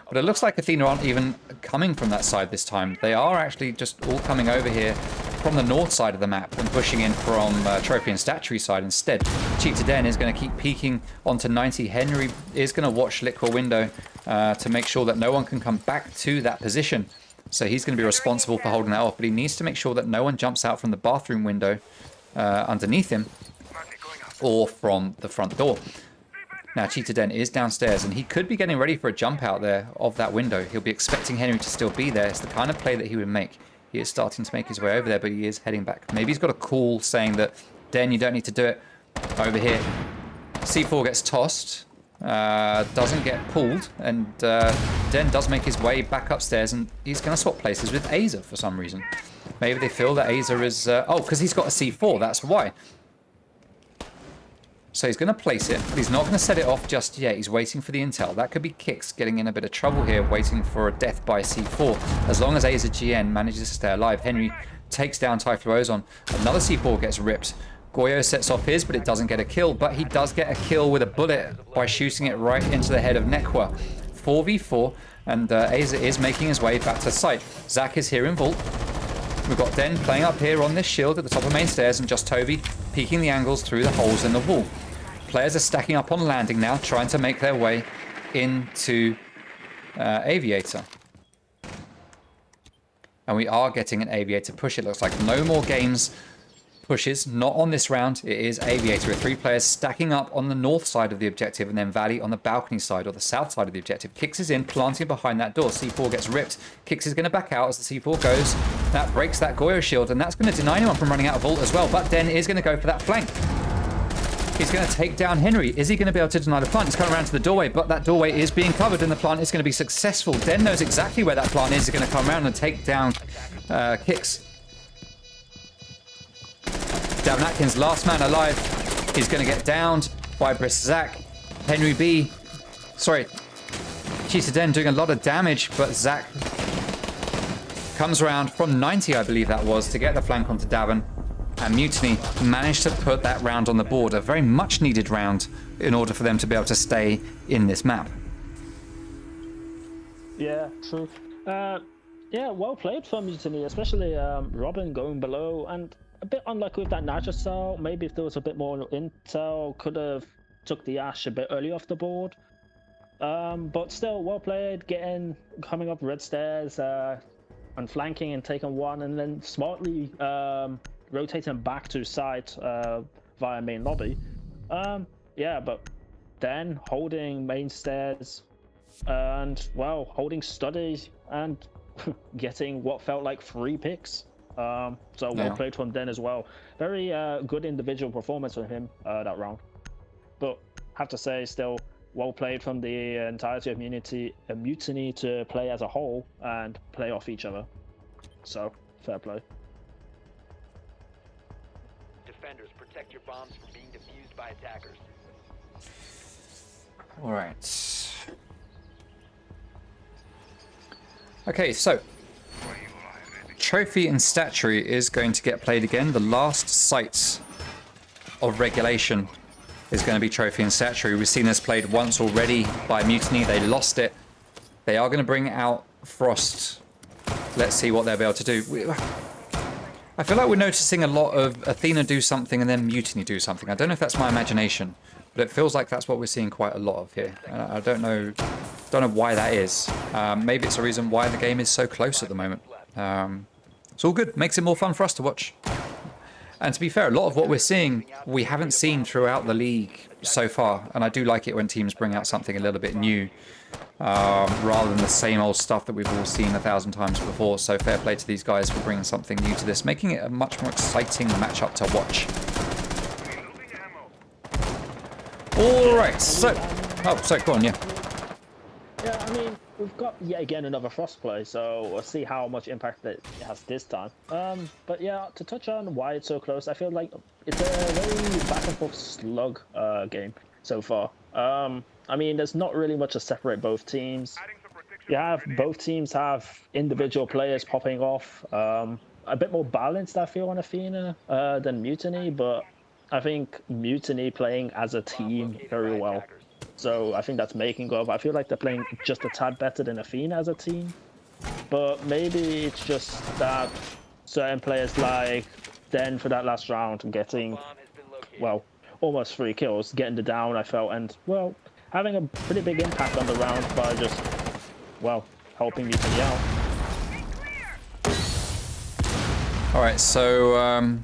But it looks like Athena aren't even coming from that side this time. They are actually just all coming over here from the north side of the map and pushing in from Trophy and Statuary side instead. Cheetah Den is going to keep peeking onto 90. Henry is going to watch Liquor window to make sure that no one can come back to that position. So he's going to be responsible for holding that off, but he needs to make sure that no one jumps out from the bathroom window underneath him or from the front door. Now, Cheetah Den is downstairs, and he could be getting ready for a jump out there of that window. He'll be expecting Henry to still be there. It's the kind of play that he would make. He is starting to make his way over there, but he is heading back. Maybe he's got a call saying that, Den, you don't need to do it. Over here. C4 gets tossed, doesn't get pulled, and Den does make his way back upstairs, and he's going to swap places with Aza for some reason. Maybe they feel that Aza is... oh, because he's got a C4, that's why. So he's going to place it, but he's not going to set it off just yet. He's waiting for the intel. That could be Kix getting in a bit of trouble here, waiting for a death by C4. As long as Aza GN manages to stay alive, Henry takes down Typhlo Ozon. Another C4 gets ripped. Goyo sets off his, but it doesn't get a kill. But he does get a kill with a bullet by shooting it right into the head of Nekwa. 4v4, and Aza is making his way back to site. Zach is here in Vault. We've got Den playing up here on this shield at the top of main stairs, and just Toby peeking the angles through the holes in the wall. Players are stacking up on landing now, trying to make their way into Aviator. And we are getting an Aviator push. It looks like no more games pushes, not on this round. It is Aviator with 3 players stacking up on the north side of the objective, and then Valley on the balcony side or the south side of the objective. Kix is in, planting behind that door. C4 gets ripped. Kix is going to back out as the C4 goes. That breaks that Goyo shield, and that's going to deny anyone from running out of vault as well. But Den is going to go for that flank. He's going to take down Henry. Is he going to be able to deny the plant? He's coming around to the doorway, but that doorway is being covered, and the plant is going to be successful. Den knows exactly where that plant is. He's going to come around and take down Kix. Davin Atkins, last man alive. He's going to get downed by Briss Zach. Henry B. Sorry. Cheetah Den doing a lot of damage, but Zach comes around from 90, I believe that was, to get the flank onto Davin. And Mutiny managed to put that round on the board, a very much needed round, in order for them to be able to stay in this map. Yeah, true. Yeah, well played from Mutiny, especially Robin going below, and a bit unlucky with that Nitro cell. Maybe if there was a bit more intel, could have took the Ash a bit early off the board. But still, well played, coming up red stairs, and flanking and taking one, and then smartly rotating back to site via main lobby. Yeah, but then holding main stairs, and well, holding studies and getting what felt like 3 picks. So well played from Den as well. Very good individual performance from him that round. But have to say, still well played from the entirety of Mutiny to play as a whole and play off each other. So fair play. Defenders, protect your bombs from being defused by attackers. All right. Okay, so Trophy and Statuary is going to get played again. The last site of regulation is going to be Trophy and Statuary. We've seen this played once already by Mutiny. They lost it. They are going to bring out Frost. Let's see what they'll be able to do. I feel like we're noticing a lot of Athena do something and then Mutiny do something. I don't know if that's my imagination, but it feels like that's what we're seeing quite a lot of here. I don't know why that is. Maybe it's a reason why the game is so close at the moment. It's all good. Makes it more fun for us to watch. And to be fair, a lot of what we're seeing, we haven't seen throughout the league so far. And I do like it when teams bring out something a little bit new, rather than the same old stuff that we've all seen 1,000 times before. So fair play to these guys for bringing something new to this, making it a much more exciting matchup to watch. All right, so... Oh, so go on, yeah. Yeah, I mean, we've got yet again another Frost play, so we'll see how much impact it has this time. But yeah, to touch on why it's so close, I feel like it's a very back and forth slug game so far. I mean, there's not really much to separate both teams. Both teams have individual players popping off. A bit more balanced, I feel, on Athena than Mutiny, but I think Mutiny playing as a team very well. So I think that's making up. I feel like they're playing just a tad better than Athena as a team. But maybe it's just that certain players like Den for that last round getting, well, almost 3 kills, getting the down, I felt, and, well, having a pretty big impact on the round by just, well, helping Mutiny out. All right, so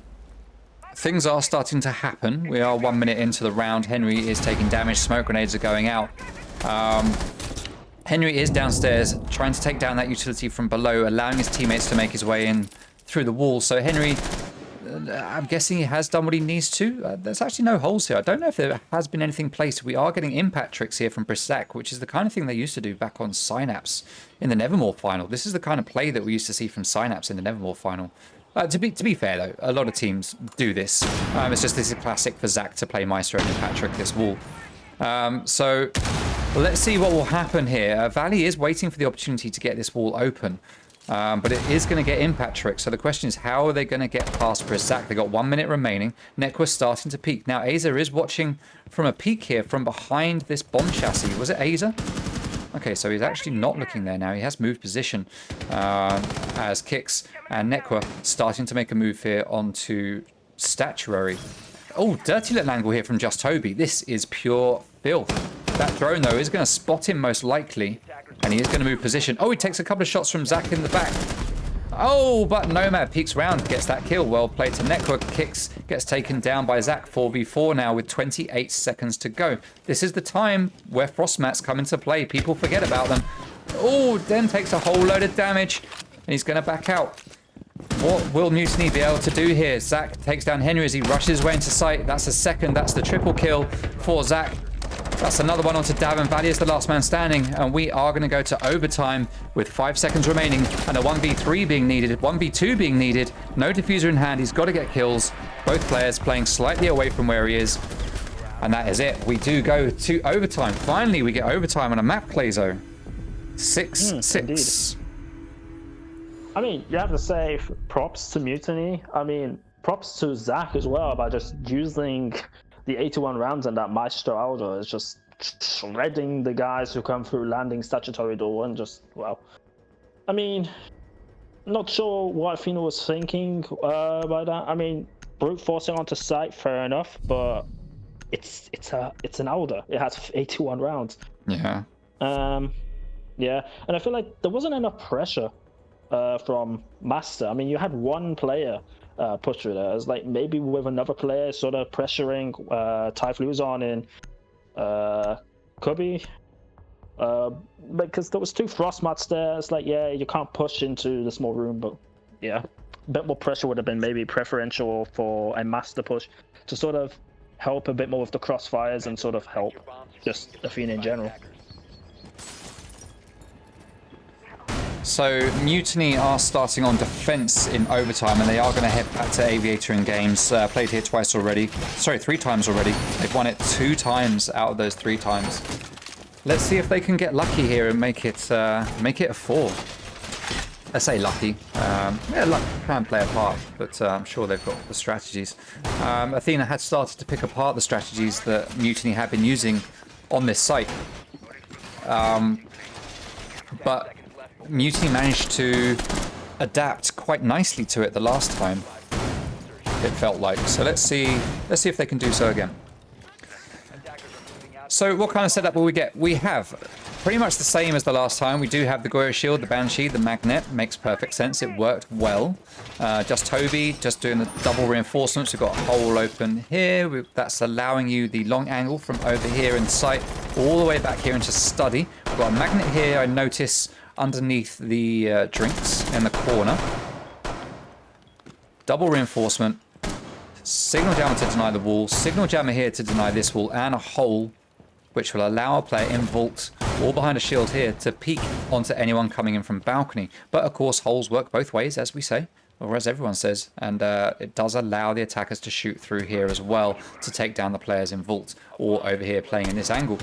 things are starting to happen. We are 1 minute into the round. Henry is taking damage. Smoke grenades are going out. Henry is downstairs trying to take down that utility from below, allowing his teammates to make his way in through the wall. So Henry, I'm guessing he has done what he needs to. There's actually no holes here. I don't know if there has been anything placed. We are getting impact tricks here from Brisak, which is the kind of thing they used to do back on Synapse in the Nevermore final. This is the kind of play that we used to see from Synapse in the Nevermore final. To be fair, though, a lot of teams do this. It's just this is classic for Zach to play Maestro and Patrick this wall. So let's see what will happen here. Valley is waiting for the opportunity to get this wall open, but it is going to get impact trick. So the question is, how are they going to get past Zach? They got 1 minute remaining. Nekwa starting to peek. Now Aza is watching from a peek here from behind this bomb chassis. Was it Aza? Okay, so he's actually not looking there now. He has moved position as Kicks and Nekwa starting to make a move here onto Statuary. Oh, dirty little angle here from Just Toby. This is pure filth. That drone, though, is going to spot him most likely, and he is going to move position. Oh, he takes a couple of shots from Zach in the back. Oh, but Nomad peeks round, gets that kill. Well played to Nekwa. Kicks, gets taken down by Zach. 4v4 now with 28 seconds to go. This is the time where Frost mats come into play. People forget about them. Oh, Den takes a whole load of damage, and he's going to back out. What will Mutiny be able to do here? Zach takes down Henry as he rushes his way into sight. That's a second. That's the triple kill for Zach. That's another one onto Davin. Valley is the last man standing, and we are going to go to overtime with 5 seconds remaining and a 1v3 being needed, 1v2 being needed. No diffuser in hand. He's got to get kills. Both players playing slightly away from where he is, and that is it. We do go to overtime. Finally, we get overtime on a map play zone. 6-6. I mean, you have to say props to Mutiny. I mean, props to Zach as well about just using the 81 rounds and that Maestro Aldo is just shredding the guys who come through landing statutory door and just, well, I mean, not sure what Athena was thinking about that. I mean, brute forcing onto site, fair enough, but it's an Aldo. It has 81 rounds. Yeah. Yeah, and I feel like there wasn't enough pressure from Master. I mean, you had one player push through there. It's like maybe with another player sort of pressuring Typhlosion in Cubby. Because there was 2 Frostmats there. It's like, yeah, you can't push into the small room, but yeah, a bit more pressure would have been maybe preferential for a Master push to sort of help a bit more with the crossfires and sort of help just Athena in general. So Mutiny are starting on defense in overtime, and they are going to head back to Aviator in games. Played here twice already. Sorry, 3 times already. They've won it 2 times out of those 3 times. Let's see if they can get lucky here and make it a 4. I say lucky. Yeah, luck can play a part, but I'm sure they've got the strategies. Athena had started to pick apart the strategies that Mutiny had been using on this site. But Mutiny managed to adapt quite nicely to it the last time, it felt like. So let's see if they can do so again. So what kind of setup will we get? We have pretty much the same as the last time. We do have the Goyo Shield, the Banshee, the Magnet. Makes perfect sense. It worked well. Just Toby, just doing the double reinforcements. We've got a hole open here. That's allowing you the long angle from over here in sight all the way back here into study. We've got a Magnet here, I notice, underneath the drinks in the corner. Double reinforcement. Signal Jammer to deny the wall. Signal Jammer here to deny this wall. And a hole which will allow a player in vault or behind a shield here to peek onto anyone coming in from balcony. But of course, holes work both ways, as we say, or as everyone says, and it does allow the attackers to shoot through here as well to take down the players in vault or over here playing in this angle.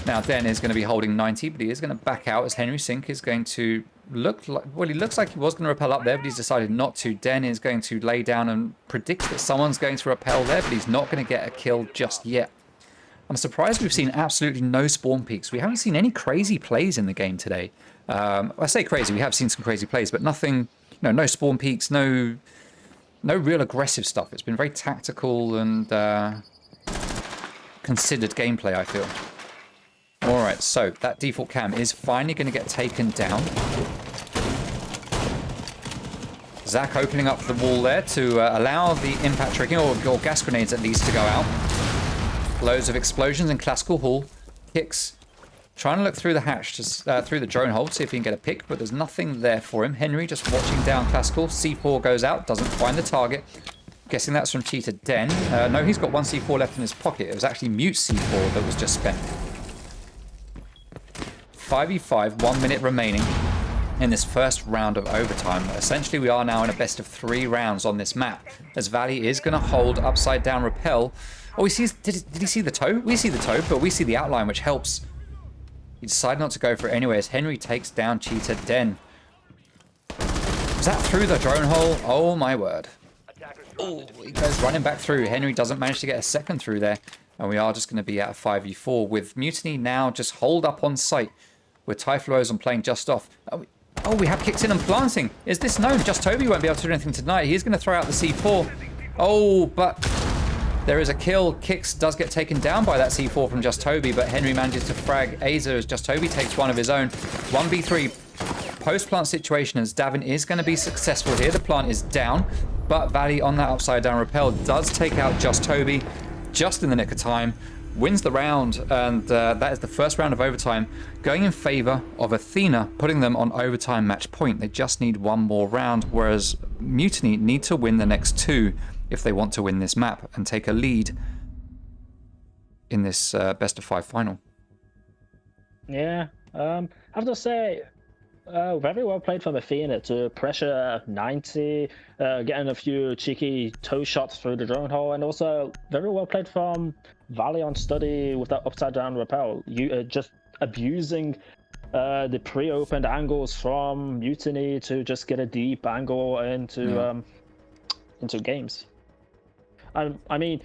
Now, Den is going to be holding 90, but he is going to back out as Henry Sink is going to look like, well, he looks like he was going to rappel up there, but he's decided not to. Den is going to lay down and predict that someone's going to rappel there, but he's not going to get a kill just yet. I'm surprised we've seen absolutely no spawn peaks. We haven't seen any crazy plays in the game today. I say crazy, we have seen some crazy plays, but nothing, no spawn peaks, no real aggressive stuff. It's been very tactical and considered gameplay, I feel. Alright, so that default cam is finally going to get taken down. Zach opening up the wall there to allow the impact tracking, or gas grenades at least, to go out. Loads of explosions in Classical Hall. Kicks trying to look through the hatch, just through the drone hole, see if he can get a pick, but there's nothing there for him. Henry just watching down Classical. C4 goes out, doesn't find the target. Guessing that's from Cheetah Den. No, he's got 1 C4 left in his pocket. It was actually Mute C4 that was just spent. 5v5, 1 minute remaining in this first round of overtime. Essentially, we are now in a best of 3 rounds on this map, as Valley is going to hold upside down rappel. Oh, he sees, did he see the toe? We see the toe, but we see the outline, which helps. He decided not to go for it anyway, as Henry takes down Cheetah Den. Was that through the drone hole? Oh my word. Oh, he goes running back through. Henry doesn't manage to get a second through there. And we are just going to be at a 5v4 with Mutiny now just hold up on site with Typhlosion playing just off. Oh, we have kicks in and planting. Is this known? Just Toby won't be able to do anything tonight. He's going to throw out the C4. Oh, but there is a kill. Kicks does get taken down by that C4 from Just Toby, but Henry manages to frag Azer as Just Toby takes one of his own. 1v3 post-plant situation as Davin is going to be successful here. The plant is down, but Valley on that upside down rappel does take out Just Toby just in the nick of time. Wins the round, and that is the first round of overtime going in favor of Athena, putting them on overtime match point. They just need 1 more round, whereas Mutiny need to win the next 2 if they want to win this map and take a lead in this best of 5 final. Yeah, I have to say, very well played from Athena to pressure 90, getting a few cheeky toe shots through the drone hole, and also very well played from Valley on study with that upside down rappel. You just abusing the pre-opened angles from Mutiny to just get a deep angle into into games. I mean,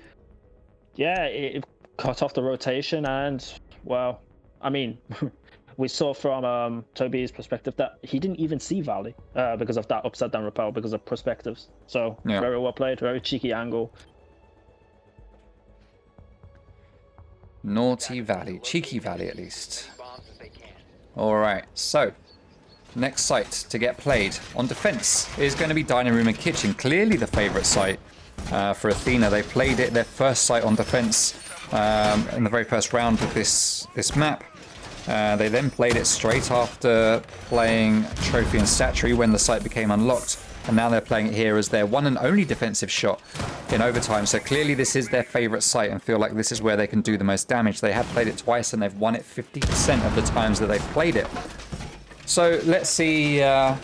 yeah, it cut off the rotation, and well, I mean, we saw from Toby's perspective that he didn't even see Valley because of that upside down rappel because of perspectives. So Yeah. very well played, very cheeky angle. Naughty Valley, cheeky Valley at least. All right, so next site to get played on defense is going to be dining room and kitchen. Clearly the favorite site for Athena. They played it their first site on defense in the very first round of this map. They then played it straight after playing Trophy and Statuary when the site became unlocked. And now they're playing it here as their one and only defensive shot in overtime. So clearly this is their favorite site and feel like this is where they can do the most damage. They have played it twice and they've won it 50% of the times that they've played it. So let's see how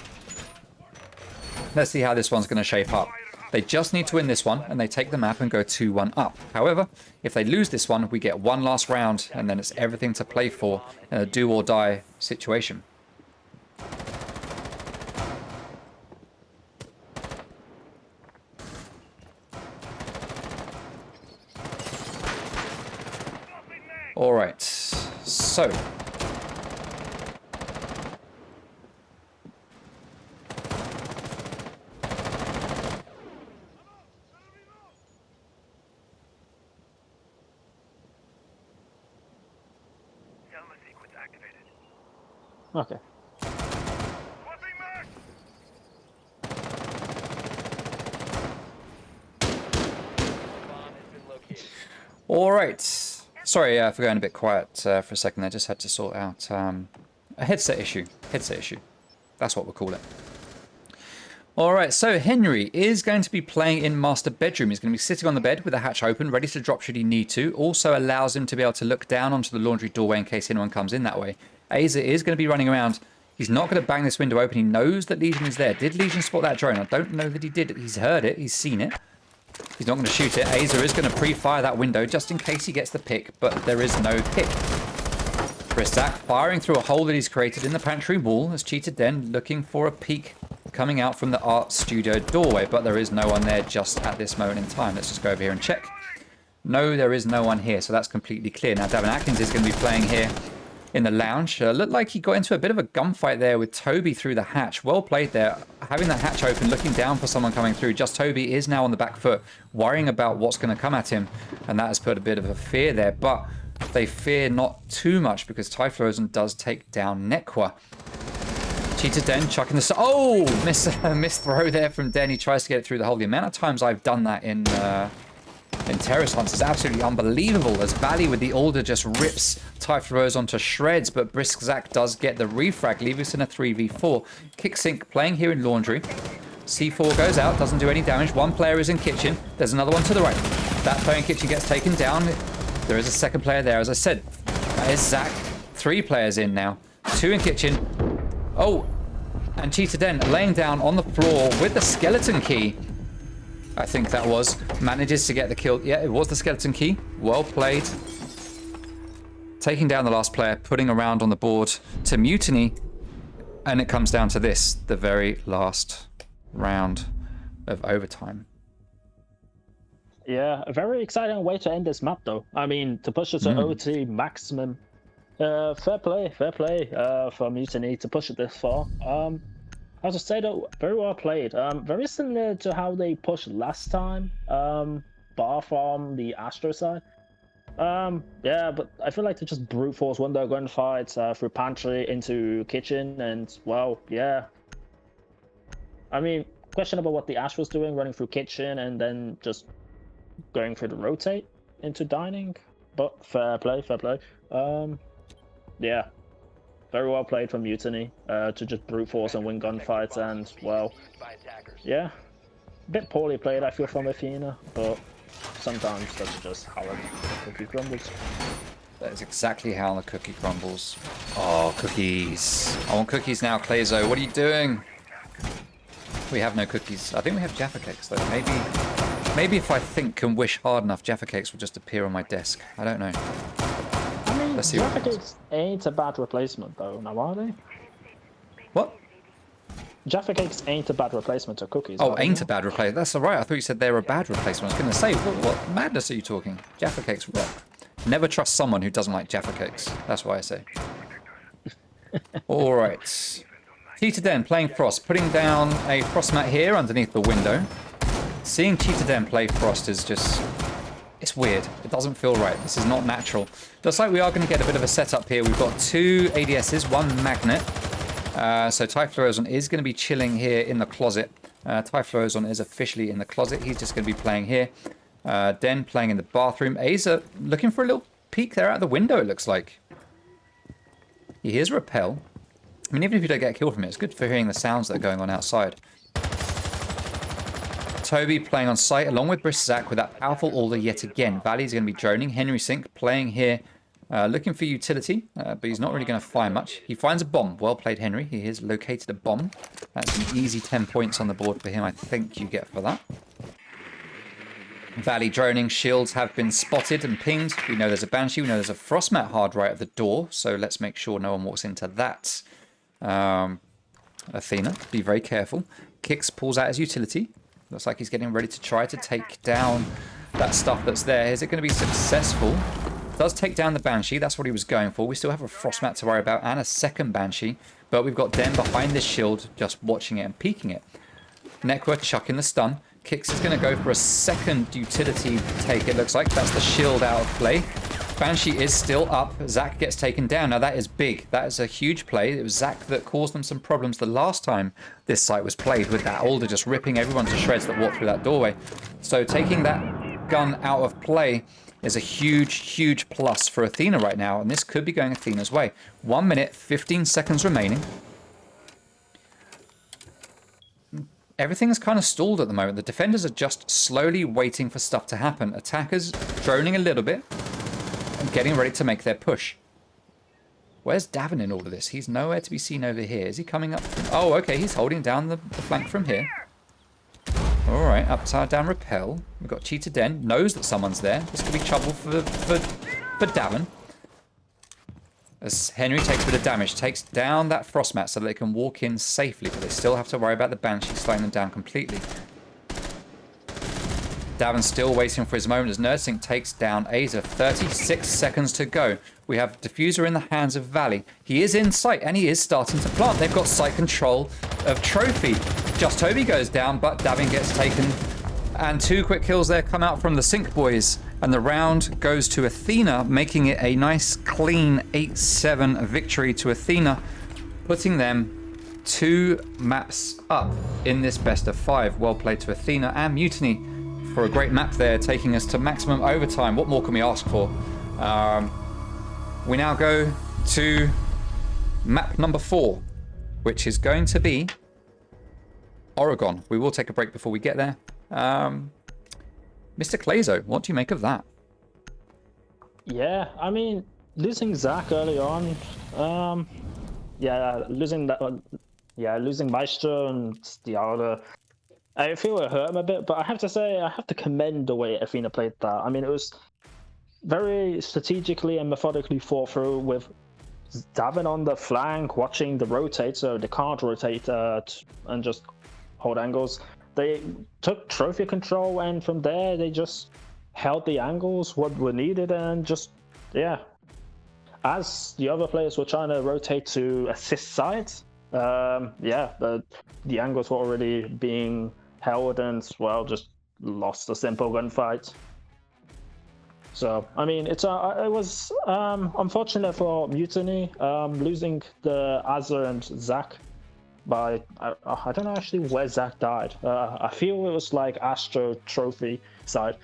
this one's going to shape up. They just need to win this one and they take the map and go 2-1 up. However, if they lose this one, we get one last round and then it's everything to play for in a do or die situation. All right, so Okay. all right. Sorry for going a bit quiet for a second. I just had to sort out a headset issue. That's what we'll call it. All right, so Henry is going to be playing in master bedroom. He's going to be sitting on the bed with the hatch open, ready to drop should he need to. Also allows him to be able to look down onto the laundry doorway in case anyone comes in that way. Aza is going to be running around. He's not going to bang this window open. He knows that Legion is there. Did Legion spot that drone? I don't know that he did. He's heard it. He's seen it. He's not going to shoot it. Aza is going to pre-fire that window just in case he gets the pick, but there is no pick. Brisak firing through a hole that he's created in the pantry wall has cheated then, looking for a peek coming out from the art studio doorway, but there is no one there just at this moment in time. Let's just go over here and check. No, there is no one here, so that's completely clear. Now, Davin Atkins is going to be playing here in the lounge. Looked like he got into a bit of a gunfight there with Toby through the hatch. Well played there. Having that hatch open, looking down for someone coming through. Just Toby is now on the back foot, worrying about what's going to come at him, and that has put a bit of a fear there, but they fear not too much because Typhlosion does take down Nekwa. Cheated Den, chucking the... Oh! Miss throw there from Den. He tries to get it through the hole. The amount of times I've done that in Terrace Hunts is absolutely unbelievable as Valley with the Alder just rips Typhlosion onto shreds, but Briskzak does get the refrag, leaving us in a 3v4. Kicksync playing here in Laundry. C4 goes out, doesn't do any damage. One player is in Kitchen. There's another one to the right. That player in Kitchen gets taken down. There is a second player there. As I said, that is Zach. 3 players in now. 2 in Kitchen. Oh, and Cheetah Den laying down on the floor with the skeleton key. I think that was. Manages to get the kill. Yeah, it was the skeleton key. Well played. Taking down the last player, putting a round on the board to Mutiny. And it comes down to this, the very last round of overtime. Yeah, a very exciting way to end this map, though. I mean, to push it to OT maximum. Fair play for Mutiny to push it this far. I have to say, though, very well played. Very similar to how they pushed last time, bar from the Astro side. Yeah, but I feel like they just brute force window gunfights through pantry into kitchen, and well, yeah. I mean, questionable what the Astro was doing, running through kitchen and then just going through the rotate into dining, but fair play. Yeah, very well played from Mutiny to just brute force and win gunfights, and well, yeah, a bit poorly played I feel from Athena, but sometimes that's just how the cookie crumbles. That is exactly how the cookie crumbles. Oh, cookies. I want cookies now, Clayzo. What are you doing? We have no cookies. I think we have Jaffa Cakes, though. Maybe if I think and wish hard enough, Jaffa Cakes will just appear on my desk. I don't know. I mean, Let's see Jaffa Cakes ain't a bad replacement, though, now are they? What? Jaffa Cakes ain't a bad replacement of cookies. Oh, are they ain't a not? bad replacement. That's all right. I thought you said they were a bad replacement. I was going to say, what madness are you talking? Jaffa Cakes rock. Never trust someone who doesn't like Jaffa Cakes. That's why I say. All right. Cheetah Den playing Frost, putting down a Frost mat here underneath the window. Seeing Cheetah Den play Frost is just... It's weird. It doesn't feel right. This is not natural. Looks like we are going to get a bit of a setup here. We've got 2 ADSs, 1 magnet. So Typhlosion is going to be chilling here in the closet. Typhlosion is officially in the closet. He's just going to be playing here. Den playing in the bathroom. Aza looking for a little peek there out the window, it looks like. He hears Repel. I mean, even if you don't get a kill from it, it's good for hearing the sounds that are going on outside. Toby playing on site along with Briszak with that powerful order yet again. Valley's going to be droning. Henry Sink playing here, looking for utility, but he's not really going to find much. He finds a bomb. Well played, Henry. He has located a bomb. That's an easy 10 points on the board for him, I think you get for that. Valley droning. Shields have been spotted and pinged. We know there's a Banshee. We know there's a Frostmat hard right at the door, so let's make sure no one walks into that. Athena, be very careful. Kix pulls out his utility. Looks like he's getting ready to try to take down that stuff that's there. Is it going to be successful? Does take down the Banshee. That's what he was going for. We still have a Frostmat to worry about and a second Banshee. But we've got Den behind this shield just watching it and peeking it. Nekwa chucking the stun. Kix is going to go for a second utility take, it looks like. That's the shield out of play. Banshee is still up. Zach gets taken down. Now that is big. That is a huge play. It was Zach that caused them some problems the last time this site was played, with that Alder just ripping everyone to shreds that walked through that doorway. So taking that gun out of play is a huge, huge plus for Athena right now. And this could be going Athena's way. 1 minute, 15 seconds remaining. Everything's kind of stalled at the moment. The defenders are just slowly waiting for stuff to happen. Attackers droning a little bit and getting ready to make their push. Where's Davin in all of this? He's nowhere to be seen over here. Is he coming up? Oh, okay. He's holding down the flank from here. All right. Upside down repel. We've got Cheetah Den. Knows that someone's there. This could be trouble for Davin. As Henry takes a bit of damage, takes down that Frostmat so that they can walk in safely, but they still have to worry about the Banshee slowing them down completely. Davin's still waiting for his moment as Nerdsync takes down Aza. 36 seconds to go. We have Diffuser in the hands of Valley. He is in sight and he is starting to plant. They've got site control of Trophy. Just Toby goes down, but Davin gets taken. And 2 quick kills there come out from the Sync boys. And the round goes to Athena, making it a nice, clean 8-7 victory to Athena, putting them 2 maps up in this best of 5. Well played to Athena and Mutiny for a great map there, taking us to maximum overtime. What more can we ask for? We now go to map number 4, which is going to be Oregon. We will take a break before we get there. Mr. Clazo, what do you make of that? Yeah, I mean, losing Zach early on, losing Maestro and the other, I feel it hurt him a bit, but I have to say, I have to commend the way Athena played that. I mean, it was very strategically and methodically thought through, with Davin on the flank, watching the rotate, so they can't rotate and just hold angles. They took trophy control, and from there they just held the angles what were needed, and just, yeah. As the other players were trying to rotate to assist sides, the angles were already being held, and, well, just lost a simple gunfight. So, I mean, it was unfortunate for Mutiny, losing the Azza and Zach. By I don't know actually where Zach died. I feel it was like Astro Trophy side,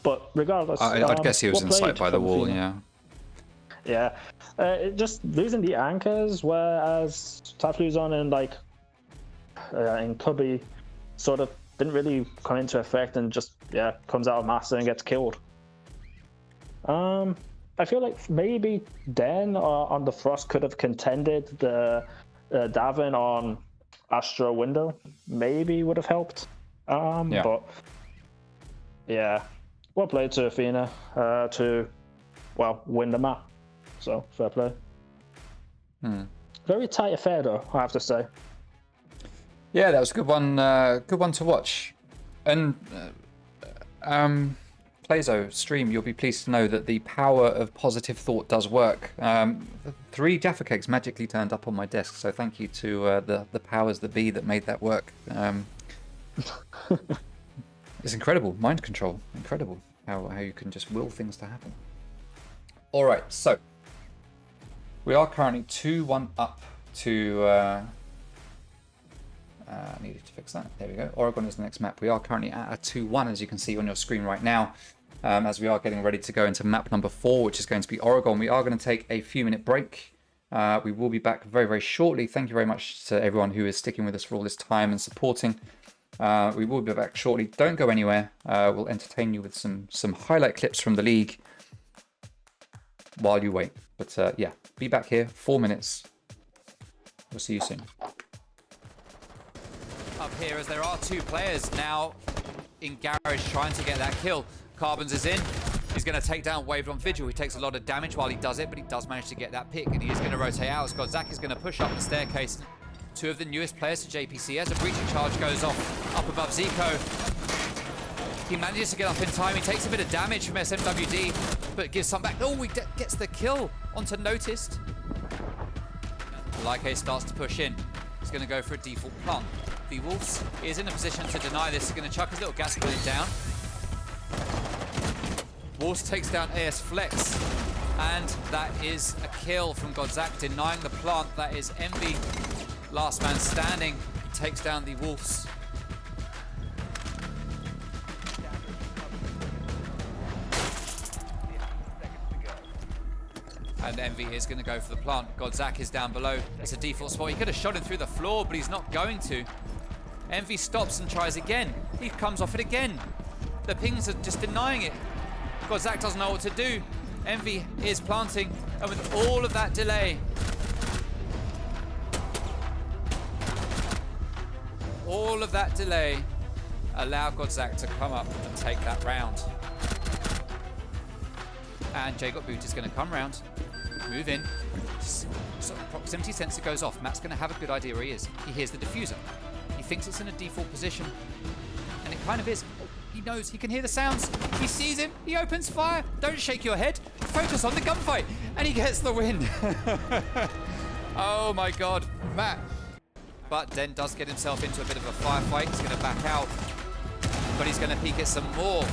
but regardless, I'd guess he was in sight by the wall. Yeah. Just losing the anchors, whereas Typhlosion and in Cubby sort of didn't really come into effect, and just comes out of master and gets killed. I feel like maybe Den on the Frost could have contended the Davin on Astro window, maybe would have helped. But yeah, well played to Athena to win the map. So fair play. Very tight affair though, I have to say. Yeah, that was a good one. Good one to watch. And Plazo stream, you'll be pleased to know that the power of positive thought does work. 3 Jaffa cakes magically turned up on my desk, so thank you to the powers that be that made that work. It's incredible, mind control. Incredible how you can just will things to happen. All right, so we are currently 2-1 up to. Needed to fix that. There we go. Oregon is the next map. We are currently at a 2-1, as you can see on your screen right now, as we are getting ready to go into map number 4, which is going to be Oregon. We are going to take a few minute break. We will be back very, very shortly. Thank you very much to everyone who is sticking with us for all this time and supporting. We will be back shortly. Don't go anywhere. We'll entertain you with some highlight clips from the league while you wait. But yeah, be back here. 4 minutes. We'll see you soon. Up here, as there are 2 players now in garage trying to get that kill. Carbons is in. He's going to take down Waved on Vigil. He takes a lot of damage while he does it, but he does manage to get that pick, and he is going to rotate out. Zach is going to push up the staircase. 2 of the newest players to JPC as a breaching charge goes off up above Zico. He manages to get up in time. He takes a bit of damage from SMWD, but gives some back. Oh, he gets the kill onto Noticed. Like starts to push in. He's going to go for a default plant. The Wolves is in a position to deny this. He's going to chuck his little gas bullet down. Wolves takes down AS Flex, and that is a kill from Godzak, denying the plant. That is Envy, last man standing, takes down the Wolves. And Envy is going to go for the plant. Godzak is down below. It's a default spot. He could have shot him through the floor, but he's not going to. Envy stops and tries again. He comes off it again. The pings are just denying it. Godzak doesn't know what to do. Envy is planting, and with all of that delay, allowed Godzak to come up and take that round. And Jay got boot is going to come round, move in. So proximity sensor goes off. Matt's going to have a good idea where he is. He hears the diffuser. He thinks it's in a default position, and it kind of is. He knows, he can hear the sounds. He sees him, he opens fire. Don't shake your head, focus on the gunfight, and he gets the win. Oh my God, Matt. But Den does get himself into a bit of a firefight. He's going to back out, but he's going to peek it some more,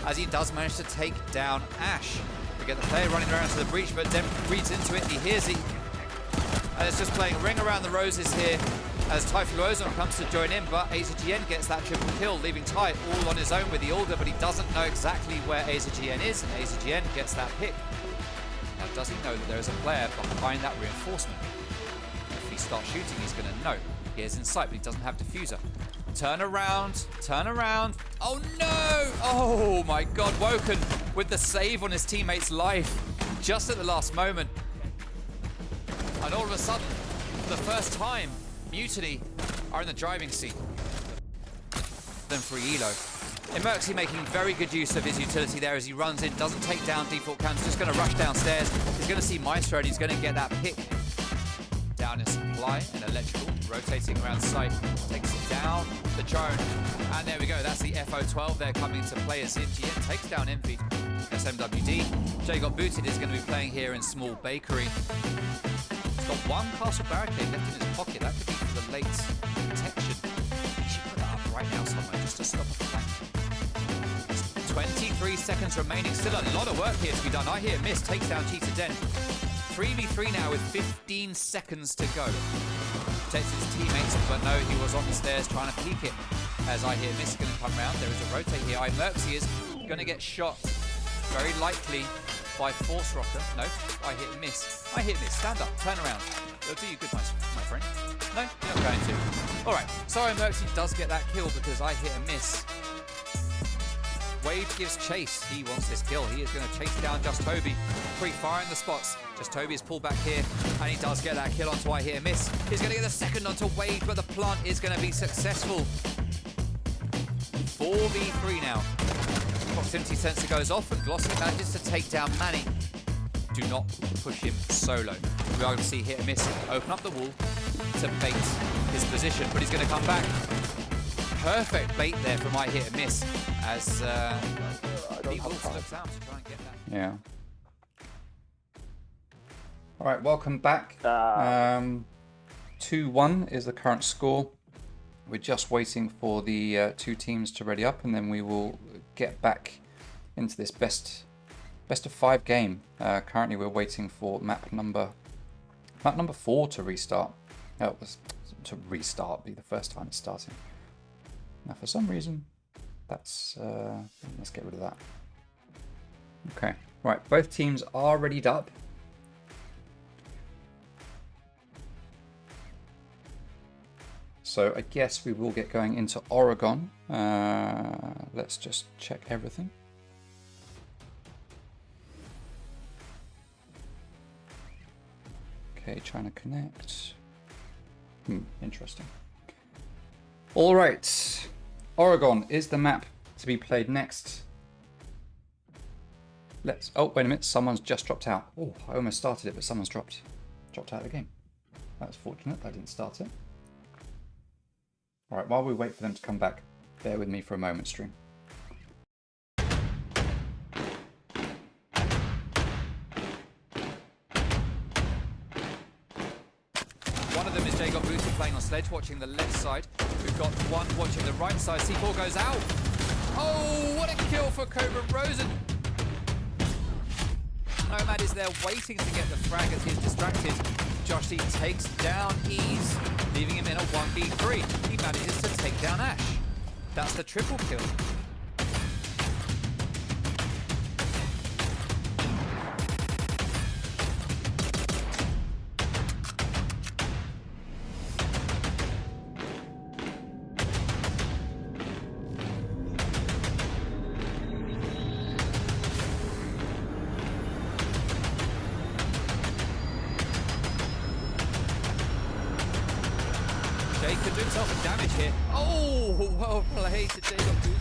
as he does manage to take down Ash. We get the player running around to the breach, but Den reads into it, he hears it, and it's just playing Ring Around the Roses here as Typhlosion comes to join in, but AZGN gets that triple kill, leaving Ty all on his own with the Alder, but he doesn't know exactly where AZGN is, and AZGN gets that pick. Now, does he know that there is a player behind that reinforcement? If he starts shooting, he's going to know. He is in sight, but he doesn't have diffuser. Turn around, turn around. Oh no! Oh my God, Woken with the save on his teammate's life just at the last moment. And all of a sudden, for the first time, Mutiny are in the driving seat. Then free Elo. Emerxy making very good use of his utility there as he runs in, doesn't take down default cams, just going to rush downstairs. He's going to see Maestro and he's going to get that pick. Down in supply and electrical, rotating around site, takes it down the drone. And there we go, that's the FO12 there coming into play as MGN takes down Envy. SMWD. Jay got booted is going to be playing here in Small Bakery. Got one castle barricade left in his pocket. That could be for the late protection. He should put that up right now somewhere just to stop a flank. 23 seconds remaining. Still a lot of work here to be done. I hear Miss takes down Cheetah Den. 3v3 now with 15 seconds to go. Protects his teammates, but no, he was on the stairs trying to peek it. As I hear Miss is going to come round. There is a rotate here. Merxy is going to get shot very likely by Force Rocker. No, I hit Miss. I hit Miss. Stand up. Turn around. It'll do you good, my friend. No, you're not going to. All right. Sorry, Merxy does get that kill because I hit a miss. Wade gives chase. He wants this kill. He is going to chase down Just Toby. Pre-firing the spots. Just Toby is pulled back here, and he does get that kill onto I hit a miss. He's going to get the second onto Wade, but the plant is going to be successful. 4v3 now. Proximity sensor goes off, and Glossy manages to take down Manny. Do not push him solo. We are going to see hit and miss. Open up the wall. to bait his position, but he's going to come back. Perfect bait there for my hit and miss, as he will looks out to try and get that. Yeah. All right, welcome back. 2-1 is the current score. We're just waiting for the two teams to ready up, and then we will get back into this best of 5 game. Currently, we're waiting for map number 4 to restart. Oh, it was to restart, be the first time it's starting. Now, for some reason, that's let's get rid of that. Okay, right. Both teams are readied up. So I guess we will get going into Oregon. Let's just check everything. Okay, trying to connect. Interesting. All right. Oregon is the map to be played next. Oh, wait a minute. Someone's just dropped out. Oh, I almost started it, but someone's dropped out of the game. That's fortunate. I didn't start it. All right, while we wait for them to come back, bear with me for a moment, stream. One of them is Jacob Booty playing on Sledge, watching the left side. We've got one watching the right side. C4 goes out. Oh, what a kill for Cobra Rosen. Nomad is there waiting to get the frag as he's distracted. Josh D takes down Ease, leaving him in a 1v3. He manages to take down Ash. That's the triple kill. Jake can do himself some damage here. Oh, well played to Jacob Booty.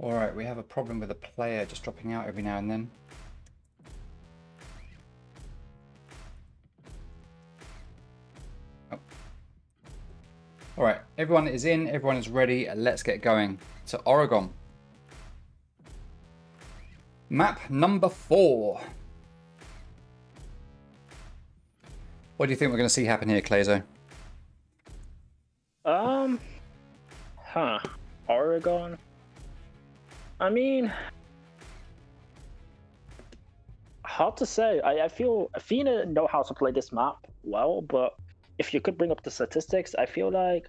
Alright, we have a problem with a player just dropping out every now and then. Oh. Alright, everyone is in, everyone is ready. Let's get going to Oregon. Map number 4. What do you think we're going to see happen here, Clazo? Oregon. I mean, hard to say. I feel Athena know how to play this map well, but if you could bring up the statistics, I feel like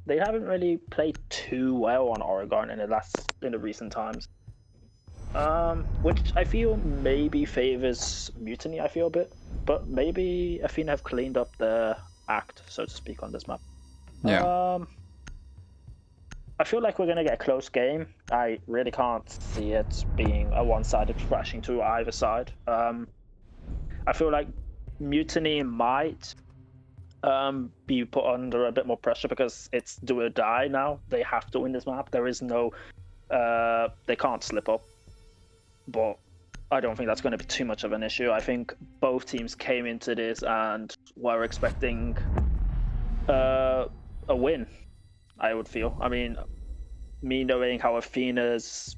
they haven't really played too well on Oregon in the recent times. Which I feel maybe favors Mutiny, I feel a bit, but maybe Athena have cleaned up their act, so to speak, on this map. Yeah. I feel like we're going to get a close game. I really can't see it being a one-sided thrashing to either side. I feel like Mutiny might be put under a bit more pressure because it's do or die now. They have to win this map. There is no... they can't slip up. But I don't think that's going to be too much of an issue. I think both teams came into this and were expecting a win, I would feel. I mean, me knowing how Athena's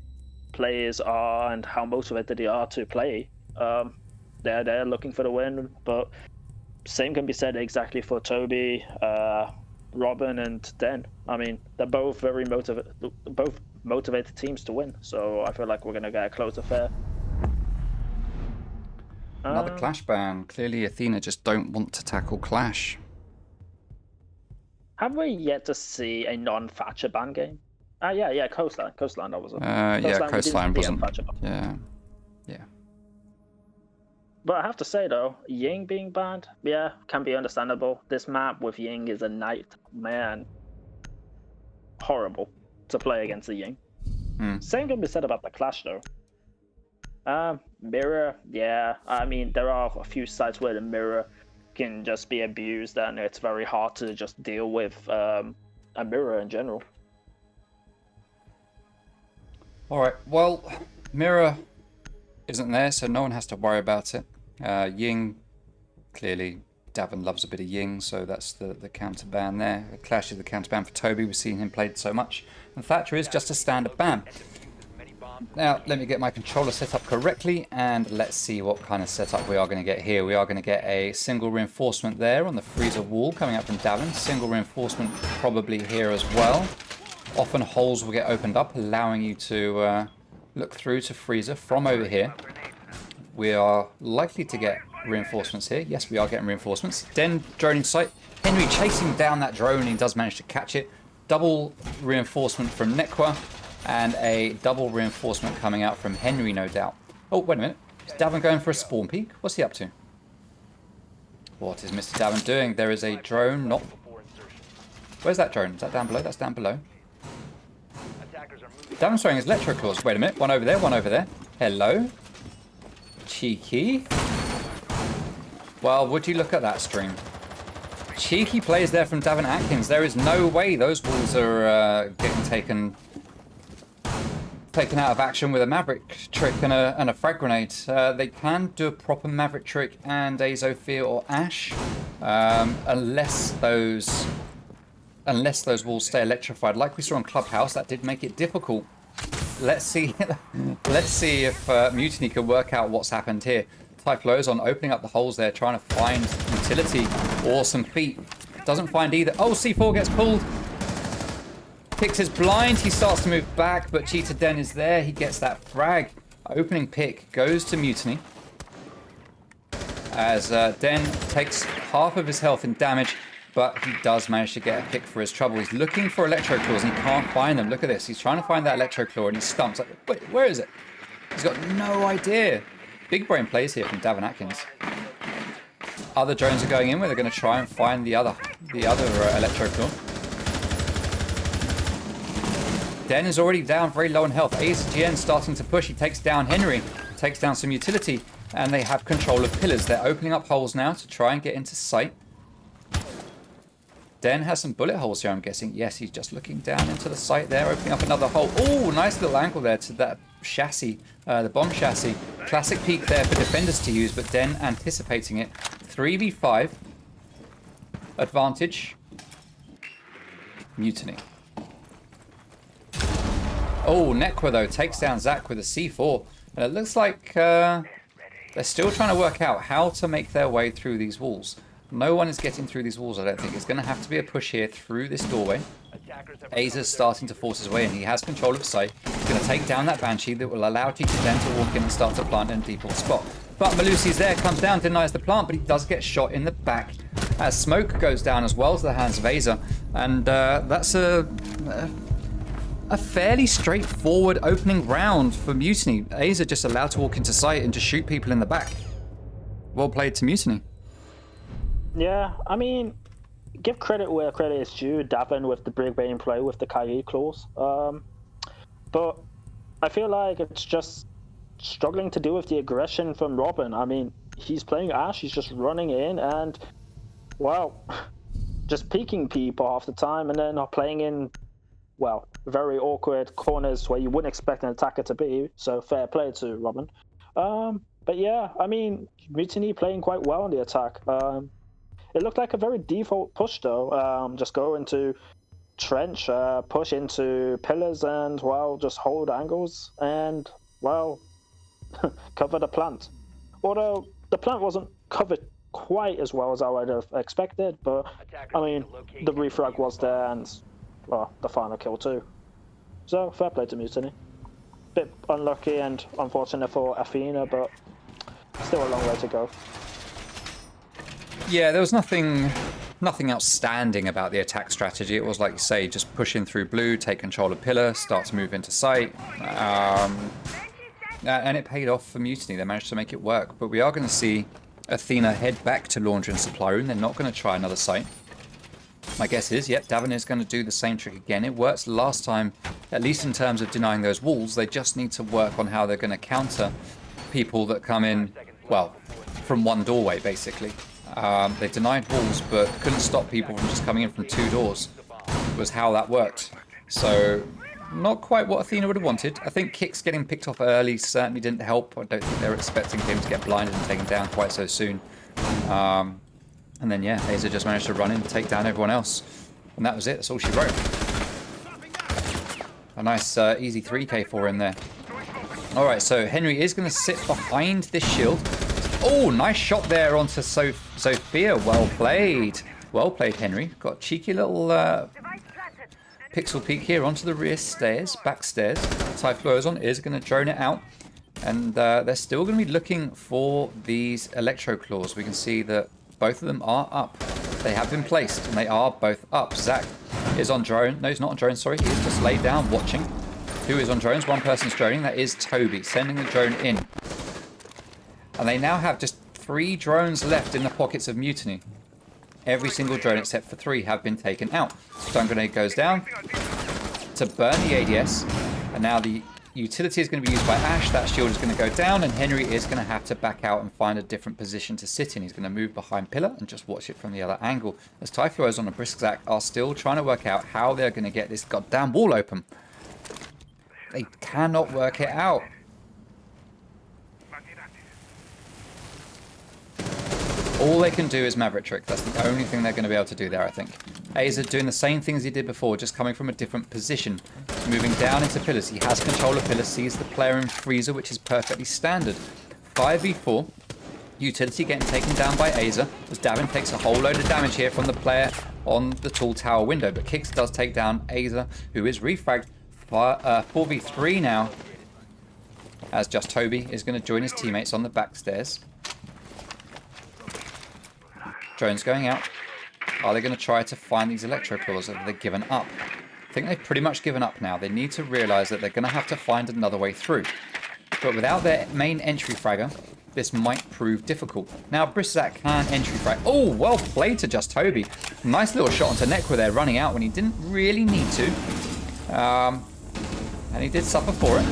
players are and how motivated they are to play, they're looking for the win. But same can be said exactly for Toby, Robin, and Den. I mean, they're both very motivated teams to win. So I feel like we're going to get a close affair. Another Clash ban. Clearly Athena just don't want to tackle Clash. Have we yet to see a non-Thatcher ban game? Yeah, Coastline. Coastline, that was it. Yeah, Coastline wasn't. Yeah. But I have to say though, Ying being banned, yeah, can be understandable. This map with Ying is a nightmare. horrible to play against the Ying. Same can be said about the Clash though. Mirror, yeah, I mean there are a few sites where the mirror can just be abused and it's very hard to just deal with a mirror in general. Alright, well, mirror isn't there, so no one has to worry about it. Ying, clearly Davin loves a bit of Ying, so that's the counter ban there. Clash is the counter ban for Toby, we've seen him played so much. And Thatcher is just a standard ban. Now, let me get my controller set up correctly, and let's see what kind of setup we are going to get here. We are going to get a single reinforcement there on the freezer wall coming up from Davin. Single reinforcement probably here as well. Often holes will get opened up, allowing you to look through to freezer from over here. We are likely to get reinforcements here. Yes, we are getting reinforcements. Den drone in sight. Henry chasing down that drone. He does manage to catch it. Double reinforcement from Nekwa. And a double reinforcement coming out from Henry, no doubt. Oh, wait a minute. Is Davin going for a spawn peek? What's he up to? What is Mr. Davin doing? There is a drone. Not. Where's that drone? Is that down below? That's down below. Davin's throwing his electro claws. Wait a minute. One over there, one over there. Hello. Cheeky. Well, would you look at that stream? Cheeky plays there from Davin Atkins. There is no way those walls are getting taken out of action with a Maverick trick and a frag grenade. They can do a proper Maverick trick and a Zofia or Ash, unless those walls stay electrified. Like we saw in Clubhouse, that did make it difficult. Let's see. Let's see if Mutiny can work out what's happened here. Typhlo's on opening up the holes there, trying to find utility or some feet. Doesn't find either. Oh, C4 gets pulled. Picks his blind, he starts to move back, but Cheetah Den is there, he gets that frag. Opening pick goes to Mutiny. As Den takes half of his health in damage, but he does manage to get a pick for his trouble. He's looking for Electro Claws and he can't find them. Look at this, he's trying to find that Electro Claw and he stumps. Like, wait, where is it? He's got no idea. Big brain plays here from Davin Atkins. Other drones are going in where they're going to try and find the other Electro Claw. Den is already down very low on health. ASGN starting to push. He takes down Henry. Takes down some utility. And they have control of pillars. They're opening up holes now to try and get into sight. Den has some bullet holes here, I'm guessing. Yes, he's just looking down into the site there, opening up another hole. Oh, nice little angle there to that chassis, the bomb chassis. Classic peek there for defenders to use, but Den anticipating it. 3v5. Advantage. Mutiny. Oh, Nekwa, though, takes down Zach with a C4. And it looks like they're still trying to work out how to make their way through these walls. No one is getting through these walls, I don't think. It's going to have to be a push here through this doorway. Azer's starting to force his way in. He has control of sight. He's going to take down that Banshee that will allow Cheetah Den to walk in and start to plant in a default spot. But Malusi's there, comes down, denies the plant, but he does get shot in the back. As smoke goes down as well to the hands of Azer. And that's a fairly straightforward opening round for Mutiny. Azer just allowed to walk into sight and just shoot people in the back. Well played to Mutiny. Yeah, I mean, give credit where credit is due. Davin with the big brain play with the Kairi claws. But I feel like it's just struggling to deal with the aggression from Robin. I mean, he's playing Ash, he's just running in and, well, just peeking people half the time and then playing in, well, very awkward corners where you wouldn't expect an attacker to be. So fair play to Robin. But yeah, I mean, Mutiny playing quite well on the attack. It looked like a very default push though. Just go into trench, push into pillars and, well, just hold angles and, well, cover the plant. Although the plant wasn't covered quite as well as I would have expected, but I mean, the refrag was there and, well, the final kill too. So fair play to Mutiny. Bit unlucky and unfortunate for Athena, but still a long way to go. Yeah, there was nothing outstanding about the attack strategy. It was, like you say, just pushing through blue, take control of pillar, start to move into sight. And it paid off for Mutiny. They managed to make it work. But we are going to see Athena head back to laundry and supply room. They're not going to try another site. My guess is, yep, Davin is going to do the same trick again. It worked last time, at least in terms of denying those walls. They just need to work on how they're going to counter people that come in, well, from one doorway, basically. They denied walls, but couldn't stop people from just coming in from 2 doors, was how that worked. So, not quite what Athena would have wanted. I think Kicks getting picked off early certainly didn't help. I don't think they were expecting him to get blinded and taken down quite so soon. And then, yeah, Aza just managed to run in and take down everyone else. And that was it. That's all she wrote. A nice easy 3k for him there. All right, so Henry is going to sit behind this shield. Oh, nice shot there onto Sophia. Well played. Well played, Henry. Got a cheeky little pixel peek here onto the rear stairs, back stairs. Typhlosion is going to drone it out. And they're still going to be looking for these electro claws. We can see that both of them are up. They have been placed, and they are both up. Zach is on drone. No, he's not on drone, sorry. He is just laid down, watching. Who is on drones? One person's droning. That is Toby, sending the drone in. And they now have just 3 drones left in the pockets of Mutiny. Every single drone except for 3 have been taken out. Stun grenade goes down to burn the ADS. And now the utility is going to be used by Ash. That shield is going to go down, and Henry is going to have to back out and find a different position to sit in. He's going to move behind pillar and just watch it from the other angle. As Typhloes on a brisk Zach are still trying to work out how they're going to get this goddamn wall open. They cannot work it out. All they can do is Maverick Trick. That's the only thing they're going to be able to do there, I think. Aza doing the same things he did before, just coming from a different position. Moving down into pillars. He has control of pillars, sees the player in freezer, which is perfectly standard. 5v4. Utility getting taken down by Aza, as Davin takes a whole load of damage here from the player on the tall tower window. But Kicks does take down Aza, who is refragged. 4v3 now, as just Toby is going to join his teammates on the back stairs. Drone's going out. Are they going to try to find these electro claws, or have they given up? I think they've pretty much given up now. They need to realize that they're going to have to find another way through. But without their main entry fragger, this might prove difficult. Now, Briszak can entry frag. Oh, well played to just Toby. Nice little shot onto Nekwa there, running out when he didn't really need to. And he did suffer for it.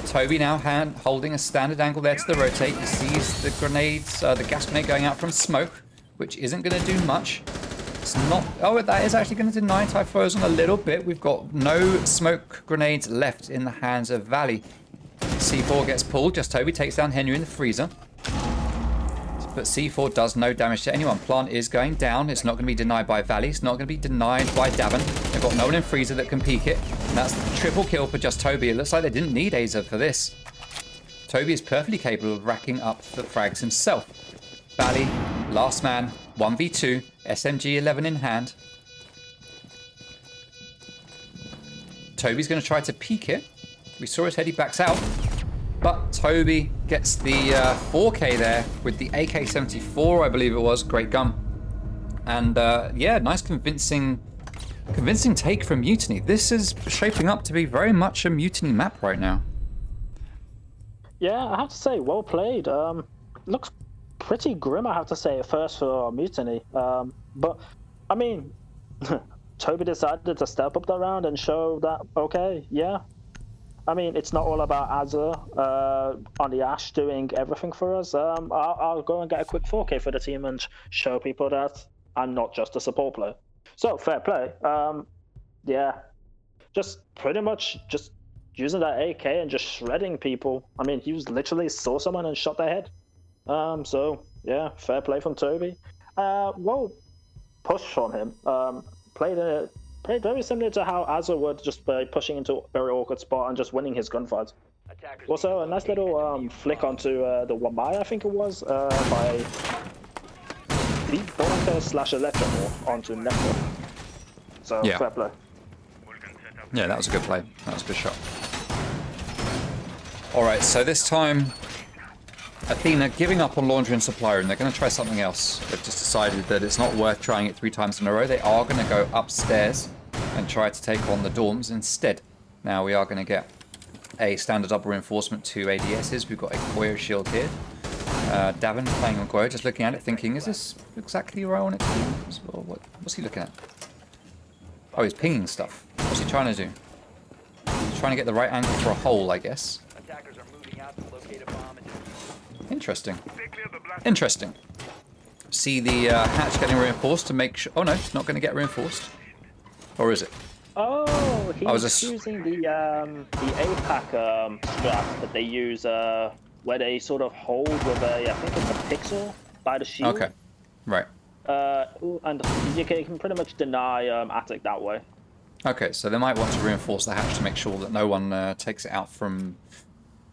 Toby now holding a standard angle there to the rotate. He sees the grenades, the gas grenade going out from smoke, which isn't going to do much. It's not... Oh, that is actually going to deny Typhlosion a little bit. We've got no smoke grenades left in the hands of Valley. C4 gets pulled. Just Toby takes down Henry in the freezer. But C4 does no damage to anyone. Plant is going down. It's not going to be denied by Valley. It's not going to be denied by Davin. They've got no one in freezer that can peek it. And that's the triple kill for just Toby. It looks like they didn't need Aza for this. Toby is perfectly capable of racking up the frags himself. Valley, last man, 1v2, SMG 11 in hand. Toby's going to try to peek it. We saw his head, he backs out. But Toby gets the 4K there with the AK-74, I believe it was. Great gun. And yeah, nice convincing take from Mutiny. This is shaping up to be very much a Mutiny map right now. Yeah, I have to say, well played. Looks pretty grim, I have to say, at first for Mutiny. But, I mean, Toby decided to step up the round and show that, okay, yeah. I mean, it's not all about Aza on the Ash doing everything for us. I'll go and get a quick 4K for the team and show people that I'm not just a support player. So, fair play. Yeah, just pretty much just using that AK and just shredding people. I mean, he was literally saw someone and shot their head. So, yeah, fair play from Toby. Well, push from him. Played very similar to how Aza would, just by pushing into a very awkward spot and just winning his gunfights. Also, a nice little flick onto the Wamai, I think it was, by Deep Bonker / Electro onto Nekwa. So, yeah. Fair play. Yeah, that was a good play. That was a good shot. Alright, so this time, Athena giving up on laundry and supply room. They're going to try something else. They've just decided that it's not worth trying it 3 times in a row. They are going to go upstairs and try to take on the dorms instead. Now we are going to get a standard double reinforcement, 2 ADSs. We've got a Koyo shield here. Davin playing on Guo, just looking at it, thinking, is this exactly where I want it to be? What's he looking at? Oh, he's pinging stuff. What's he trying to do? He's trying to get the right angle for a hole, I guess. Attackers are moving out to locate a bomb and defuse. Interesting. Interesting. See the hatch getting reinforced to make sure... Oh no, it's not going to get reinforced. Or is it? Oh, I was he's just... using the APAC strap that they use where they sort of hold with a, I think it's a pixel by the shield. Okay, right. And you can pretty much deny Attic that way. Okay, so they might want to reinforce the hatch to make sure that no one takes it out from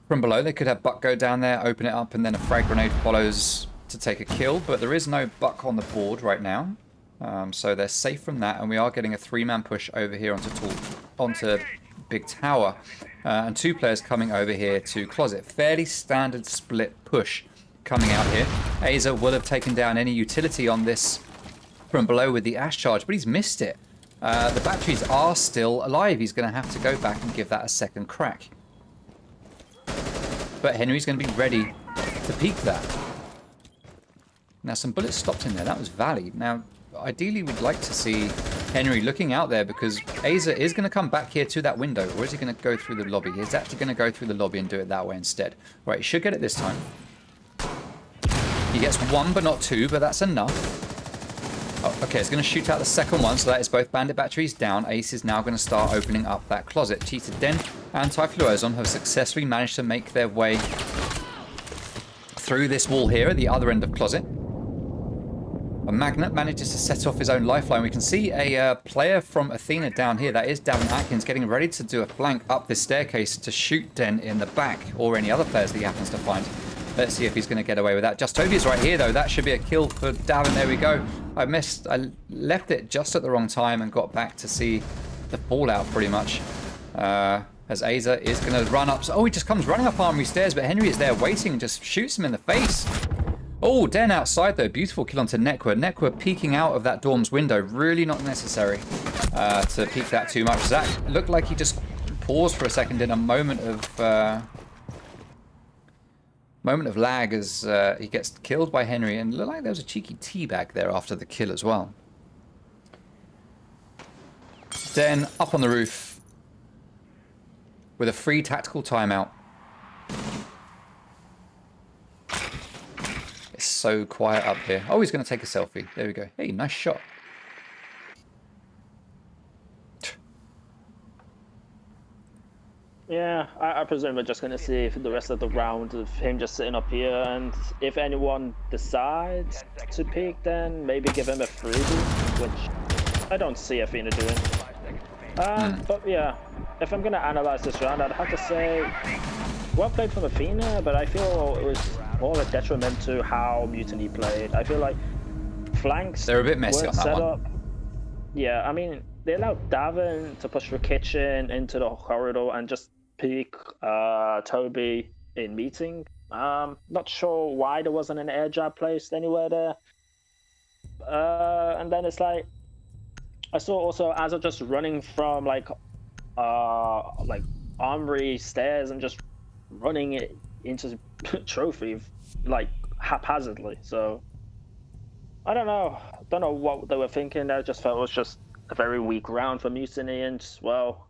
below. They could have Buck go down there, open it up, and then a frag grenade follows to take a kill, but there is no Buck on the board right now. So they're safe from that, and we are getting a 3-man push over here onto Big Tower. And 2 players coming over here to Closet. Fairly standard split push coming out here. Aza will have taken down any utility on this from below with the Ash Charge, but he's missed it. The batteries are still alive. He's going to have to go back and give that a second crack. But Henry's going to be ready to peek that. Now, some bullets stopped in there. That was Valley. Now, ideally, we'd like to see Henry looking out there because Aza is going to come back here to that window. Or is he going to go through the lobby? He's actually going to go through the lobby and do it that way instead. Right, he should get it this time. He gets 1, but not 2, but that's enough. Oh, okay, it's going to shoot out the second one, so that is both bandit batteries down. Ace is now going to start opening up that closet. Cheated Den and Typhloazon have successfully managed to make their way through this wall here at the other end of closet. A Magnet manages to set off his own lifeline. We can see a player from Athena down here. That is Davin Atkins getting ready to do a flank up this staircase to shoot Den in the back or any other players that he happens to find. Let's see if he's going to get away with that. Justovia's right here, though. That should be a kill for Davin. There we go. I left it just at the wrong time and got back to see the fallout pretty much. As Aza is going to run up. Oh, he just comes running up Armory Stairs, but Henry is there waiting and just shoots him in the face. Oh, Den outside, though. Beautiful kill onto Nekwa. Nekwa peeking out of that dorm's window. Really not necessary to peek that too much. Zach looked like he just paused for a second in a moment of lag as he gets killed by Henry, and looked like there was a cheeky teabag there after the kill as well. Den up on the roof with a free tactical timeout. It's so quiet up here. Oh, he's going to take a selfie. There we go. Hey, nice shot. Yeah, I presume we're just going to see the rest of the round of him just sitting up here, and if anyone decides to pick, then maybe give him a freebie, which I don't see Athena doing. But yeah, if I'm going to analyze this round, I'd have to say, well played from Athena, but I feel it was more a detriment to how Mutiny played. I feel like flanks they're a bit messy on that set one. up. Yeah, I mean, they allowed Davin to push the kitchen into the corridor and just peek Toby in meeting. Not sure why there wasn't an air jab placed anywhere there. And then it's like, I saw also Azza just running from like armory stairs and just running it into trophy like haphazardly. So I don't know what they were thinking. I just felt it was just a very weak round for Mutiny, and well,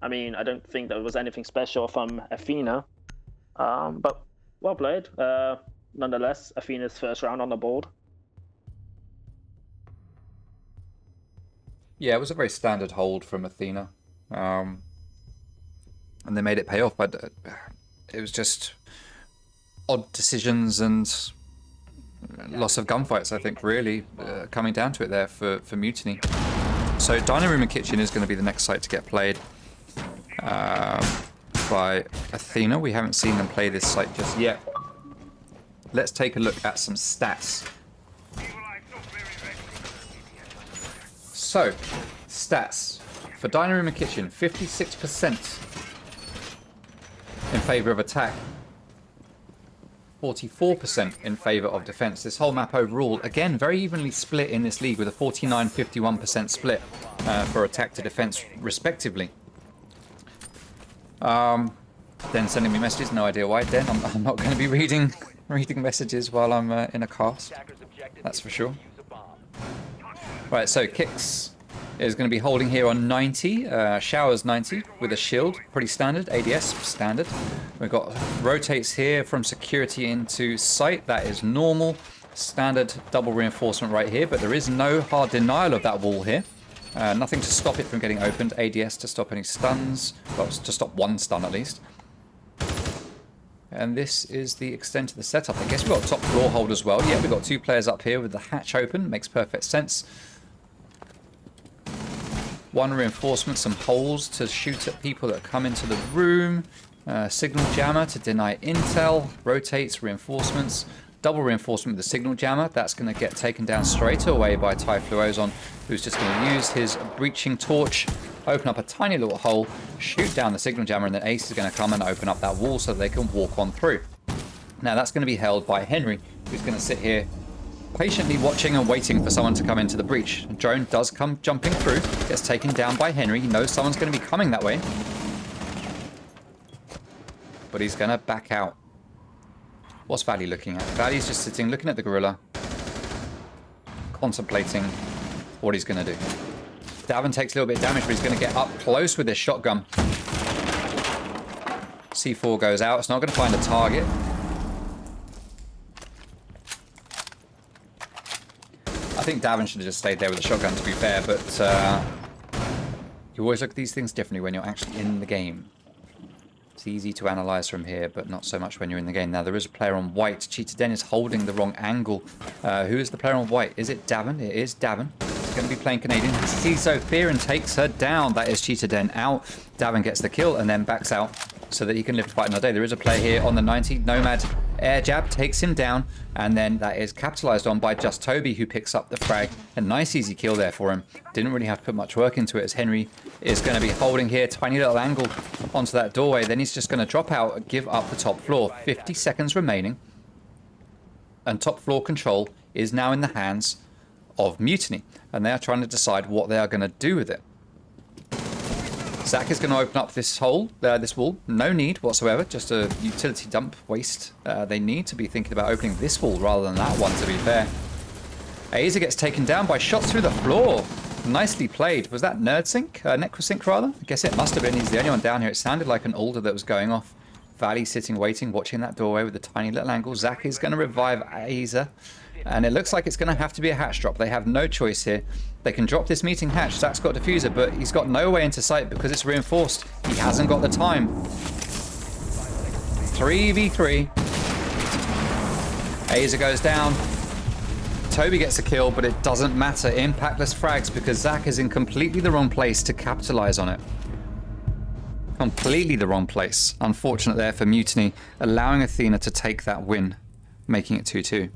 I mean, I don't think there was anything special from Athena, but well played. Nonetheless, Athena's first round on the board. Yeah, it was a very standard hold from Athena, and they made it pay off. But it was just odd decisions and loss of gunfights, I think, really coming down to it there for Mutiny. So Dining Room and Kitchen is going to be the next site to get played by Athena. We haven't seen them play this site just yet. Let's take a look at some stats. So, stats. For Dining Room and Kitchen, 56% in favour of attack. 44% in favour of defence. This whole map overall, again, very evenly split in this league with a 49-51% split for attack to defence, respectively. Den sending me messages, no idea why. Den, I'm not going to be reading reading messages while I'm in a cast. That's for sure. Right, so Kicks is going to be holding here on 90. Showers 90 with a shield. Pretty standard. ADS, standard. We've got rotates here from security into sight. That is normal. Standard double reinforcement right here, but there is no hard denial of that wall here. Nothing to stop it from getting opened. ADS to stop any stuns. Well, to stop one stun at least. And this is the extent of the setup. I guess we've got a top floor hold as well. Yeah, we've got 2 players up here with the hatch open. Makes perfect sense. 1 reinforcement, some holes to shoot at people that come into the room. Signal jammer to deny intel. Rotates, reinforcements. Double reinforcement with the signal jammer. That's going to get taken down straight away by Typhloozon, who's just going to use his breaching torch, open up a tiny little hole, shoot down the signal jammer, and then Ace is going to come and open up that wall so they can walk on through. Now that's going to be held by Henry, who's going to sit here patiently watching and waiting for someone to come into the breach. A drone does come jumping through, gets taken down by Henry. He knows someone's going to be coming that way, but he's going to back out. What's Valley looking at? Valley's just sitting, looking at the gorilla, contemplating what he's going to do. Davin takes a little bit of damage, but he's going to get up close with his shotgun. C4 goes out. It's not going to find a target. I think Davin should have just stayed there with the shotgun, to be fair, but you always look at these things differently when you're actually in the game. It's easy to analyze from here, but not so much when you're in the game. Now, there is a player on white. Cheetah Den is holding the wrong angle. Who is the player on white? Is it Davin? It is Davin. He's going to be playing Canadian. He sees Sophia and takes her down. That is Cheetah Den out. Davin gets the kill and then backs out so that he can live to fight another day. There is a player here on the 90. Nomad air jab takes him down, and then that is capitalized on by Just Toby, who picks up the frag. A nice easy kill there for him. Didn't really have to put much work into it, as Henry is going to be holding here. Tiny little angle onto that doorway. Then he's just going to drop out and give up the top floor. 50 seconds remaining. And top floor control is now in the hands of Mutiny. And they are trying to decide what they are going to do with it. Zach is going to open up this hole, this wall. No need whatsoever, just a utility dump waste. They need to be thinking about opening this wall rather than that one, to be fair. Aza gets taken down by shots through the floor. Nicely played. Was that Nerdsync? Necrosync, rather? I guess it must have been. He's the only one down here. It sounded like an alder that was going off. Valley sitting, waiting, watching that doorway with a tiny little angle. Zach is going to revive Aza. And it looks like it's going to have to be a hatch drop. They have no choice here. They can drop this meeting hatch. Zach's got diffuser, but he's got no way into sight because it's reinforced. He hasn't got the time. 3v3. Aza goes down. Toby gets a kill, but it doesn't matter. Impactless frags because Zach is in completely the wrong place to capitalize on it. Completely the wrong place. Unfortunate there for Mutiny, allowing Athena to take that win, making it 2-2.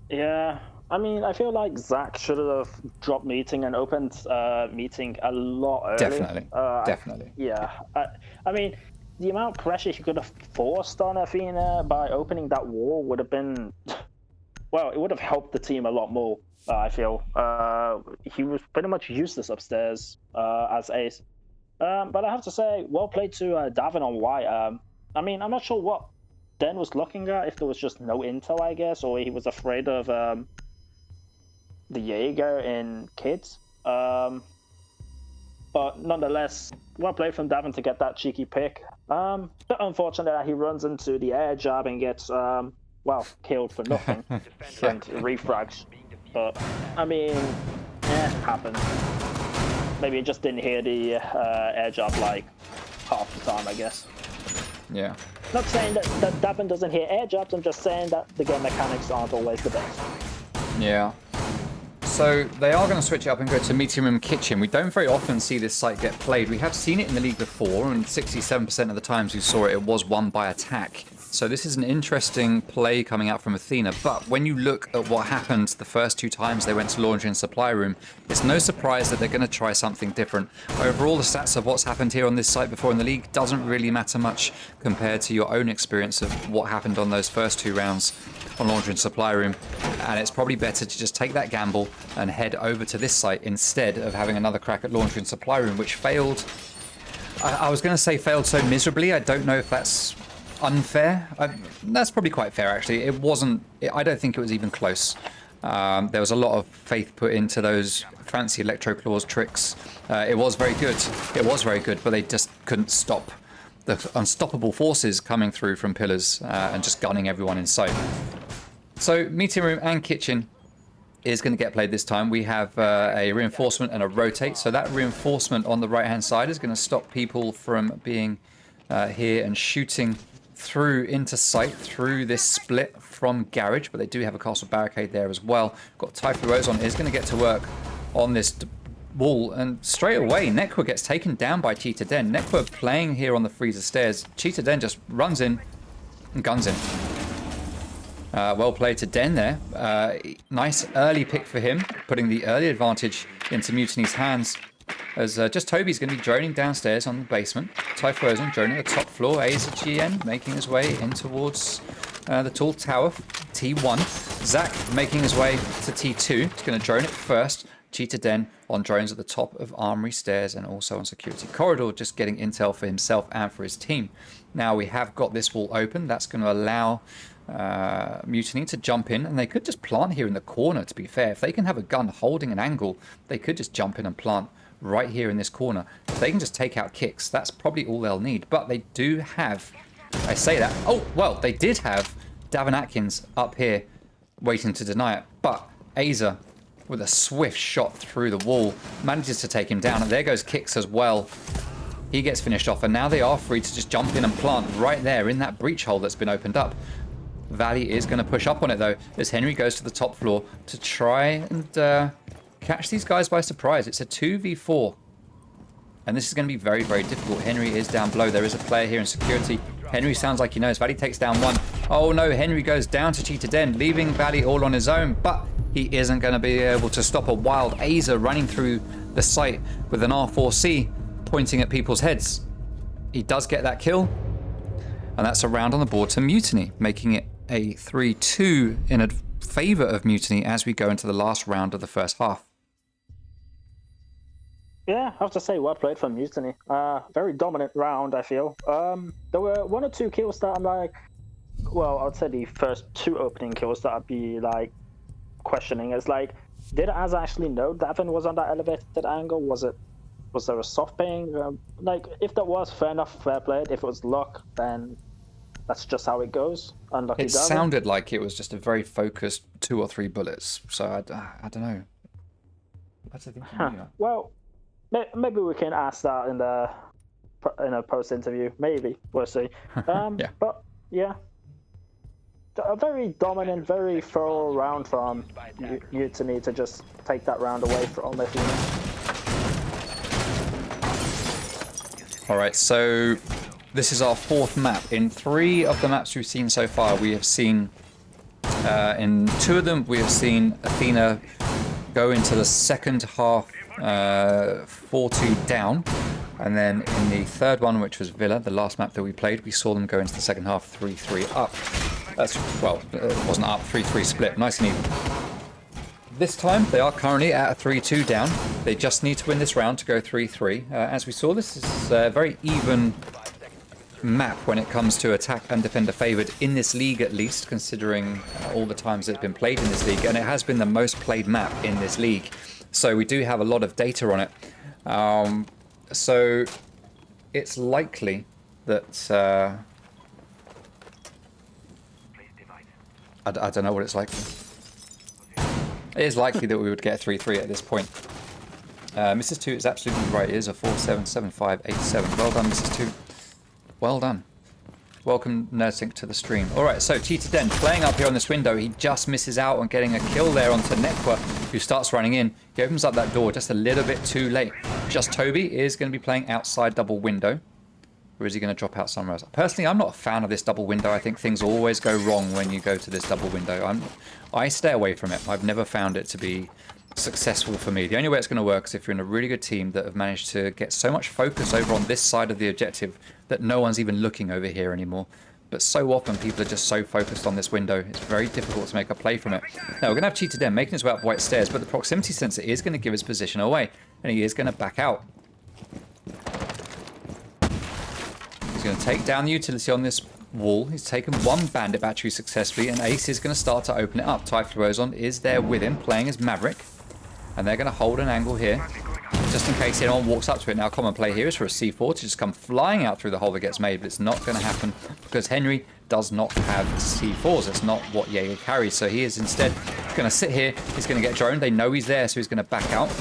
Yeah, I mean, I feel like Zach should have dropped meeting and opened meeting a lot earlier. Definitely, definitely. I mean, the amount of pressure he could have forced on Athena by opening that wall would have been, well, it would have helped the team a lot more, I feel. He was pretty much useless upstairs as Ace. But I have to say, well played to Davin on white. I mean, I'm not sure what Den was looking at, if there was just no intel, I guess, or he was afraid of the Jaeger in kids. But nonetheless, well played from Davin to get that cheeky pick. But unfortunate that he runs into the air jab and gets, well, killed for nothing and refrags. But, I mean, happens. Maybe he just didn't hear the air jab like half the time, I guess. Yeah. Not saying that Davin doesn't hear air jabs, I'm just saying that the game mechanics aren't always the best. Yeah. So they are going to switch it up and go to Meeting Room Kitchen. We don't very often see this site get played. We have seen it in the league before, and 67% of the times we saw it, it was won by attack. So this is an interesting play coming out from Athena. But when you look at what happened the first 2 times they went to laundry and supply room, it's no surprise that they're going to try something different. Overall, the stats of what's happened here on this site before in the league doesn't really matter much compared to your own experience of what happened on those first 2 rounds on laundry and supply room. And it's probably better to just take that gamble and head over to this site instead of having another crack at laundry and supply room, which failed. I was going to say failed so miserably. I don't know if that's unfair. That's probably quite fair, actually. It wasn't... I don't think it was even close. There was a lot of faith put into those fancy electro claws tricks. It was very good. It was very good, but they just couldn't stop the unstoppable forces coming through from pillars and just gunning everyone in sight. So meeting room and kitchen is going to get played this time. We have a reinforcement and a rotate. So that reinforcement on the right-hand side is going to stop people from being here and shooting through into sight through this split from garage, but they do have a castle barricade there as well. Got Typhoon Ozon is going to get to work on this wall, and straight away Nekwa gets taken down by Cheetah Den. Nekwa playing here on the freezer stairs. Cheetah Den just runs in and guns in. Well played to Den there. Nice early pick for him, putting the early advantage into Mutiny's hands. As just Toby's going to be droning downstairs on the basement. Typhoon Ozon droning the top floor. AZGN making his way in towards the tall tower. T1. Zach making his way to T2. He's going to drone it first. Cheetah Den on drones at the top of Armory Stairs and also on Security Corridor, just getting intel for himself and for his team. Now we have got this wall open. That's going to allow Mutiny to jump in, and they could just plant here in the corner, to be fair. If they can have a gun holding an angle, they could just jump in and plant right here in this corner. If they can just take out kicks, that's probably all they'll need. But they do have, I say that, oh, well, they did have Davin Atkins up here waiting to deny it. But Aza, with a swift shot through the wall, manages to take him down. And there goes kicks as well. He gets finished off, and now they are free to just jump in and plant right there in that breach hole that's been opened up. Valley is going to push up on it, though, as Henry goes to the top floor to try and catch these guys by surprise. It's a 2v4, and this is going to be very, very difficult. Henry is down below. There is a player here in security. Henry sounds like he knows. Valley takes down one. Oh, no, Henry goes down to Cheetah Den, leaving Valley all on his own, but he isn't going to be able to stop a wild Aza running through the site with an R4C pointing at people's heads. He does get that kill, and that's a round on the board to Mutiny, making it a 3-2 in favor of Mutiny as we go into the last round of the first half. Yeah, I have to say, well played from Mutiny. Very dominant round, I feel. There were one or two kills that I'm like, well, I'd say the first two opening kills that I'd be like questioning is like, did Az actually know Davin was on that elevated angle? Was there a soft ping? Like, if that was, fair enough, fair played. If it was luck, then that's just how it goes. Unlucky. It sounded like it was just a very focused 2 or 3 bullets. So I don't know. What's the thing? Well, maybe we can ask that in a post interview. Maybe we'll see. Yeah. But yeah, a very dominant, very thorough round from Mutiny to just take that round away from Athena. All right, so this is our 4th map. In 3 of the maps we've seen so far, we have seen, in 2 of them, we have seen Athena go into the second half 4-2 down. And then in the 3rd one, which was Villa, the last map that we played, we saw them go into the second half 3-3 up. That's, well, it wasn't up, 3-3 split, nice and even. This time, they are currently at a 3-2 down. They just need to win this round to go 3-3. As we saw, this is a very even map when it comes to attack and defender favored in this league, at least, considering all the times it's been played in this league, and it has been the most played map in this league, so we do have a lot of data on it. So it's likely that I don't know what it's like. It is likely that we would get 3-3 at this point. Mrs. 2 is absolutely right. It is a 4-7-7-5-8-7. Well done, Mrs. 2. Well done. Welcome, Nursync, to the stream. All right, so Cheetah Den playing up here on this window. He just misses out on getting a kill there onto Nekwa, who starts running in. He opens up that door just a little bit too late. Just Toby is going to be playing outside double window. Or is he going to drop out somewhere else? Personally, I'm not a fan of this double window. I think things always go wrong when you go to this double window. I stay away from it. I've never found it to be successful for me. The only way it's going to work is if you're in a really good team that have managed to get so much focus over on this side of the objective that no one's even looking over here anymore. But so often people are just so focused on this window, it's very difficult to make a play from it. Now we're going to have Cheetah Den making his way up White Stairs, but the proximity sensor is going to give his position away, and he is going to back out. He's going to take down the utility on this wall. He's taken one bandit battery successfully, and Ace is going to start to open it up. Typhlosion is there with him, playing as Maverick. And they're going to hold an angle here, just in case anyone walks up to it. Now, common play here is for a C4 to just come flying out through the hole that gets made, but it's not going to happen because Henry does not have C4s. It's not what Jaeger carries, so he is instead going to sit here. He's going to get droned. They know he's there, so he's going to back out.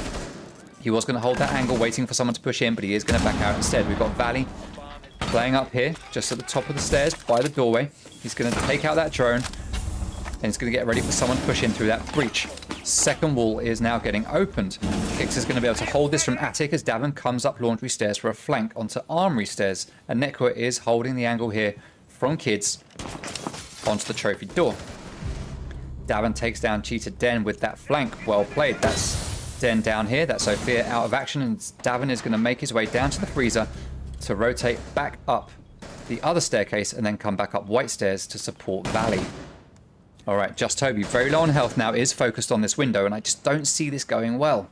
He was going to hold that angle, waiting for someone to push in, but he is going to back out instead. We've got Valley playing up here, just at the top of the stairs by the doorway. He's going to take out that drone, and he's going to get ready for someone to push in through that breach. Second wall is now getting opened. Kix is going to be able to hold this from Attic as Davin comes up laundry stairs for a flank onto armory stairs. And Nekwa is holding the angle here from Kids onto the trophy door. Davin takes down Cheetah Den with that flank. Well played. That's Den down here. That's Sophia out of action. And Davin is going to make his way down to the freezer to rotate back up the other staircase and then come back up White Stairs to support Valley. All right, Just Toby, very low on health now, is focused on this window, and I just don't see this going well.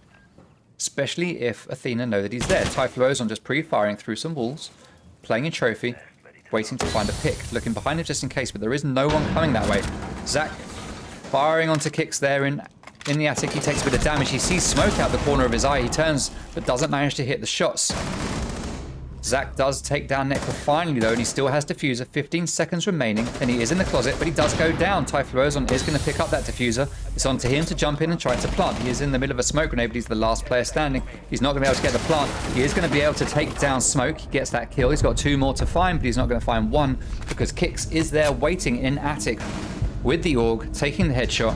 Especially if Athena know that he's there. Typhlosion just pre-firing through some walls, playing in trophy, waiting to find a pick. Looking behind him just in case, but there is no one coming that way. Zach firing onto Kix there in the attic. He takes a bit of damage. He sees smoke out the corner of his eye. He turns, but doesn't manage to hit the shots. Zach does take down Nekwa finally though, and he still has diffuser. 15 seconds remaining, and he is in the closet, but he does go down. Typhlosion is going to pick up that diffuser. It's on to him to jump in and try to plant. He is in the middle of a smoke grenade, but he's the last player standing. He's not going to be able to get the plant. He is going to be able to take down smoke. He gets that kill. He's got 2 more to find, but he's not going to find one because Kix is there waiting in attic with the AUG, taking the headshot,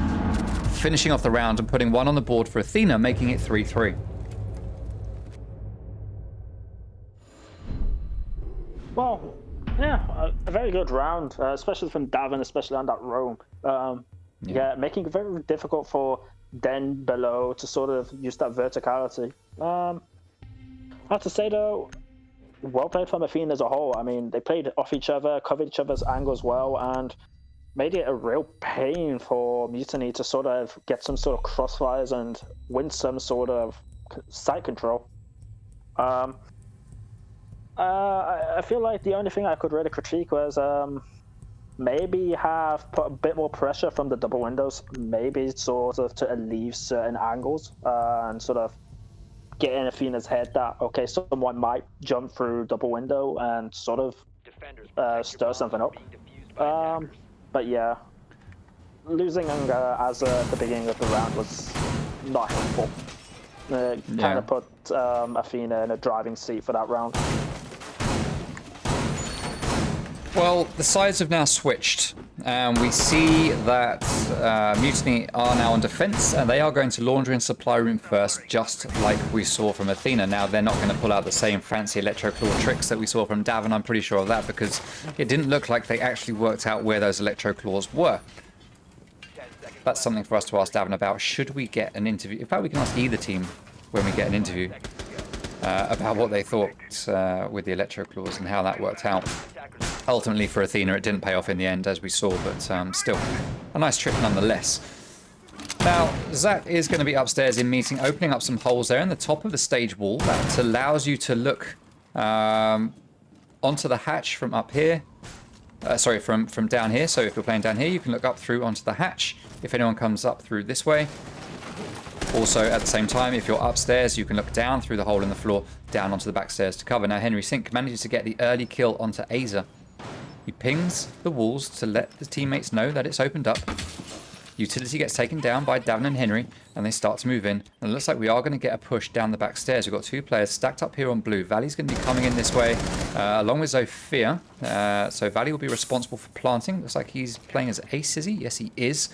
finishing off the round and putting one on the board for Athena, making it 3-3. Well, yeah, a very good round, especially from Davin, especially on that roam. Yeah, making it very difficult for Den below to sort of use that verticality. I have to say though, well played from Athena as a whole. I mean, they played off each other, covered each other's angles well, and made it a real pain for Mutiny to sort of get some sort of crossfires and win some sort of site control. I feel like the only thing I could really critique was maybe have put a bit more pressure from the double windows, maybe sort of to alleviate certain angles and sort of get in Athena's head that, okay, someone might jump through double window and sort of stir something up. But yeah, losing as at the beginning of the round was not helpful. Kind of put Athena in a driving seat for that round. Well, the sides have now switched, and we see that Mutiny are now on defense, and they are going to laundry and supply room first, just like we saw from Athena. Now, they're not going to pull out the same fancy electroclaw tricks that we saw from Davin, I'm pretty sure of that, because it didn't look like they actually worked out where those electroclaws were. That's something for us to ask Davin about. Should we get an interview? In fact, we can ask either team when we get an interview about what they thought with the electroclaws and how that worked out. Ultimately for Athena, it didn't pay off in the end, as we saw, but still, a nice trick nonetheless. Now, Zach is going to be upstairs in meeting, opening up some holes there in the top of the stage wall. That allows you to look onto the hatch from up here. Sorry, from down here. So if you're playing down here, you can look up through onto the hatch if anyone comes up through this way. Also, at the same time, if you're upstairs, you can look down through the hole in the floor, down onto the back stairs to cover. Now, Henry Sink manages to get the early kill onto Aza. He pings the walls to let the teammates know that it's opened up. Utility gets taken down by Davin and Henry, and they start to move in. And it looks like we are going to get a push down the back stairs. We've got 2 players stacked up here on blue. Valley's going to be coming in this way, along with Zofia. So Valley will be responsible for planting. Looks like he's playing as Ace, is he? Yes, he is.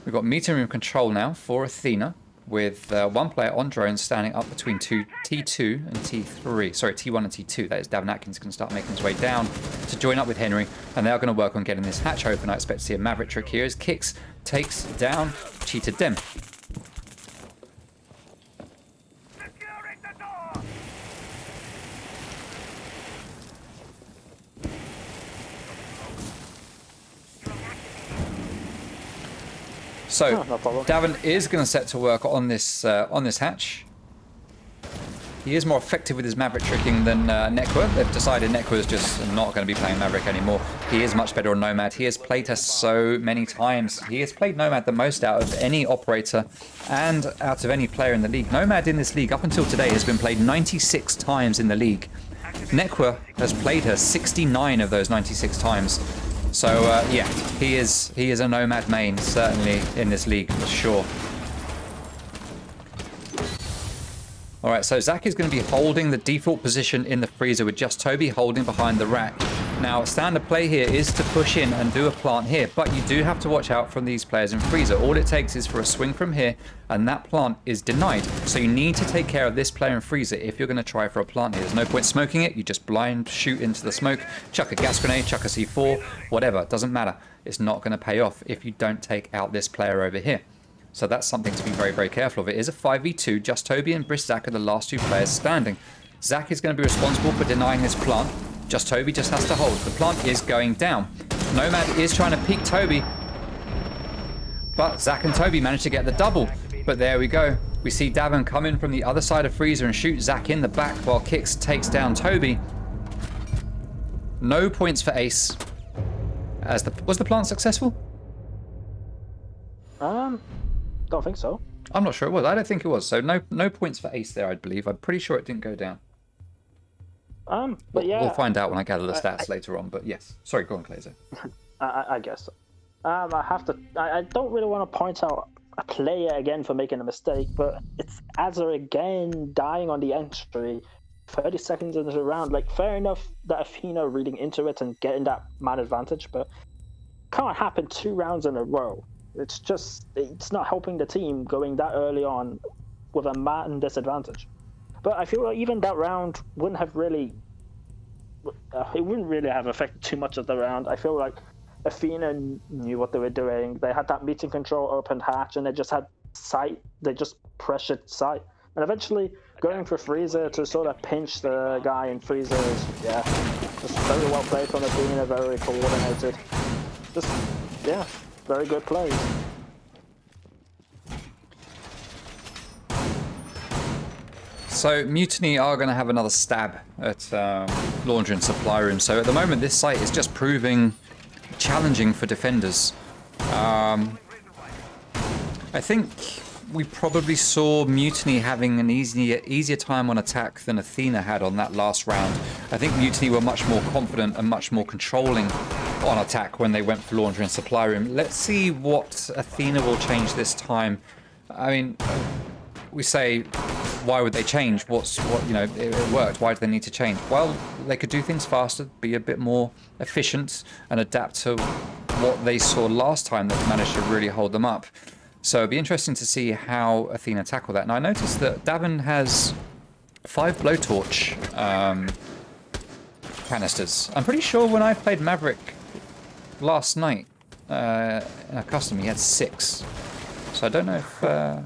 We've got meeting room control now for Athena, with 1 player on drone standing up between T2 and T3. Sorry, T1 and T2. That is Davin Atkins going to start making his way down to join up with Henry, and they are going to work on getting this hatch open. I expect to see a Maverick trick here as Kix takes down Cheetah Dem. So, no problem. Davin is going to set to work on this hatch. He is more effective with his Maverick tricking than Nekwa. They've decided Nekwa is just not going to be playing Maverick anymore. He is much better on Nomad. He has played her so many times. He has played Nomad the most out of any operator and out of any player in the league. Nomad in this league up until today has been played 96 times in the league. Nekwa has played her 69 of those 96 times. So yeah, he is a Nomad main, certainly in this league for sure. Alright, so Zach is going to be holding the default position in the freezer with just Toby holding behind the rack. Now, standard play here is to push in and do a plant here, but you do have to watch out from these players in freezer. All it takes is for a swing from here, and that plant is denied. So you need to take care of this player in freezer if you're going to try for a plant here. There's no point smoking it. You just blind shoot into the smoke, chuck a gas grenade, chuck a C4, whatever. Doesn't matter. It's not going to pay off if you don't take out this player over here. So that's something to be very, very careful of. It is a 5v2. Just Toby and Brisk Zach are the last two players standing. Zach is going to be responsible for denying this plant. Just Toby just has to hold. The plant is going down. Nomad is trying to peek Toby. But Zach and Toby managed to get the double. But there we go. We see Davin come in from the other side of freezer and shoot Zach in the back while Kix takes down Toby. No points for Ace. Was the plant successful? Don't think so. I'm not sure it was. I don't think it was. So no points for Ace there, I believe. I'm pretty sure it didn't go down. But yeah, we'll find out when I gather the stats later on. But yes, sorry, go on, Glazer. I guess so. I don't really want to point out a player again for making a mistake, but it's Azza again dying on the entry, 30 seconds into the round. Like, fair enough that Athena reading into it and getting that man advantage, but can't happen 2 rounds in a row. It's not helping the team going that early on with a man disadvantage. But I feel like even that round wouldn't really have affected too much of the round. I feel like Athena knew what they were doing. They had that meeting control open hatch, and they just had sight. They just pressured sight. And eventually going for freezer to sort of pinch the guy in freezer is, yeah, just very well played from Athena, very coordinated. Just, yeah. Very good play. So Mutiny are going to have another stab at Laundry and Supply Room. So at the moment, this site is just proving challenging for defenders. I think we probably saw Mutiny having an easier time on attack than Athena had on that last round. I think Mutiny were much more confident and much more controlling on attack when they went for Laundry and Supply Room. Let's see what Athena will change this time. I mean, we say, why would they change? It worked. Why do they need to change? Well, they could do things faster, be a bit more efficient, and adapt to what they saw last time that managed to really hold them up. So it'd be interesting to see how Athena tackle that. Now I noticed that Davin has 5 blowtorch canisters. I'm pretty sure when I played Maverick last night in a custom, he had 6. So I don't know if I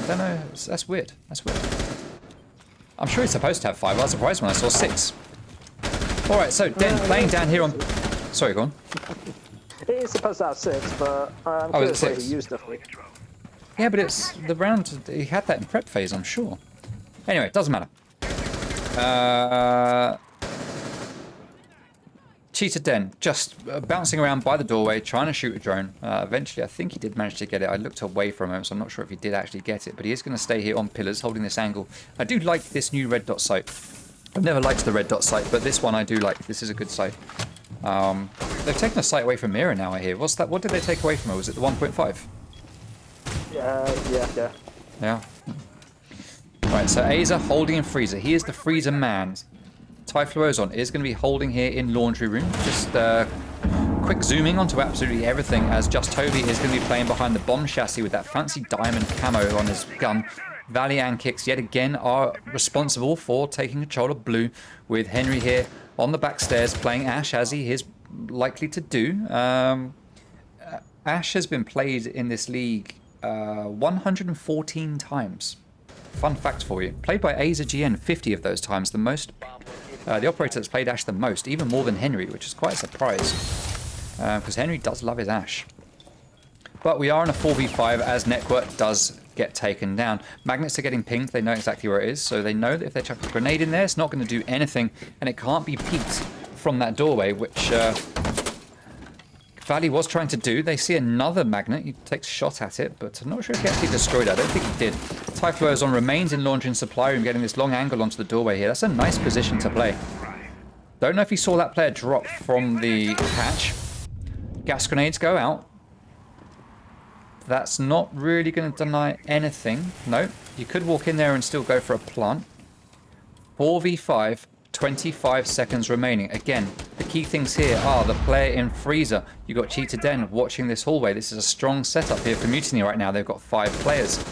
don't know. That's weird. That's weird. I'm sure he's supposed to have 5. I was surprised when I saw 6. All right, so Den playing down here on. Sorry, go on. It is supposed to have 6, but I'm curious why he used it. Yeah, but it's the round. He had that in prep phase, I'm sure. Anyway, it doesn't matter. Cheetah Den just bouncing around by the doorway, trying to shoot a drone. Eventually, I think he did manage to get it. I looked away from him, so I'm not sure if he did actually get it. But he is going to stay here on pillars, holding this angle. I do like this new red dot sight. I've never liked the red dot sight, but this one I do like. This is a good sight. They've taken a sight away from Mira now, I hear. What's that? What did they take away from her? Was it the 1.5? Yeah. Yeah. Right, so Aza holding in freezer. He is the freezer man. Typhloozon is going to be holding here in laundry room. Just quick zooming onto absolutely everything as Just Toby is going to be playing behind the bomb chassis with that fancy diamond camo on his gun. Valley and Kix yet again are responsible for taking control of blue, with Henry here on the back stairs playing Ash as he is likely to do. Ash has been played in this league 114 times. Fun fact for you. Played by Aza GN 50 of those times, the most. The operator that's played Ash the most, even more than Henry, which is quite a surprise. Because Henry does love his Ash. But we are in a 4v5 as Network does get taken down. Magnets are getting pinged. They know exactly where it is. So they know that if they chuck a grenade in there, it's not going to do anything. And it can't be peeked from that doorway, which Valley was trying to do. They see another magnet. He takes a shot at it, but I'm not sure if he actually destroyed it. I don't think he did. Typhlosion remains in launch and supply room, getting this long angle onto the doorway here. That's a nice position to play. Don't know if he saw that player drop from the hatch. Gas grenades go out. That's not really going to deny anything. No, you could walk in there and still go for a plant. 4v5, 25 seconds remaining. Again, the key things here are the player in freezer. You've got Cheetah Den watching this hallway. This is a strong setup here for Mutiny right now. They've got 5 players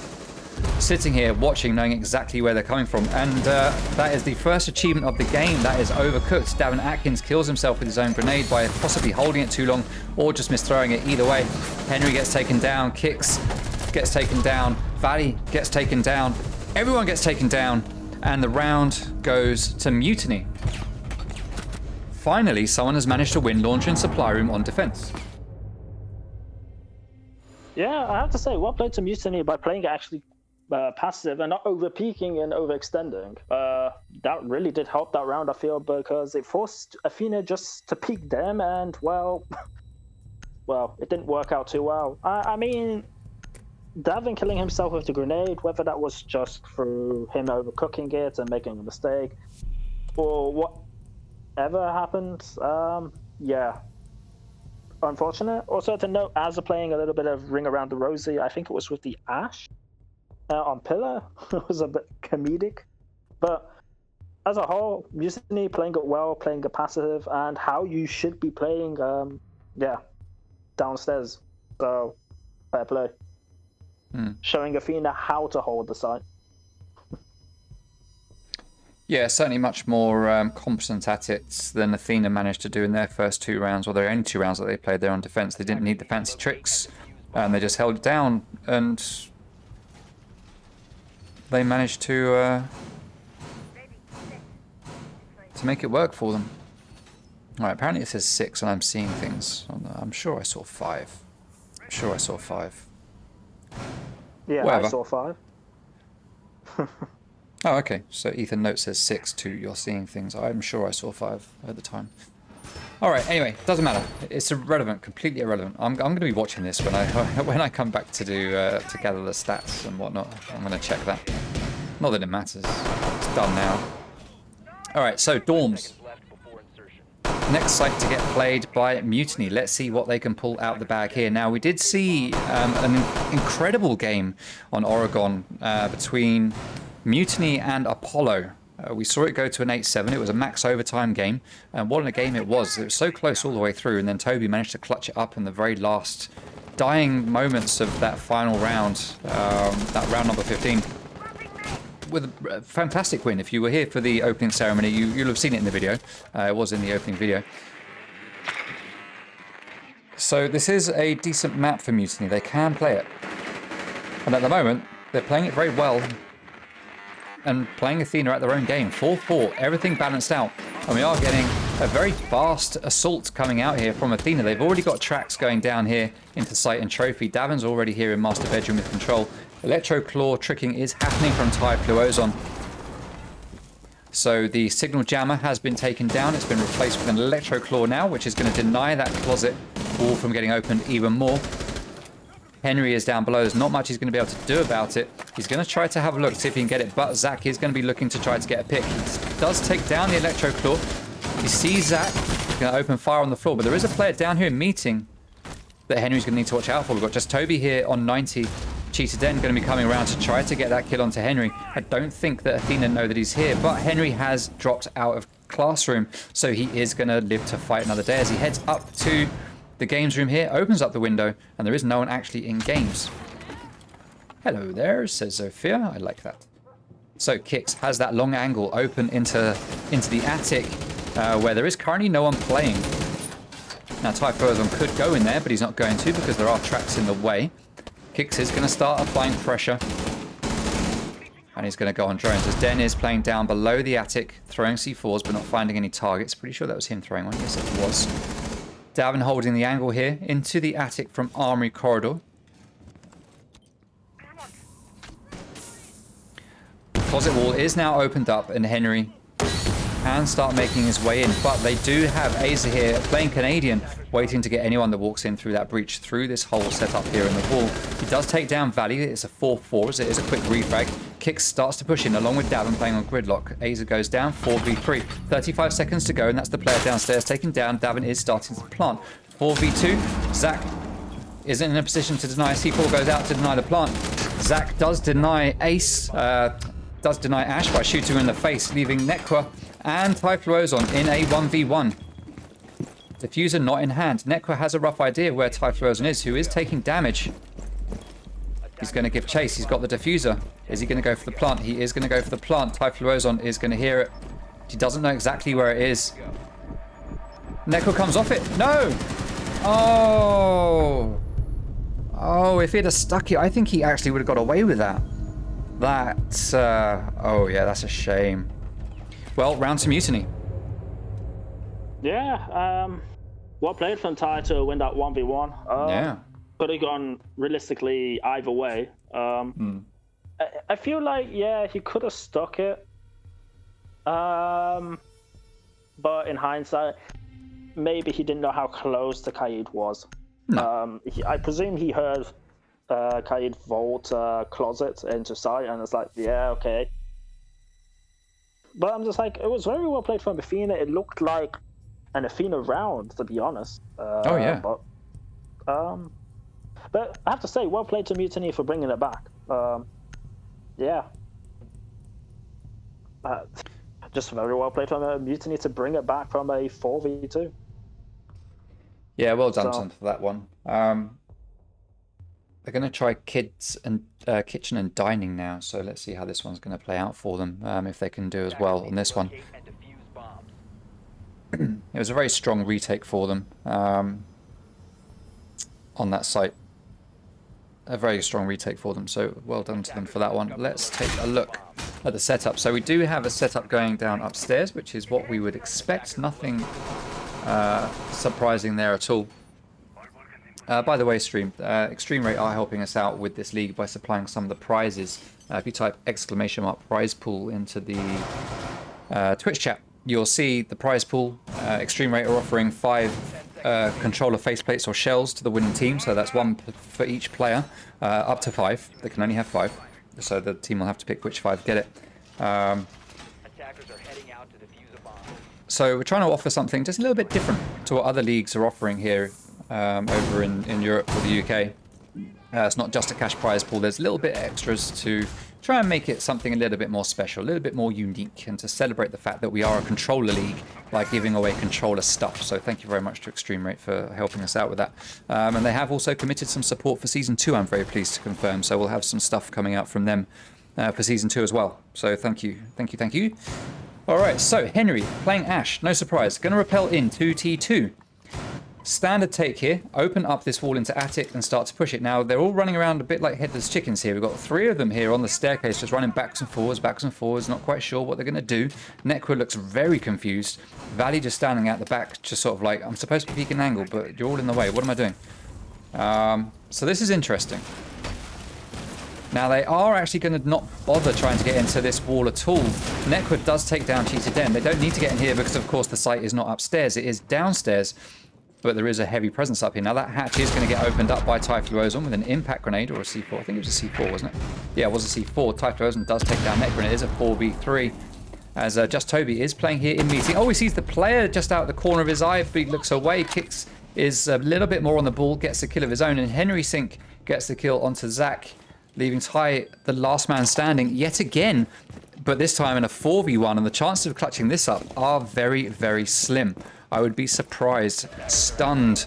sitting here watching, knowing exactly where they're coming from. And that is the first achievement of the game. That is overcooked. Davin Atkins kills himself with his own grenade by possibly holding it too long or just misthrowing it. Either way, Henry gets taken down. Kix gets taken down. Valley gets taken down. Everyone gets taken down. And the round goes to Mutiny. Finally, someone has managed to win launch and supply room on defense. Yeah, I have to say, well played to Mutiny by playing actually passive and not over peaking and overextending. That really did help that round, I feel, because it forced Athena just to peek them, and well, it didn't work out too well. I mean, Davin killing himself with the grenade, whether that was just through him overcooking it and making a mistake, or whatever happened, yeah. Unfortunate. Also to note, as playing a little bit of Ring Around the Rosie, I think it was with the Ash on Pillar. It was a bit comedic. But as a whole, Mutiny playing it well, playing it passive, and how you should be playing, downstairs. So, fair play. Showing Athena how to hold the site. Yeah, certainly much more competent at it than Athena managed to do in their first 2 rounds, or their only 2 rounds that they played there on defense. They didn't need the fancy tricks, and they just held it down, and they managed to make it work for them. All right, apparently it says 6, and I'm seeing things. I'm sure I saw 5. I'm sure I saw 5. Yeah, Whatever. I saw 5. Oh, okay. So Ethan Note says 6 to you're seeing things. I'm sure I saw 5 at the time. All right. Anyway, doesn't matter. It's irrelevant. Completely irrelevant. I'm going to be watching this when I come back to do to gather the stats and whatnot. I'm going to check that. Not that it matters. It's done now. All right. So dorms. Next site to get played by Mutiny. Let's see what they can pull out the bag here. Now, we did see an incredible game on Oregon between Mutiny and Apollo. We saw it go to an 8-7. It was a max overtime game. And what a game it was. It was so close all the way through. And then Toby managed to clutch it up in the very last dying moments of that final round, that round number 15. With a fantastic win. If you were here for the opening ceremony, you'll have seen it in the video. It was in the opening video. So this is a decent map for Mutiny. They can play it. And at the moment, they're playing it very well. And playing Athena at their own game. 4-4, everything balanced out. And we are getting a very fast assault coming out here from Athena. They've already got tracks going down here into site and trophy. Davin's already here in master bedroom with control. Electro Claw tricking is happening from Typhlosion. So the signal jammer has been taken down. It's been replaced with an Electro Claw now, which is going to deny that closet wall from getting opened even more. Henry is down below. There's not much he's going to be able to do about it. He's going to try to have a look, see if he can get it, but Zach is going to be looking to try to get a pick. He does take down the Electro Claw. He sees Zach. He's going to open fire on the floor, but there is a player down here in meeting that Henry's going to need to watch out for. We've got just Toby here on 90. Cheetah Den going to be coming around to try to get that kill onto Henry. I don't think that Athena know that he's here, but Henry has dropped out of classroom, so he is going to live to fight another day as he heads up to the games room here, opens up the window, and there is no one actually in games. Hello there, says Sophia. I like that. So Kix has that long angle open into the attic, where there is currently no one playing. Now Typhlosion could go in there, but he's not going to because there are traps in the way. Kix is going to start applying pressure. And he's going to go on drones as Den is playing down below the attic, throwing C4s but not finding any targets. Pretty sure that was him throwing one. Yes, it was. Davin holding the angle here into the attic from Armory Corridor. closet wall is now opened up, and Henry can start making his way in. But they do have Aza here playing Canadian, waiting to get anyone that walks in through that breach, through this hole set up here in the wall. He does take down Valley. It's a 4-4, as it is a quick refrag. Kix starts to push in, along with Davin playing on Gridlock. Aza goes down, 4v3. 35 seconds to go, and that's the player downstairs taken down. Davin is starting to plant. 4v2. Zach isn't in a position to deny. C4 goes out to deny the plant. Zach does deny Ace, does deny Ash by shooting him in the face, leaving Nekwa and Typhlosion in a 1v1. Diffuser not in hand. Nekwa has a rough idea where Typhlosion is, who is taking damage. He's going to give chase. He's got the diffuser. Is he going to go for the plant? He is going to go for the plant. Typhlosion is going to hear it. He doesn't know exactly where it is. Nekwa comes off it. No! Oh! Oh, if he'd have stuck it, I think he actually would have got away with that. Oh yeah, that's a shame. Well, round to Mutiny. Yeah, well played from Ty to win that 1v1. Yeah. Could have gone realistically either way. I feel like, yeah, he could have stuck it. But in hindsight, maybe he didn't know how close to Kaid was. No. I presume he heard Kaid vault closet into sight, and it's like, yeah, okay. But I'm just like, it was very well played from Athena. It looked like an Athena round, to be honest. Oh, yeah. But I have to say, well played to Mutiny for bringing it back. Yeah. Just very well played from Mutiny to bring it back from a 4v2. Yeah, well done, son, for that one. They're going to try kids and kitchen and dining now, so let's see how this one's going to play out for them, if they can do as well on this one. It was a very strong retake for them on that site. A very strong retake for them, so well done to them for that one. Let's take a look at the setup. So we do have a setup going down upstairs, which is what we would expect. Nothing surprising there at all. By the way, stream, Extreme Rate are helping us out with this league by supplying some of the prizes. If you type !prize pool into the Twitch chat, you'll see the prize pool. Extreme Rate are offering 5 controller faceplates or shells to the winning team, so that's 1 for each player, up to 5. They can only have 5, so the team will have to pick which 5 get it. So we're trying to offer something just a little bit different to what other leagues are offering here over in Europe or the UK. It's not just a cash prize pool. There's a little bit extras to try and make it something a little bit more special, a little bit more unique, and to celebrate the fact that we are a controller league by giving away controller stuff. So thank you very much to Extreme Rate for helping us out with that. And they have also committed some support for Season 2, I'm very pleased to confirm. So we'll have some stuff coming out from them for Season 2 as well. So thank you, thank you, thank you. All right, so Henry playing Ash, no surprise. Going to rappel in 2T2. Standard take here, open up this wall into attic and start to push it. Now, they're all running around a bit like headless chickens here. We've got 3 of them here on the staircase, just running backwards and forwards, not quite sure what they're going to do. Nekwa looks very confused. Valley just standing out the back, just sort of like, I'm supposed to be peeking an angle, but you're all in the way. What am I doing? So this is interesting. Now, they are actually going to not bother trying to get into this wall at all. Nekwa does take down Cheetah Den. They don't need to get in here because, of course, the site is not upstairs. It is downstairs. But there is a heavy presence up here. Now that hatch is going to get opened up by Typhlosion with an impact grenade or a C4. I think it was a C4, wasn't it? Yeah, it was a C4. Typhlosion does take down Nekra, and it is a 4v3. As Just Toby is playing here in meeting. Oh, he sees the player just out the corner of his eye. He looks away. Kix is a little bit more on the ball. Gets a kill of his own. And Henry Sink gets the kill onto Zach, leaving Ty the last man standing yet again. But this time in a 4v1. And the chances of clutching this up are very, very slim. I would be surprised, stunned,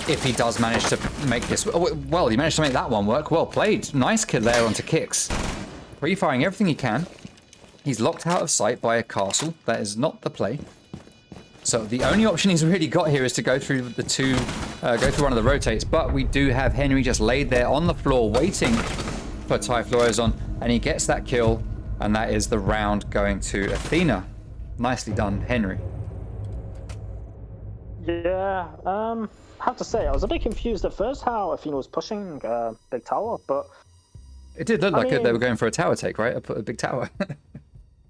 if he does manage to make this. Well, he managed to make that one work. Well played. Nice kill there onto Kix. Pre-firing everything he can. He's locked out of sight by a castle. That is not the play. So the only option he's really got here is to go through the go through one of the rotates. But we do have Henry just laid there on the floor waiting for Typhlosion, and he gets that kill, and that is the round going to Athena. Nicely done, Henry. Yeah, I have to say, I was a bit confused at first how Athena was pushing Big Tower, but It did look like mean, they were going for a tower take, right? A big tower.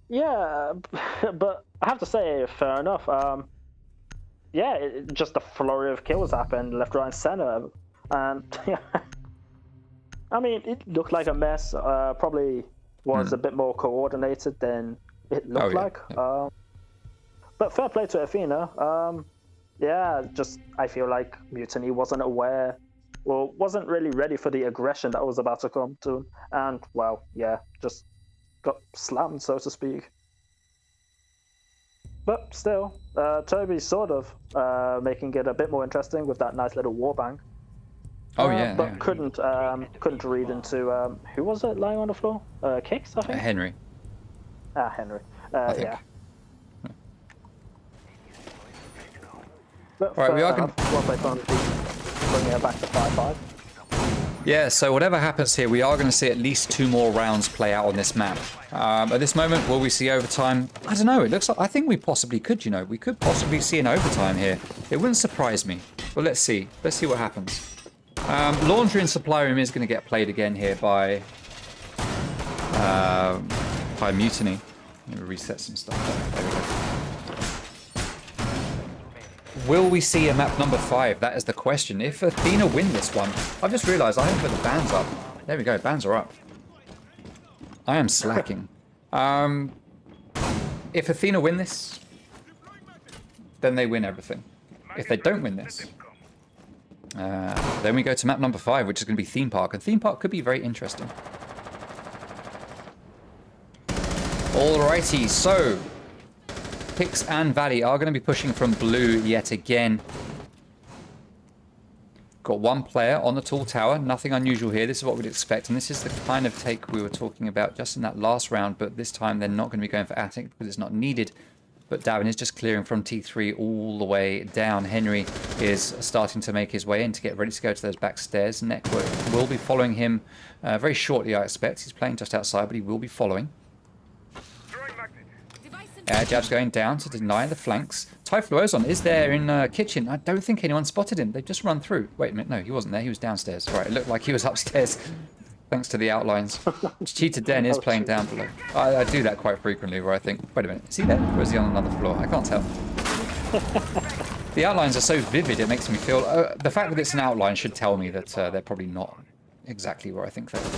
Yeah, but I have to say, fair enough. Yeah, just a flurry of kills happened left, right, and center, and yeah. I mean, it looked like a mess. Probably was a bit more coordinated than it looked like. Yeah. But fair play to Athena. Yeah, just I feel like Mutiny wasn't aware, or wasn't really ready for the aggression that was about to come to, and well, yeah, just got slammed, so to speak. But still, Toby's sort of making it a bit more interesting with that nice little warbang. Oh yeah. But yeah. couldn't read into who was it lying on the floor? Kicks, I think. Henry. Henry. I think. Yeah. But Right, we are going to well played on bringing it back to 5-5. Yeah, so whatever happens here, we are going to see at least 2 more rounds play out on this map. At this moment, will we see overtime? I don't know. It looks like I think we possibly could. You know, we could possibly see an overtime here. It wouldn't surprise me. But let's see. Let's see what happens. Laundry and supply room is going to get played again here by Mutiny. Let me reset some stuff. There we go. Will we see a map number 5? That is the question. If Athena win this one, I've just realised I haven't put the bans up. There we go, bans are up. I am slacking. If Athena win this, then they win everything. If they don't win this, then we go to map number 5, which is going to be Theme Park. And Theme Park could be very interesting. Alrighty, so Pix and Valley are going to be pushing from blue yet again. Got one player on the tall tower, nothing unusual here. This is what we'd expect, and this is the kind of take we were talking about just in that last round, but this time they're not going to be going for attic because it's not needed. But Davin is just clearing from T3 all the way down. Henry is starting to make his way in to get ready to go to those back stairs. Network will be following him very shortly, I expect. He's playing just outside, but he will be following. Air jab's going down to deny the flanks. Typhloozon is there in kitchen. I don't think anyone spotted him. They've just run through. Wait a minute, no, he wasn't there. He was downstairs. Right, it looked like he was upstairs, thanks to the outlines. Cheetah Den is playing down below. I do that quite frequently where I think, wait a minute, is he there? Or is he on another floor? I can't tell. The outlines are so vivid, it makes me feel... the fact that it's an outline should tell me that they're probably not exactly where I think they are.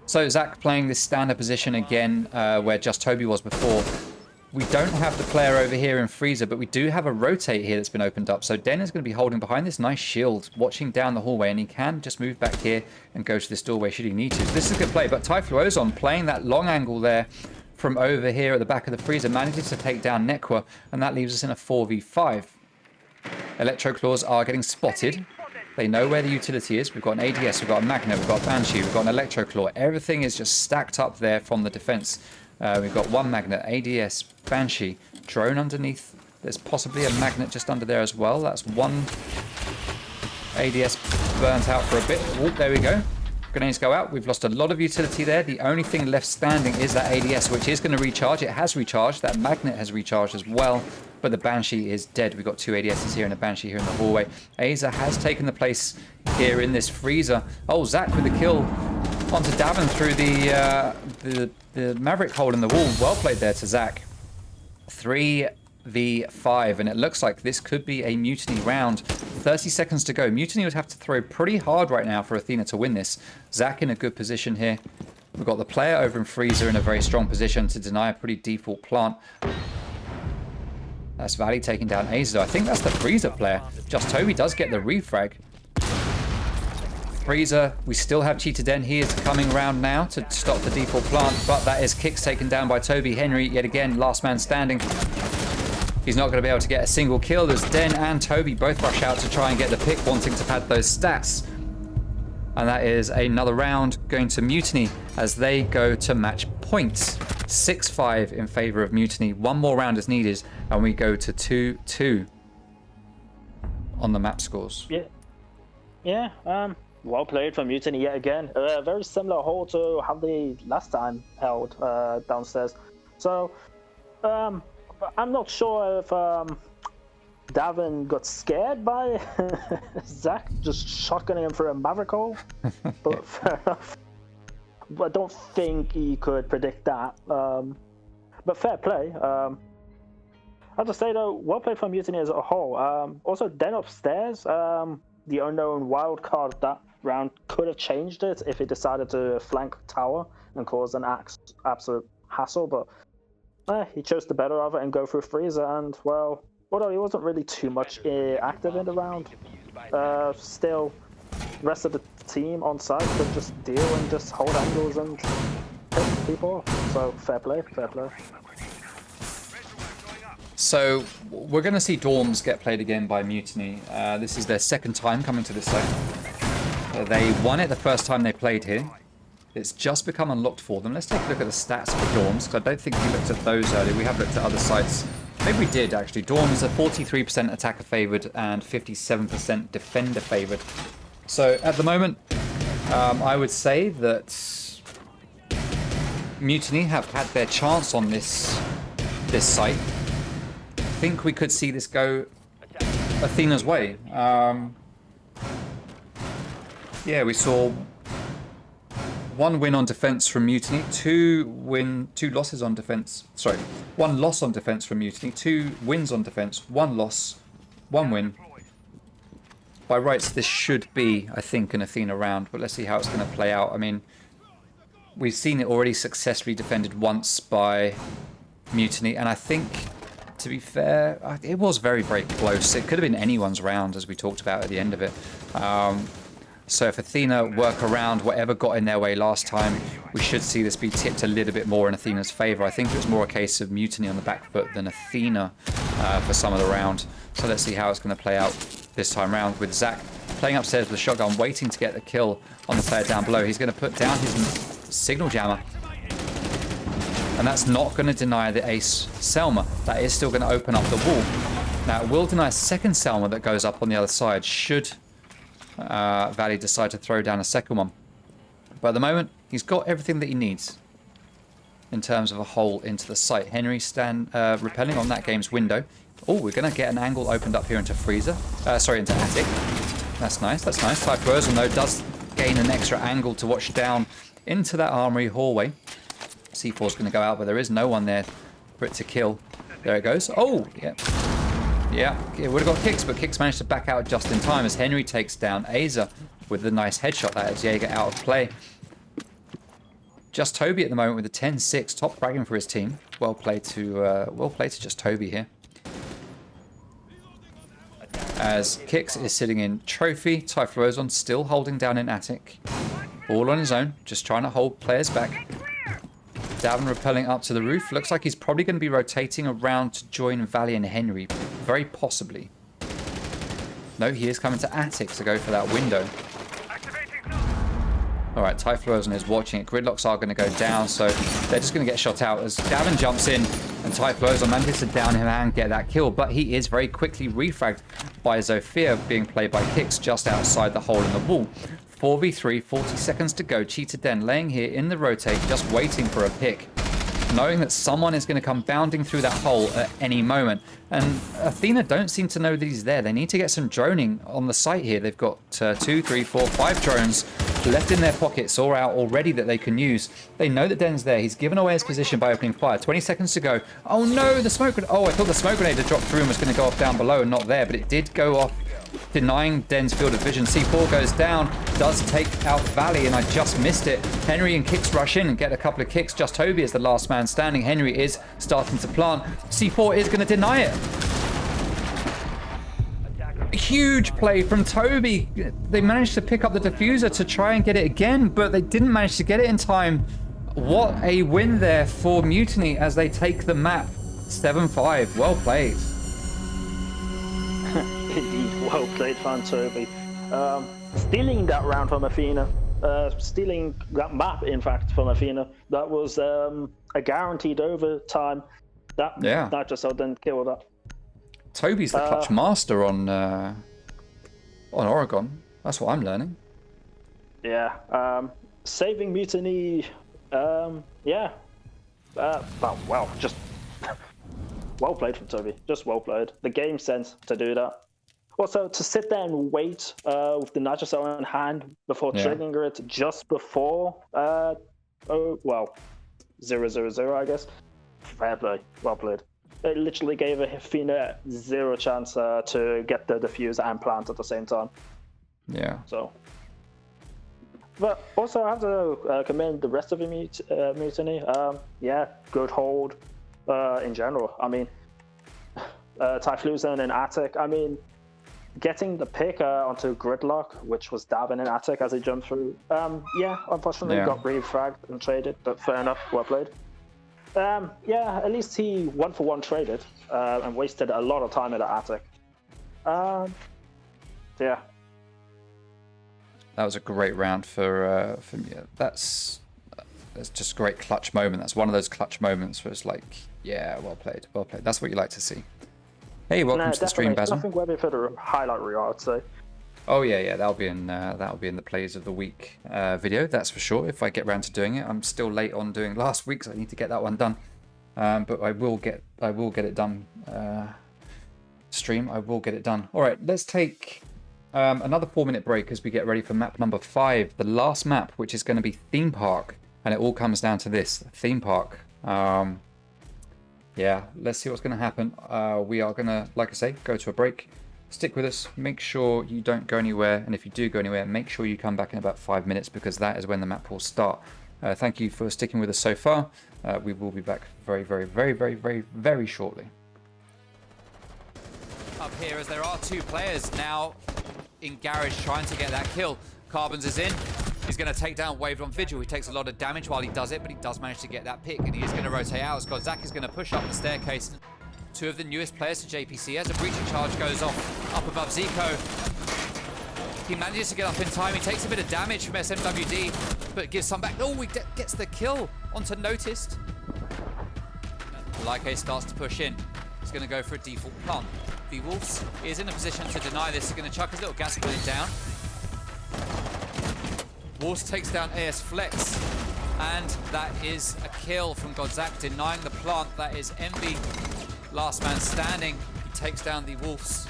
So Zach playing this standard position again, where just Toby was before. We don't have the player over here in Freezer, but we do have a rotate here that's been opened up. So Den is going to be holding behind this nice shield, watching down the hallway, and he can just move back here and go to this doorway should he need to. So this is a good play, but Typhloozon playing that long angle there from over here at the back of the Freezer, manages to take down Nekwa, and that leaves us in a 4v5. Electro Claws are getting spotted. They know where the utility is. We've got an ADS, we've got a Magnet, we've got a Banshee, we've got an Electro Claw. Everything is just stacked up there from the defense. We've got one Magnet, ADS, Banshee, drone underneath. There's possibly a Magnet just under there as well. That's one ADS burnt out for a bit. Oh, there we go. Grenades go out. We've lost a lot of utility there. The only thing left standing is that ADS, which is going to recharge. It has recharged. That Magnet has recharged as well. But the Banshee is dead. We've got 2 ADSs here and a Banshee here in the hallway. Aza has taken the place here in this Freezer. Oh, Zach with the kill onto Davin through the Maverick hole in the wall. Well played there to Zach. 3v5, and it looks like this could be a Mutiny round. 30 seconds to go. Mutiny would have to throw pretty hard right now for Athena to win this. Zach in a good position here. We've got the player over in Freezer in a very strong position to deny a pretty default plant. That's Valley taking down Aza. I think that's the Freezer player. Just Toby does get the refrag. Freezer, we still have Cheetah Den. He is coming around now to stop the default plant, but that is Kicks taken down by Toby. Henry, yet again, last man standing. He's not going to be able to get a single kill as Den and Toby both rush out to try and get the pick, wanting to pad those stats. And that is another round going to Mutiny as they go to match points. 6-5 in favor of Mutiny. One more round is needed, and we go to 2-2 on the map scores. Yeah. Well played from Mutiny yet again. Very similar hole to how they last time held downstairs. So, I'm not sure if Davin got scared by Zach just shotgunning him for a Maverick hole, but fair enough. I don't think he could predict that. But fair play. I have to say though, well played for Mutiny as a whole. Also, Den upstairs, the unknown wild card that round could have changed it if he decided to flank tower and cause an absolute hassle, but he chose the better of it and go through freezer, and well, although he wasn't really too much active in the round, still the rest of the team on site could just deal and just hold angles and pick people off. So fair play. So we're going to see Dorms get played again by Mutiny. This is their second time coming to this site. They won it the first time they played here. It's just become unlocked for them. Let's take a look at the stats for Dorms, because I don't think we looked at those earlier. We have looked at other sites. Maybe we did, actually. Dorms are 43% attacker favored and 57% defender favored. So at the moment, I would say that Mutiny have had their chance on this site. I think we could see this go Athena's way. Yeah, we saw one win on defense from Mutiny, one loss on defense from Mutiny, 2 wins on defense, 1 loss, 1 win. By rights, this should be, I think, an Athena round, but let's see how it's going to play out. I mean, we've seen it already successfully defended once by Mutiny, and I think, to be fair, it was very, very close. It could have been anyone's round, as we talked about at the end of it. So if Athena work around whatever got in their way last time, we should see this be tipped a little bit more in Athena's favour. I think it was more a case of Mutiny on the back foot than Athena for some of the round. So let's see how it's going to play out this time round, with Zach playing upstairs with a shotgun, waiting to get the kill on the player down below. He's going to put down his signal jammer. And that's not going to deny the ace Selma. That is still going to open up the wall. Now, it will deny a second Selma that goes up on the other side, should Valley decide to throw down a second one. But at the moment, he's got everything that he needs in terms of a hole into the site. Henry repelling on that game's window. Oh, we're going to get an angle opened up here into freezer. Into attic. That's nice, that's nice. Typhlosion, though, does gain an extra angle to watch down into that armory hallway. C4's going to go out, but there is no one there for it to kill. There it goes. Oh, yeah. Yeah, it would have got Kicks, but Kicks managed to back out just in time as Henry takes down Aza with the nice headshot. That is Jaeger out of play. Just Toby at the moment with a 10-6, top fragging for his team. Well played to Just Toby here. As Kicks is sitting in trophy, Typhlosion still holding down in attic. All on his own, just trying to hold players back. Davin rappelling up to the roof. Looks like he's probably going to be rotating around to join Valley and Henry. Very possibly. No, he is coming to attic to go for that window. Alright, Typhlosion is watching it. Gridlocks are going to go down, so they're just going to get shot out as Davin jumps in and Typhlosion manages to down him and get that kill. But he is very quickly refragged by Zofia, being played by Kicks just outside the hole in the wall. 4v3, 40 seconds to go. Cheetah Den laying here in the rotate, just waiting for a pick. Knowing that someone is going to come bounding through that hole at any moment. And Athena don't seem to know that he's there. They need to get some droning on the site here. They've got 2, 3, 4, 5 drones left in their pockets or out already that they can use. They know that Den's there. He's given away his position by opening fire. 20 seconds to go. Oh no, the smoke grenade. Oh, I thought the smoke grenade had dropped through and was going to go off down below and not there, but it did go off, denying Den's field of vision. C4 goes down, does take out Valley, and I just missed it. Henry and Kicks rush in and get a couple of kicks. Just Toby is the last man standing. Henry is starting to plant. C4 is going to deny it. A huge play from Toby. They managed to pick up the diffuser to try and get it again, but they didn't manage to get it in time. What a win there for Mutiny as they take the map. 7-5. Well played. Indeed, well played, Fan Toby. Stealing that round from Athena. Stealing that map, in fact, from Athena. That was a guaranteed overtime. That just didn't kill that. Toby's the clutch master on Oregon. That's what I'm learning. Yeah. Saving Mutiny. Yeah. Well, just well played from Toby. Just well played. The game sense to do that. Also, to sit there and wait with the Nitrocell in hand before triggering it just before Oh, well, 0-0-0, I guess. Fair play. Well played. It literally gave Athena zero chance to get the defuse and plant at the same time. Yeah. So. But also, I have to commend the rest of the mutiny. Yeah, good hold in general. I mean, Typhlosion and Attic. I mean, getting the pick onto Gridlock, which was Davin and Attic as he jumped through. Yeah, unfortunately got refragged and traded, but fair enough, well played. Yeah, at least he 1-for-1 traded and wasted a lot of time at the Attic. Yeah. That was a great round for me. That's just a great clutch moment. That's one of those clutch moments where it's like, yeah, well played, well played. That's what you like to see. Hey, welcome to the stream, Basil. Nothing worthy for the highlight reel, I'd say. Oh yeah, that'll be in the plays of the week video. That's for sure. If I get around to doing it, I'm still late on doing last week's. I need to get that one done, but I will get it done. Stream, I will get it done. All right, let's take another 4-minute break as we get ready for map number 5, the last map, which is going to be Theme Park, and it all comes down to this Theme Park. Yeah, let's see what's going to happen. We are going to, like I say, go to a break. Stick with us. Make sure you don't go anywhere. And if you do go anywhere, make sure you come back in about 5 minutes because that is when the map will start. Thank you for sticking with us so far. We will be back very, very, very, very, very, very shortly. Up here as there are 2 players now in Garage trying to get that kill. Carbons is in. He's going to take down Waved on Vigil. He takes a lot of damage while he does it, but he does manage to get that pick, and he is going to rotate out. Zach is going to push up the staircase. 2 of the newest players to JPC as a breaching charge goes off up above Zico. He manages to get up in time. He takes a bit of damage from SMWD, but gives some back. Oh, he gets the kill onto Noticed. Like starts to push in. He's going to go for a default plant. The Wolves is in a position to deny this. He's going to chuck his little gas grenade down. Wolves takes down AS Flex, and that is a kill from Godzak, denying the plant. That is Envy, last man standing. He takes down the Wolves.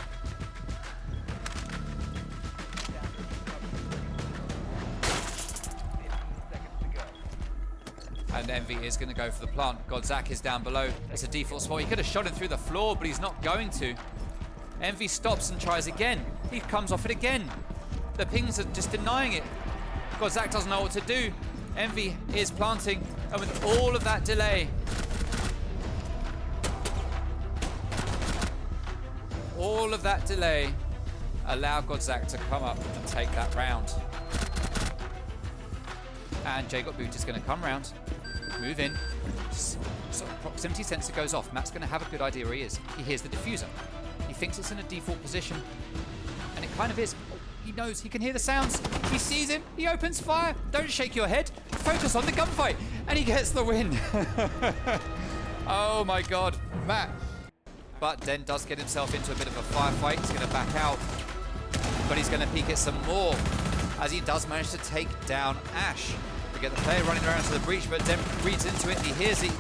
And Envy is going to go for the plant. Godzak is down below. It's a default spot. He could have shot him through the floor, but he's not going to. Envy stops and tries again. He comes off it again. The pings are just denying it. Godzak doesn't know what to do. Envy is planting, and with all of that delay, allow Godzak to come up and take that round. And J-Got Boot is going to come round, move in. So proximity sensor goes off. Matt's going to have a good idea where he is. He hears the diffuser. He thinks it's in a default position, and it kind of is. He knows, he can hear the sounds. He sees him, he opens fire. Don't shake your head, focus on the gunfight. And he gets the win. Oh my God, Matt. But Den does get himself into a bit of a firefight. He's gonna back out, but he's gonna peek it some more as he does manage to take down Ash. We get the player running around to the breach, but Den reads into it and he hears it.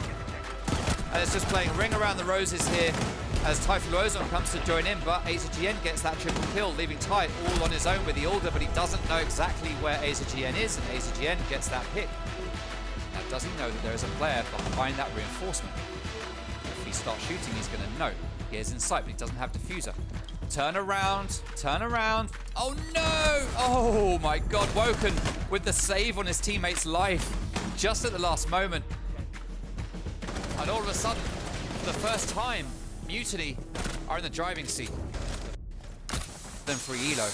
And it's just playing Ring Around the Roses here as Typhlosion comes to join in, but AZGN gets that triple kill, leaving Ty all on his own with the Alder, but he doesn't know exactly where AZGN is, and AZGN gets that pick. Now, does he know that there is a player behind that reinforcement? If he starts shooting, he's going to know. He is in sight, but he doesn't have diffuser. Turn around, turn around. Oh no! Oh my God, Woken with the save on his teammate's life just at the last moment. And all of a sudden, for the first time, Mutiny are in the driving seat. Then free Elo.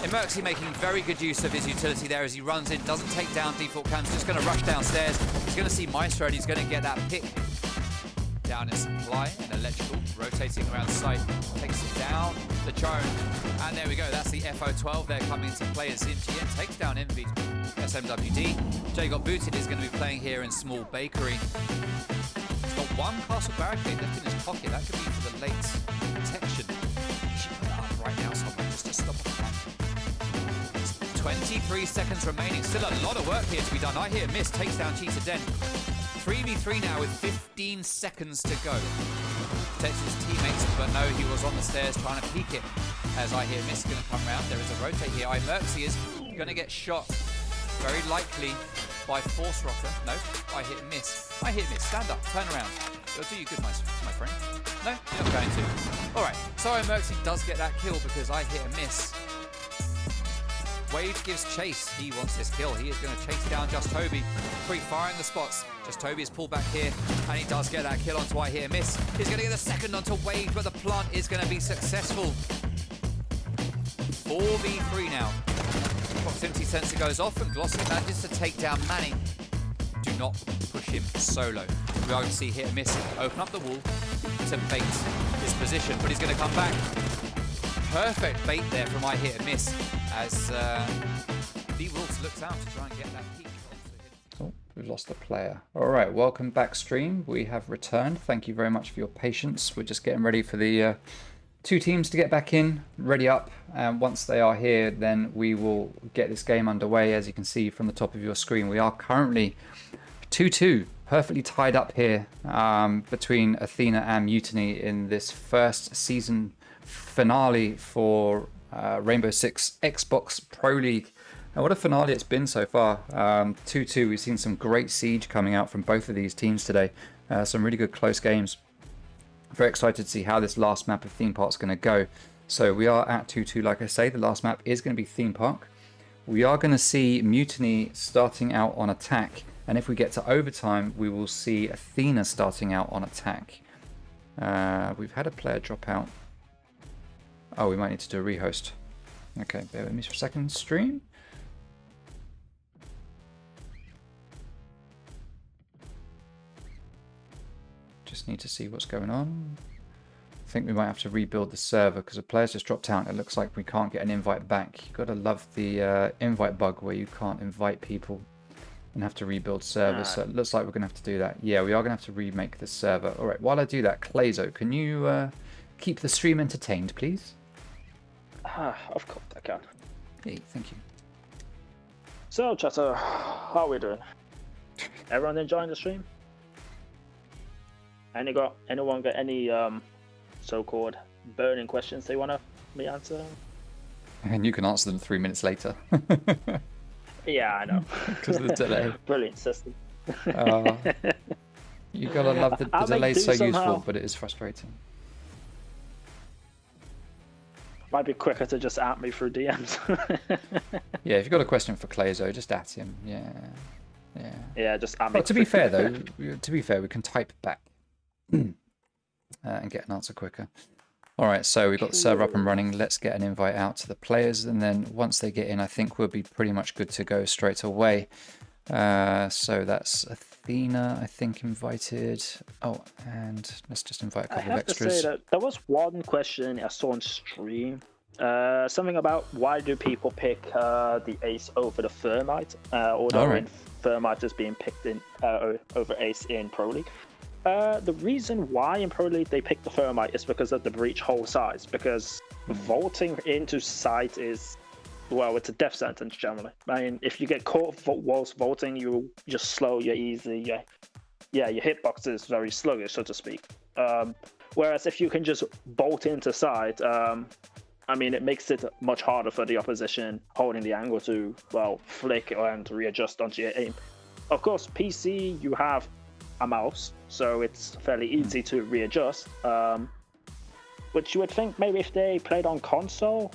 Emerxy making very good use of his utility there as he runs in, doesn't take down default cams, just going to rush downstairs. He's going to see Maestro and he's going to get that pick. Down in supply and electrical, rotating around site, takes it down the drone. And there we go, that's the FO12 there coming into play as MGN takes down Envy. SMWD. J-Got Booted is going to be playing here in Small Bakery. He's got one castle barricade left in his pocket. That could be for the late protection. He should put that up right now somewhere just to stop a flank. 23 seconds remaining. Still a lot of work here to be done. I hear Miss takes down Cheetah Den. 3v3 now with 15 seconds to go. Protects his teammates, but no, he was on the stairs trying to peek it. As I hear Miss is going to come round. There is a rotate here. Imerxy is going to get shot. Very likely by Force Rocker. No, I hit and miss. I hit and miss. Stand up, turn around. It'll do you good, my friend. No, you're not going to. Alright, Sorrow Merxy does get that kill because I hit and miss. Wade gives chase. He wants this kill. He is going to chase down Just Toby. Pre-firing the spots. Just Toby is pulled back here, and he does get that kill onto I hit and miss. He's going to get the second onto Wade, but the plant is going to be successful. 4v3 now. Proximity sensor goes off, and Glossy manages to take down Manny. Do not push him solo. We are going to see hit and miss open up the wall to bait his position, but he's going to come back. Perfect bait there from I hit and miss as the Wolves looks out to try and get that peak. Oh, we've lost a player. All right, welcome back, stream. We have returned. Thank you very much for your patience. We're just getting ready for the two teams to get back in, ready up. And once they are here, then we will get this game underway. As you can see from the top of your screen, we are currently 2-2, perfectly tied up here between Athena and Mutiny in this first season finale for Rainbow Six Xbox Pro League. And what a finale it's been so far. 2-2, we've seen some great siege coming out from both of these teams today. Some really good close games. Very excited to see how this last map of Theme Park is going to go. So we are at 2-2, like I say. The last map is going to be Theme Park. We are going to see Mutiny starting out on attack. And if we get to overtime, we will see Athena starting out on attack. We've had a player drop out. Oh, we might need to do a rehost. Okay, bear with me for a second. Stream. Just need to see what's going on. I think we might have to rebuild the server because the player's just dropped out. It looks like we can't get an invite back. You've got to love the invite bug where you can't invite people and have to rebuild servers. So it looks like we're going to have to do that. Yeah, we are going to have to remake the server. All right, while I do that, Clayzo, can you keep the stream entertained, please? Of course I can. Hey, thank you. So, chatter, how are we doing? Everyone enjoying the stream? Anyone got any so-called burning questions they want me to answer? And you can answer them 3 minutes later. Yeah, I know. Because of the delay. Brilliant system. You gotta love the delay. So useful, but it is frustrating. Might be quicker to just at me through DMs. Yeah, if you've got a question for Clayzo, just at him. Yeah, just at me. Well, to be fair though, we can type back and get an answer quicker. All right, so we've got the server up and running. Let's get an invite out to the players, and then once they get in, I think we'll be pretty much good to go straight away. So that's Athena, I think, invited. Oh, and let's just invite a couple of extras. To say that there was one question I saw on stream. Something about why do people pick the Ace over the Thermite, although Thermite is being picked in over Ace in Pro League. The reason why in Pro League they pick the Thermite is because of the breach hole size, because vaulting into site is, well, it's a death sentence generally. I mean, if you get caught whilst vaulting, you just slow, you're easy, your hitbox is very sluggish, so to speak. Whereas if you can just bolt into site, I mean, it makes it much harder for the opposition holding the angle to, well, flick and readjust onto your aim. Of course, PC, you have a mouse, so it's fairly easy to readjust. Which you would think maybe if they played on console,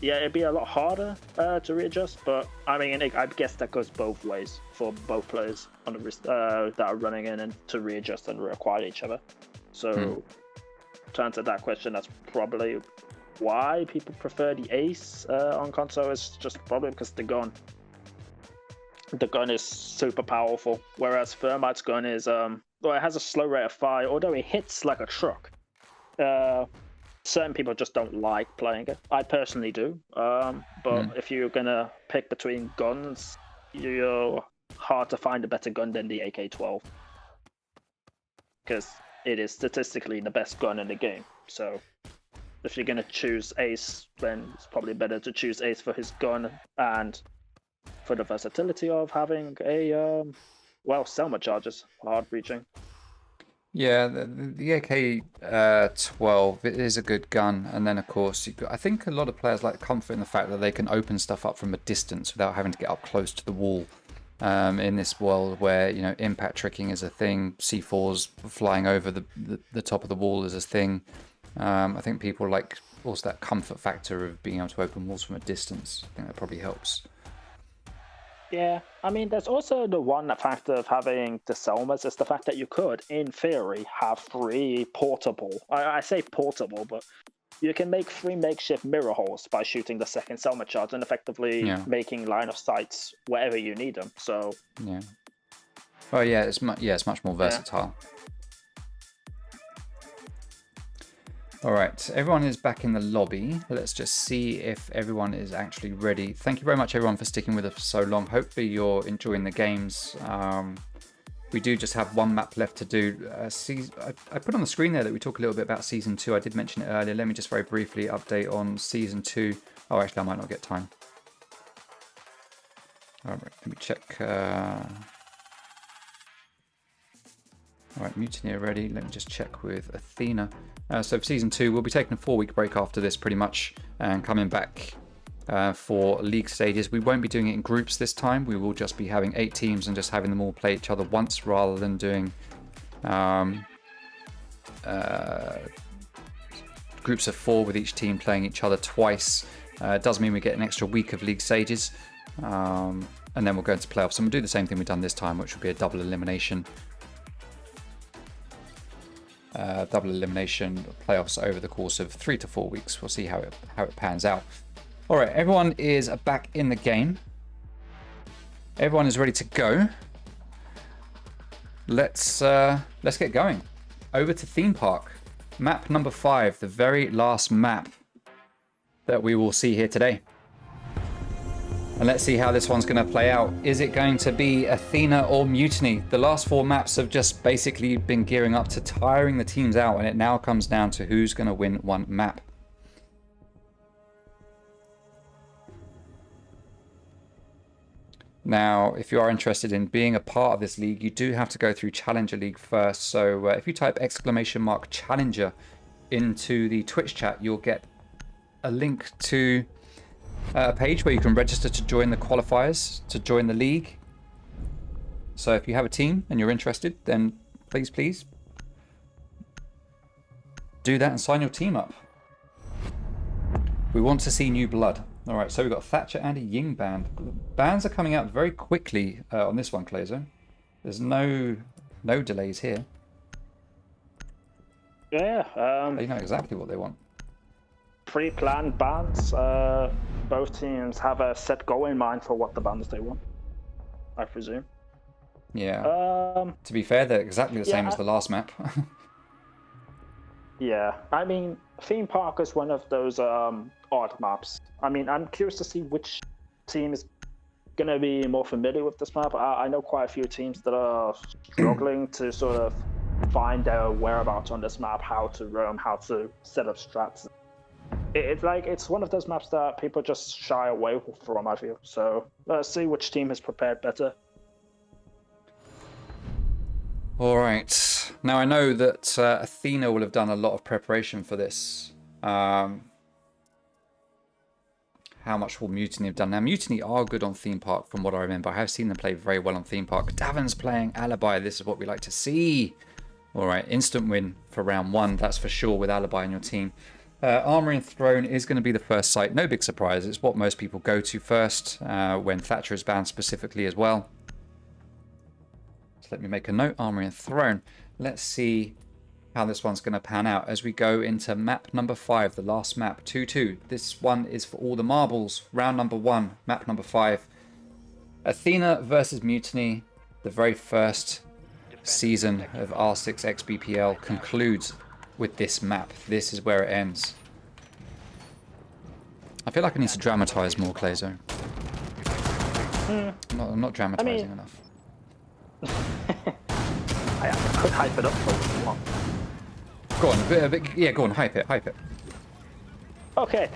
it'd be a lot harder to readjust. But I mean, I guess that goes both ways for both players on the that are running in and to readjust and reacquire each other. So to answer that question, that's probably why people prefer the Ace on console. Is just probably because the gun is super powerful, whereas Thermite's gun is well, it has a slow rate of fire, although it hits like a truck. Certain people just don't like playing it. I personally do, but if you're gonna pick between guns, you're hard to find a better gun than the AK-12, because it is statistically the best gun in the game. So if you're gonna choose Ace, then it's probably better to choose Ace for his gun and for the versatility of having a Selma charges, hard breaching. Yeah, the AK-12, it is a good gun, and then of course I think a lot of players like comfort in the fact that they can open stuff up from a distance without having to get up close to the wall in this world where, you know, impact tricking is a thing, C4s flying over the top of the wall is a thing. I think people like also that comfort factor of being able to open walls from a distance. I think that probably helps. Yeah, I mean, there's also the one factor of having the Selmas is the fact that you could, in theory, have 3 portable. I say portable, but you can make 3 makeshift mirror holes by shooting the second Selma charge and effectively making line of sights wherever you need them. So yeah. Oh yeah, it's much more versatile. Yeah. All right, everyone is back in the lobby. Let's just see if everyone is actually ready. Thank you very much, everyone, for sticking with us for so long. Hopefully you're enjoying the games. We do just have one map left to do. I put on the screen there that we talk a little bit about Season 2. I did mention it earlier. Let me just very briefly update on Season 2. Oh, actually, I might not get time. All right, let me check. All right, Mutiny are ready. Let me just check with Athena. So for Season 2, we'll be taking a 4-week break after this pretty much and coming back for league stages. We won't be doing it in groups this time. We will just be having 8 teams and just having them all play each other once rather than doing groups of 4 with each team playing each other twice. It does mean we get an extra week of league stages and then we'll go into playoffs. And we'll do the same thing we've done this time, which will be a double elimination. Playoffs over the course of 3 to 4 weeks. We'll see how it pans out. All right, everyone is back in the game. Everyone is ready to go. Let's get going. Over to theme park, map number 5, the very last map that we will see here today. And let's see how this one's going to play out. Is it going to be Athena or Mutiny? The last 4 maps have just basically been gearing up to tiring the teams out, and it now comes down to who's going to win one map. Now, if you are interested in being a part of this league, you do have to go through Challenger League first. So if you type !Challenger into the Twitch chat, you'll get a link to a page where you can register to join the qualifiers, to join the league. So if you have a team and you're interested, then please do that and sign your team up. We want to see new blood. All right, so we've got Thatcher and a Ying band. Bands are coming out very quickly on this one, Clazo. There's no delays here. Yeah. They know exactly what they want. Pre-planned bands. Both teams have a set goal in mind for what the bands they want, I presume. Yeah. To be fair, they're exactly the same as the last map. Yeah, I mean, theme park is one of those odd maps. I mean, I'm curious to see which team is going to be more familiar with this map. I know quite a few teams that are struggling to sort of find their whereabouts on this map, how to roam, how to set up strats. It's one of those maps that people just shy away from, I feel. So let's see which team has prepared better. All right. Now I know that Athena will have done a lot of preparation for this. How much will Mutiny have done? Now Mutiny are good on theme park from what I remember. I have seen them play very well on theme park. Davin's playing Alibi. This is what we like to see. All right, instant win for round 1. That's for sure with Alibi in your team. Armory and Throne is going to be the first site. No big surprise. It's what most people go to first when Thatcher is banned specifically as well. So let me make a note. Armory and Throne. Let's see how this one's going to pan out as we go into map number 5, the last map, 2-2. This one is for all the marbles. Round number 1, map number 5. Athena versus Mutiny. The very first season of R6 XBPL concludes with this map. This is where it ends. I feel like I need to dramatize more, Clazo. I'm not dramatizing enough. I could hype it up for one. Go on, go on, hype it. Okay,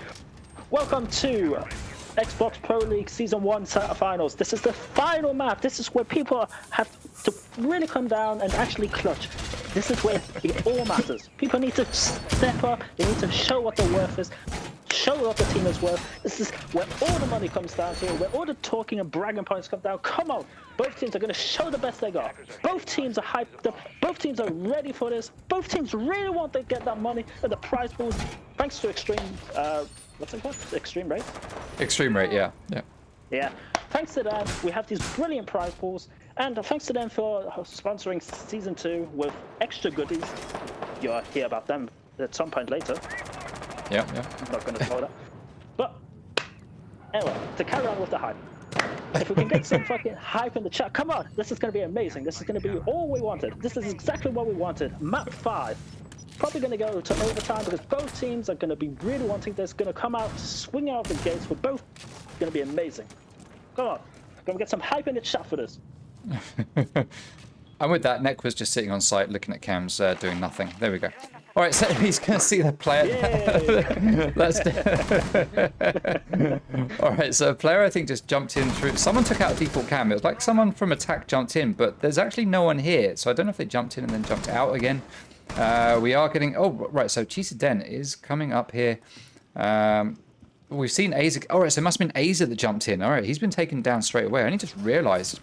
welcome to Xbox Pro League Season 1 Finals. This is the final map. This is where people have to really come down and actually clutch. This is where it all matters. People need to step up. They need to show what their worth is. show what the team is worth. This is where all the money comes down to, where all the talking and bragging points come down. Come on, both teams are going to show the best they got. Both teams are hyped up. Both teams are ready for this. Both teams really want to get that money and the prize pools. Thanks to Extreme, what's it called? Extreme Rate? Extreme Rate, yeah. Yeah. Thanks to them, we have these brilliant prize pools, and thanks to them for sponsoring Season 2 with extra goodies. You'll hear about them at some point later. Yeah. I'm not going to spoil that. But, anyway, to carry on with the hype. If we can get some fucking hype in the chat, come on, this is going to be amazing. This is going to be all we wanted. This is exactly what we wanted. Map 5. Probably going to go to overtime because both teams are going to be really wanting this. Going to come out, swing out the gates for both. It's going to be amazing. Come on, going to get some hype in the chat for this. And with that, Neck was just sitting on site looking at cams, doing nothing. There we go. All right, so he's going to see the player. All right, so a player I think just jumped in through. Someone took out a default cam. It was like someone from attack jumped in, but there's actually no one here. So I don't know if they jumped in and then jumped out again. We are getting. Oh, right. So Cheetah Den is coming up here. We've seen Aza. All right, so it must have been Aza that jumped in. All right, he's been taken down straight away. I only just realised.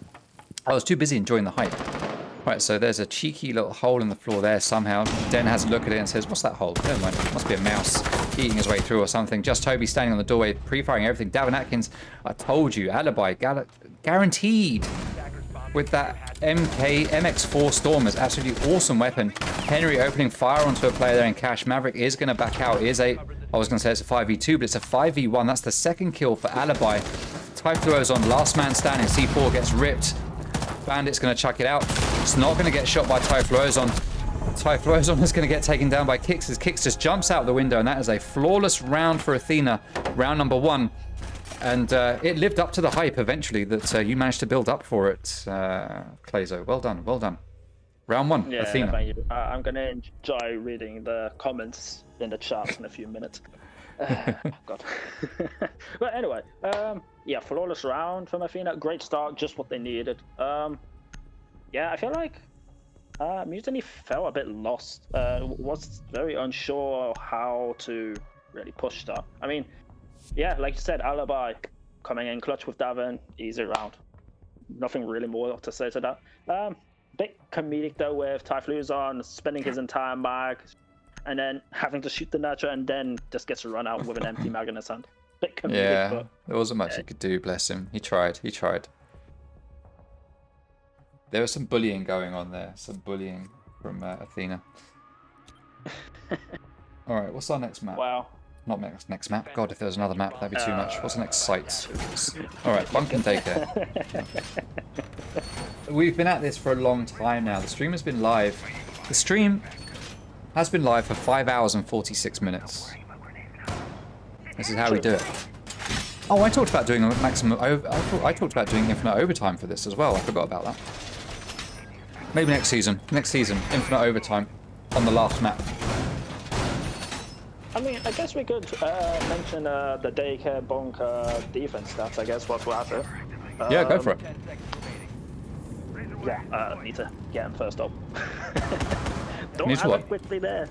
I was too busy enjoying the hype. Right, so there's a cheeky little hole in the floor there somehow. Den has a look at it and says, what's that hole? Never mind, it must be a mouse eating his way through or something. Just Toby standing on the doorway, pre-firing everything. Davin Atkins, I told you, alibi, guaranteed. With that MX4 Storm is absolutely awesome weapon. Henry opening fire onto a player there in cash. Maverick is going to back out. I was going to say it's a 5v2, but it's a 5v1. That's the second kill for Alibi. Typhlo's on last man standing. C4 gets ripped. Bandit's going to chuck it out. It's not going to get shot by Typhlo's-on. Typhlo's-on is going to get taken down by Kix as Kix just jumps out the window, and that is a flawless round for Athena. Round number 1. And it lived up to the hype eventually that you managed to build up for it, Clayzo. Well done, well done. Round 1, yeah, Athena. Thank you. I'm going to enjoy reading the comments in the chat in a few minutes. God. But anyway, yeah, flawless round from Athena. Great start, just what they needed. Yeah, I feel like Mutiny felt a bit lost. Was very unsure how to really push that. I mean, yeah, like you said, Alibi coming in clutch with Davin, easy round. Nothing really more to say to that. Bit comedic though with Typhlo's on spending his entire mag and then having to shoot the Nitro and then just gets run out with an empty mag in his hand. Bit comedic, Yeah, but there wasn't much he could do, bless him. He tried. There was some bullying going on there. Some bullying from Athena. Alright, what's our next map? wow. Not next map. God, if there was another map, that'd be too much. What's the next site? Alright, Bunk and Daycare. We've been at this for a long time now. The stream has been live. The stream has been live for 5 hours and 46 minutes. This is how we do it. Oh, I talked about doing a maximum. I talked about doing infinite overtime for this as well. I forgot about that. Maybe next season. Next season, infinite overtime on the last map. I mean, I guess we could mention the Daycare Bonk defense stats, I guess, what we're after. Yeah, go for it. Yeah, need to get him first up. Don't Need have what? him quickly there.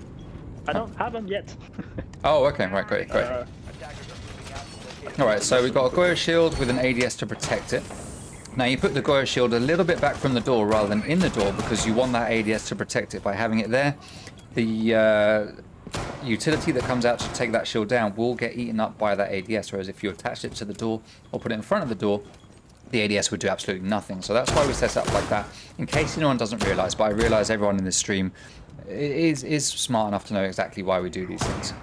I don't have him yet. Oh, okay, right, great. Alright, so we've got a Goyo shield with an ADS to protect it. Now you put the Goyo shield a little bit back from the door rather than in the door because you want that ADS to protect it by having it there. The utility that comes out to take that shield down will get eaten up by that ADS, whereas if you attach it to the door or put it in front of the door, the ADS would do absolutely nothing. So that's why we set it up like that, in case anyone doesn't realise, but I realise everyone in this stream is smart enough to know exactly why we do these things.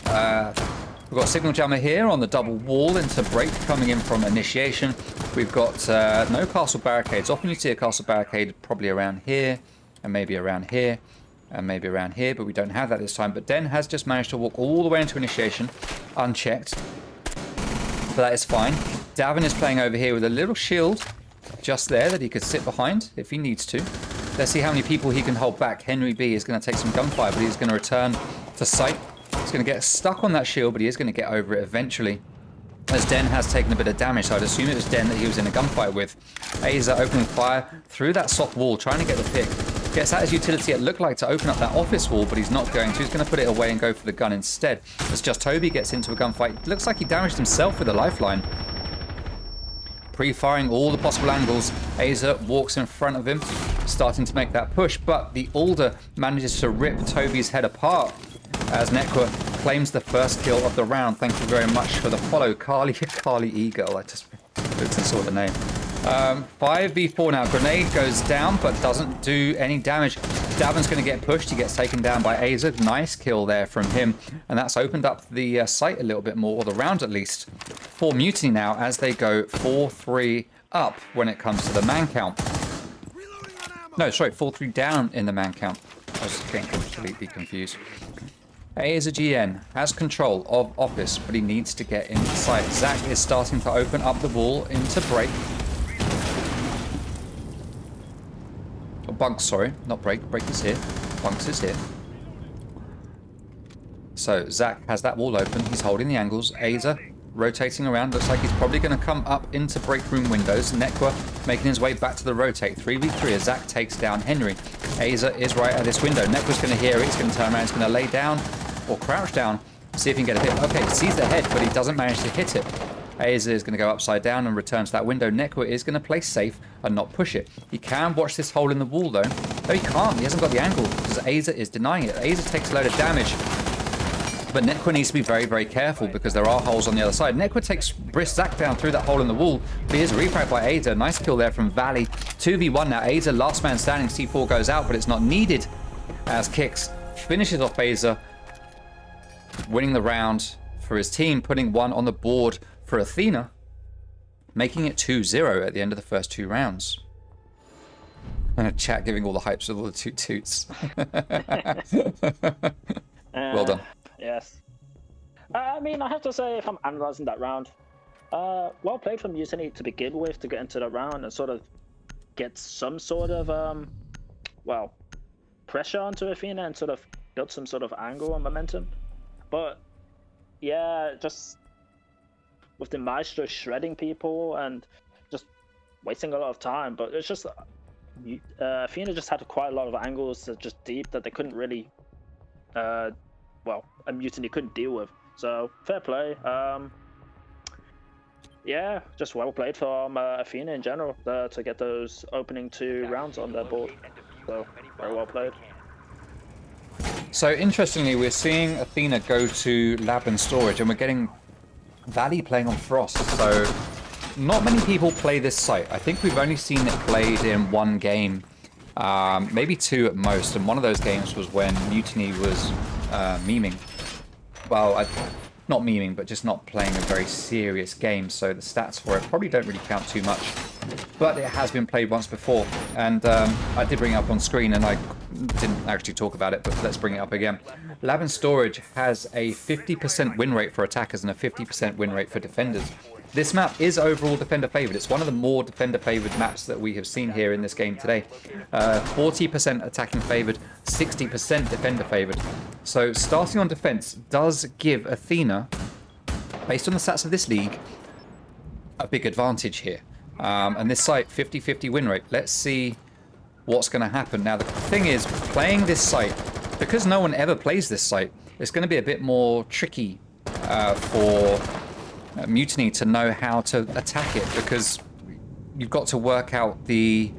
We've got a signal jammer here on the double wall into break coming in from initiation. We've got no castle barricades. Often you see a castle barricade probably around here, and maybe around here, and maybe around here, but we don't have that this time. But Den has just managed to walk all the way into initiation, unchecked. But that is fine. Davin is playing over here with a little shield just there that he could sit behind if he needs to. Let's see how many people he can hold back. Henry B is going to take some gunfire, but he's going to return to sight. He's going to get stuck on that shield, but he is going to get over it eventually. As Den has taken a bit of damage, so I'd assume it was Den that he was in a gunfight with. Aza opening fire through that soft wall, trying to get the pick. Gets out his utility, it looked like, to open up that office wall, but he's not going to. He's going to put it away and go for the gun instead. As Just Toby gets into a gunfight. Looks like he damaged himself with a lifeline. Pre-firing all the possible angles. Aza walks in front of him, starting to make that push, but the Alder manages to rip Toby's head apart as Nekwa claims the first kill of the round. Thank you very much for the follow, Carly E-Girl. I just looked and saw the name. 5v4 now. Grenade goes down, but doesn't do any damage. Davin's going to get pushed. He gets taken down by Aza. Nice kill there from him. And that's opened up the site a little bit more, or the round at least, for Mutiny now as they go 4-3 up when it comes to the man count. No, sorry, 4-3 down in the man count. I was getting completely confused. Aza GN has control of office, but he needs to get into sight. Zach is starting to open up the wall into break. Bunks, sorry, not break. Break is here. Bunks is here. So Zach has that wall open. He's holding the angles. Aza rotating around. Looks like he's probably going to come up into break room windows. Nekwa making his way back to the rotate. 3v3 as Zach takes down Henry. Aza is right at this window. Nekwa's going to hear it. He's going to turn around. He's going to lay down or crouch down. See if he can get a hit. Okay, he sees the head, but he doesn't manage to hit it. Aza is going to go upside down and return to that window. Nekwa is going to play safe and not push it. He can watch this hole in the wall, though. No, he can't. He hasn't got the angle because Aza is denying it. Aza takes a load of damage. But Nekwa needs to be very, very careful because there are holes on the other side. Nekwa takes Brisk Zach down through that hole in the wall. But here's a refrag by Aza. Nice kill there from Valley. 2v1 now. Aza, last man standing. C4 goes out, but it's not needed as Kicks finishes off Aza, winning the round for his team, putting one on the board for Athena, making it 2-0 at the end of the first 2 rounds. And a chat giving all the hypes with all the toots. Well done. Yes. I mean, I have to say, if I'm analysing that round, well played from Mutiny to begin with to get into the round and sort of get some sort of, well, pressure onto Athena and sort of build some sort of angle and momentum. But, yeah, just with the Maestro shredding people and just wasting a lot of time. But it's just, Athena just had quite a lot of angles that just deep that they couldn't really, well, a Mutiny couldn't deal with. So fair play. Yeah, just well played from Athena in general to get those opening 2 rounds on their board. So very well played. So interestingly, we're seeing Athena go to lab and storage, and we're getting Valley playing on Frost. So not many people play this site. I think we've only seen it played in 1 game, maybe 2 at most. And one of those games was when Mutiny was memeing. Well, not memeing, but just not playing a very serious game. So the stats for it probably don't really count too much. But it has been played once before. And I did bring it up on screen, and I didn't actually talk about it, but let's bring it up again. Lab and Storage has a 50% win rate for attackers and a 50% win rate for defenders. This map is overall defender favored. It's one of the more defender favored maps that we have seen here in this game today. 40% attacking favored, 60% defender favored. So starting on defense does give Athena, based on the stats of this league, a big advantage here. And this site, 50-50 win rate. Let's see what's going to happen. Now, the thing is, playing this site, because no one ever plays this site, it's going to be a bit more tricky for Mutiny to know how to attack it, because you've got to work out the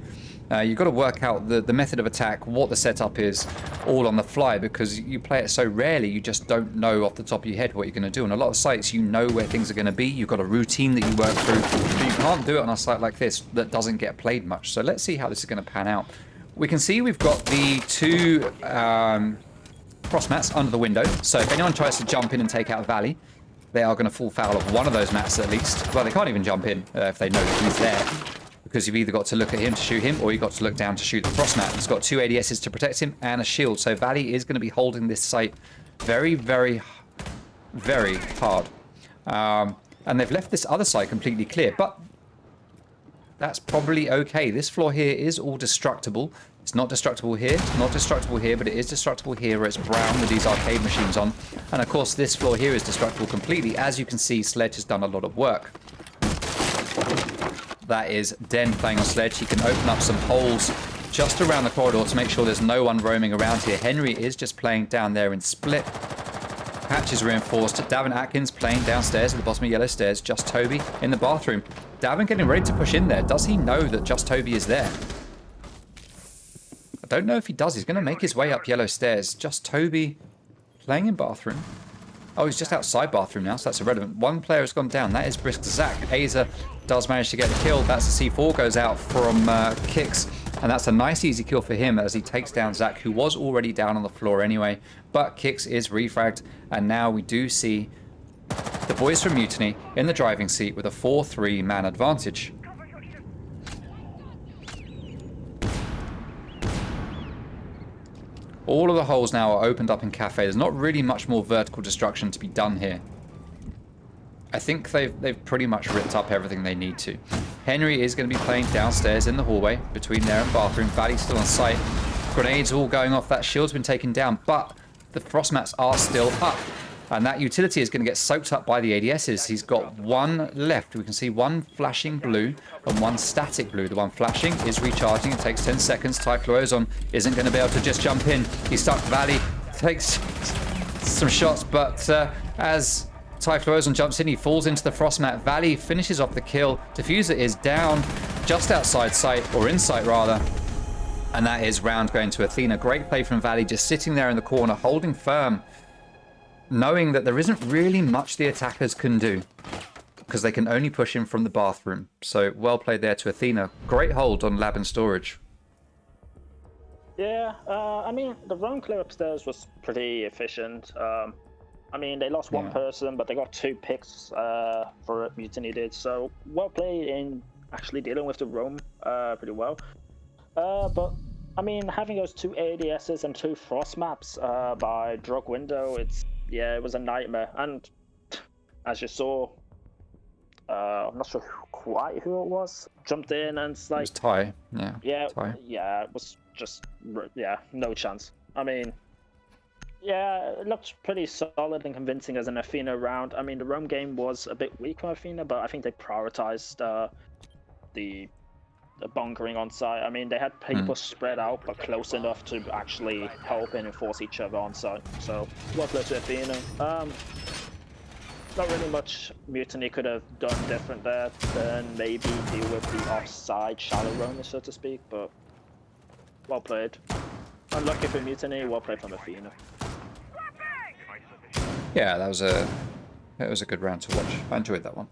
method of attack, what the setup is, all on the fly, because you play it so rarely, you just don't know off the top of your head what you're going to do. On a lot of sites, you know where things are going to be, you've got a routine that you work through, but you can't do it on a site like this that doesn't get played much. So let's see how this is going to pan out. We can see we've got the 2 cross mats under the window, so if anyone tries to jump in and take out Valley, they are going to fall foul of one of those mats at least. Well, they can't even jump in if they know that he's there, because you've either got to look at him to shoot him, or you've got to look down to shoot the frost mat. He's got 2 ADSs to protect him and a shield, so Valley is going to be holding this site very, very, very hard. And they've left this other side completely clear, but that's probably okay. This floor here is all destructible. It's not destructible here, not destructible here, but it is destructible here where it's brown with these arcade machines on. And of course, this floor here is destructible completely. As you can see, Sledge has done a lot of work. That is Den playing on Sledge. He can open up some holes just around the corridor to make sure there's no one roaming around here. Henry is just playing down there in split. Hatch is reinforced. Davin Atkins playing downstairs at the bottom of yellow stairs. Just Toby in the bathroom. Davin getting ready to push in there. Does he know that Just Toby is there? I don't know if he does. He's going to make his way up yellow stairs. Just Toby playing in bathroom. Oh, he's just outside bathroom now, so that's irrelevant. One player has gone down. That is Brisk Zach. Aza does manage to get the kill. That's the C4 goes out from Kicks. And that's a nice easy kill for him as he takes down Zach, who was already down on the floor anyway. But Kicks is refragged. And now we do see the boys from Mutiny in the driving seat with a 4-3 man advantage. All of the holes now are opened up in Cafe. There's not really much more vertical destruction to be done here. I think they've pretty much ripped up everything they need to. Henry is going to be playing downstairs in the hallway between there and bathroom. Valley's still on site. Grenades all going off. That shield's been taken down, but the frost mats are still up. And that utility is going to get soaked up by the ADSs. He's got one left. We can see one flashing blue and one static blue. The one flashing is recharging. It takes 10 seconds. Typhlosion isn't going to be able to just jump in. He's stuck. Valley takes some shots, but as Typhlosion jumps in, he falls into the frost mat. Valley finishes off the kill. Diffuser is down just outside sight, or in sight rather. And that is round going to Athena. Great play from Valley, just sitting there in the corner, holding firm, knowing that there isn't really much the attackers can do because they can only push him from the bathroom. So well played there to Athena. Great hold on lab and storage. Yeah, I mean, the roam clear upstairs was pretty efficient. I mean, they lost one person, but they got 2 picks for it, Mutiny did. So well played in actually dealing with the roam pretty well. But I mean, having those 2 ADSs and 2 frost maps by Drug Window, it was a nightmare. And as you saw, I'm not sure quite who it was, jumped in and it's like... It was Ty, Ty. Yeah, it was just, no chance. I mean, yeah, it looked pretty solid and convincing as an Athena round. I mean, the roam game was a bit weak from Athena, but I think they prioritized the bunkering on site. I mean, they had people spread out, but close enough to actually help and enforce each other on site. So, well played to Athena. Not really much Mutiny could have done different there than maybe deal with the offside shallow roamers, so to speak, but well played. Unlucky for Mutiny, well played from Athena. Yeah, that was a good round to watch. I enjoyed that one.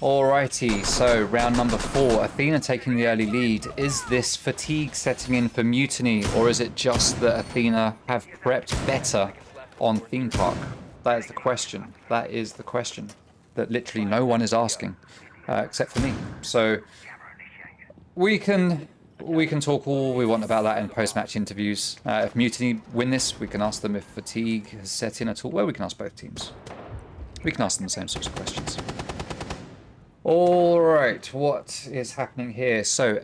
Alrighty, so round number 4, Athena taking the early lead. Is this fatigue setting in for Mutiny, or is it just that Athena have prepped better on Theme Park? That is the question. That is the question that literally no one is asking, except for me. So we can talk all we want about that in post-match interviews. If Mutiny win this, we can ask them if fatigue has set in at all. Well, we can ask both teams. We can ask them the same sorts of questions. All right, what is happening here? So,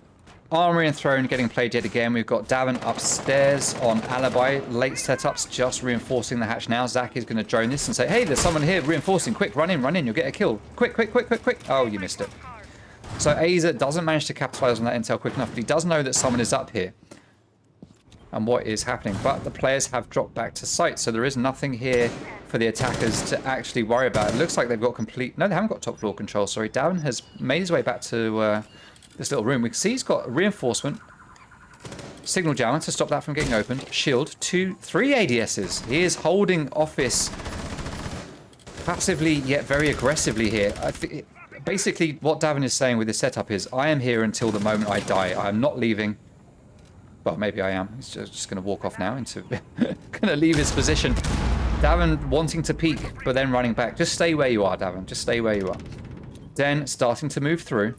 Armory and Throne getting played yet again. We've got Davin upstairs on Alibi. Late setups, just reinforcing the hatch now. Zach is going to drone this and say, hey, there's someone here reinforcing. Quick, run in, you'll get a kill. Quick. Oh, you missed it. So, Aza doesn't manage to capitalize on that intel quick enough, but he does know that someone is up here and what is happening. But the players have dropped back to site, so there is nothing here for the attackers to actually worry about. It looks like they've got complete... No, they haven't got top floor control, sorry. Davin has made his way back to this little room. We can see he's got reinforcement, signal jammer to stop that from getting opened, shield, 2, 3 ADSs. He is holding office passively yet very aggressively here. Basically, what Davin is saying with his setup is, I am here until the moment I die. I am not leaving. Well, maybe I am. He's just going to walk off now into... going to leave his position. Davin wanting to peek, but then running back. Just stay where you are, Davin. Just stay where you are. Den starting to move through.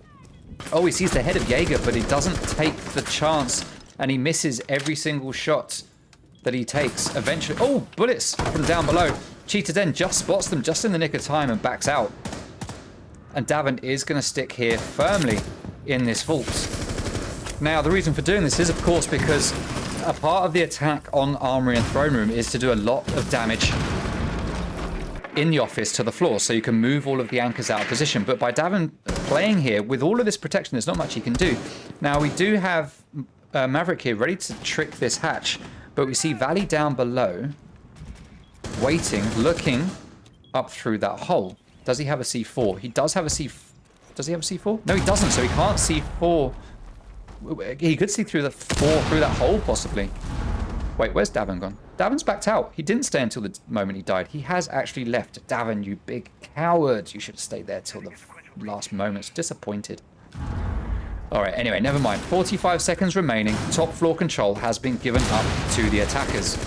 Oh, he sees the head of Jaeger, but he doesn't take the chance, and he misses every single shot that he takes. Eventually... Oh, bullets from down below. Cheetah Den just spots them just in the nick of time and backs out. And Davin is going to stick here firmly in this vault. Now, the reason for doing this is, of course, because a part of the attack on Armory and Throne Room is to do a lot of damage in the office to the floor, so you can move all of the anchors out of position. But by Davin playing here. With all of this protection, there's not much he can do. Now, we do have Maverick here ready to trick this hatch, but we see Valley down below, waiting, looking up through that hole. Does he have a C4? He does have a C4. Does he have a C4? No, he doesn't, so he can't C4. He could see through the through that hole, possibly. Wait, where's Davin gone? Davin's backed out. He didn't stay until the moment he died. He has actually left. Davin, you big coward. You should have stayed there till the last moments. Disappointed. All right, anyway, never mind. 45 seconds remaining. Top floor control has been given up to the attackers.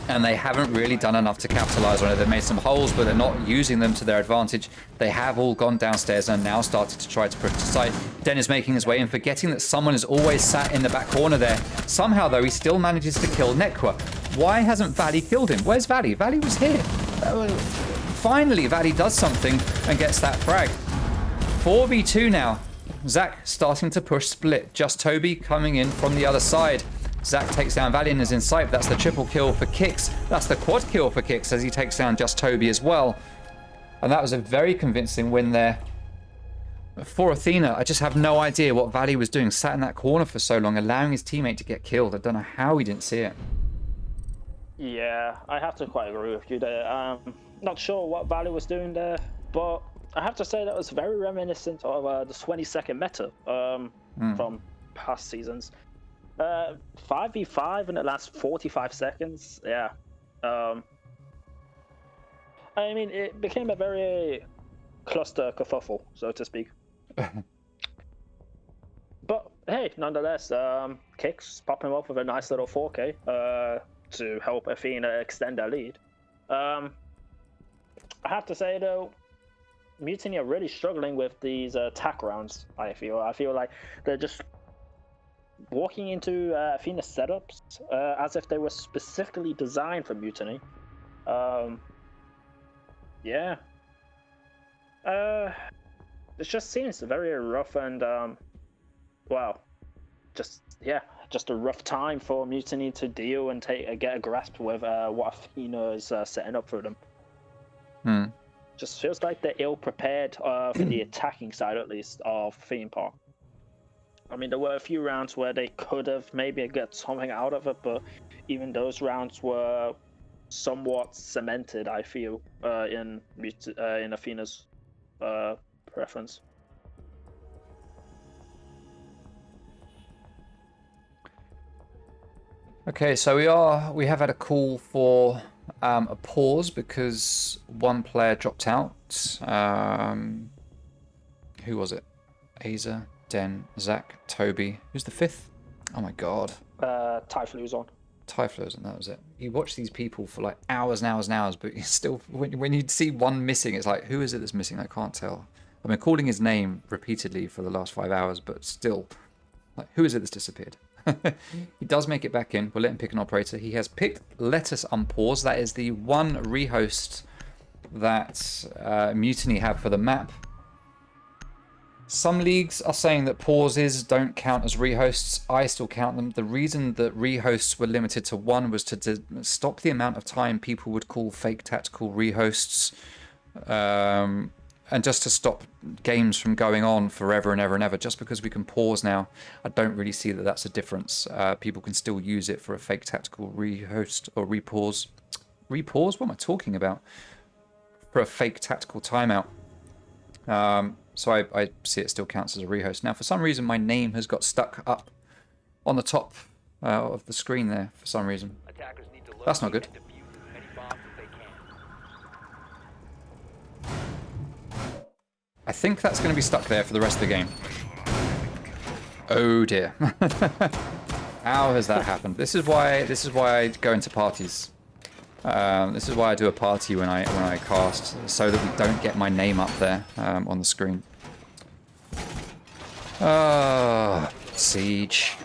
And they haven't really done enough to capitalize on it. They've made some holes, but they're not using them to their advantage. They have all gone downstairs and now started to try to push to site. Den is making his way and forgetting that someone is always sat in the back corner there. Somehow, though, he still manages to kill Nekwa. Why hasn't Valley killed him? Where's Valley? Valley was here. Finally, Valley does something and gets that frag. 4v2 now. Zach starting to push split. Just Toby coming in from the other side. Zach takes down Valley and is in sight. That's the triple kill for Kicks. That's the quad kill for Kicks as he takes down Just Toby as well. And that was a very convincing win there for Athena. I just have no idea what Valley was doing. Sat in that corner for so long, allowing his teammate to get killed. I don't know how he didn't see it. Yeah, I have to quite agree with you there. Not sure what Valley was doing there, but I have to say that was very reminiscent of the 20-second meta from past seasons. 5v5 in the last 45 seconds. Yeah. I mean, it became a very cluster kerfuffle, so to speak. But hey, nonetheless, Kicks popping up with a nice little 4K to help Athena extend their lead. I have to say though, Mutiny are really struggling with these attack rounds. I feel like they're just walking into Athena setups as if they were specifically designed for Mutiny. Yeah. It just seems very rough and well, just a rough time for Mutiny to deal and get a grasp with what Athena is setting up for them. Just feels like they're ill prepared for the attacking side, at least, of Theme Park. I mean, there were a few rounds where they could have maybe got something out of it, but even those rounds were somewhat cemented, I feel, in Athena's preference. Okay, so we have had a call for a pause because one player dropped out. Who was it? Aza, Den, Zach, Toby. Who's the fifth? Oh my god. Typhlu's on. Typhlo's on, that was it. You watch these people for like hours and hours and hours, but you still, when you see one missing, it's like, who is it that's missing? I can't tell. I've been calling his name repeatedly for the last 5 hours, but still, like, who is it that's disappeared? He does make it back in. We'll let him pick an operator. He has picked Let Us Unpause. That is the one rehost that Mutiny have for the map. Some leagues are saying that pauses don't count as rehosts. I still count them. The reason that rehosts were limited to one was to stop the amount of time people would call fake tactical rehosts. And just to stop games from going on forever and ever and ever. Just because we can pause now, I don't really see that that's a difference. People can still use it for a fake tactical rehost or repause. Repause? What am I talking about? For a fake tactical timeout. So I see it still counts as a rehost. Now, for some reason, my name has got stuck up on the top of the screen there for some reason. That's not good. I think that's going to be stuck there for the rest of the game. Oh dear. How has that happened? This is why I go into parties. This is why I do a party when I cast, so that we don't get my name up there on the screen. Siege.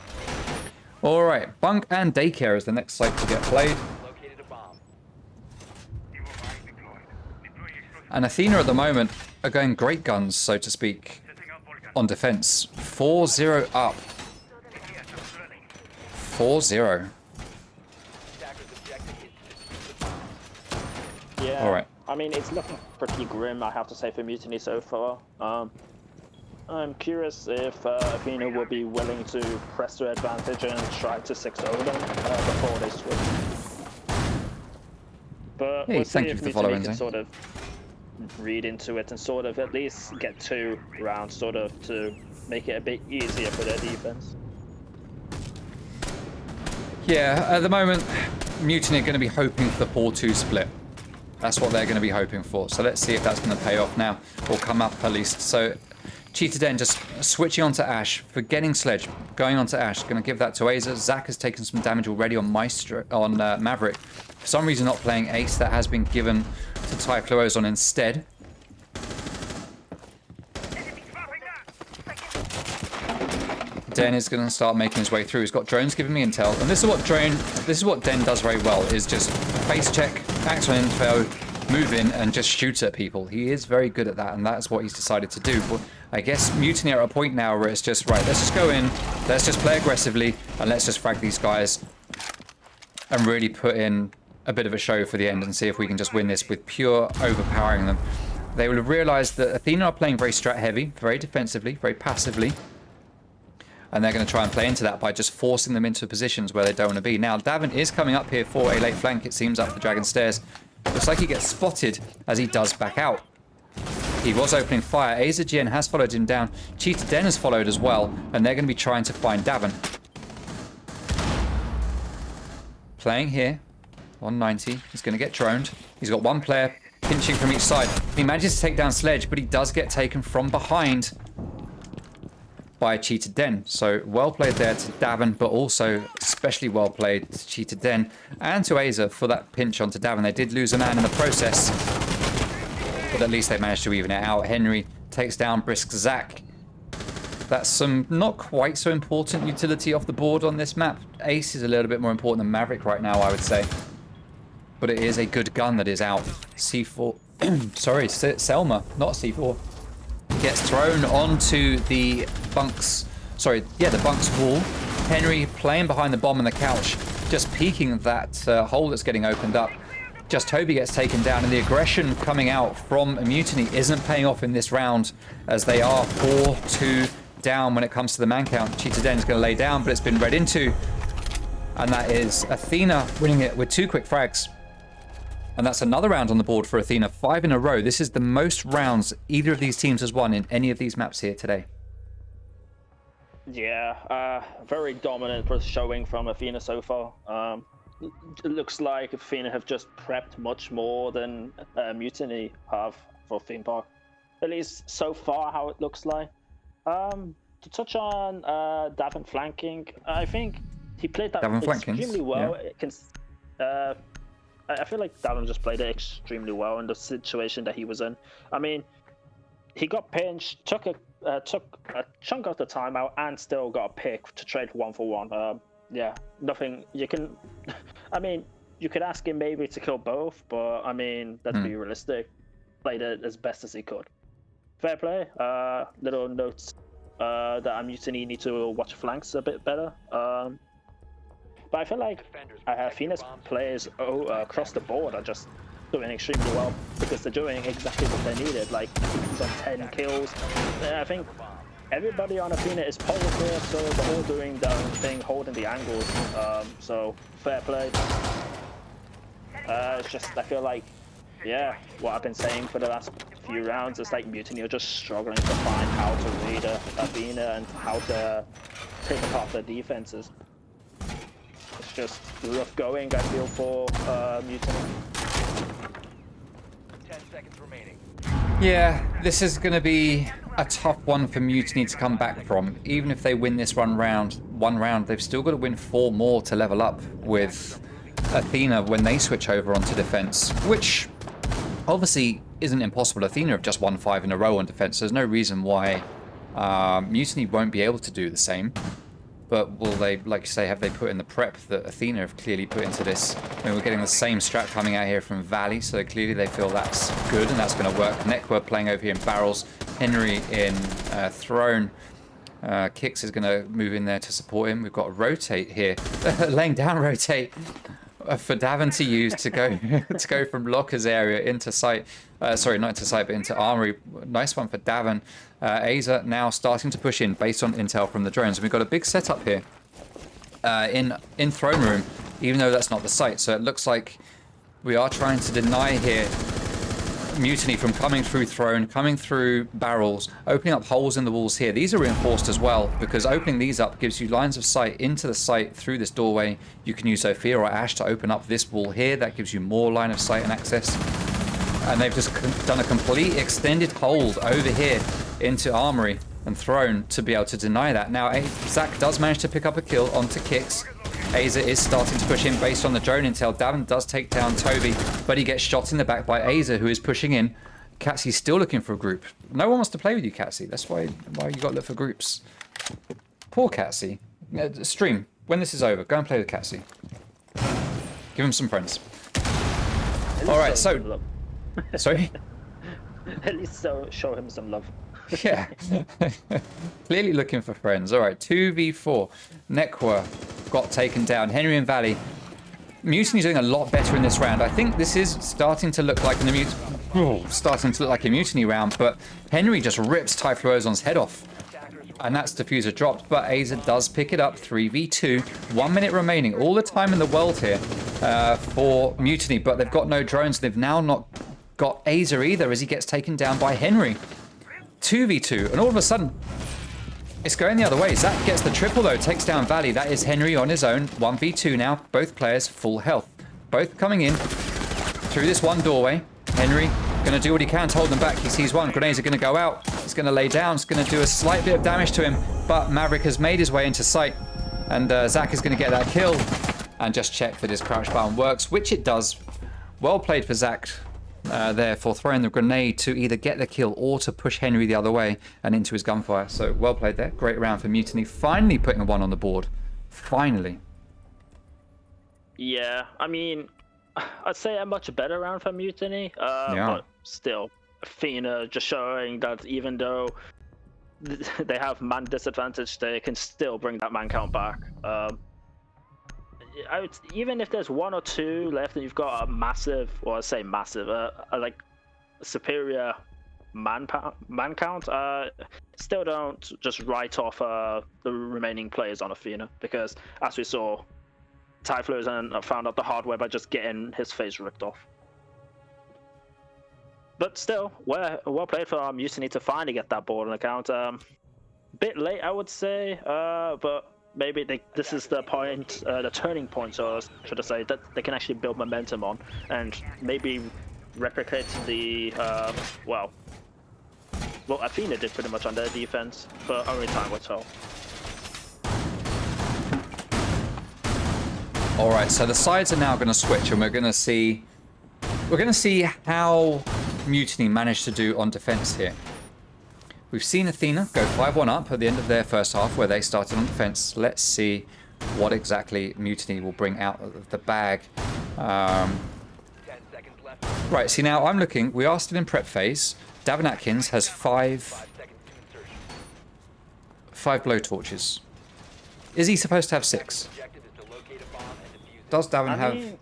All right, Bunk and Daycare is the next site to get played. And Athena at the moment are going great guns, so to speak, on defense. 4-0 up. 4-0. Yeah. All right. I mean, it's looking pretty grim, I have to say, for Mutiny so far. I'm curious if Athena will be willing to press their advantage and try to 6-0 them before they switch. But Hey, we'll see thank you if for the Mutiny follow-in, can Zane. sort of read into it and sort of at least get 2 rounds sort of to make it a bit easier for their defense. Yeah, at the moment, Mutiny are going to be hoping for the 4-2 split. That's what they're going to be hoping for. So let's see if that's going to pay off now, or come up at least. So Cheetah Den just switching onto Ash, forgetting Sledge, going onto Ash, going to give that to Aza. Zach has taken some damage already on Maverick. For some reason not playing Ace, that has been given to Typhloazon instead. Den is going to start making his way through. He's got drones giving me intel, and this is what Den does very well, is just face check, act on info, move in, and just shoot at people. He is very good at that, and that's what he's decided to do. But I guess Mutiny are at a point now where it's just, right, let's just go in, let's just play aggressively, and let's just frag these guys and really put in a bit of a show for the end and see if we can just win this with pure overpowering them. They will have realized that Athena are playing very strat heavy, very defensively, very passively. And they're going to try and play into that by just forcing them into positions where they don't want to be. Now, Davin is coming up here for a late flank, it seems, up the Dragon Stairs. Looks like he gets spotted as he does back out. He was opening fire. Aza Jin has followed him down. Cheetah Den has followed as well, and they're going to be trying to find Davin. Playing here, 190. He's going to get droned. He's got one player pinching from each side. He manages to take down Sledge, but he does get taken from behind by Cheetah Den. So well played there to Davin, but also especially well played to Cheetah Den and to Aza for that pinch onto Davin. They did lose a man in the process, but at least they managed to even it out. Henry takes down Brisk Zach. That's some not quite so important utility off the board on this map. Ace is a little bit more important than Maverick right now, I would say. But it is a good gun that is out. C4, sorry, Selma, not C4. Gets thrown onto the bunks, sorry, yeah, the bunks wall. Henry playing behind the bomb on the couch, just peeking that hole that's getting opened up. Just Toby gets taken down, and the aggression coming out from Mutiny isn't paying off in this round, as they are 4-2 down when it comes to the man count. Cheetah Den is going to lay down, but it's been read into, and that is Athena winning it with 2 quick frags. And that's another round on the board for Athena, 5 in a row. This is the most rounds either of these teams has won in any of these maps here today. Yeah, very dominant showing from Athena so far. It looks like Athena have just prepped much more than Mutiny have for theme park. At least so far, how it looks like. To touch on Davin flanking, I think he played that extremely well. Yeah. I feel like Davin just played it extremely well in the situation that he was in. I mean, he got pinched, took a chunk of the timeout, and still got a pick to trade 1-for-1. Yeah, nothing you can. I mean, you could ask him maybe to kill both, but I mean, let's be realistic. Played it as best as he could. Fair play. Little notes that Mutiny need to watch flanks a bit better. But I feel like Athena's players across the board are just doing extremely well because they're doing exactly what they needed, like some 10 kills. I think everybody on Athena is powerful, so they're all doing their own thing, holding the angles. So fair play. It's just, I feel like, yeah, what I've been saying for the last few rounds is like Mutiny are just struggling to find how to read Athena and how to pick apart their defenses. It's just rough going, I feel, for Mutiny. 10 seconds remaining. Yeah, this is going to be a tough one for Mutiny to come back from. Even if they win this one round, they've still got to win 4 more to level up with Athena when they switch over onto defense, which obviously isn't impossible. Athena have just won 5 in a row on defense. There's no reason why Mutiny won't be able to do the same. But will they, like you say, have they put in the prep that Athena have clearly put into this? I mean, we're getting the same strat coming out here from Valley, so clearly they feel that's good and that's going to work. Nekwa playing over here in barrels, Henry in throne. Kix is going to move in there to support him. We've got a rotate here, laying down rotate for Davin to use to go to go from Locker's area into site. Sorry, not into site, but into Armory. Nice one for Davin. Aza now starting to push in based on intel from the drones. And we've got a big setup here in Throne Room, even though that's not the site. So it looks like we are trying to deny here Mutiny from coming through Throne, coming through barrels, opening up holes in the walls here. These are reinforced as well, because opening these up gives you lines of sight into the site through this doorway. You can use Sophia or Ash to open up this wall here. That gives you more line of sight and access. And they've just done a complete extended hold over here into Armory and Throne to be able to deny that. Now, Zach does manage to pick up a kill onto Kix. Aza is starting to push in based on the drone intel. Davin does take down Toby, but he gets shot in the back by Aza, who is pushing in. Catsy's still looking for a group. No one wants to play with you, Catsy. That's why you got to look for groups. Poor Catsy. Stream, when this is over, go and play with Catsy. Give him some friends. All right, so... Sorry? At least show him some love. Yeah. Clearly looking for friends. All right, 2v4. Nekwa got taken down. Henry and Valley. Mutiny's doing a lot better in this round. I think this is starting to look like a Mutiny round, but Henry just rips Typhlosion's head off. And that's diffuser dropped, but Aza does pick it up. 3v2. 1 minute remaining. All the time in the world here for Mutiny, but they've got no drones. They've now not got Aza either as he gets taken down by Henry. 2v2, and all of a sudden it's going the other way. Zach gets the triple though, takes down Valley. That is Henry on his own. 1v2 now, both players full health, both coming in through this one doorway. Henry gonna do what he can to hold them back. He sees one, grenades are gonna go out, he's gonna lay down, it's gonna do a slight bit of damage to him, but Maverick has made his way into sight, and Zach is gonna get that kill. And just check that his crouch button works, which it does. Well played for Zach there for throwing the grenade to either get the kill or to push Henry the other way and into his gunfire. So well played there. Great round for Mutiny. Finally putting a 1 on the board. Finally. Yeah, I mean, I'd say a much better round for Mutiny. But still, Athena just showing that even though they have man disadvantage, they can still bring that man count back. Even if there's 1 or 2 left and you've got a massive, or I say massive, like superior man count, still don't just write off the remaining players on Athena, because as we saw, Typhlosion found out the hard way by just getting his face ripped off. But still, well played for Mutiny to finally get that board on account. Bit late, I would say, but maybe this is the point, the turning point, so should I say, that they can actually build momentum on and maybe replicate the, well, Athena did pretty much on their defense, but only time will tell. All right, so the sides are now going to switch, and we're going to see how Mutiny managed to do on defense here. We've seen Athena go 5-1 up at the end of their first half, where they started on defense. Let's see what exactly Mutiny will bring out of the bag. 10 seconds left. Right, see now I'm looking, we are still in prep phase. Davin Atkins has 5 5 seconds to insertion. 5 blowtorches. Is he supposed to have 6? Objective is to locate a bomb and defuse it. Does Davin have... mean,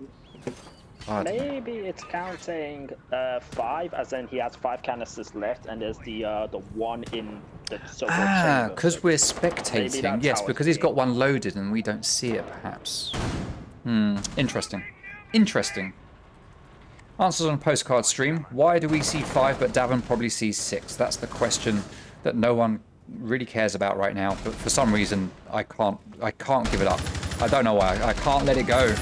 I don't know. maybe it's counting 5, as in he has 5 canisters left, and there's the 1 in the so-called chamber. Because we're Maybe spectating. that's Yes, how because it's he's got one loaded and we don't see it, perhaps. Interesting. Interesting. Answers on postcard stream. Why do we see 5 but Davin probably sees 6? That's the question that no one really cares about right now. But for some reason, I can't give it up. I don't know why. I can't let it go.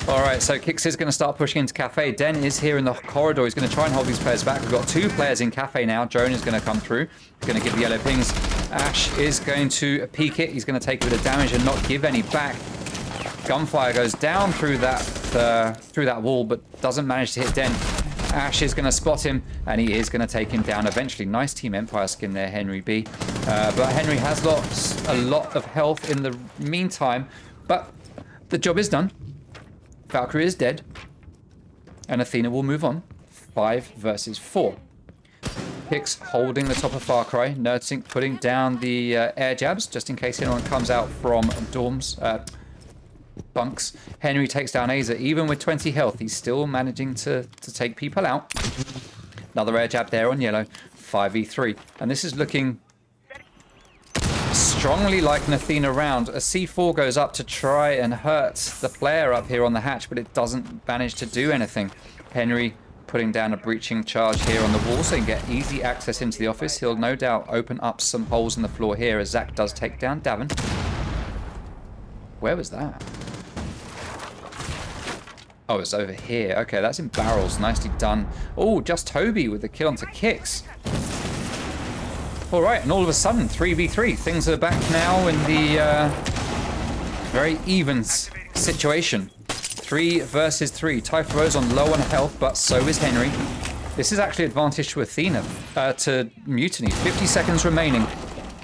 All right, so Kix is going to start pushing into Cafe. Den is here in the corridor. He's going to try and hold these players back. We've got 2 players in Cafe now. Drone is going to come through. He's going to give the yellow pings. Ash is going to peek it. He's going to take a bit of damage and not give any back. Gunfire goes down through that wall, but doesn't manage to hit Den. Ash is going to spot him, and he is going to take him down eventually. Nice Team Empire skin there, Henry B. But Henry has lost a lot of health in the meantime, but the job is done. Valkyrie is dead, and Athena will move on. 5 versus 4. Pix holding the top of Far Cry. Nerdsync putting down the air jabs, just in case anyone comes out from dorms. bunks. Henry takes down Aza. Even with 20 health, he's still managing to take people out. Another air jab there on yellow. 5v3. And this is looking strongly like an Athena round. A C4 goes up to try and hurt the player up here on the hatch, but it doesn't manage to do anything. Henry putting down a breaching charge here on the wall so he can get easy access into the office. He'll no doubt open up some holes in the floor here as Zach does take down Davin. Where was that? Oh, it's over here. Okay, that's in barrels. Nicely done. Oh, just Toby with the kill onto Kicks. All right, and all of a sudden, 3v3. Things are back now in the very even situation. 3 versus 3. Typho's on low on health, but so is Henry. This is actually advantage to Athena, to Mutiny. 50 seconds remaining,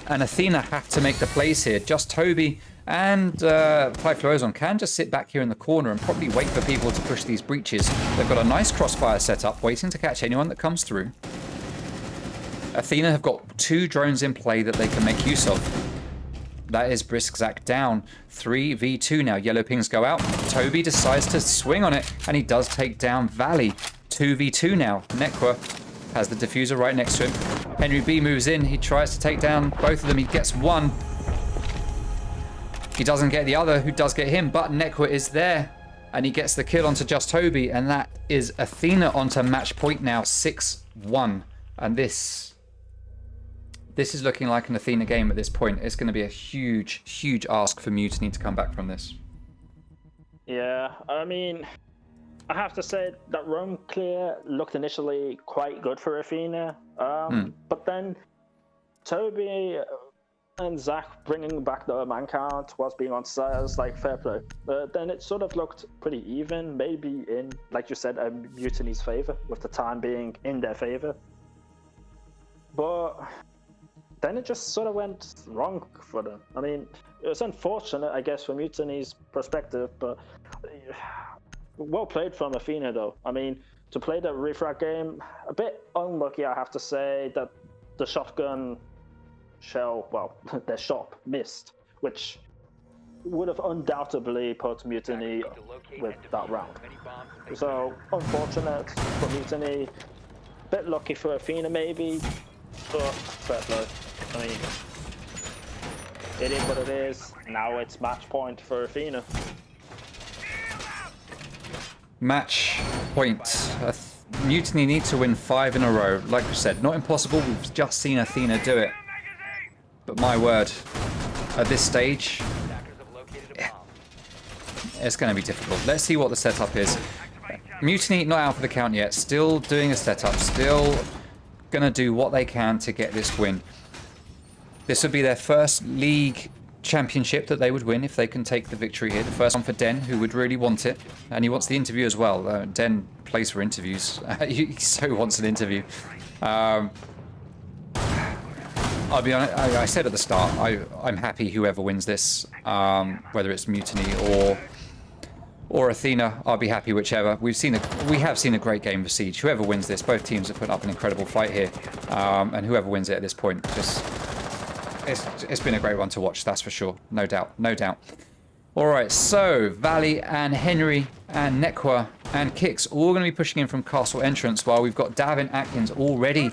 and Athena have to make the plays here. Just Toby and Typhlosion can just sit back here in the corner and probably wait for people to push these breaches. They've got a nice crossfire set up, waiting to catch anyone that comes through. Athena have got 2 drones in play that they can make use of. That is Brisk Zach down. 3v2 now. Yellow pings go out. Toby decides to swing on it, and he does take down Valley. 2v2 now. Nekwa has the diffuser right next to him. Henry B moves in. He tries to take down both of them. He gets one. He doesn't get the other, who does get him, but Nekwa is there. And he gets the kill onto Just Toby, and that is Athena onto match point now. 6-1. And this is looking like an Athena game at this point. It's going to be a huge, huge ask for Mutiny to come back from this. Yeah, I mean, I have to say that roam clear looked initially quite good for Athena. But then Toby and Zach bringing back the man count was being on size, like fair play. Then it sort of looked pretty even, maybe in, like you said, Mutiny's favor, with the time being in their favor. But then it just sort of went wrong for them. I mean, it was unfortunate, I guess, from Mutiny's perspective, but well played from Athena, though. I mean, to play the refrag game, a bit unlucky, I have to say, that the shotgun shell, well, their shop missed, which would have undoubtedly put Mutiny with that round. So, unfortunate for Mutiny, bit lucky for Athena maybe, but fair play. I mean, it is what it is. Now it's match point for Athena. Match point. Mutiny need to win 5 in a row. Like we said, not impossible. We've just seen Athena do it. But my word, at this stage, it's going to be difficult. Let's see what the setup is. Mutiny not out for the count yet. Still doing a setup. Still going to do what they can to get this win. This would be their first league championship that they would win if they can take the victory here. The first one for Den, who would really want it. And he wants the interview as well. Den plays for interviews. He so wants an interview. I'll be honest, I said at the start, I'm happy whoever wins this, whether it's Mutiny or Athena. I'll be happy whichever. We have seen a great game of Siege. Whoever wins this, both teams have put up an incredible fight here, and whoever wins it at this point, it's been a great one to watch. That's for sure, no doubt, no doubt. All right, so Valley and Henry and Nekwa and Kicks all going to be pushing in from castle entrance, while we've got Davin Atkins already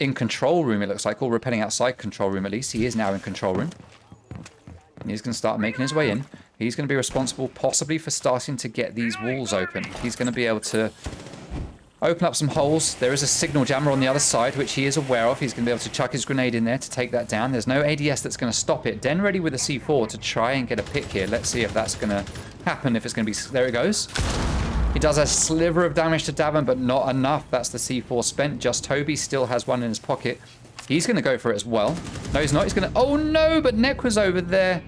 in control room, it looks like, or repelling outside control room at least. He is now in control room. And he's going to start making his way in. He's going to be responsible possibly for starting to get these walls open. He's going to be able to open up some holes. There is a signal jammer on the other side, which he is aware of. He's going to be able to chuck his grenade in there to take that down. There's no ADS that's going to stop it. Den ready with a C4 to try and get a pick here. Let's see if that's going to happen, if it's going to be... There it goes. He does a sliver of damage to Davin, but not enough. That's the C4 spent. Just Toby still has one in his pocket. He's going to go for it as well. No, he's not. He's going to... Oh, no, but Nekwa's over there.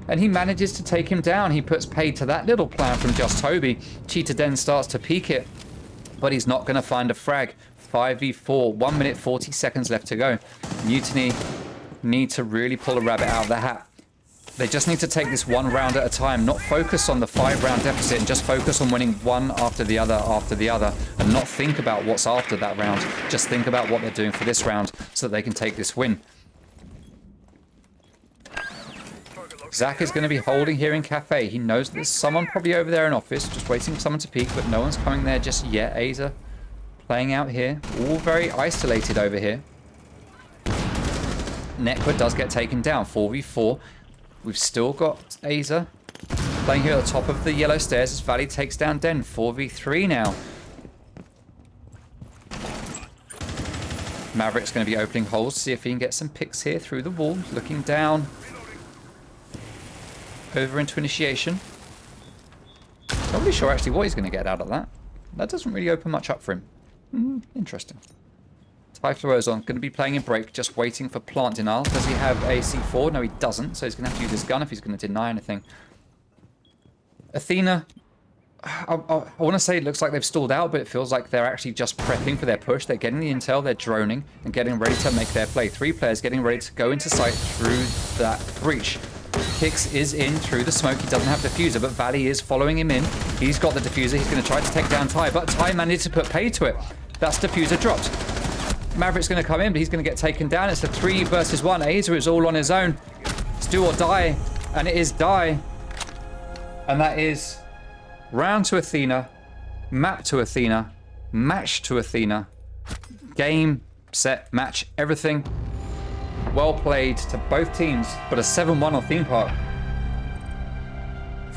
And he manages to take him down. He puts paid to that little plan from Just Toby. Cheetah Den starts to peek it, but he's not going to find a frag. 5v4, 1 minute 40 seconds left to go. Mutiny need to really pull a rabbit out of the hat. They just need to take this one round at a time, not focus on the 5-round deficit, and just focus on winning one after the other, and not think about what's after that round. Just think about what they're doing for this round so that they can take this win. Zach is going to be holding here in Cafe. He knows there's someone probably over there in office, just waiting for someone to peek, but no one's coming there just yet. Aza playing out here. All very isolated over here. Nekwa does get taken down. 4v4. We've still got Aza playing here at the top of the yellow stairs as Valley takes down Den. 4v3 now. Maverick's going to be opening holes to see if he can get some picks here through the wall. Looking down. Over into initiation. Not really sure actually what he's going to get out of that. That doesn't really open much up for him. Interesting. Typhlo's on. Going to be playing in break, just waiting for plant denial. Does he have a C4? No, he doesn't. So he's going to have to use his gun if he's going to deny anything. Athena, I want to say it looks like they've stalled out, but it feels like they're actually just prepping for their push. They're getting the intel, they're droning, and getting ready to make their play. 3 players getting ready to go into sight through that breach. Kix is in through the smoke. He doesn't have diffuser, but Valley is following him in. He's got the diffuser. He's going to try to take down Ty, but Ty managed to put pay to it. That's diffuser dropped. Maverick's going to come in, but he's going to get taken down. It's a 3 versus 1. Aza is all on his own. It's do or die, and it is die. And that is round to Athena, map to Athena, match to Athena, game, set, match, everything. Well played to both teams, but a 7-1 on theme park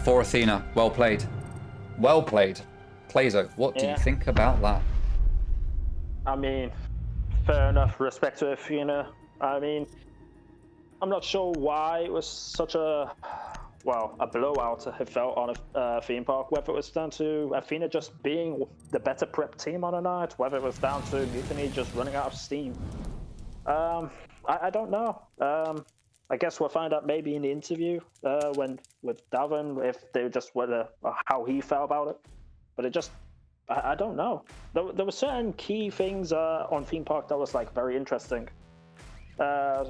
for Athena. Well played. Well played. Plazo, what do you think about that? I mean, fair enough. Respect to Athena. I mean, I'm not sure why it was such a blowout it felt on a theme park. Whether it was down to Athena just being the better prep team on a night, whether it was down to Mutiny just running out of steam. I don't know. I guess we'll find out maybe in the interview when with Davin if they just whether how he felt about it. But it just I don't know. There were certain key things on theme park that was like very interesting.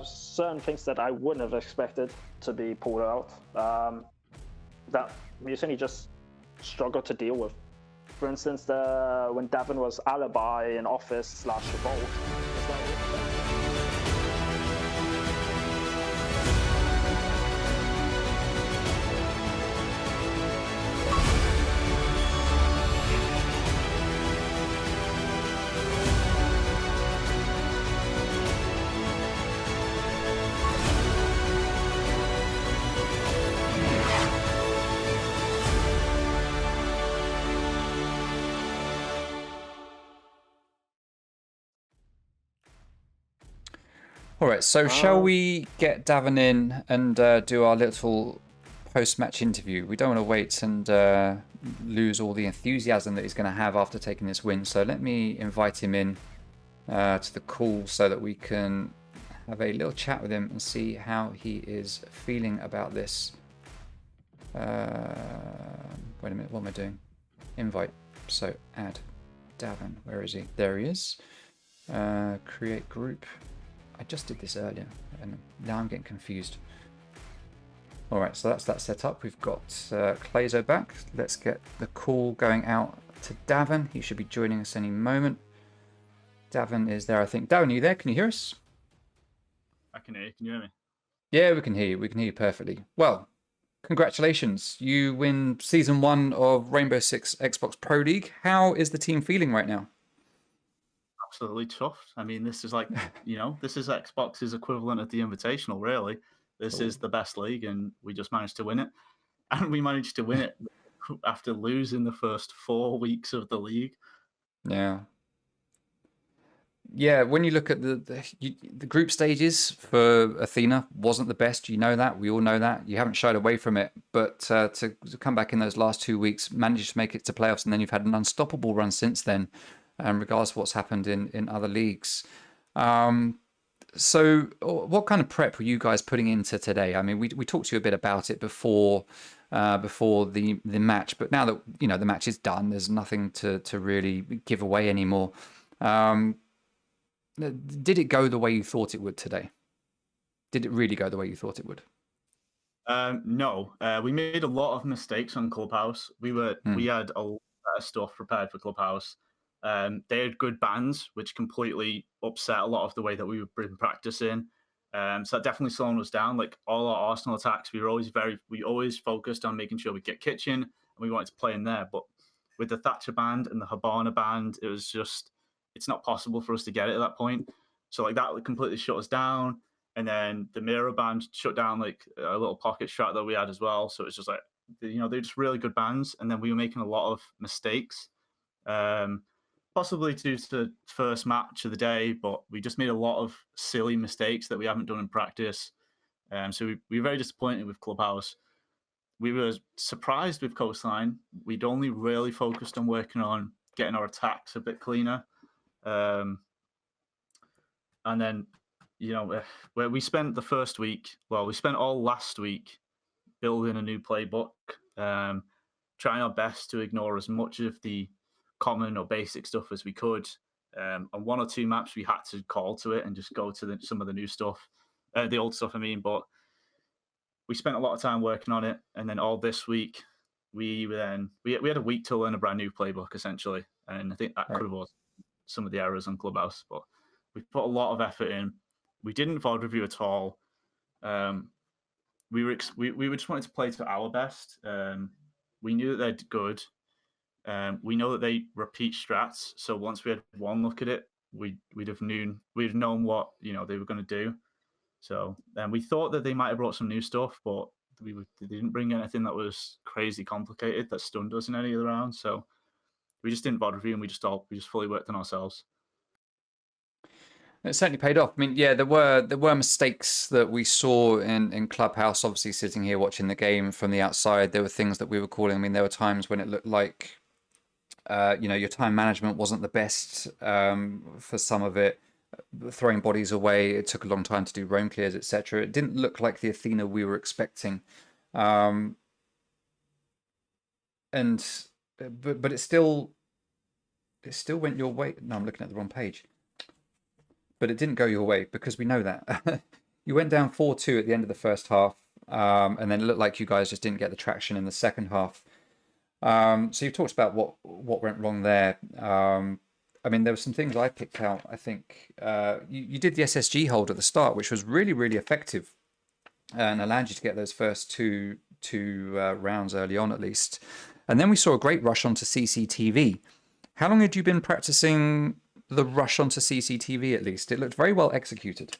Certain things that I wouldn't have expected to be pulled out. That Mutiny just struggled to deal with. For instance, when Davin was alibi in office / revolt. All right, so shall we get Davin in and do our little post-match interview? We don't want to wait and lose all the enthusiasm that he's going to have after taking this win. So let me invite him in to the call so that we can have a little chat with him and see how he is feeling about this. Wait a minute, what am I doing? Invite. So add Davin. Where is he? There he is. Create group. I just did this earlier, and now I'm getting confused. All right, so that's that set up. We've got Clazo back. Let's get the call going out to Davin. He should be joining us any moment. Davin is there, I think. Davin, are you there? Can you hear us? I can hear you. Can you hear me? Yeah, we can hear you. We can hear you perfectly. Well, congratulations. You win Season 1 of Rainbow Six Xbox Pro League. How is the team feeling right now? Absolutely tough. I mean, this is like, this is Xbox's equivalent of the Invitational, really. This is the best league, and we just managed to win it. And we managed to win it after losing the first 4 weeks of the league. Yeah. Yeah, when you look at the group stages for Athena wasn't the best. You know that. We all know that. You haven't shied away from it. But to come back in those last 2 weeks, managed to make it to playoffs, and then you've had an unstoppable run since then. Regardless of what's happened in other leagues. So what kind of prep were you guys putting into today? I mean, we talked to you a bit about it before the match, but now that the match is done, there's nothing to really give away anymore. Did it go the way you thought it would today? Did it really go the way you thought it would? No, we made a lot of mistakes on Clubhouse. We had a lot of stuff prepared for Clubhouse. They had good bans, which completely upset a lot of the way that we've been practicing. So that definitely slowed us down. Like all our Arsenal attacks, we always focused on making sure we get kitchen, and we wanted to play in there. But with the Thatcher band and the Habana band, it's not possible for us to get it at that point. So like that completely shut us down. And then the Mira band shut down like a little pocket strat that we had as well. So it's just like, they're just really good bands. And then we were making a lot of mistakes, possibly due to the first match of the day, but we just made a lot of silly mistakes that we haven't done in practice. So we were very disappointed with Clubhouse. We were surprised with Coastline. We'd only really focused on working on getting our attacks a bit cleaner. And then, where we spent the first week, we spent all last week building a new playbook, trying our best to ignore as much of the common or basic stuff as we could. On 1 or 2 maps, we had to call to it and just go to some of the new stuff, the old stuff, I mean. But we spent a lot of time working on it, and then all this week, we had a week to learn a brand new playbook, essentially. And I think that could have was some of the errors on Clubhouse, but we put a lot of effort in. We didn't VOD review at all. We just wanted to play to our best. We knew that they're good. We know that they repeat strats. So once we had one look at it, we'd have known what they were going to do. So we thought that they might have brought some new stuff, but they didn't bring anything that was crazy complicated that stunned us in any of the rounds. So we just didn't VOD review, and we just fully worked on ourselves. It certainly paid off. I mean, yeah, there were mistakes that we saw in Clubhouse. Obviously, sitting here watching the game from the outside, there were things that we were calling. I mean, there were times when it looked like, your time management wasn't the best for some of it. Throwing bodies away, it took a long time to do roam clears, etc. It didn't look like the Athena we were expecting. But it still went your way. No, I'm looking at the wrong page. But it didn't go your way, because we know that. You went down 4-2 at the end of the first half, and then it looked like you guys just didn't get the traction in the second half. So you've talked about what went wrong there. I mean, there were some things I picked out. I think you did the SSG hold at the start, which was really, really effective, and allowed you to get those first two rounds early on, at least. And then we saw a great rush onto CCTV. How long had you been practicing the rush onto CCTV? At least it looked very well executed.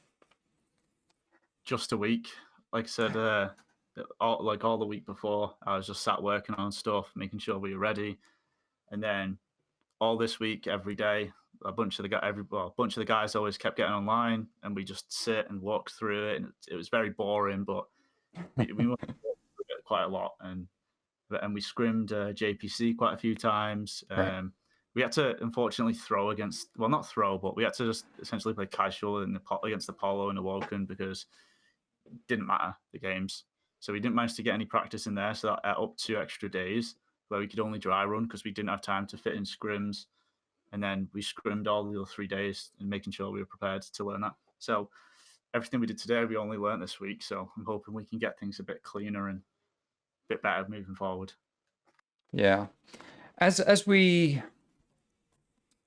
Just a week, like I said, all the week before, I was just sat working on stuff, making sure we were ready, and then all this week, every day, a bunch of the guys always kept getting online, and we just sit and walk through it, and it was very boring, but we went through it quite a lot, and we scrimmed JPC quite a few times. Right. We had to, unfortunately, not throw, but we had to just essentially play casual against Apollo and Awoken, because it didn't matter, the games. So we didn't manage to get any practice in there. So that ate up 2 extra days where we could only dry run, because we didn't have time to fit in scrims. And then we scrimmed all the other 3 days and making sure we were prepared to learn that. So everything we did today, we only learned this week. So I'm hoping we can get things a bit cleaner and a bit better moving forward. Yeah.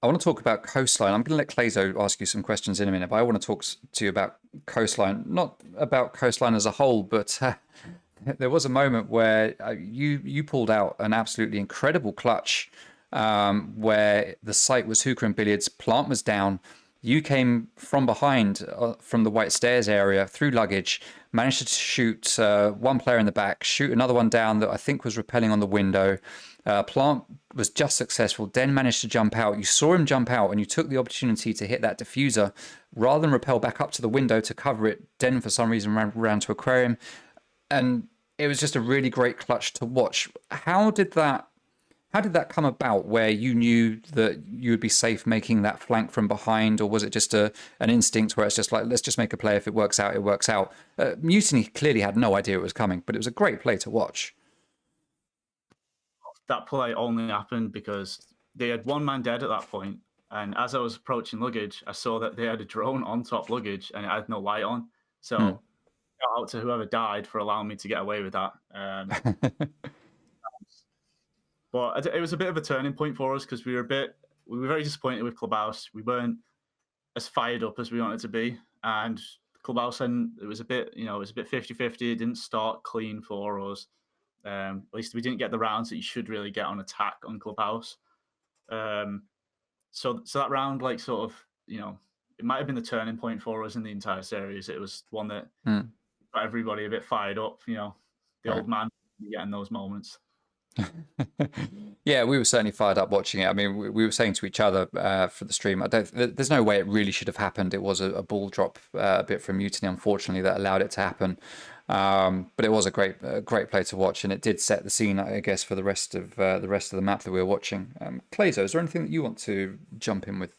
I want to talk about Coastline. I'm going to let Clayzo ask you some questions in a minute, but I want to talk to you about Coastline, not about Coastline as a whole, but there was a moment where you pulled out an absolutely incredible clutch, where the site was Hookah and Billiards, plant was down. You came from behind, from the White Stairs area, through luggage, managed to shoot one player in the back, shoot another one down that I think was rappelling on the window. Plant was just successful. Den managed to jump out. You saw him jump out, and you took the opportunity to hit that diffuser. Rather than rappel back up to the window to cover it, Den, for some reason, ran around to Aquarium. And it was just a really great clutch to watch. How did that come about, where you knew that you would be safe making that flank from behind? Or was it just an instinct where it's just like, let's just make a play. If it works out, it works out? Mutiny clearly had no idea it was coming, but it was a great play to watch. That play only happened because they had one man dead at that point, and as I was approaching luggage, I saw that they had a drone on top luggage and it had no light on. So shout out to whoever died for allowing me to get away with that. But it was a bit of a turning point for us, because we were very disappointed with Clubhouse. We weren't as fired up as we wanted to be, and Clubhouse, and it was a bit, it was a bit 50-50. It didn't start clean for us. At least we didn't get the rounds that you should really get on attack on Clubhouse. So that round, like, sort of, it might have been the turning point for us in the entire series. It was one that got everybody a bit fired up. The old man getting those moments. Yeah, we were certainly fired up watching it. I mean, we were saying to each other for the stream, there's no way it really should have happened. It was a ball drop a bit from Mutiny, unfortunately, that allowed it to happen. But it was a great play to watch, and it did set the scene, I guess, for the rest of the map that we were watching. Clayzo, is there anything that you want to jump in with?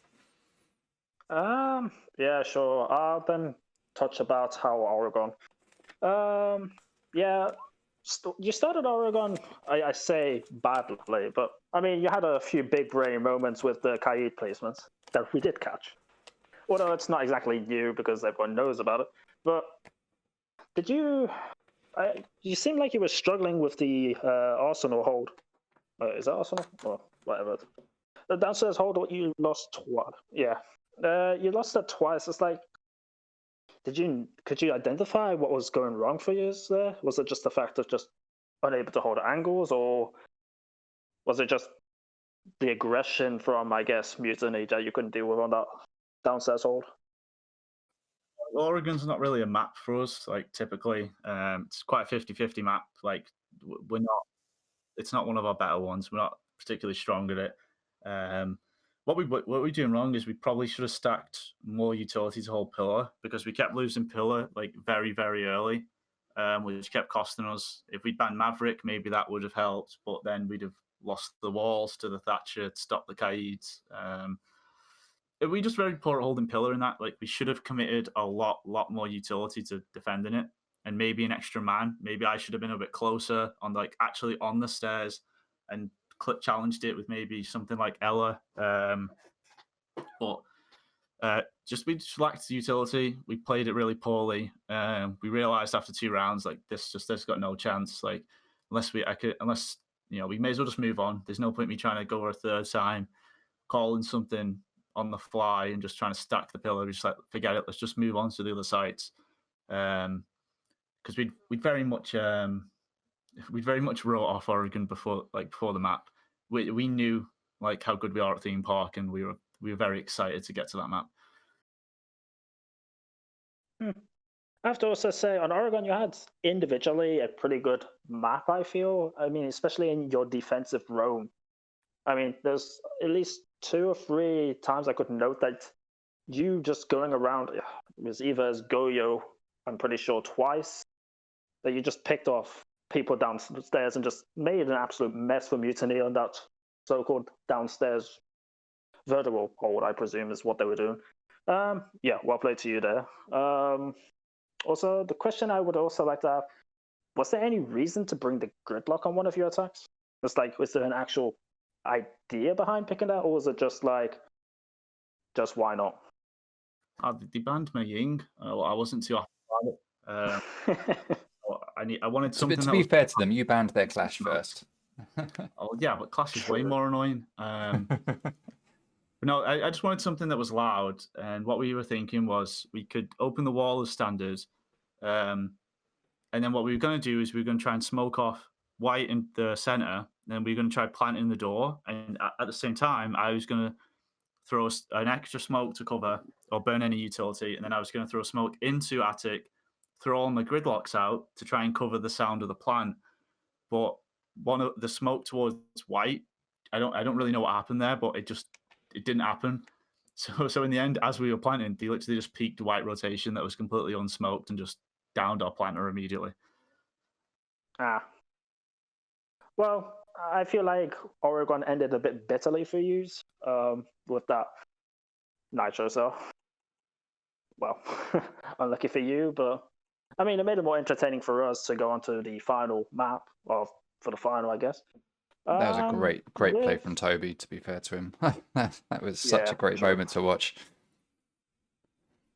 Yeah, sure. I'll then touch about how Oregon. Yeah. You started Oregon, I say badly, but I mean, you had a few big brain moments with the Kaid placements that we did catch. Although it's not exactly new because everyone knows about it. But did you? You seem like you were struggling with the Arsenal hold. Is that Arsenal or whatever? The downstairs hold. You lost twice. Yeah, you lost that twice. It's like. Could you identify what was going wrong for you there? Was it just the fact of just unable to hold angles, or was it just the aggression from, I guess, Mutiny that you couldn't deal with on that downstairs hold? Oregon's not really a map for us, like, typically. It's quite a 50-50 map. Like, it's not one of our better ones. We're not particularly strong at it. What we're doing wrong is we probably should have stacked more utility to hold pillar, because we kept losing pillar, like, very, very early, which kept costing us. If we'd banned Maverick, maybe that would have helped, but then we'd have lost the walls to the Thatcher to stop the Kaids. We just very poor at holding pillar in that. Like, we should have committed a lot more utility to defending it, and maybe an extra man. Maybe I should have been a bit closer on, like, actually on the stairs, and challenged it with maybe something like Ella. But we just lacked utility. We played it really poorly. We realized after 2 rounds, like, this got no chance. Like, unless we may as well just move on. There's no point me trying to go a third time, calling something on the fly and just trying to stack the pillar. We just, like, forget it. Let's just move on to the other sites. Because we'd very much wrote off Oregon before the map. We knew, like, how good we are at theme park, and we were very excited to get to that map. I have to also say, on Oregon, you had individually a pretty good map, I feel. I mean, especially in your defensive roam. I mean, there's at least 2 or 3 times I could note that you just going around, it was either as Goyo, I'm pretty sure twice, that you just picked off people downstairs and just made an absolute mess for Mutiny on that so-called downstairs vertical hold, I presume is what they were doing. Yeah, well played to you there. Also, the question I would also like to have, was there any reason to bring the gridlock on one of your attacks? It's like, was there an actual idea behind picking that, or was it just like, just why not? They banned my Ying. I wasn't too happy about it. I wanted something. To be fair to them, you banned their Clash first. Oh yeah, but Clash is way more annoying. But no, I just wanted something that was loud, and what we were thinking was we could open the wall as standard, and then what we were going to do is we were going to try and smoke off white in the center, and then we were going to try planting the door, and at the same time, I was going to throw an extra smoke to cover or burn any utility, and then I was going to throw smoke into attic, throw all my gridlocks out to try and cover the sound of the plant. But one of the smoke towards white, I don't really know what happened there, but it didn't happen. So in the end, as we were planting, they literally just peaked white rotation that was completely unsmoked and just downed our planter immediately. Well, I feel like Oregon ended a bit bitterly for you with that Nitro cell. Well, unlucky for you, but I mean, it made it more entertaining for us to go onto the final map, or for the final, I guess. That was a great play from Toby, to be fair to him. That was such a great moment to watch.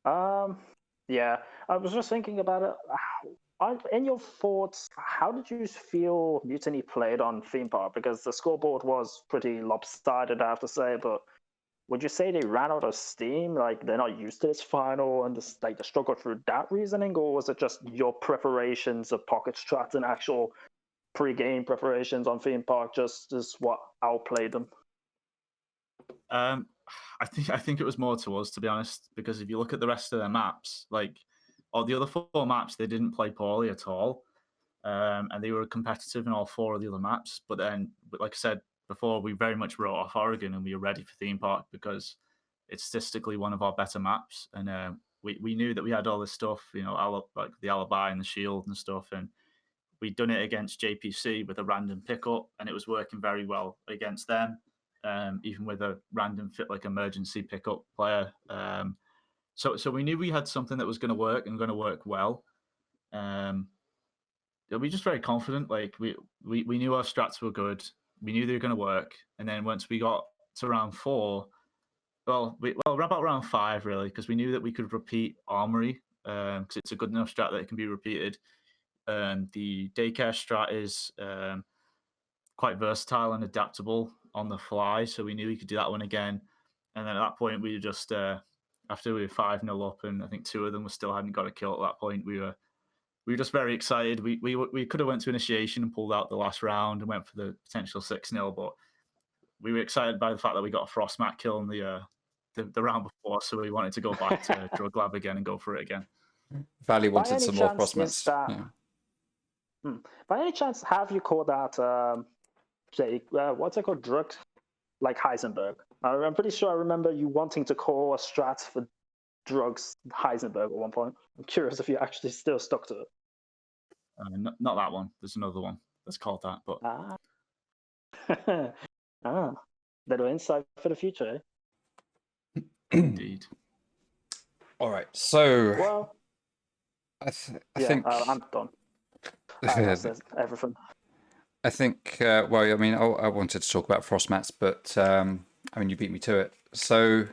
Yeah, I was just thinking about it. In your thoughts, how did you feel Mutiny played on theme park? Because the scoreboard was pretty lopsided, I have to say, but would you say they ran out of steam? Like they're not used to this final and just like they struggled through that reasoning, or was it just your preparations of pocket strats and actual pre-game preparations on theme park just is what outplayed them? I think it was more to us, to be honest, because if you look at the rest of their maps, like all the other 4 maps, they didn't play poorly at all, and they were competitive in all 4 of the other maps. But then, like I said before, we very much wrote off Oregon, and we were ready for theme park because it's statistically one of our better maps, and we knew that we had all this stuff, you know, like the alibi and the shield and stuff, and we'd done it against JPC with a random pickup, and it was working very well against them, even with a random fit like emergency pickup player. So we knew we had something that was going to work and going to work well. We were just very confident. Like we knew our strats were good. We knew they were going to work. And then once we got to round 4, well, about round 5 really, because we knew that we could repeat Armory because it's a good enough strat that it can be repeated. The daycare strat is quite versatile and adaptable on the fly, so we knew we could do that one again. And then at that point, we just after we were 5-0 up, and I think 2 of them still hadn't got a kill at that point. We were just very excited. We could have went to initiation and pulled out the last round and went for the potential 6-0, but we were excited by the fact that we got a frost mat kill in the round before, so we wanted to go back to Drug Lab again and go for it again. Valley By wanted any some more chance, frost is mats. that by any chance have you called that say what's it called, drug like Heisenberg? I'm pretty sure I remember you wanting to call a strat for drugs Heisenberg at one point. I'm curious if you actually still stuck to it. Not that one. There's another one that's called that, but Little insight for the future, eh? Indeed. All right, so Well, I yeah, think I'm done. That's everything. I think, well, I mean, I wanted to talk about frost mats, but I mean, you beat me to it. So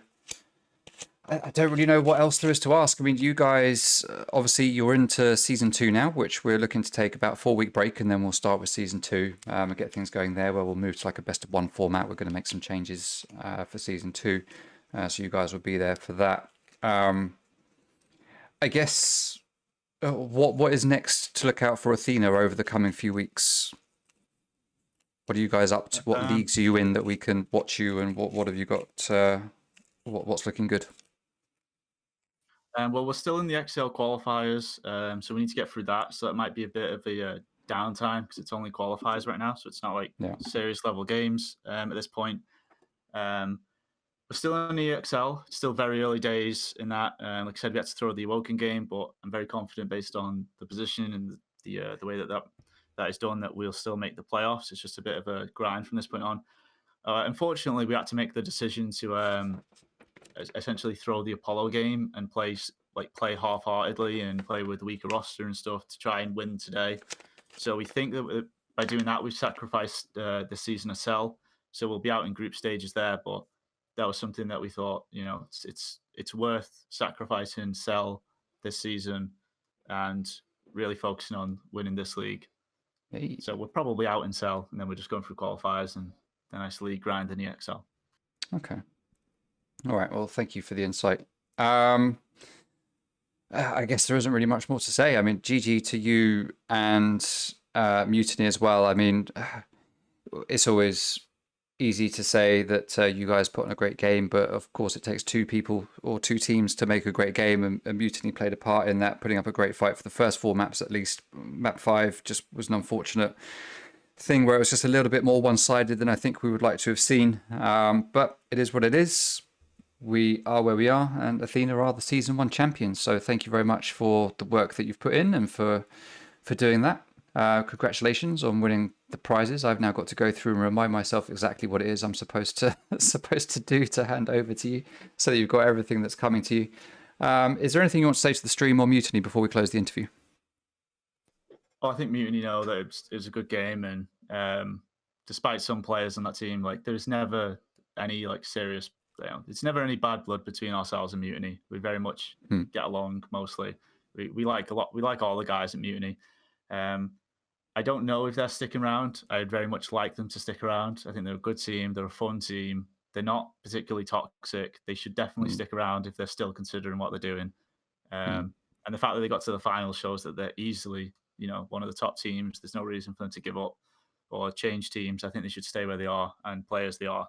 I don't really know what else there is to ask. I mean, you guys, obviously, you're into season 2 now, which we're looking to take about 4-week break, and then we'll start with season 2 and get things going there, where we'll move to like a best of 1 format. We're going to make some changes for season 2, so you guys will be there for that. I guess what is next to look out for Athena over the coming few weeks? What are you guys up to? What leagues are you in that we can watch you, and what have you got? What's looking good? Well, we're still in the XL qualifiers, so we need to get through that. So that might be a bit of a downtime because it's only qualifiers right now, so it's not like serious level games at this point. We're still in the EXL, still very early days in that. Like I said, we had to throw the Awoken game, but I'm very confident based on the position and the way that is done that we'll still make the playoffs. It's just a bit of a grind from this point on. Unfortunately, we had to make the decision to essentially throw the Apollo game and play half-heartedly and play with weaker roster and stuff to try and win today. So we think that by doing that, we've sacrificed the season of Cell. So we'll be out in group stages there, but that was something that we thought, you know, it's worth sacrificing Cell this season and really focusing on winning this league. Hey. So we're probably out in Cell, and then we're just going through qualifiers and the nice league grind in the EXL. Okay. All right. Well, thank you for the insight. I guess there isn't really much more to say. I mean, GG to you and Mutiny as well. I mean, it's always easy to say that you guys put on a great game, but of course it takes 2 people or 2 teams to make a great game, and Mutiny played a part in that, putting up a great fight for the first 4 maps at least. Map 5 just was an unfortunate thing where it was just a little bit more one-sided than I think we would like to have seen, but it is what it is. We are where we are, and Athena are the season 1 champions, so thank you very much for the work that you've put in and for doing that. Congratulations on winning the prizes. I've now got to go through and remind myself exactly what it is I'm supposed to do to hand over to you, so that you've got everything that's coming to you. Is there anything you want to say to the stream or Mutiny before we close the interview? Well, I think Mutiny know that it was a good game, and despite some players on that team, like there's never any like serious, it's never any bad blood between ourselves and Mutiny. We very much get along mostly. We like all the guys at Mutiny. I don't know if they're sticking around. I'd very much like them to stick around. I think they're a good team. They're a fun team. They're not particularly toxic. They should definitely stick around if they're still considering what they're doing. And the fact that they got to the final shows that they're easily, one of the top teams. There's no reason for them to give up or change teams. I think they should stay where they are and play as they are.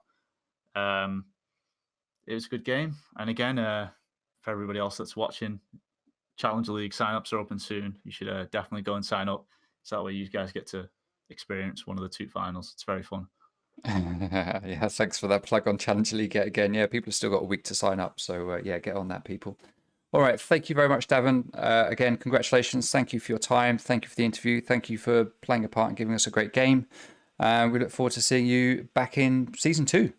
It was a good game. And again, for everybody else that's watching, Challenger League sign-ups are open soon. You should definitely go and sign up. So that way you guys get to experience one of the two finals. It's very fun. Yeah, thanks for that plug on Challenger League yet again. Yeah, people have still got a week to sign up. So, yeah, get on that, people. All right. Thank you very much, Davin. Again, congratulations. Thank you for your time. Thank you for the interview. Thank you for playing a part and giving us a great game. We look forward to seeing you back in Season 2.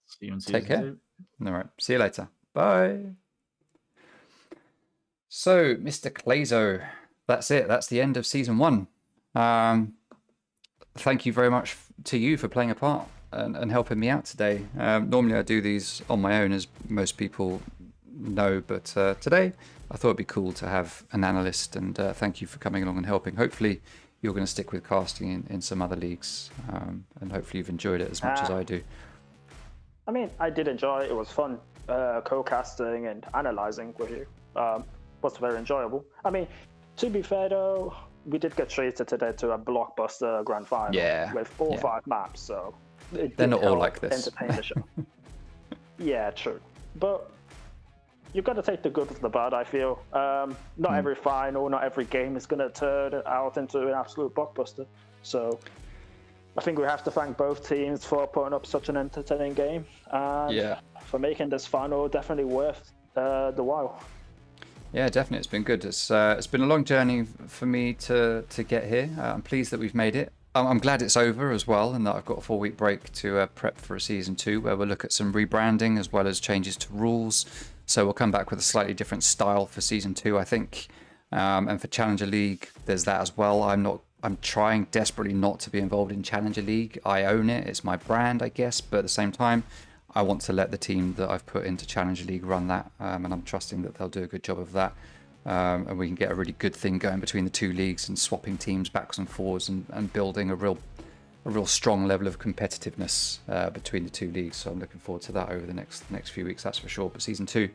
See you in Season Take care. 2. All right. See you later. Bye. So, Mr. Clazo, that's it. That's the end of Season 1. Thank you very much to you for playing a part and helping me out today. Normally I do these on my own, as most people know, but today I thought it'd be cool to have an analyst, and thank you for coming along and helping. Hopefully you're going to stick with casting in some other leagues, and hopefully you've enjoyed it as much as I do. I mean, I did enjoy it. It was fun co-casting and analysing with you. Was very enjoyable. I mean, to be fair though, we did get treated today to a blockbuster grand final with 4 or 5 maps, so they're not all like this. Entertain the show. Yeah, true. But you've got to take the good with the bad, I feel. Not every final, not every game is going to turn out into an absolute blockbuster. So I think we have to thank both teams for putting up such an entertaining game and for making this final definitely worth the while. Yeah, definitely. It's been good. It's been a long journey for me to get here. I'm pleased that we've made it. I'm glad it's over as well, and that I've got a 4-week break to prep for a Season 2, where we'll look at some rebranding as well as changes to rules. So we'll come back with a slightly different style for Season 2, I think. And for Challenger League, there's that as well. I'm trying desperately not to be involved in Challenger League. I own it. It's my brand, I guess. But at the same time, I want to let the team that I've put into Challenger League run that, and I'm trusting that they'll do a good job of that, and we can get a really good thing going between the two leagues and swapping teams backwards and forwards and building a real strong level of competitiveness between the two leagues. So I'm looking forward to that over the next few weeks, that's for sure. But Season 2,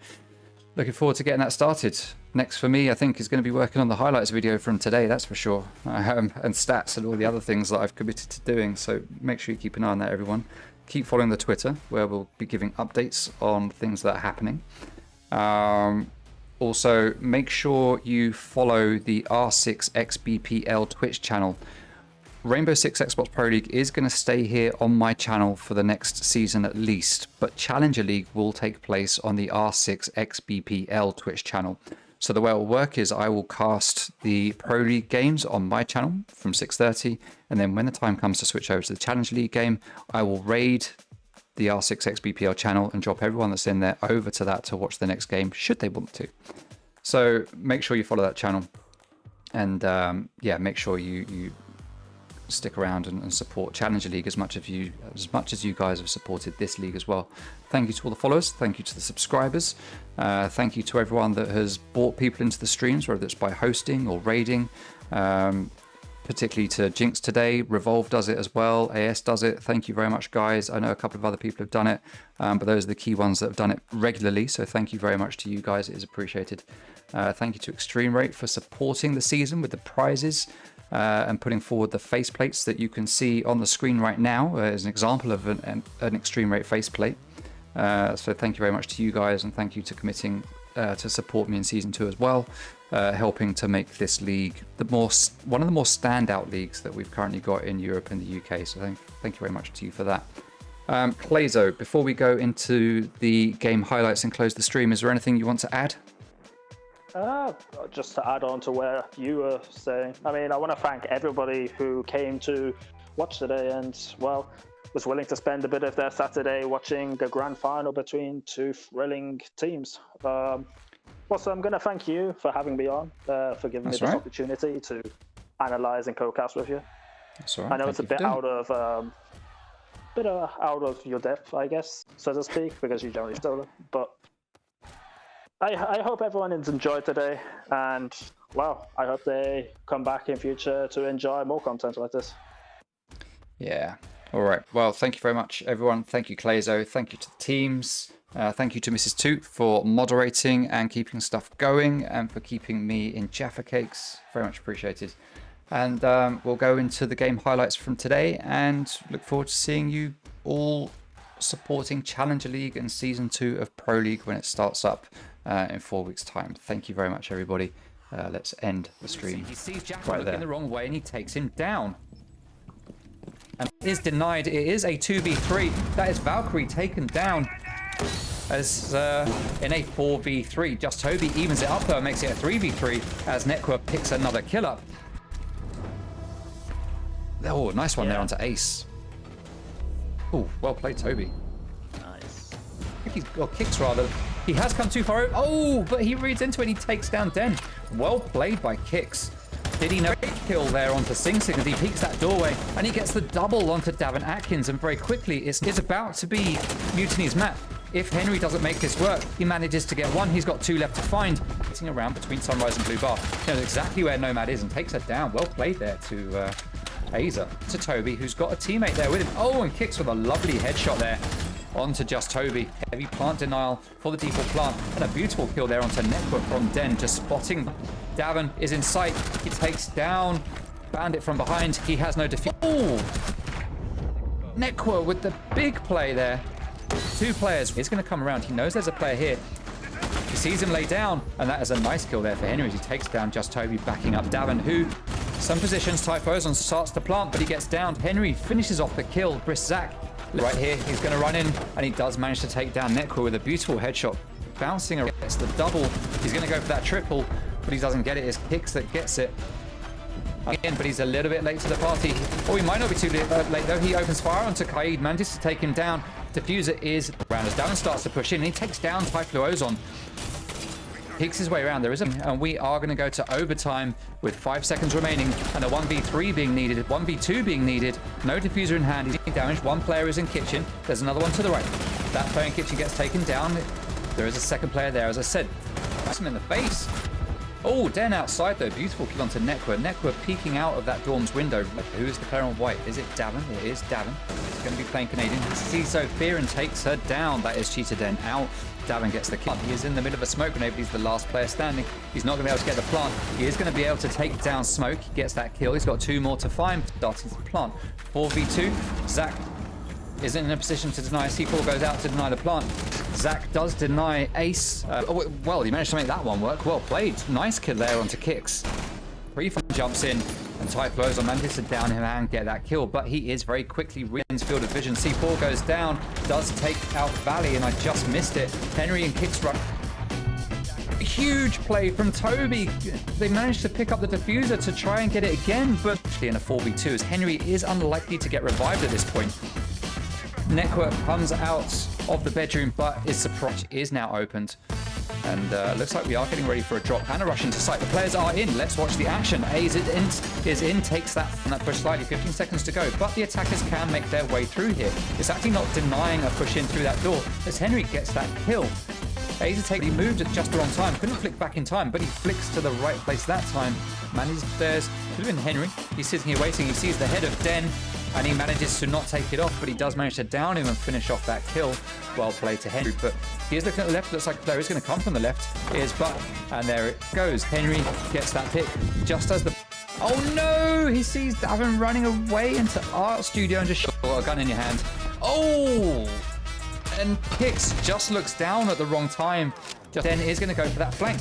looking forward to getting that started. Next for me, I think, is going to be working on the highlights video from today, that's for sure, and stats and all the other things that I've committed to doing. So make sure you keep an eye on that, everyone. Keep following the Twitter, where we'll be giving updates on things that are happening. Also, make sure you follow the R6XBPL Twitch channel. Rainbow Six Xbox Pro League is going to stay here on my channel for the next season at least, but Challenger League will take place on the R6XBPL Twitch channel. So the way it will work is I will cast the Pro League games on my channel from 6:30, and then when the time comes to switch over to the Challenger League game, I will raid the R6XBPL channel and drop everyone that's in there over to that to watch the next game, should they want to. So make sure you follow that channel, and make sure you stick around and support Challenger League as much as you guys have supported this league as well. Thank you to all the followers, thank you to the subscribers, thank you to everyone that has brought people into the streams, whether it's by hosting or raiding, particularly to Jinx today. Revolve does it as well, AS does it. Thank you very much, guys. I know a couple of other people have done it, but those are the key ones that have done it regularly, so thank you very much to you guys. It is appreciated. Thank you to Extreme Rate for supporting the season with the prizes and putting forward the faceplates that you can see on the screen right now as an example of an Extreme Rate faceplate. So thank you very much to you guys, and thank you to committing to support me in Season 2 as well, helping to make this league one of the more standout leagues that we've currently got in Europe and the UK. So thank you very much to you for that. Clazo, before we go into the game highlights and close the stream, is there anything you want to add? Just to add on to where you were saying, I mean, I want to thank everybody who came to watch today and, well, was willing to spend a bit of their Saturday watching the grand final between two thrilling teams. Also, I'm going to thank you for having me on, for giving me this opportunity to analyze and co-cast with you. That's all right. I know it's a bit out of your depth, I guess, so to speak, because you generally stole it, but I hope everyone has enjoyed today, and well, I hope they come back in future to enjoy more content like this. Yeah, All right. Well, thank you very much, everyone. Thank you, Clayzo. Thank you to the teams. Thank you to Mrs. Toot for moderating and keeping stuff going, and for keeping me in Jaffa Cakes. Very much appreciated. And we'll go into the game highlights from today, and look forward to seeing you all supporting Challenger League and Season 2 of Pro League when it starts up in 4 weeks' time. Thank you very much, everybody. Let's end the stream. He sees Jaffa right looking there. the wrong way, and he takes him down. And is denied. It is a 2v3. That is Valkyrie taken down as in a 4v3. Just Toby evens it up though and makes it a 3v3 as Netqua picks another kill up. Oh, nice one there onto Ace. Oh, well played, Toby. Nice. I think he's got kicks rather. He has come too far. Oh, but he reads into it. He takes down Den. Well played by Kicks. Did he know kill there onto Sing Sing as he peeks that doorway, and he gets the double onto Davin Atkins, and very quickly it's about to be Mutiny's map. If Henry doesn't make this work, he manages to get one. He's got 2 left to find. Sitting around between Sunrise and Blue Bar. He knows exactly where Nomad is and takes her down. Well played there to Aza. To Toby, who's got a teammate there with him. Oh, and Kicks with a lovely headshot there onto Just Toby. Heavy plant denial for the default plant, and a beautiful kill there onto Netqua from Den, just spotting. Davin is in sight. He takes down Bandit from behind. He has no defeat. Oh! Netqua with the big play there. 2 players. He's going to come around. He knows there's a player here. He sees him lay down, and that is a nice kill there for Henry as he takes down Just Toby, backing up Davin, who some positions Typhos starts to plant, but he gets downed. Henry finishes off the kill. Brisk Zach right here. He's going to run in, and he does manage to take down Netqua with a beautiful headshot. Bouncing around. It's the double. He's going to go for that triple, but he doesn't get it. It's Kicks that gets it. Again, but he's a little bit late to the party. Or he might not be too late though. He opens fire onto Kaid, manages to take him down. Diffuser is around as Davin starts to push in, and he takes down Typhlo Ozon. Peeks his way around. There is and we are going to go to overtime with 5 seconds remaining and a 1v3 being needed, 1v2 being needed. No diffuser in hand. He's being damaged. One player is in kitchen. There's another one to the right. That player in kitchen gets taken down. There is a second player there, as I said. That's him in the face. Oh, Den outside though. Beautiful kill onto Netqua. Netqua peeking out of that dorm's window. Who is the player on white? Is it Davin? It is Davin. He's going to be playing Canadian. He sees Sophia and takes her down. That is Cheetah Den out. Davin gets the kill. He is in the middle of a smoke grenade, but he's the last player standing. He's not going to be able to get the plant. He is going to be able to take down Smoke. He gets that kill. He's got 2 more to find. Starting to plant. 4v2. Zach isn't in a position to deny. C4 goes out to deny the plant. Zach does deny Ace. Well, he managed to make that one work. Well played. Nice kill there onto Kicks. Refund jumps in, and Typhlo manages to down him and get that kill, but he is very quickly wins field of vision. C4 goes down, does take out Valley, and I just missed it. Henry and Kicks run. Huge play from Toby. They managed to pick up the diffuser to try and get it again, but in a 4v2 as Henry is unlikely to get revived at this point. Netqua comes out of the bedroom, but his surprise is now opened. And looks like we are getting ready for a drop and a rush into sight. The players are in. Let's watch the action. Ace is in, takes that from that push slightly. 15 seconds to go. But the attackers can make their way through here. It's actually not denying a push in through that door as Henry gets that kill. Ace he moved at just the wrong time. Couldn't flick back in time, but he flicks to the right place that time. Manages there's could have been Henry. He's sitting here waiting. He sees the head of Den, and he manages to not take it off, but he does manage to down him and finish off that kill. Well played to Henry, but he is looking at the left. Looks like the player is going to come from the left. Here's Buck, and there it goes. Henry gets that pick just as the... Oh no! He sees Davin running away into Art Studio and just shot a gun in your hand. Oh! And Kicks just looks down at the wrong time. Den is going to go for that flank.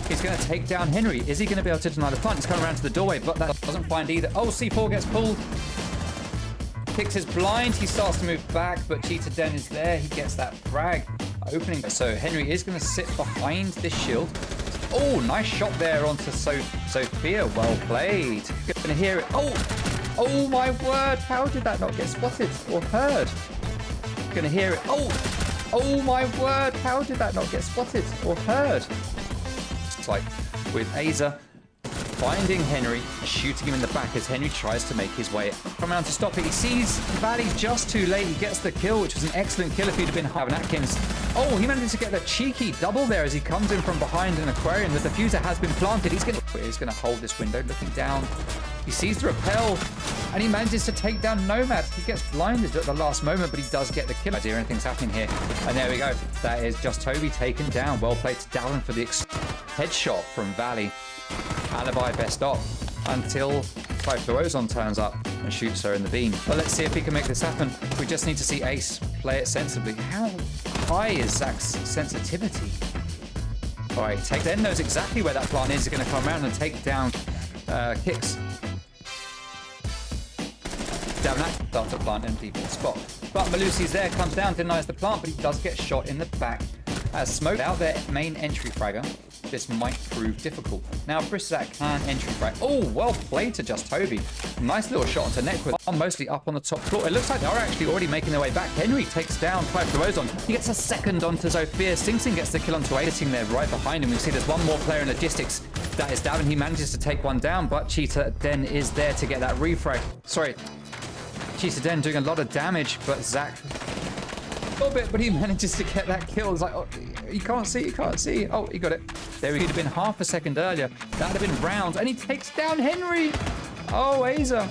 He's going to take down Henry. Is he going to be able to deny the plant? He's coming around to the doorway, but that doesn't find either. Oh, C4 gets pulled. Kicks is blind. He starts to move back, but Cheetah Den is there. He gets that frag opening. So Henry is going to sit behind this shield. Oh, nice shot there onto Sophia. Well played. Going to hear it. Oh my word. How did that not get spotted or heard? Going to hear it. Oh my word. How did that not get spotted or heard? Like with Aza finding Henry, shooting him in the back as Henry tries to make his way come around to stop it. He sees Valley just too late. He gets the kill, which was an excellent kill if he'd have been Davin Atkins. Oh, he managed to get the cheeky double there as he comes in from behind an aquarium. The diffuser has been planted. He's going to hold this window, looking down. He sees the rappel. and he manages to take down Nomad. He gets blinded at the last moment, but he does get the kill. No idea anything's happening here. And there we go. That is just Toby taken down. Well played to Darren for the headshot from Valley. Alibi best op until Ozone turns up and shoots her in the beam. But let's see if he can make this happen. We just need to see Ace play it sensibly. How high is Zach's sensitivity? All right, then knows exactly where that plant is. He's going to come around and take down Kicks. Davnak starts to plant in default spot. But Malusi's there, comes down, denies the plant, but he does get shot in the back. As Smoke out their main entry fragger, this might prove difficult. Now, Briszak can entry frag. Oh, well played to just Toby. Nice little shot onto Neck with mostly up on the top floor. It looks like they are actually already making their way back. Henry takes down Ozone. He gets a second onto Zofia. Sing Sing gets the kill onto A, sitting there right behind him. We see there's one more player in logistics. That is Davin. He manages to take one down, but Cheetah Den is there to get that refrag. Sorry, Cheetah Den doing a lot of damage, but Zach a little bit, but he manages to get that kill. It's like, oh, you can't see. Oh, he got it. There he would have been half a second earlier. That would have been rounds, and he takes down Henry. Oh, Aza.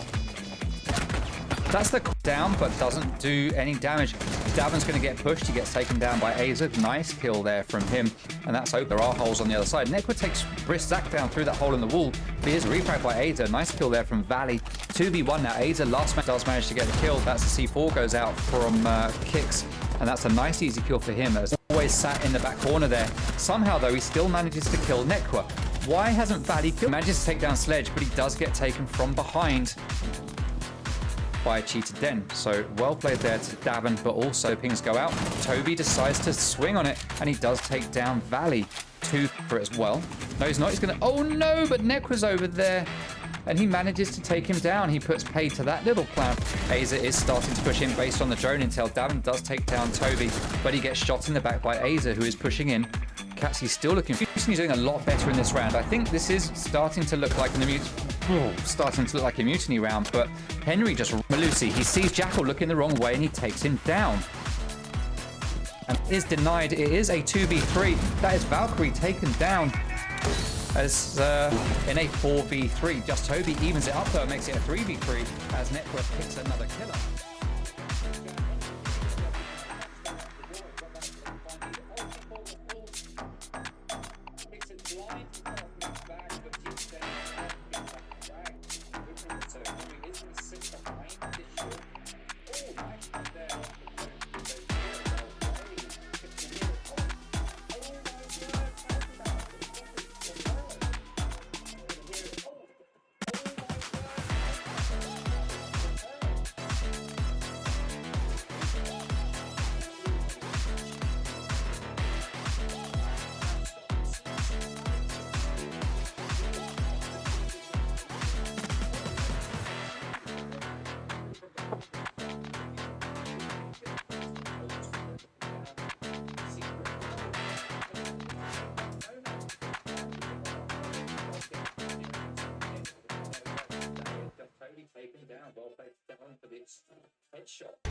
That's the down, but doesn't do any damage. Davin's going to get pushed. He gets taken down by Aza. Nice kill there from him, and that's hope. There are holes on the other side. Nekwa takes Briszak down through that hole in the wall. But here's a refrag by Aza. Nice kill there from Valley. 2v1 now. Aza last match does manage to get the kill. That's the C4 goes out from Kicks, and that's a nice easy kill for him. As always sat in the back corner there. Somehow though, he still manages to kill Nekwa. Why hasn't Valley killed? Manages to take down Sledge, but he does get taken from behind by Cheetah Den. So well played there to Davin, but also pings go out. Toby decides to swing on it, and he does take down Valley. 2 for it as well. No, he's not. He's gonna, oh no, but Nekwa's over there, and he manages to take him down. He puts pay to that little plan. Aza is starting to push in based on the drone intel. Davin does take down Toby, but he gets shot in the back by Aza, who is pushing in. Catsy's still looking. He's doing a lot better in this round. I think this is starting to look like a mutiny round, but Henry just Malusi. He sees Jackal looking the wrong way, and he takes him down. And is denied. It is a 2v3. That is Valkyrie taken down as in a 4v3. Just Toby evens it up though, makes it a 3v3 as Network picks another killer. Taken down, well played down for this headshot.